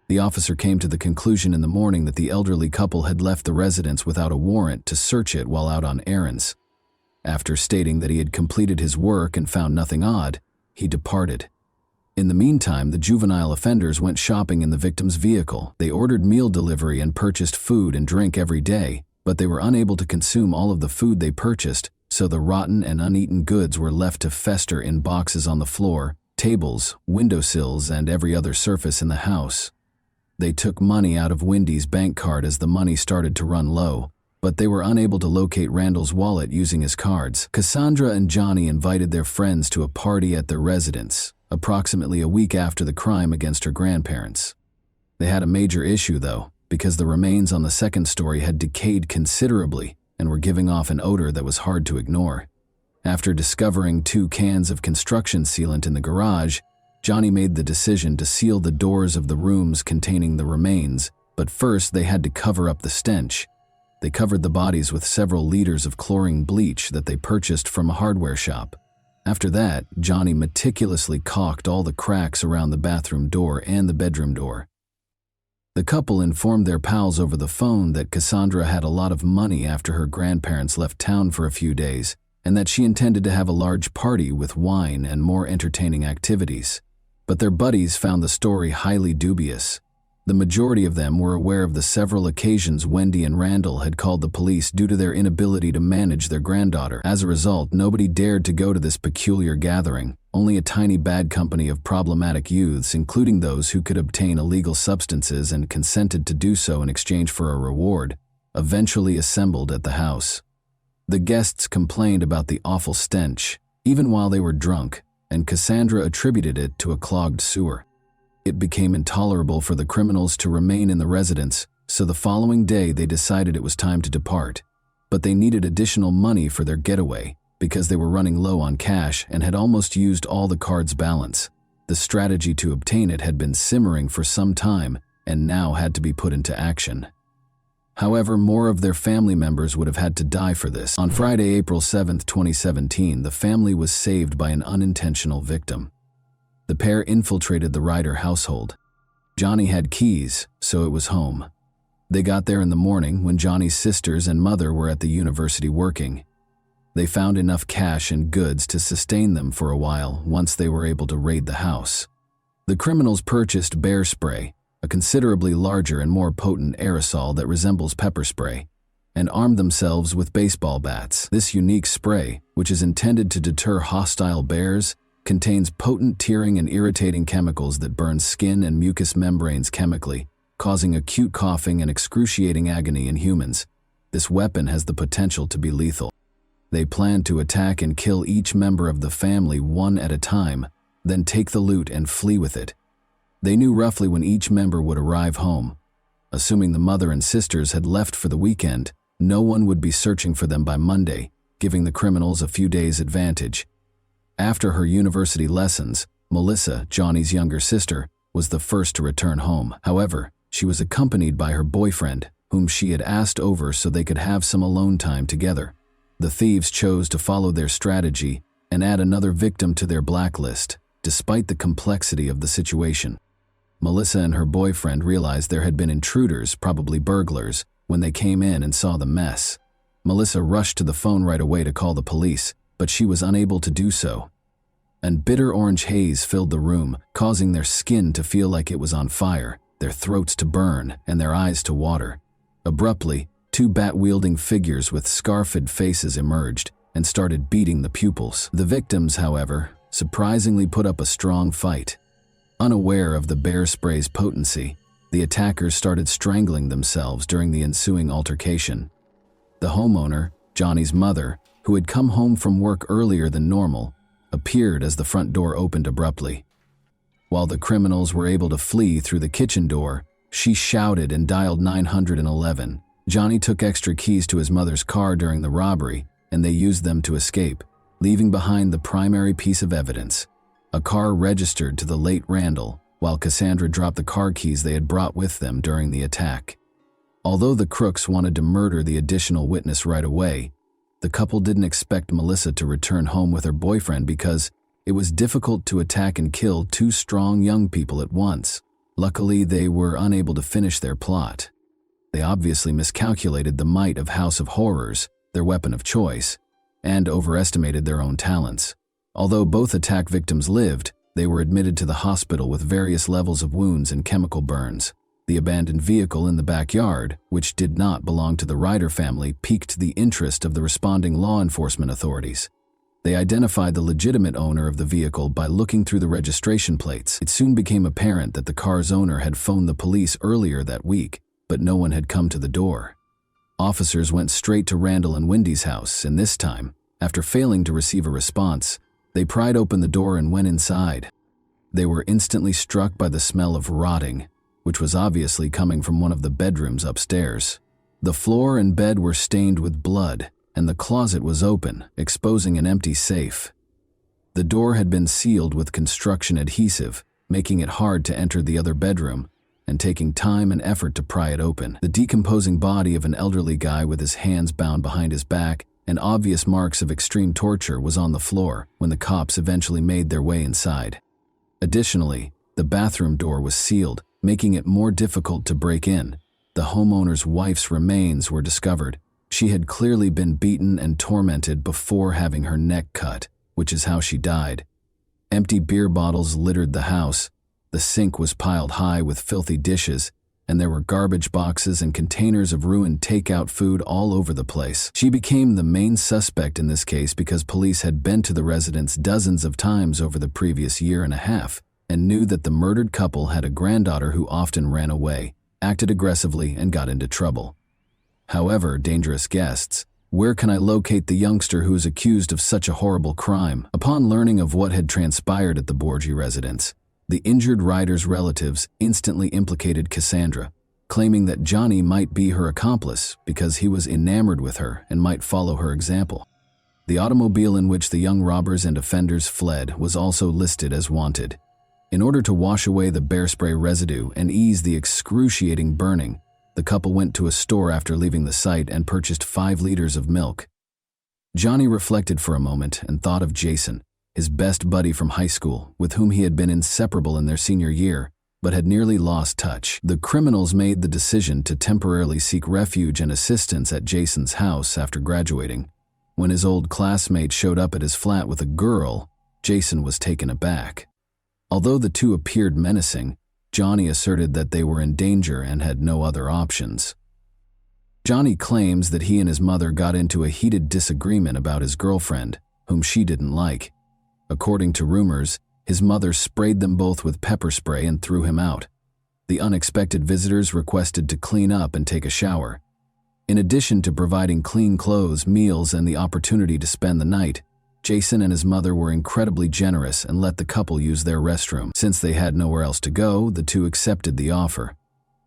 The officer came to the conclusion in the morning that the elderly couple had left the residence without a warrant to search it while out on errands. After stating that he had completed his work and found nothing odd, he departed. In the meantime, the juvenile offenders went shopping in the victim's vehicle. They ordered meal delivery and purchased food and drink every day, but they were unable to consume all of the food they purchased, so the rotten and uneaten goods were left to fester in boxes on the floor, tables, windowsills, and every other surface in the house. They took money out of Wendy's bank card as the money started to run low, but they were unable to locate Randall's wallet using his cards. Cassandra and Johnny invited their friends to a party at their residence, approximately a week after the crime against her grandparents. They had a major issue, though, because the remains on the second story had decayed considerably and were giving off an odor that was hard to ignore. After discovering 2 cans of construction sealant in the garage, Johnny made the decision to seal the doors of the rooms containing the remains, but first they had to cover up the stench. They covered the bodies with several liters of chlorine bleach that they purchased from a hardware shop. After that, Johnny meticulously caulked all the cracks around the bathroom door and the bedroom door. The couple informed their pals over the phone that Cassandra had a lot of money after her grandparents left town for a few days, and that she intended to have a large party with wine and more entertaining activities. But their buddies found the story highly dubious. The majority of them were aware of the several occasions Wendy and Randall had called the police due to their inability to manage their granddaughter. As a result, nobody dared to go to this peculiar gathering. Only a tiny bad company of problematic youths, including those who could obtain illegal substances and consented to do so in exchange for a reward, eventually assembled at the house. The guests complained about the awful stench, even while they were drunk, and Cassandra attributed it to a clogged sewer. It became intolerable for the criminals to remain in the residence, so the following day they decided it was time to depart. But they needed additional money for their getaway, because they were running low on cash and had almost used all the card's balance. The strategy to obtain it had been simmering for some time and now had to be put into action. However, more of their family members would have had to die for this. On Friday, April 7, 2017, the family was saved by an unintentional victim. The pair infiltrated the Ryder household. Johnny had keys, so it was home. They got there in the morning when Johnny's sisters and mother were at the university working. They found enough cash and goods to sustain them for a while once they were able to raid the house. The criminals purchased bear spray, a considerably larger and more potent aerosol that resembles pepper spray, and armed themselves with baseball bats. This unique spray, which is intended to deter hostile bears, contains potent tearing and irritating chemicals that burn skin and mucous membranes chemically, causing acute coughing and excruciating agony in humans. This weapon has the potential to be lethal. They planned to attack and kill each member of the family one at a time, then take the loot and flee with it. They knew roughly when each member would arrive home. Assuming the mother and sisters had left for the weekend, no one would be searching for them by Monday, giving the criminals a few days' advantage. After her university lessons, Melissa, Johnny's younger sister, was the first to return home. However, she was accompanied by her boyfriend, whom she had asked over so they could have some alone time together. The thieves chose to follow their strategy and add another victim to their blacklist, despite the complexity of the situation. Melissa and her boyfriend realized there had been intruders, probably burglars, when they came in and saw the mess. Melissa rushed to the phone right away to call the police, but she was unable to do so. And bitter orange haze filled the room, causing their skin to feel like it was on fire, their throats to burn, and their eyes to water. Abruptly, 2 bat-wielding figures with scarfed faces emerged and started beating the pupils. The victims, however, surprisingly put up a strong fight. Unaware of the bear spray's potency, the attackers started strangling themselves during the ensuing altercation. The homeowner, Johnny's mother, who had come home from work earlier than normal, appeared as the front door opened abruptly. While the criminals were able to flee through the kitchen door, She shouted and dialed 911. Johnny took extra keys to his mother's car during the robbery, and they used them to escape, leaving behind the primary piece of evidence, a car registered to the late Randall, while Cassandra dropped the car keys they had brought with them during the attack. Although the crooks wanted to murder the additional witness right away, the couple didn't expect Melissa to return home with her boyfriend because it was difficult to attack and kill two strong young people at once. Luckily, they were unable to finish their plot. They obviously miscalculated the might of House of Horrors, their weapon of choice, and overestimated their own talents. Although both attack victims lived, they were admitted to the hospital with various levels of wounds and chemical burns. The abandoned vehicle in the backyard, which did not belong to the Ryder family, piqued the interest of the responding law enforcement authorities. They identified the legitimate owner of the vehicle by looking through the registration plates. It soon became apparent that the car's owner had phoned the police earlier that week, but no one had come to the door. Officers went straight to Randall and Wendy's house, and this time, after failing to receive a response, they pried open the door and went inside. They were instantly struck by the smell of rotting, which was obviously coming from one of the bedrooms upstairs. The floor and bed were stained with blood, and the closet was open, exposing an empty safe. The door had been sealed with construction adhesive, making it hard to enter the other bedroom, and taking time and effort to pry it open. The decomposing body of an elderly guy with his hands bound behind his back and obvious marks of extreme torture was on the floor when the cops eventually made their way inside. Additionally, the bathroom door was sealed, making it more difficult to break in. The homeowner's wife's remains were discovered. She had clearly been beaten and tormented before having her neck cut, which is how she died. Empty beer bottles littered the house. The sink was piled high with filthy dishes, and there were garbage boxes and containers of ruined takeout food all over the place. She became the main suspect in this case because police had been to the residence dozens of times over the previous year and a half and knew that the murdered couple had a granddaughter who often ran away, acted aggressively, and got into trouble. However, dangerous guests, where can I locate the youngster who is accused of such a horrible crime? Upon learning of what had transpired at the Borgi residence, the injured Ryder's relatives instantly implicated Cassandra, claiming that Johnny might be her accomplice because he was enamored with her and might follow her example. The automobile in which the young robbers and offenders fled was also listed as wanted. In order to wash away the bear spray residue and ease the excruciating burning, the couple went to a store after leaving the site and purchased 5 liters of milk. Johnny reflected for a moment and thought of Jason, his best buddy from high school, with whom he had been inseparable in their senior year, but had nearly lost touch. The criminals made the decision to temporarily seek refuge and assistance at Jason's house after graduating. When his old classmate showed up at his flat with a girl, Jason was taken aback. Although the two appeared menacing, Johnny asserted that they were in danger and had no other options. Johnny claims that he and his mother got into a heated disagreement about his girlfriend, whom she didn't like. According to rumors, his mother sprayed them both with pepper spray and threw him out. The unexpected visitors requested to clean up and take a shower. In addition to providing clean clothes, meals, and the opportunity to spend the night, Jason and his mother were incredibly generous and let the couple use their restroom. Since they had nowhere else to go, the two accepted the offer.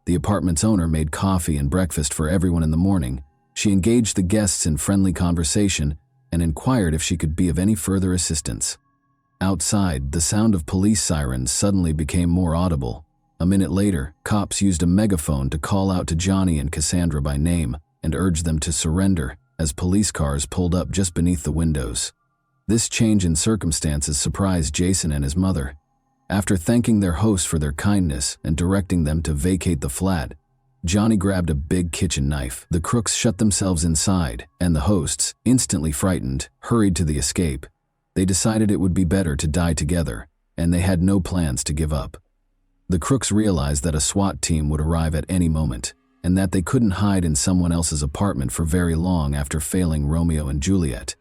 The apartment's owner made coffee and breakfast for everyone in the morning. She engaged the guests in friendly conversation and inquired if she could be of any further assistance. Outside, the sound of police sirens suddenly became more audible. A minute later, cops used a megaphone to call out to Johnny and Cassandra by name and urge them to surrender as police cars pulled up just beneath the windows. This change in circumstances surprised Jason and his mother. After thanking their hosts for their kindness and directing them to vacate the flat, Johnny grabbed a big kitchen knife. The crooks shut themselves inside, and the hosts, instantly frightened, hurried to the escape. They decided it would be better to die together, and they had no plans to give up. The crooks realized that a SWAT team would arrive at any moment, and that they couldn't hide in someone else's apartment for very long after failing Romeo and Juliet.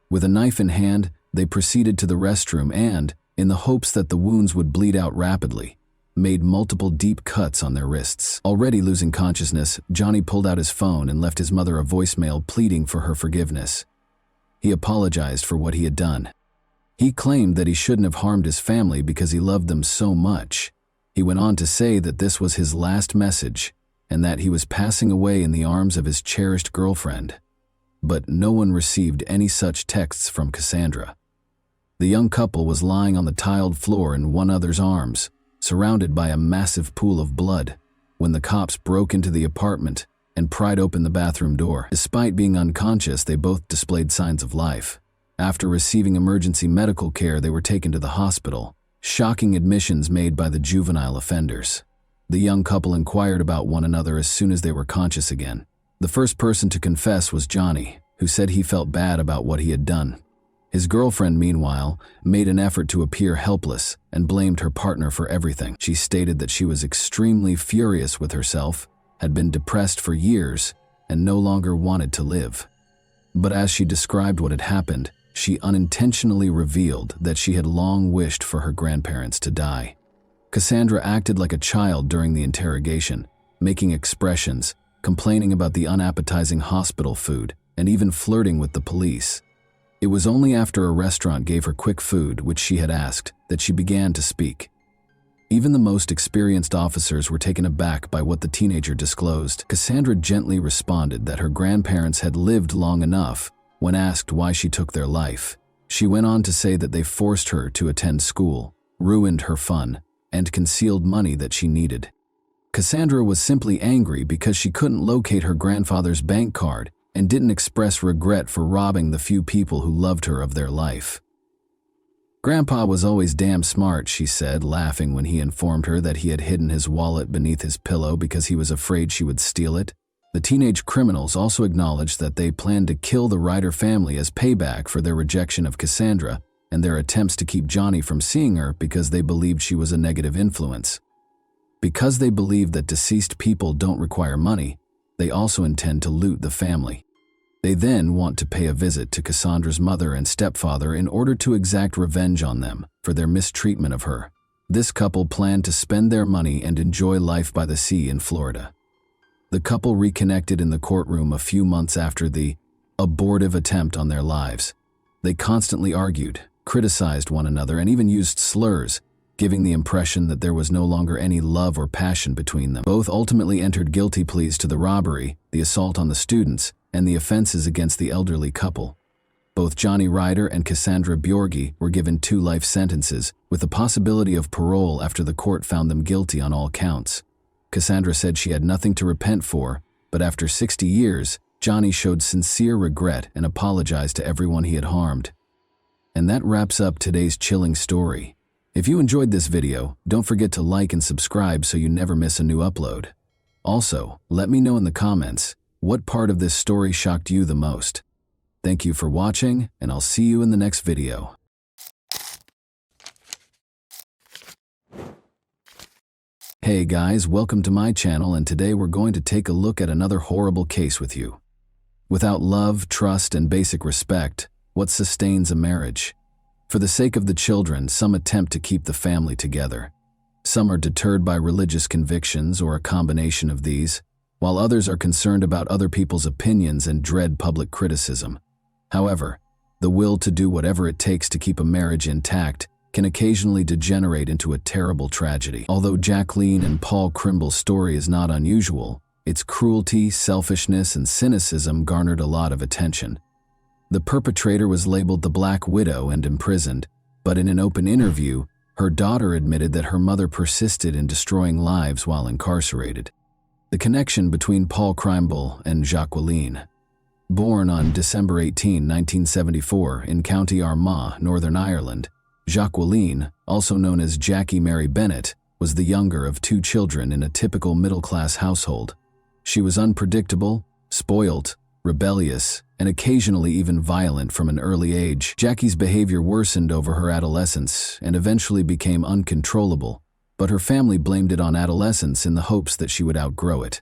With a knife in hand, they proceeded to the restroom and, in the hopes that the wounds would bleed out rapidly, made multiple deep cuts on their wrists. Already losing consciousness, Johnny pulled out his phone and left his mother a voicemail pleading for her forgiveness. He apologized for what he had done. He claimed that he shouldn't have harmed his family because he loved them so much. He went on to say that this was his last message and that he was passing away in the arms of his cherished girlfriend. But no one received any such texts from Cassandra. The young couple was lying on the tiled floor in one another's arms, surrounded by a massive pool of blood, when the cops broke into the apartment and pried open the bathroom door. Despite being unconscious, they both displayed signs of life. After receiving emergency medical care, they were taken to the hospital. Shocking admissions made by the juvenile offenders. The young couple inquired about one another as soon as they were conscious again. The first person to confess was Johnny, who said he felt bad about what he had done. His girlfriend, meanwhile, made an effort to appear helpless and blamed her partner for everything. She stated that she was extremely furious with herself, had been depressed for years, and no longer wanted to live. But as she described what had happened, she unintentionally revealed that she had long wished for her grandparents to die. Cassandra acted like a child during the interrogation, making expressions, complaining about the unappetizing hospital food, and even flirting with the police. It was only after a restaurant gave her quick food, which she had asked, that she began to speak. Even the most experienced officers were taken aback by what the teenager disclosed. Cassandra gently responded that her grandparents had lived long enough. When asked why she took their life, she went on to say that they forced her to attend school, ruined her fun, and concealed money that she needed. Cassandra was simply angry because she couldn't locate her grandfather's bank card and didn't express regret for robbing the few people who loved her of their life. Grandpa was always damn smart, she said, laughing when he informed her that he had hidden his wallet beneath his pillow because he was afraid she would steal it. The teenage criminals also acknowledged that they planned to kill the Ryder family as payback for their rejection of Cassandra and their attempts to keep Johnny from seeing her because they believed she was a negative influence. Because they believe that deceased people don't require money, they also intend to loot the family. They then want to pay a visit to Cassandra's mother and stepfather in order to exact revenge on them for their mistreatment of her. This couple planned to spend their money and enjoy life by the sea in Florida. The couple reconnected in the courtroom a few months after the abortive attempt on their lives. They constantly argued, criticized one another, and even used slurs, giving the impression that there was no longer any love or passion between them. Both ultimately entered guilty pleas to the robbery, the assault on the students, and the offenses against the elderly couple. Both Johnny Ryder and Cassandra Bjorgi were given 2 life sentences, with the possibility of parole after the court found them guilty on all counts. Cassandra said she had nothing to repent for, but after 60 years, Johnny showed sincere regret and apologized to everyone he had harmed. And that wraps up today's chilling story. If you enjoyed this video, don't forget to like and subscribe so you never miss a new upload. Also, let me know in the comments, what part of this story shocked you the most? Thank you for watching, and I'll see you in the next video. Hey guys, welcome to my channel, and today we're going to take a look at another horrible case with you. Without love, trust, and basic respect, what sustains a marriage? For the sake of the children, some attempt to keep the family together. Some are deterred by religious convictions or a combination of these, while others are concerned about other people's opinions and dread public criticism. However, the will to do whatever it takes to keep a marriage intact can occasionally degenerate into a terrible tragedy. Although Jacqueline and Paul Krimble's story is not unusual, its cruelty, selfishness, and cynicism garnered a lot of attention. The perpetrator was labeled the Black Widow and imprisoned, but in an open interview, her daughter admitted that her mother persisted in destroying lives while incarcerated. The connection between Paul Krimble and Jacqueline. Born on December 18, 1974 in County Armagh, Northern Ireland, Jacqueline, also known as Jackie Mary Bennett, was the younger of 2 children in a typical middle-class household. She was unpredictable, spoilt, rebellious, and occasionally even violent from an early age. Jackie's behavior worsened over her adolescence and eventually became uncontrollable, but her family blamed it on adolescence in the hopes that she would outgrow it.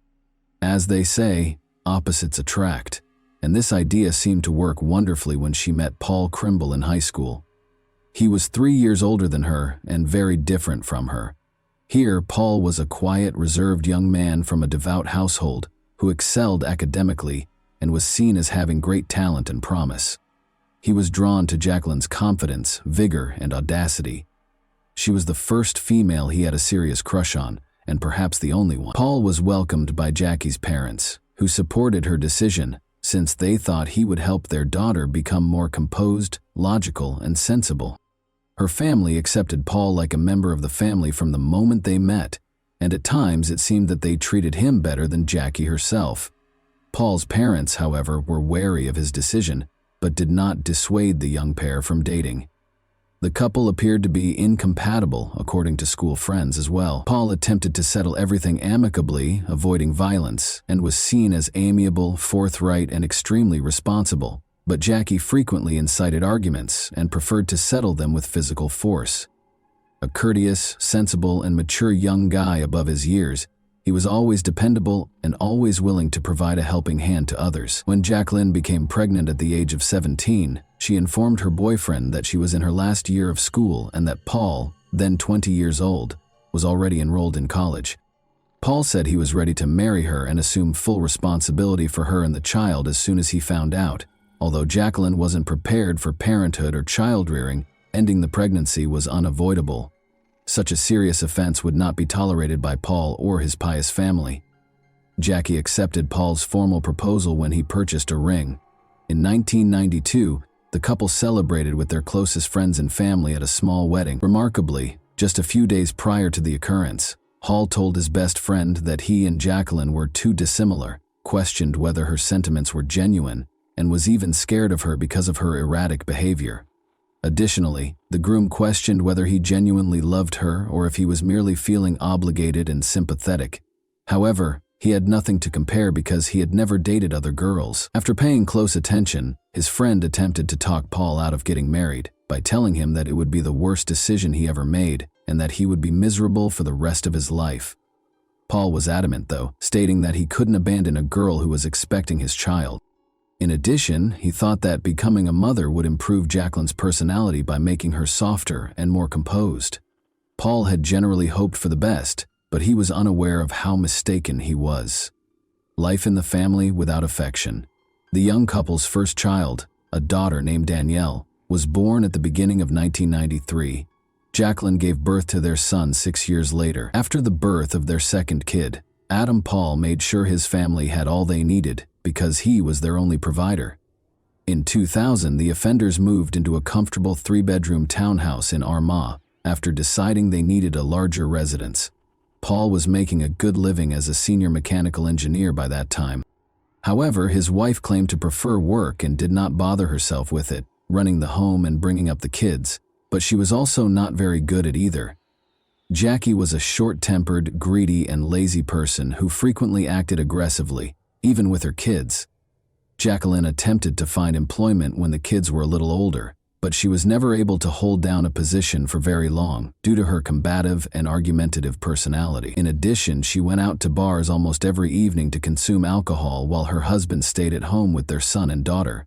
As they say, opposites attract, and this idea seemed to work wonderfully when she met Paul Krimble in high school. He was 3 years older than her and very different from her. Here, Paul was a quiet, reserved young man from a devout household who excelled academically and was seen as having great talent and promise. He was drawn to Jacqueline's confidence, vigor, and audacity. She was the first female he had a serious crush on, and perhaps the only one. Paul was welcomed by Jackie's parents, who supported her decision since they thought he would help their daughter become more composed, logical, and sensible. Her family accepted Paul like a member of the family from the moment they met, and at times it seemed that they treated him better than Jackie herself. Paul's parents, however, were wary of his decision, but did not dissuade the young pair from dating. The couple appeared to be incompatible, according to school friends as well. Paul attempted to settle everything amicably, avoiding violence, and was seen as amiable, forthright, and extremely responsible. But Jackie frequently incited arguments and preferred to settle them with physical force. A courteous, sensible, and mature young guy above his years, he was always dependable and always willing to provide a helping hand to others. When Jacqueline became pregnant at the age of 17, she informed her boyfriend that she was in her last year of school and that Paul, then 20 years old, was already enrolled in college. Paul said he was ready to marry her and assume full responsibility for her and the child as soon as he found out. Although Jacqueline wasn't prepared for parenthood or child-rearing, ending the pregnancy was unavoidable. Such a serious offense would not be tolerated by Paul or his pious family. Jackie accepted Paul's formal proposal when he purchased a ring. In 1992, the couple celebrated with their closest friends and family at a small wedding. Remarkably, just a few days prior to the occurrence, Hall told his best friend that he and Jacqueline were too dissimilar, questioned whether her sentiments were genuine, and was even scared of her because of her erratic behavior. Additionally, the groom questioned whether he genuinely loved her or if he was merely feeling obligated and sympathetic. However, he had nothing to compare because he had never dated other girls. After paying close attention, his friend attempted to talk Paul out of getting married by telling him that it would be the worst decision he ever made and that he would be miserable for the rest of his life. Paul was adamant, though, stating that he couldn't abandon a girl who was expecting his child. In addition, he thought that becoming a mother would improve Jacqueline's personality by making her softer and more composed. Paul had generally hoped for the best, but he was unaware of how mistaken he was. Life in the family without affection. The young couple's first child, a daughter named Danielle, was born at the beginning of 1993. Jacqueline gave birth to their son 6 years later. After the birth of their second kid, Adam Paul made sure his family had all they needed because he was their only provider. In 2000, the offenders moved into a comfortable 3-bedroom townhouse in Armagh after deciding they needed a larger residence. Paul was making a good living as a senior mechanical engineer by that time. However, his wife claimed to prefer work and did not bother herself with it, running the home and bringing up the kids, but she was also not very good at either. Jackie was a short-tempered, greedy, and lazy person who frequently acted aggressively, even with her kids. Jacqueline attempted to find employment when the kids were a little older, but she was never able to hold down a position for very long due to her combative and argumentative personality. In addition, she went out to bars almost every evening to consume alcohol while her husband stayed at home with their son and daughter.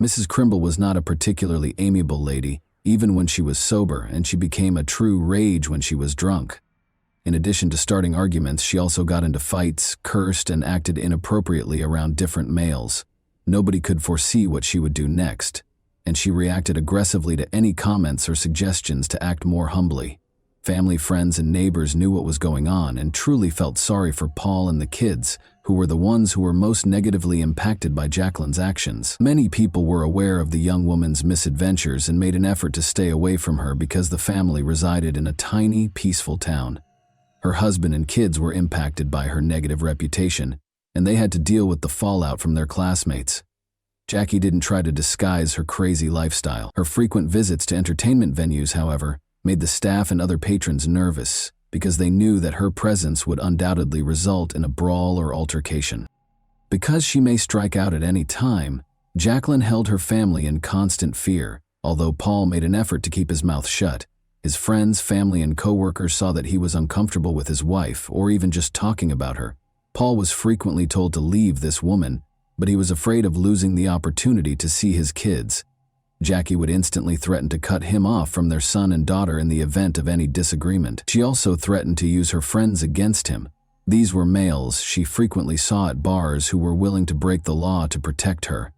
Mrs. Crimble was not a particularly amiable lady, even when she was sober, and she became a true rage when she was drunk. In addition to starting arguments, she also got into fights, cursed, and acted inappropriately around different males. Nobody could foresee what she would do next, and she reacted aggressively to any comments or suggestions to act more humbly. Family, friends, and neighbors knew what was going on and truly felt sorry for Paul and the kids, who were the ones who were most negatively impacted by Jacqueline's actions. Many people were aware of the young woman's misadventures and made an effort to stay away from her because the family resided in a tiny, peaceful town. Her husband and kids were impacted by her negative reputation, and they had to deal with the fallout from their classmates. Jackie didn't try to disguise her crazy lifestyle. Her frequent visits to entertainment venues, however, made the staff and other patrons nervous because they knew that her presence would undoubtedly result in a brawl or altercation. Because she may strike out at any time, Jacqueline held her family in constant fear, although Paul made an effort to keep his mouth shut. His friends, family, and co-workers saw that he was uncomfortable with his wife or even just talking about her. Paul was frequently told to leave this woman, but he was afraid of losing the opportunity to see his kids. Jackie would instantly threaten to cut him off from their son and daughter in the event of any disagreement. She also threatened to use her friends against him. These were males she frequently saw at bars who were willing to break the law to protect her.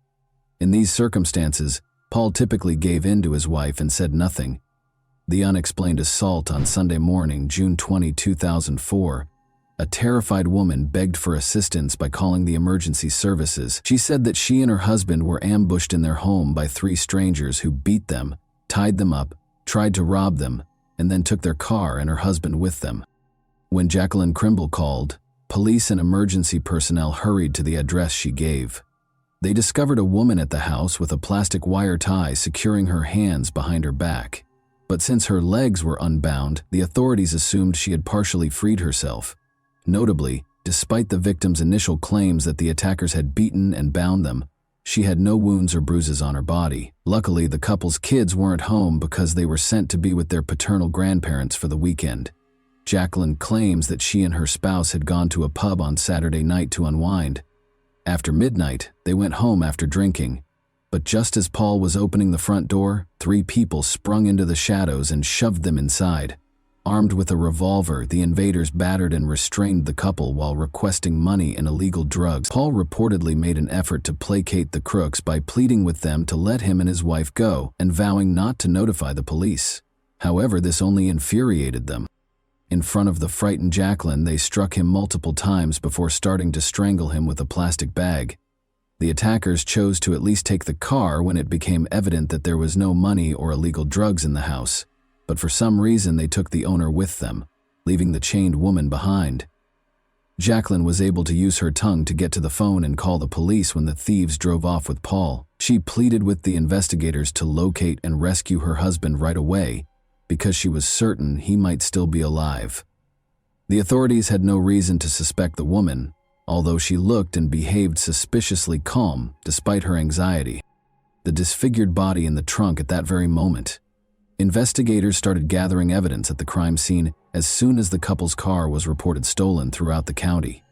In these circumstances, Paul typically gave in to his wife and said nothing. The unexplained assault on Sunday morning, June 20, 2004. A terrified woman begged for assistance by calling the emergency services. She said that she and her husband were ambushed in their home by 3 strangers who beat them, tied them up, tried to rob them, and then took their car and her husband with them. When Jacqueline Crimble called, police and emergency personnel hurried to the address she gave. They discovered a woman at the house with a plastic wire tie securing her hands behind her back. But since her legs were unbound, the authorities assumed she had partially freed herself. Notably, despite the victim's initial claims that the attackers had beaten and bound them, she had no wounds or bruises on her body. Luckily, the couple's kids weren't home because they were sent to be with their paternal grandparents for the weekend. Jacqueline claims that she and her spouse had gone to a pub on Saturday night to unwind. After midnight, they went home after drinking. But just as Paul was opening the front door, 3 people sprung into the shadows and shoved them inside. Armed with a revolver, the invaders battered and restrained the couple while requesting money and illegal drugs. Paul reportedly made an effort to placate the crooks by pleading with them to let him and his wife go and vowing not to notify the police. However, this only infuriated them. In front of the frightened Jacqueline, they struck him multiple times before starting to strangle him with a plastic bag. The attackers chose to at least take the car when it became evident that there was no money or illegal drugs in the house, but for some reason they took the owner with them, leaving the chained woman behind. Jacqueline was able to use her tongue to get to the phone and call the police when the thieves drove off with Paul. She pleaded with the investigators to locate and rescue her husband right away, because she was certain he might still be alive. The authorities had no reason to suspect the woman, although she looked and behaved suspiciously calm despite her anxiety. The disfigured body in the trunk at that very moment. Investigators started gathering evidence at the crime scene as soon as the couple's car was reported stolen throughout the county.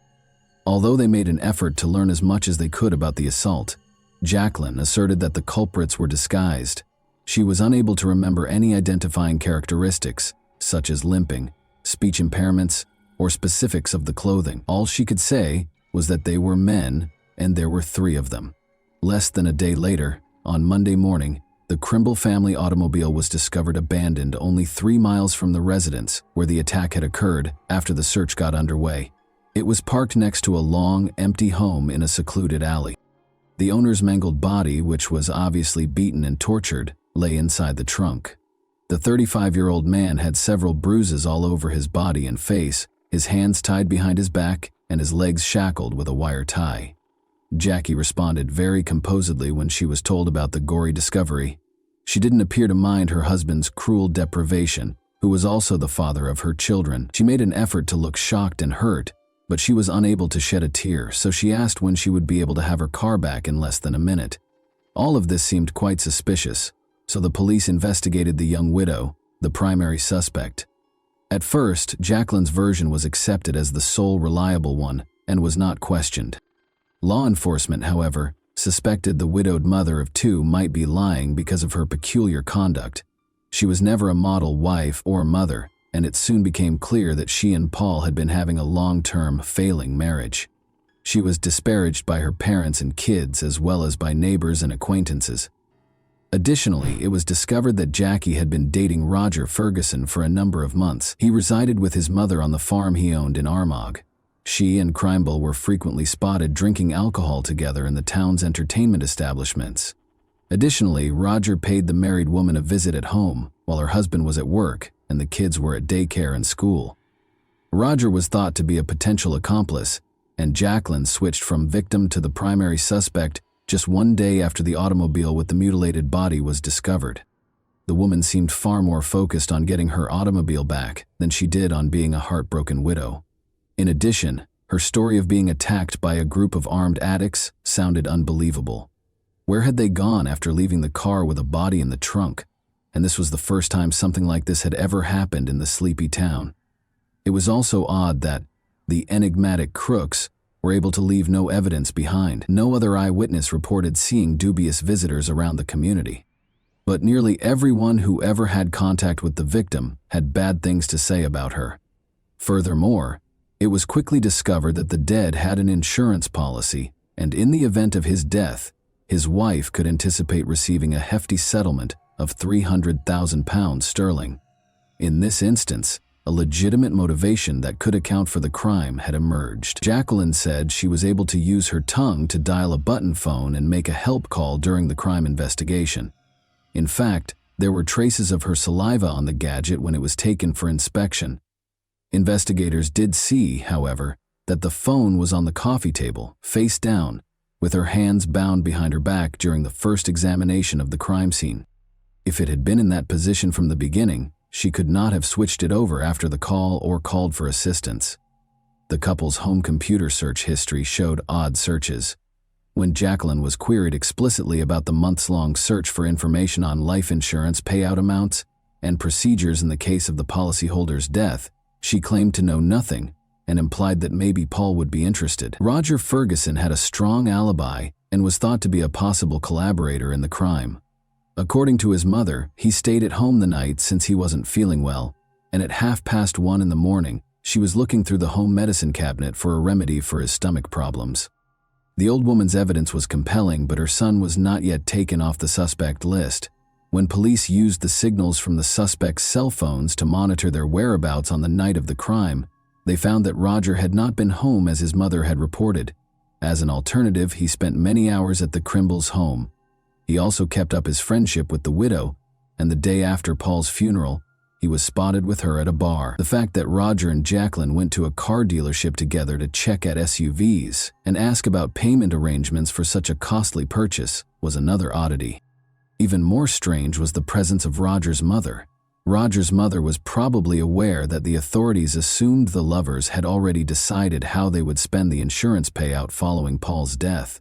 Although they made an effort to learn as much as they could about the assault, Jacqueline asserted that the culprits were disguised. She was unable to remember any identifying characteristics, such as limping, speech impairments, or specifics of the clothing. All she could say was that they were men, and there were 3 of them. Less than a day later, on Monday morning, the Crimble family automobile was discovered abandoned only 3 miles from the residence where the attack had occurred after the search got underway. It was parked next to a long, empty home in a secluded alley. The owner's mangled body, which was obviously beaten and tortured, lay inside the trunk. The 35-year-old man had several bruises all over his body and face, his hands tied behind his back and his legs shackled with a wire tie. Jackie responded very composedly when she was told about the gory discovery. She didn't appear to mind her husband's cruel deprivation, who was also the father of her children. She made an effort to look shocked and hurt, but she was unable to shed a tear, so she asked when she would be able to have her car back in less than a minute. All of this seemed quite suspicious, so the police investigated the young widow, the primary suspect. At first, Jacqueline's version was accepted as the sole reliable one and was not questioned. Law enforcement, however, suspected the widowed mother of 2 might be lying because of her peculiar conduct. She was never a model wife or mother, and it soon became clear that she and Paul had been having a long-term, failing marriage. She was disparaged by her parents and kids as well as by neighbors and acquaintances. Additionally, it was discovered that Jackie had been dating Roger Ferguson for a number of months. He resided with his mother on the farm he owned in Armagh. She and Crimble were frequently spotted drinking alcohol together in the town's entertainment establishments. Additionally, Roger paid the married woman a visit at home while her husband was at work and the kids were at daycare and school. Roger was thought to be a potential accomplice, and Jacqueline switched from victim to the primary suspect just 1 day after the automobile with the mutilated body was discovered. The woman seemed far more focused on getting her automobile back than she did on being a heartbroken widow. In addition, her story of being attacked by a group of armed addicts sounded unbelievable. Where had they gone after leaving the car with a body in the trunk? And this was the first time something like this had ever happened in the sleepy town. It was also odd that the enigmatic crooks were able to leave no evidence behind. No other eyewitness reported seeing dubious visitors around the community. But nearly everyone who ever had contact with the victim had bad things to say about her. Furthermore, it was quickly discovered that the dead had an insurance policy, and in the event of his death, his wife could anticipate receiving a hefty settlement of £300,000 sterling. In this instance, a legitimate motivation that could account for the crime had emerged. Jacqueline said she was able to use her tongue to dial a button phone and make a help call during the crime investigation. In fact, there were traces of her saliva on the gadget when it was taken for inspection. Investigators did see, however, that the phone was on the coffee table, face down, with her hands bound behind her back during the first examination of the crime scene. If it had been in that position from the beginning, she could not have switched it over after the call or called for assistance. The couple's home computer search history showed odd searches. When Jacqueline was queried explicitly about the months-long search for information on life insurance payout amounts and procedures in the case of the policyholder's death, she claimed to know nothing and implied that maybe Paul would be interested. Roger Ferguson had a strong alibi and was thought to be a possible collaborator in the crime. According to his mother, he stayed at home the night since he wasn't feeling well, and at 1:30 in the morning, she was looking through the home medicine cabinet for a remedy for his stomach problems. The old woman's evidence was compelling, but her son was not yet taken off the suspect list. When police used the signals from the suspect's cell phones to monitor their whereabouts on the night of the crime, they found that Roger had not been home as his mother had reported. As an alternative, he spent many hours at the Crimbles' home. He also kept up his friendship with the widow, and the day after Paul's funeral, he was spotted with her at a bar. The fact that Roger and Jacqueline went to a car dealership together to check at SUVs and ask about payment arrangements for such a costly purchase was another oddity. Even more strange was the presence of Roger's mother. Roger's mother was probably aware that the authorities assumed the lovers had already decided how they would spend the insurance payout following Paul's death.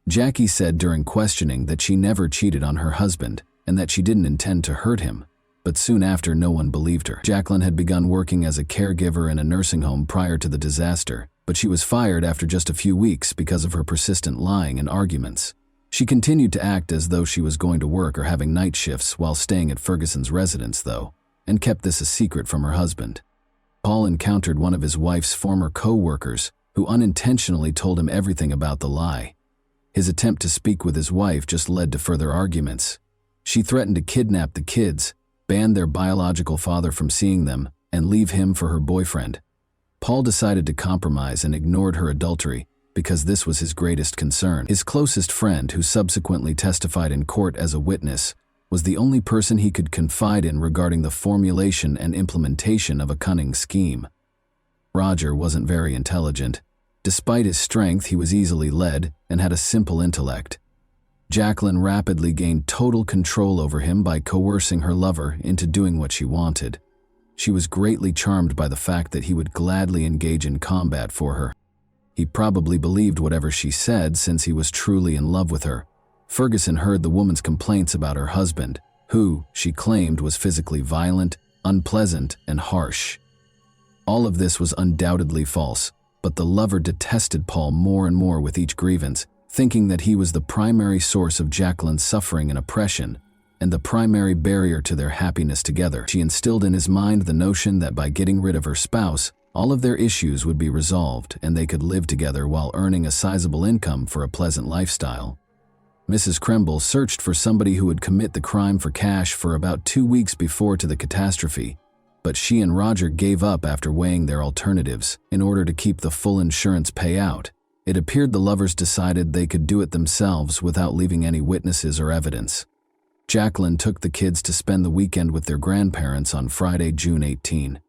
Jackie said during questioning that she never cheated on her husband and that she didn't intend to hurt him, but soon after no one believed her. Jacqueline had begun working as a caregiver in a nursing home prior to the disaster, but she was fired after just a few weeks because of her persistent lying and arguments. She continued to act as though she was going to work or having night shifts while staying at Ferguson's residence, though, and kept this a secret from her husband. Paul encountered one of his wife's former co-workers who unintentionally told him everything about the lie. His attempt to speak with his wife just led to further arguments. She threatened to kidnap the kids, ban their biological father from seeing them, and leave him for her boyfriend. Paul decided to compromise and ignored her adultery because this was his greatest concern. His closest friend, who subsequently testified in court as a witness, was the only person he could confide in regarding the formulation and implementation of a cunning scheme. Roger wasn't very intelligent. Despite his strength, he was easily led and had a simple intellect. Jacqueline rapidly gained total control over him by coercing her lover into doing what she wanted. She was greatly charmed by the fact that he would gladly engage in combat for her. He probably believed whatever she said since he was truly in love with her. Ferguson heard the woman's complaints about her husband, who, she claimed, was physically violent, unpleasant, and harsh. All of this was undoubtedly false, but the lover detested Paul more and more with each grievance, thinking that he was the primary source of Jacqueline's suffering and oppression, and the primary barrier to their happiness together. She instilled in his mind the notion that by getting rid of her spouse, all of their issues would be resolved and they could live together while earning a sizable income for a pleasant lifestyle. Mrs. Crimble searched for somebody who would commit the crime for cash for about 2 weeks before to the catastrophe, but she and Roger gave up after weighing their alternatives. In order to keep the full insurance payout, it appeared the lovers decided they could do it themselves without leaving any witnesses or evidence. Jacqueline took the kids to spend the weekend with their grandparents on Friday, June 18.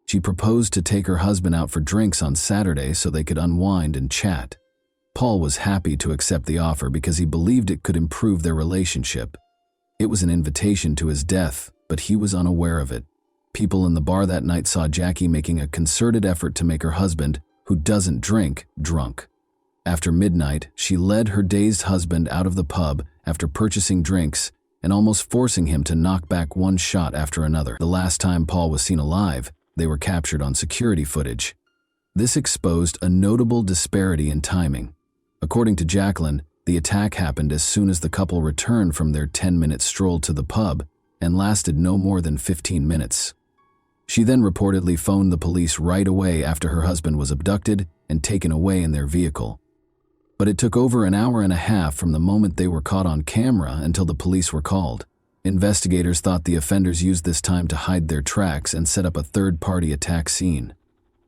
She proposed to take her husband out for drinks on Saturday so they could unwind and chat. Paul was happy to accept the offer because he believed it could improve their relationship. It was an invitation to his death, but he was unaware of it. People in the bar that night saw Jackie making a concerted effort to make her husband, who doesn't drink, drunk. After midnight, she led her dazed husband out of the pub after purchasing drinks and almost forcing him to knock back one shot after another. The last time Paul was seen alive, they were captured on security footage. This exposed a notable disparity in timing. According to Jacqueline, the attack happened as soon as the couple returned from their 10-minute stroll to the pub and lasted no more than 15 minutes. She then reportedly phoned the police right away after her husband was abducted and taken away in their vehicle. But it took over an hour and a half from the moment they were caught on camera until the police were called. Investigators thought the offenders used this time to hide their tracks and set up a third-party attack scene.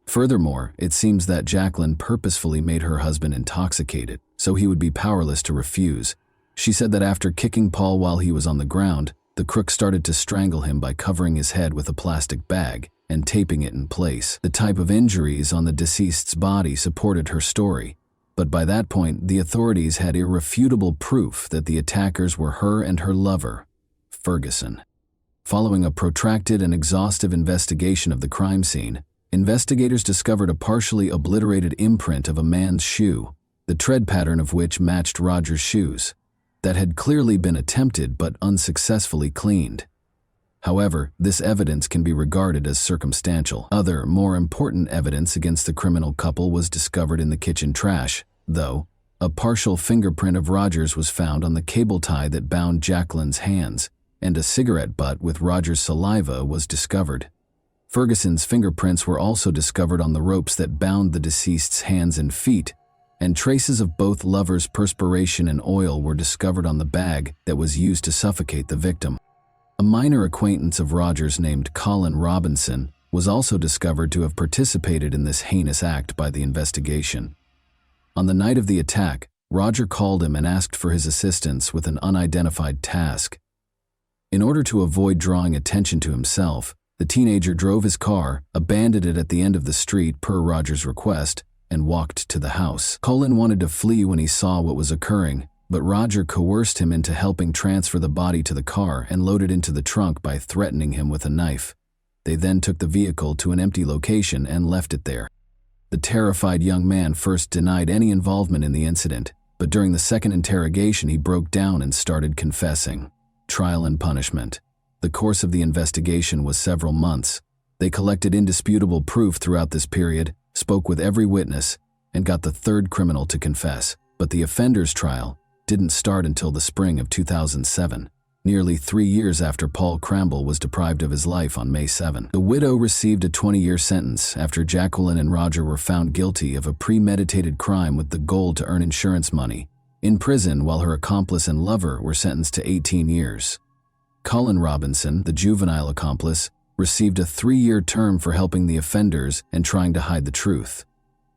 Furthermore, it seems that Jacqueline purposefully made her husband intoxicated, so he would be powerless to refuse. She said that after kicking Paul while he was on the ground, the crook started to strangle him by covering his head with a plastic bag and taping it in place. The type of injuries on the deceased's body supported her story, but by that point, the authorities had irrefutable proof that the attackers were her and her lover, Ferguson. Following a protracted and exhaustive investigation of the crime scene, investigators discovered a partially obliterated imprint of a man's shoe, the tread pattern of which matched Roger's shoes, that had clearly been attempted but unsuccessfully cleaned. However, this evidence can be regarded as circumstantial. Other, more important evidence against the criminal couple was discovered in the kitchen trash, though. A partial fingerprint of Roger's was found on the cable tie that bound Jacqueline's hands, and a cigarette butt with Roger's saliva was discovered. Ferguson's fingerprints were also discovered on the ropes that bound the deceased's hands and feet, and traces of both lovers' perspiration and oil were discovered on the bag that was used to suffocate the victim. A minor acquaintance of Roger's named Colin Robinson was also discovered to have participated in this heinous act by the investigation. On the night of the attack, Roger called him and asked for his assistance with an unidentified task. In order to avoid drawing attention to himself, the teenager drove his car, abandoned it at the end of the street per Roger's request, and walked to the house. Colin wanted to flee when he saw what was occurring, but Roger coerced him into helping transfer the body to the car and load it into the trunk by threatening him with a knife. They then took the vehicle to an empty location and left it there. The terrified young man first denied any involvement in the incident, but during the second interrogation he broke down and started confessing. Trial and punishment. The course of the investigation was several months. They collected indisputable proof throughout this period, spoke with every witness, and got the third criminal to confess. But the offender's trial didn't start until the spring of 2007, nearly 3 years after Paul Cramble was deprived of his life on May 7. The widow received a 20-year sentence after Jacqueline and Roger were found guilty of a premeditated crime with the goal to earn insurance money in prison, while her accomplice and lover were sentenced to 18 years. Colin Robinson, the juvenile accomplice, received a 3-year term for helping the offenders and trying to hide the truth.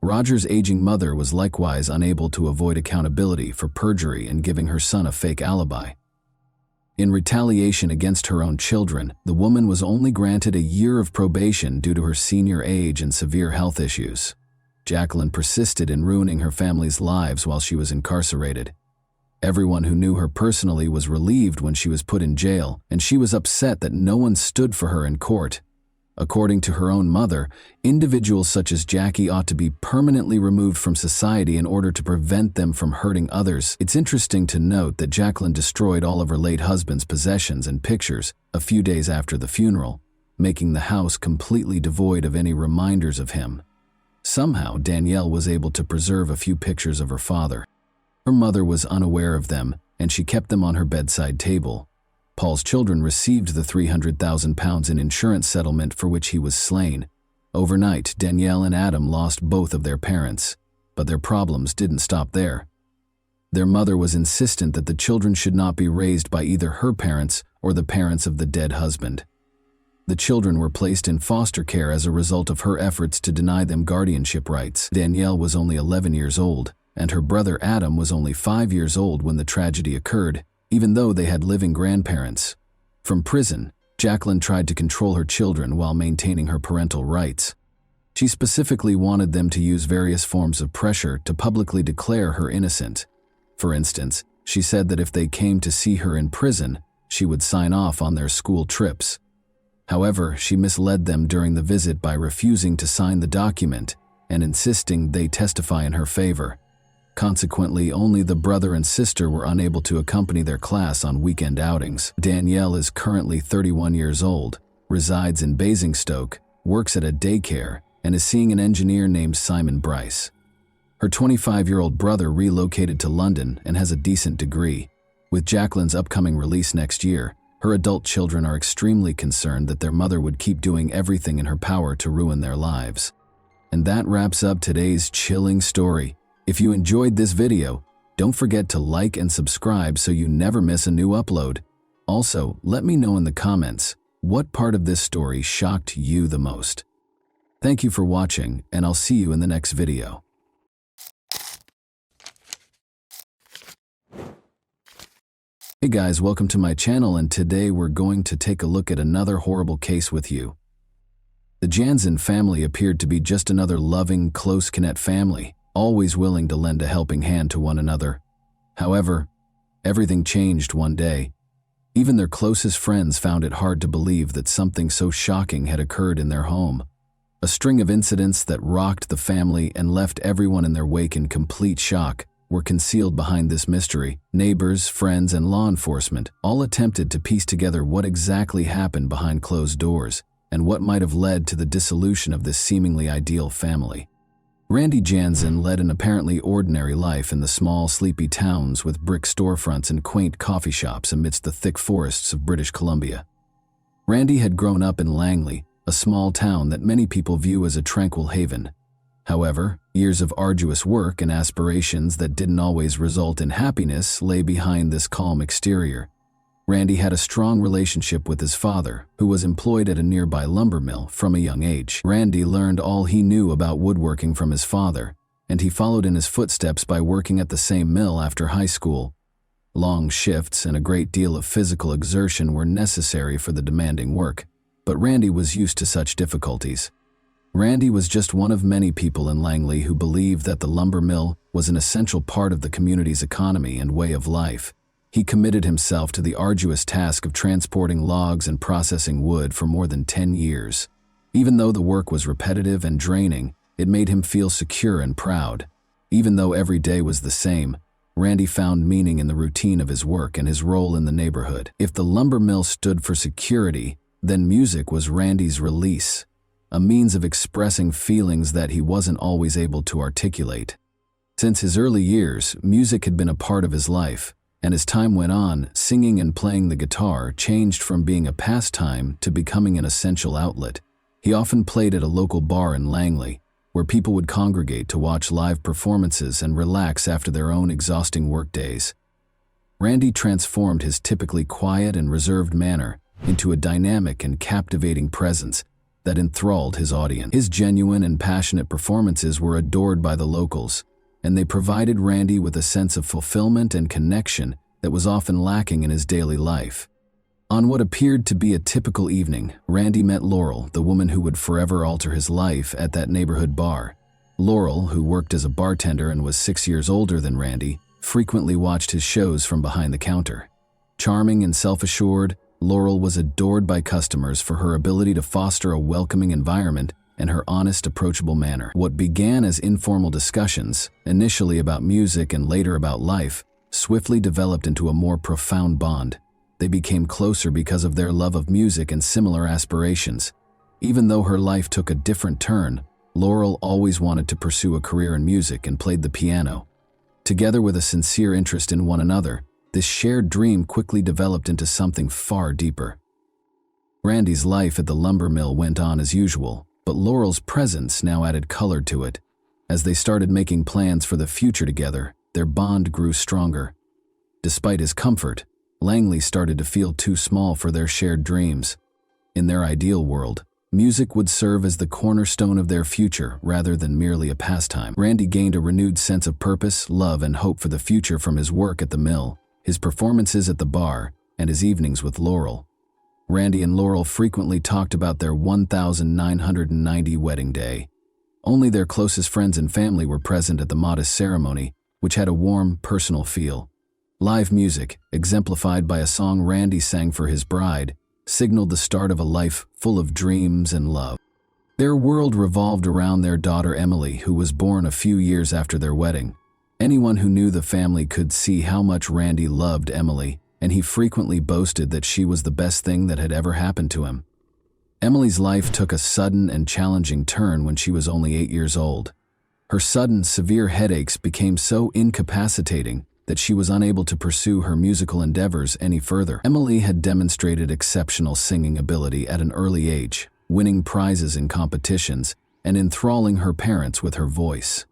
Roger's aging mother was likewise unable to avoid accountability for perjury and giving her son a fake alibi. In retaliation against her own children, the woman was only granted a year of probation due to her senior age and severe health issues. Jacqueline persisted in ruining her family's lives while she was incarcerated. Everyone who knew her personally was relieved when she was put in jail, and she was upset that no one stood for her in court. According to her own mother, individuals such as Jackie ought to be permanently removed from society in order to prevent them from hurting others. It's interesting to note that Jacqueline destroyed all of her late husband's possessions and pictures a few days after the funeral, making the house completely devoid of any reminders of him. Somehow, Danielle was able to preserve a few pictures of her father. Her mother was unaware of them, and she kept them on her bedside table. Paul's children received the £300,000 in insurance settlement for which he was slain. Overnight, Danielle and Adam lost both of their parents, but their problems didn't stop there. Their mother was insistent that the children should not be raised by either her parents or the parents of the dead husband. The children were placed in foster care as a result of her efforts to deny them guardianship rights. Danielle was only 11 years old, and her brother Adam was only 5 years old when the tragedy occurred, even though they had living grandparents. From prison, Jacqueline tried to control her children while maintaining her parental rights. She specifically wanted them to use various forms of pressure to publicly declare her innocent. For instance, she said that if they came to see her in prison, she would sign off on their school trips. However, she misled them during the visit by refusing to sign the document and insisting they testify in her favor. Consequently, only the brother and sister were unable to accompany their class on weekend outings. Danielle is currently 31 years old, resides in Basingstoke, works at a daycare, and is seeing an engineer named Simon Bryce. Her 25-year-old brother relocated to London and has a decent degree. With Jacqueline's upcoming release next year, her adult children are extremely concerned that their mother would keep doing everything in her power to ruin their lives. And that wraps up today's chilling story. If you enjoyed this video, don't forget to like and subscribe so you never miss a new upload. Also, let me know in the comments, what part of this story shocked you the most? Thank you for watching, and I'll see you in the next video. Hey guys, welcome to my channel, and today we're going to take a look at another horrible case with you. The Jansen family appeared to be just another loving, close-knit family, always willing to lend a helping hand to one another. However, everything changed one day. Even their closest friends found it hard to believe that something so shocking had occurred in their home. A string of incidents that rocked the family and left everyone in their wake in complete shock were concealed behind this mystery. Neighbors, friends, and law enforcement all attempted to piece together what exactly happened behind closed doors and what might have led to the dissolution of this seemingly ideal family. Randy Jansen led an apparently ordinary life in the small, sleepy towns with brick storefronts and quaint coffee shops amidst the thick forests of British Columbia. Randy had grown up in Langley, a small town that many people view as a tranquil haven. However, years of arduous work and aspirations that didn't always result in happiness lay behind this calm exterior. Randy had a strong relationship with his father, who was employed at a nearby lumber mill from a young age. Randy learned all he knew about woodworking from his father, and he followed in his footsteps by working at the same mill after high school. Long shifts and a great deal of physical exertion were necessary for the demanding work, but Randy was used to such difficulties. Randy was just one of many people in Langley who believed that the lumber mill was an essential part of the community's economy and way of life. He committed himself to the arduous task of transporting logs and processing wood for more than 10 years. Even though the work was repetitive and draining, it made him feel secure and proud. Even though every day was the same, Randy found meaning in the routine of his work and his role in the neighborhood. If the lumber mill stood for security, then music was Randy's release, a means of expressing feelings that he wasn't always able to articulate. Since his early years, music had been a part of his life, and as time went on, singing and playing the guitar changed from being a pastime to becoming an essential outlet. He often played at a local bar in Langley, where people would congregate to watch live performances and relax after their own exhausting workdays. Randy transformed his typically quiet and reserved manner into a dynamic and captivating presence that enthralled his audience. His genuine and passionate performances were adored by the locals, and they provided Randy with a sense of fulfillment and connection that was often lacking in his daily life. On what appeared to be a typical evening, Randy met Laurel, the woman who would forever alter his life, at that neighborhood bar. Laurel, who worked as a bartender and was 6 years older than Randy, frequently watched his shows from behind the counter. Charming and self-assured, Laurel was adored by customers for her ability to foster a welcoming environment and her honest, approachable manner. What began as informal discussions, initially about music and later about life, swiftly developed into a more profound bond. They became closer because of their love of music and similar aspirations. Even though her life took a different turn, Laurel always wanted to pursue a career in music and played the piano. Together with a sincere interest in one another, this shared dream quickly developed into something far deeper. Randy's life at the lumber mill went on as usual, but Laurel's presence now added color to it. As they started making plans for the future together, their bond grew stronger. Despite his comfort, Langley started to feel too small for their shared dreams. In their ideal world, music would serve as the cornerstone of their future rather than merely a pastime. Randy gained a renewed sense of purpose, love, and hope for the future from his work at the mill, his performances at the bar, and his evenings with Laurel. Randy and Laurel frequently talked about their 1990 wedding day. Only their closest friends and family were present at the modest ceremony, which had a warm, personal feel. Live music, exemplified by a song Randy sang for his bride, signaled the start of a life full of dreams and love. Their world revolved around their daughter Emily, who was born a few years after their wedding. Anyone who knew the family could see how much Randy loved Emily, and he frequently boasted that she was the best thing that had ever happened to him. Emily's life took a sudden and challenging turn when she was only 8 years old. Her sudden, severe headaches became so incapacitating that she was unable to pursue her musical endeavors any further. Emily had demonstrated exceptional singing ability at an early age, winning prizes in competitions and enthralling her parents with her voice.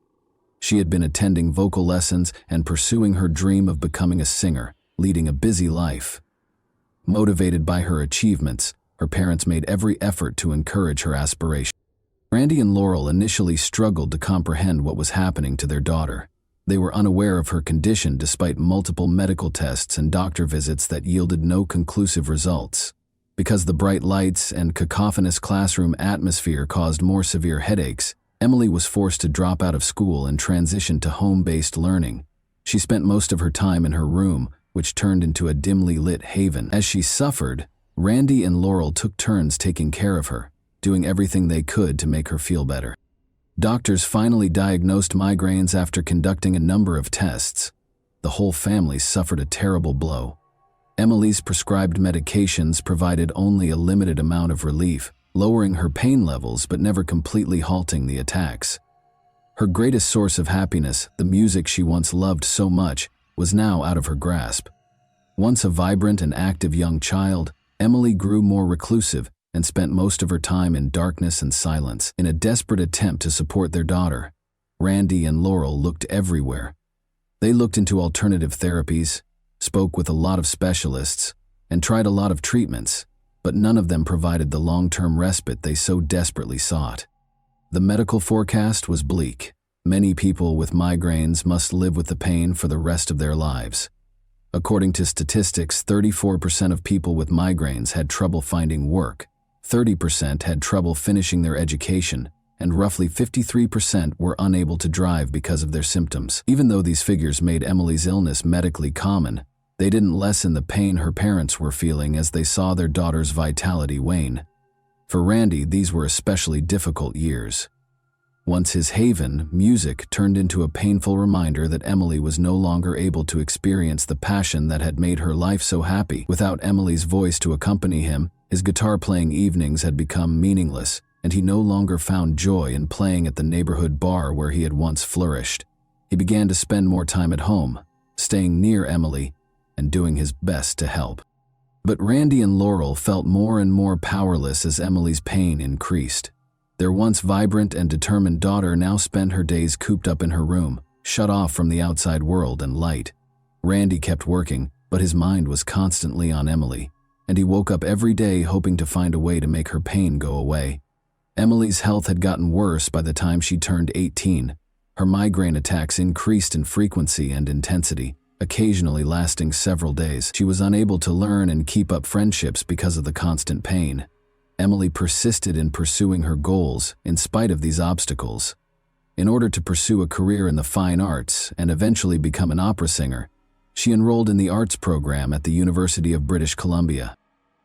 She had been attending vocal lessons and pursuing her dream of becoming a singer, leading a busy life. Motivated by her achievements, her parents made every effort to encourage her aspirations. Randy and Laurel initially struggled to comprehend what was happening to their daughter. They were unaware of her condition despite multiple medical tests and doctor visits that yielded no conclusive results. Because the bright lights and cacophonous classroom atmosphere caused more severe headaches, Emily was forced to drop out of school and transition to home-based learning. She spent most of her time in her room, which turned into a dimly lit haven. As she suffered, Randy and Laurel took turns taking care of her, doing everything they could to make her feel better. Doctors finally diagnosed migraines after conducting a number of tests. The whole family suffered a terrible blow. Emily's prescribed medications provided only a limited amount of relief, lowering her pain levels but never completely halting the attacks. Her greatest source of happiness, the music she once loved so much, was now out of her grasp. Once a vibrant and active young child, Emily grew more reclusive and spent most of her time in darkness and silence. In a desperate attempt to support their daughter, Randy and Laurel looked everywhere. They looked into alternative therapies, spoke with a lot of specialists, and tried a lot of treatments, but none of them provided the long-term respite they so desperately sought. The medical forecast was bleak. Many people with migraines must live with the pain for the rest of their lives. According to statistics, 34% of people with migraines had trouble finding work, 30% had trouble finishing their education, and roughly 53% were unable to drive because of their symptoms. Even though these figures made Emily's illness medically common, they didn't lessen the pain her parents were feeling as they saw their daughter's vitality wane. For Randy, these were especially difficult years. Once his haven, music, turned into a painful reminder that Emily was no longer able to experience the passion that had made her life so happy. Without Emily's voice to accompany him, his guitar-playing evenings had become meaningless, and he no longer found joy in playing at the neighborhood bar where he had once flourished. He began to spend more time at home, staying near Emily, and doing his best to help. But Randy and Laurel felt more and more powerless as Emily's pain increased. Their once vibrant and determined daughter now spent her days cooped up in her room, shut off from the outside world and light. Randy kept working, but his mind was constantly on Emily, and he woke up every day hoping to find a way to make her pain go away. Emily's health had gotten worse by the time she turned 18. Her migraine attacks increased in frequency and intensity, occasionally lasting several days. She was unable to learn and keep up friendships because of the constant pain. Emily persisted in pursuing her goals in spite of these obstacles. In order to pursue a career in the fine arts and eventually become an opera singer, she enrolled in the arts program at the University of British Columbia.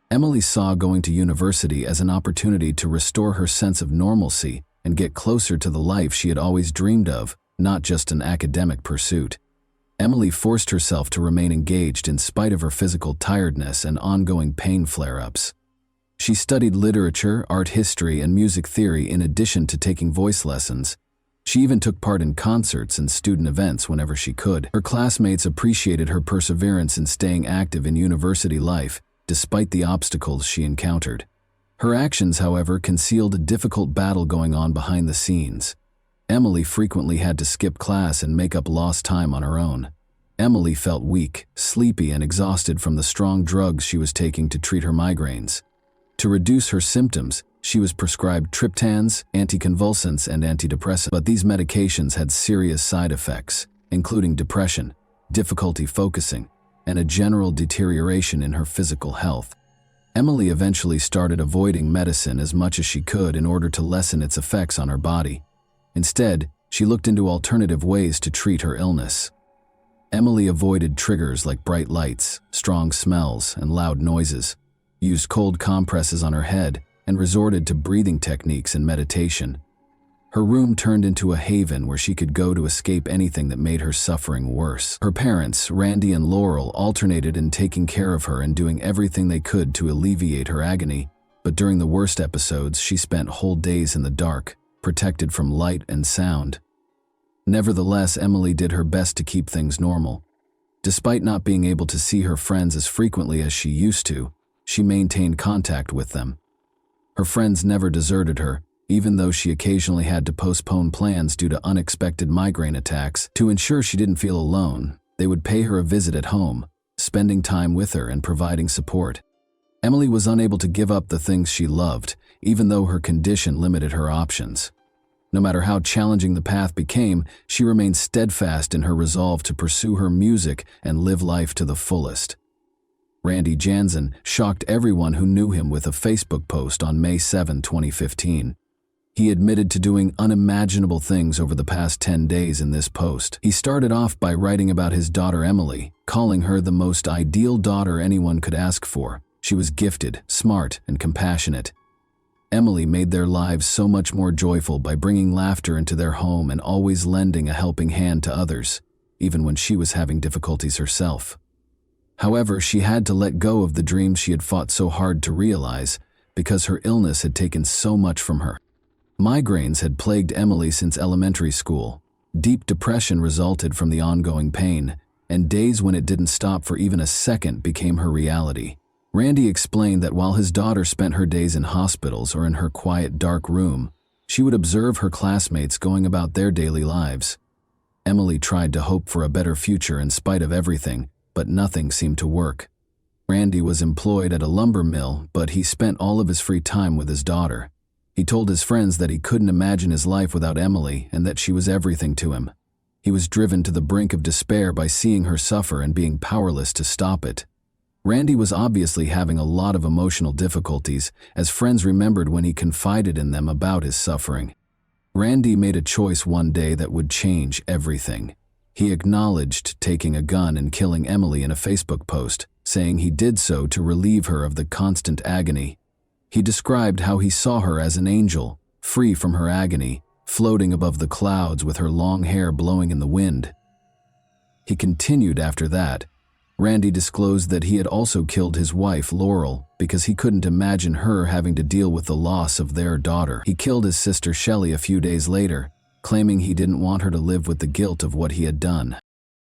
Emily saw going to university as an opportunity to restore her sense of normalcy and get closer to the life she had always dreamed of, not just an academic pursuit. Emily forced herself to remain engaged in spite of her physical tiredness and ongoing pain flare-ups. She studied literature, art history, and music theory in addition to taking voice lessons. She even took part in concerts and student events whenever she could. Her classmates appreciated her perseverance in staying active in university life, despite the obstacles she encountered. Her actions, however, concealed a difficult battle going on behind the scenes. Emily frequently had to skip class and make up lost time on her own. Emily felt weak, sleepy, and exhausted from the strong drugs she was taking to treat her migraines. To reduce her symptoms, she was prescribed triptans, anticonvulsants, and antidepressants. But these medications had serious side effects, including depression, difficulty focusing, and a general deterioration in her physical health. Emily eventually started avoiding medicine as much as she could in order to lessen its effects on her body. Instead, she looked into alternative ways to treat her illness. Emily avoided triggers like bright lights, strong smells, and loud noises, used cold compresses on her head, and resorted to breathing techniques and meditation. Her room turned into a haven where she could go to escape anything that made her suffering worse. Her parents, Randy and Laurel, alternated in taking care of her and doing everything they could to alleviate her agony, but during the worst episodes, she spent whole days in the dark, protected from light and sound. Nevertheless, Emily did her best to keep things normal. Despite not being able to see her friends as frequently as she used to, she maintained contact with them. Her friends never deserted her, even though she occasionally had to postpone plans due to unexpected migraine attacks. To ensure she didn't feel alone, they would pay her a visit at home, spending time with her and providing support. Emily was unable to give up the things she loved, even though her condition limited her options. No matter how challenging the path became, she remained steadfast in her resolve to pursue her music and live life to the fullest. Randy Jansen shocked everyone who knew him with a Facebook post on May 7, 2015. He admitted to doing unimaginable things over the past 10 days in this post. He started off by writing about his daughter Emily, calling her the most ideal daughter anyone could ask for. She was gifted, smart, and compassionate. Emily made their lives so much more joyful by bringing laughter into their home and always lending a helping hand to others, even when she was having difficulties herself. However, she had to let go of the dreams she had fought so hard to realize because her illness had taken so much from her. Migraines had plagued Emily since elementary school. Deep depression resulted from the ongoing pain, and days when it didn't stop for even a second became her reality. Randy explained that while his daughter spent her days in hospitals or in her quiet, dark room, she would observe her classmates going about their daily lives. Emily tried to hope for a better future in spite of everything, but nothing seemed to work. Randy was employed at a lumber mill, but he spent all of his free time with his daughter. He told his friends that he couldn't imagine his life without Emily and that she was everything to him. He was driven to the brink of despair by seeing her suffer and being powerless to stop it. Randy was obviously having a lot of emotional difficulties, as friends remembered when he confided in them about his suffering. Randy made a choice one day that would change everything. He acknowledged taking a gun and killing Emily in a Facebook post, saying he did so to relieve her of the constant agony. He described how he saw her as an angel, free from her agony, floating above the clouds with her long hair blowing in the wind. He continued after that. Randy disclosed that he had also killed his wife, Laurel, because he couldn't imagine her having to deal with the loss of their daughter. He killed his sister Shelley a few days later, claiming he didn't want her to live with the guilt of what he had done.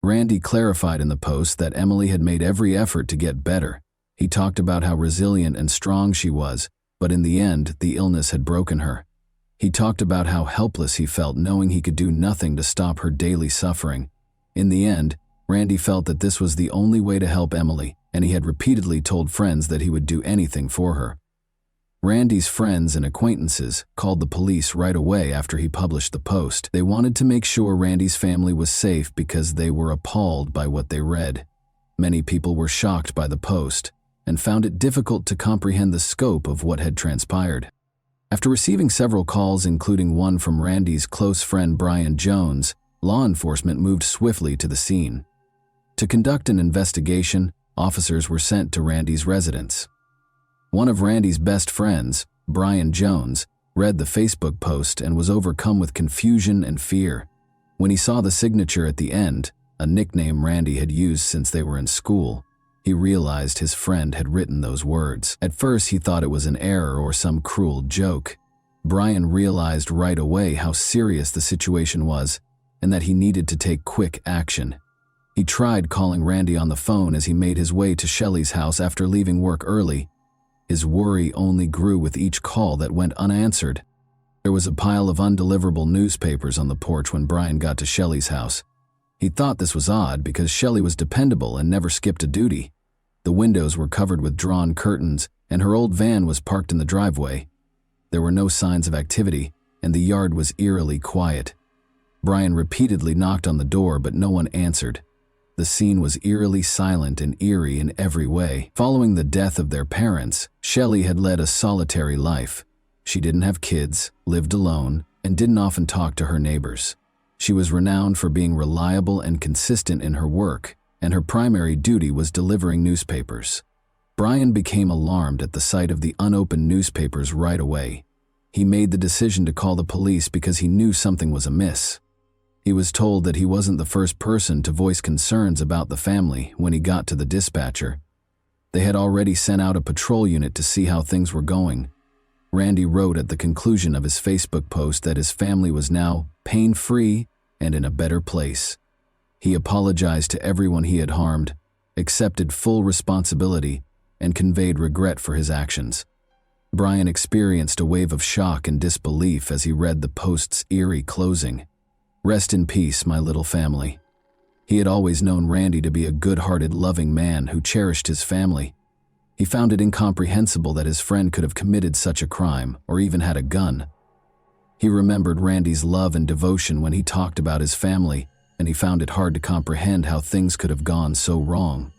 Randy clarified in the post that Emily had made every effort to get better. He talked about how resilient and strong she was, but in the end, the illness had broken her. He talked about how helpless he felt knowing he could do nothing to stop her daily suffering. In the end, Randy felt that this was the only way to help Emily, and he had repeatedly told friends that he would do anything for her. Randy's friends and acquaintances called the police right away after he published the post. They wanted to make sure Randy's family was safe because they were appalled by what they read. Many people were shocked by the post and found it difficult to comprehend the scope of what had transpired. After receiving several calls, including one from Randy's close friend Brian Jones, law enforcement moved swiftly to the scene. To conduct an investigation, officers were sent to Randy's residence. One of Randy's best friends, Brian Jones, read the Facebook post and was overcome with confusion and fear. When he saw the signature at the end, a nickname Randy had used since they were in school, he realized his friend had written those words. At first, he thought it was an error or some cruel joke. Brian realized right away how serious the situation was and that he needed to take quick action. He tried calling Randy on the phone as he made his way to Shelley's house after leaving work early. His worry only grew with each call that went unanswered. There was a pile of undeliverable newspapers on the porch when Brian got to Shelley's house. He thought this was odd because Shelley was dependable and never skipped a duty. The windows were covered with drawn curtains, and her old van was parked in the driveway. There were no signs of activity, and the yard was eerily quiet. Brian repeatedly knocked on the door, but no one answered. The scene was eerily silent and eerie in every way. Following the death of their parents, Shelley had led a solitary life. She didn't have kids, lived alone, and didn't often talk to her neighbors. She was renowned for being reliable and consistent in her work, and her primary duty was delivering newspapers. Brian became alarmed at the sight of the unopened newspapers right away. He made the decision to call the police because he knew something was amiss. He was told that he wasn't the first person to voice concerns about the family when he got to the dispatcher. They had already sent out a patrol unit to see how things were going. Randy wrote at the conclusion of his Facebook post that his family was now pain-free and in a better place. He apologized to everyone he had harmed, accepted full responsibility, and conveyed regret for his actions. Brian experienced a wave of shock and disbelief as he read the post's eerie closing. "Rest in peace, my little family." He had always known Randy to be a good-hearted, loving man who cherished his family. He found it incomprehensible that his friend could have committed such a crime or even had a gun. He remembered Randy's love and devotion when he talked about his family, and he found it hard to comprehend how things could have gone so wrong.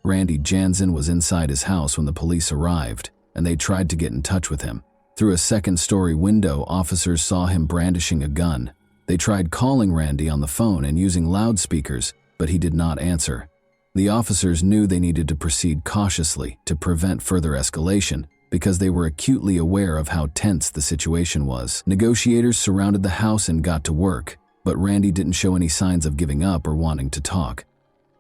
Randy Jansen was inside his house when the police arrived, and they tried to get in touch with him. Through a second-story window, officers saw him brandishing a gun. They tried calling Randy on the phone and using loudspeakers, but he did not answer. The officers knew they needed to proceed cautiously to prevent further escalation because they were acutely aware of how tense the situation was. Negotiators surrounded the house and got to work, but Randy didn't show any signs of giving up or wanting to talk.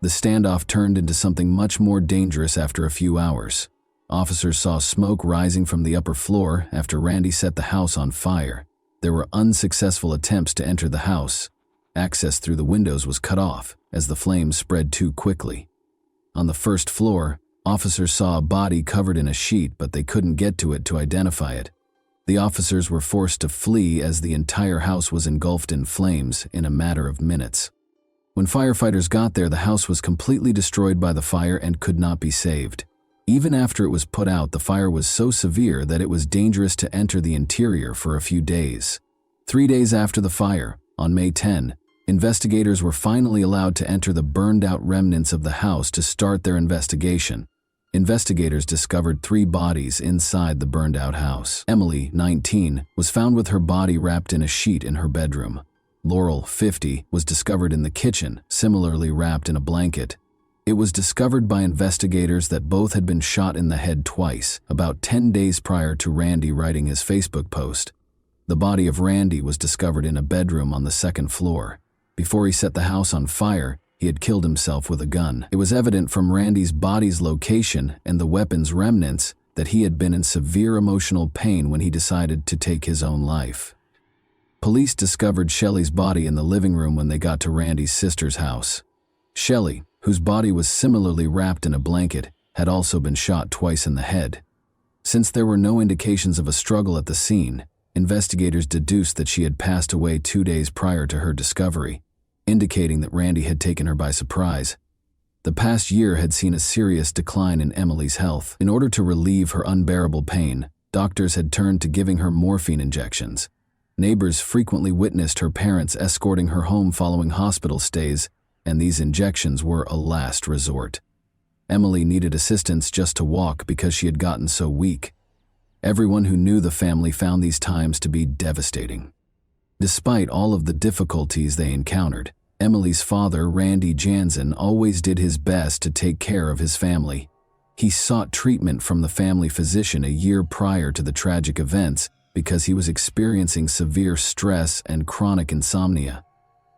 The standoff turned into something much more dangerous after a few hours. Officers saw smoke rising from the upper floor after Randy set the house on fire. There were unsuccessful attempts to enter the house. Access through the windows was cut off as the flames spread too quickly. On the first floor, officers saw a body covered in a sheet, but they couldn't get to it to identify it. The officers were forced to flee as the entire house was engulfed in flames in a matter of minutes. When firefighters got there, the house was completely destroyed by the fire and could not be saved. Even after it was put out, the fire was so severe that it was dangerous to enter the interior for a few days. 3 days after the fire, on May 10, investigators were finally allowed to enter the burned-out remnants of the house to start their investigation. Investigators discovered 3 bodies inside the burned-out house. Emily, 19, was found with her body wrapped in a sheet in her bedroom. Laurel, 50, was discovered in the kitchen, similarly wrapped in a blanket. It was discovered by investigators that both had been shot in the head twice, about 10 days prior to Randy writing his Facebook post. The body of Randy was discovered in a bedroom on the 2nd floor. Before he set the house on fire, he had killed himself with a gun. It was evident from Randy's body's location and the weapon's remnants that he had been in severe emotional pain when he decided to take his own life. Police discovered Shelley's body in the living room when they got to Randy's sister's house. Shelley, whose body was similarly wrapped in a blanket, had also been shot twice in the head. Since there were no indications of a struggle at the scene, investigators deduced that she had passed away 2 days prior to her discovery, indicating that Randy had taken her by surprise. The past year had seen a serious decline in Emily's health. In order to relieve her unbearable pain, doctors had turned to giving her morphine injections. Neighbors frequently witnessed her parents escorting her home following hospital stays, and these injections were a last resort. Emily needed assistance just to walk because she had gotten so weak. Everyone who knew the family found these times to be devastating. Despite all of the difficulties they encountered, Emily's father, Randy Jansen, always did his best to take care of his family. He sought treatment from the family physician a year prior to the tragic events because he was experiencing severe stress and chronic insomnia.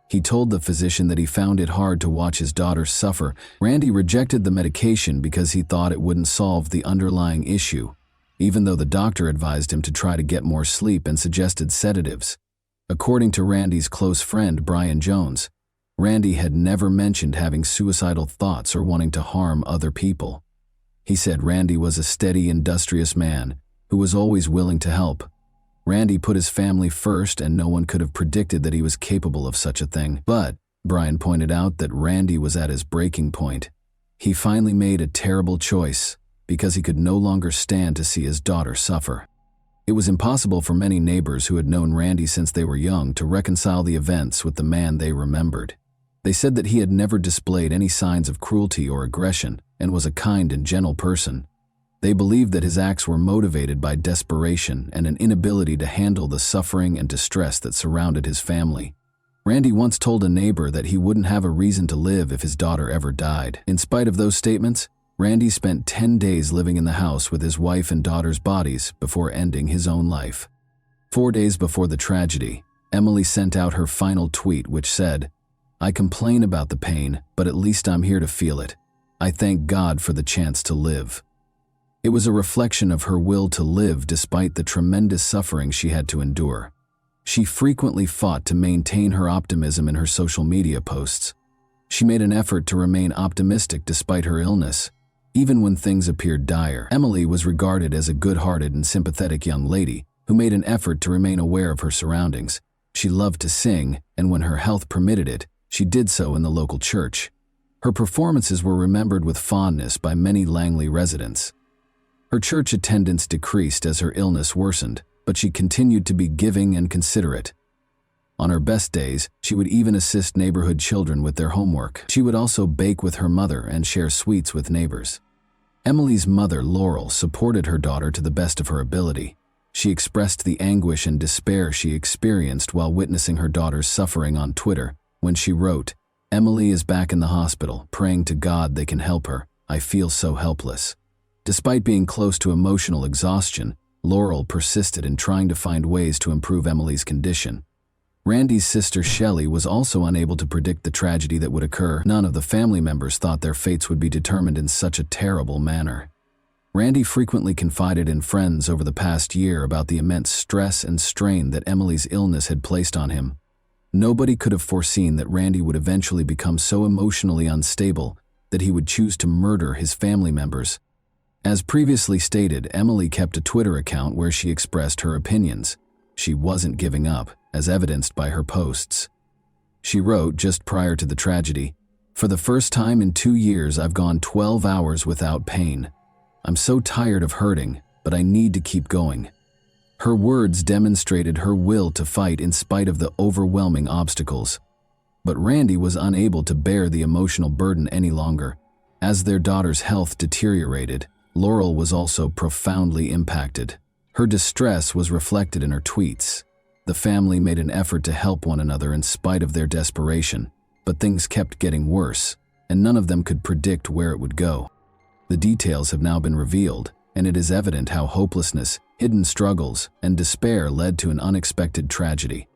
He told the physician that he found it hard to watch his daughter suffer. Randy rejected the medication because he thought it wouldn't solve the underlying issue, even though the doctor advised him to try to get more sleep and suggested sedatives. According to Randy's close friend, Brian Jones, Randy had never mentioned having suicidal thoughts or wanting to harm other people. He said Randy was a steady, industrious man who was always willing to help. Randy put his family first, and no one could have predicted that he was capable of such a thing. But Brian pointed out that Randy was at his breaking point. He finally made a terrible choice because he could no longer stand to see his daughter suffer. It was impossible for many neighbors who had known Randy since they were young to reconcile the events with the man they remembered. They said that he had never displayed any signs of cruelty or aggression and was a kind and gentle person. They believed that his acts were motivated by desperation and an inability to handle the suffering and distress that surrounded his family. Randy once told a neighbor that he wouldn't have a reason to live if his daughter ever died. In spite of those statements, Randy spent 10 days living in the house with his wife and daughter's bodies before ending his own life. 4 days before the tragedy, Emily sent out her final tweet, which said, "I complain about the pain, but at least I'm here to feel it. I thank God for the chance to live." It was a reflection of her will to live despite the tremendous suffering she had to endure. She frequently fought to maintain her optimism in her social media posts. She made an effort to remain optimistic despite her illness, even when things appeared dire. Emily was regarded as a good-hearted and sympathetic young lady who made an effort to remain aware of her surroundings. She loved to sing, and when her health permitted it, she did so in the local church. Her performances were remembered with fondness by many Langley residents. Her church attendance decreased as her illness worsened, but she continued to be giving and considerate. On her best days, she would even assist neighborhood children with their homework. She would also bake with her mother and share sweets with neighbors. Emily's mother, Laurel, supported her daughter to the best of her ability. She expressed the anguish and despair she experienced while witnessing her daughter's suffering on Twitter when she wrote, "Emily is back in the hospital, praying to God they can help her. I feel so helpless." Despite being close to emotional exhaustion, Laurel persisted in trying to find ways to improve Emily's condition. Randy's sister Shelley was also unable to predict the tragedy that would occur. None of the family members thought their fates would be determined in such a terrible manner. Randy frequently confided in friends over the past year about the immense stress and strain that Emily's illness had placed on him. Nobody could have foreseen that Randy would eventually become so emotionally unstable that he would choose to murder his family members. As previously stated, Emily kept a Twitter account where she expressed her opinions. She wasn't giving up, as evidenced by her posts. She wrote just prior to the tragedy, "For the first time in 2 years, I've gone 12 hours without pain. I'm so tired of hurting, but I need to keep going." Her words demonstrated her will to fight in spite of the overwhelming obstacles. But Randy was unable to bear the emotional burden any longer. As their daughter's health deteriorated, Laurel was also profoundly impacted. Her distress was reflected in her tweets. The family made an effort to help one another in spite of their desperation, but things kept getting worse, and none of them could predict where it would go. The details have now been revealed, and it is evident how hopelessness, hidden struggles, and despair led to an unexpected tragedy.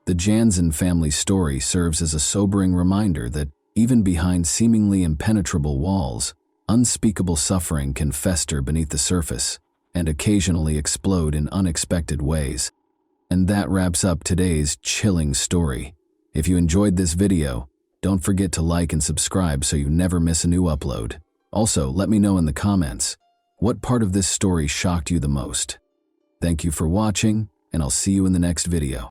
The Jansen family story serves as a sobering reminder that, even behind seemingly impenetrable walls, unspeakable suffering can fester beneath the surface and occasionally explode in unexpected ways. And that wraps up today's chilling story. If you enjoyed this video, don't forget to like and subscribe so you never miss a new upload. Also, let me know in the comments, what part of this story shocked you the most? Thank you for watching, and I'll see you in the next video.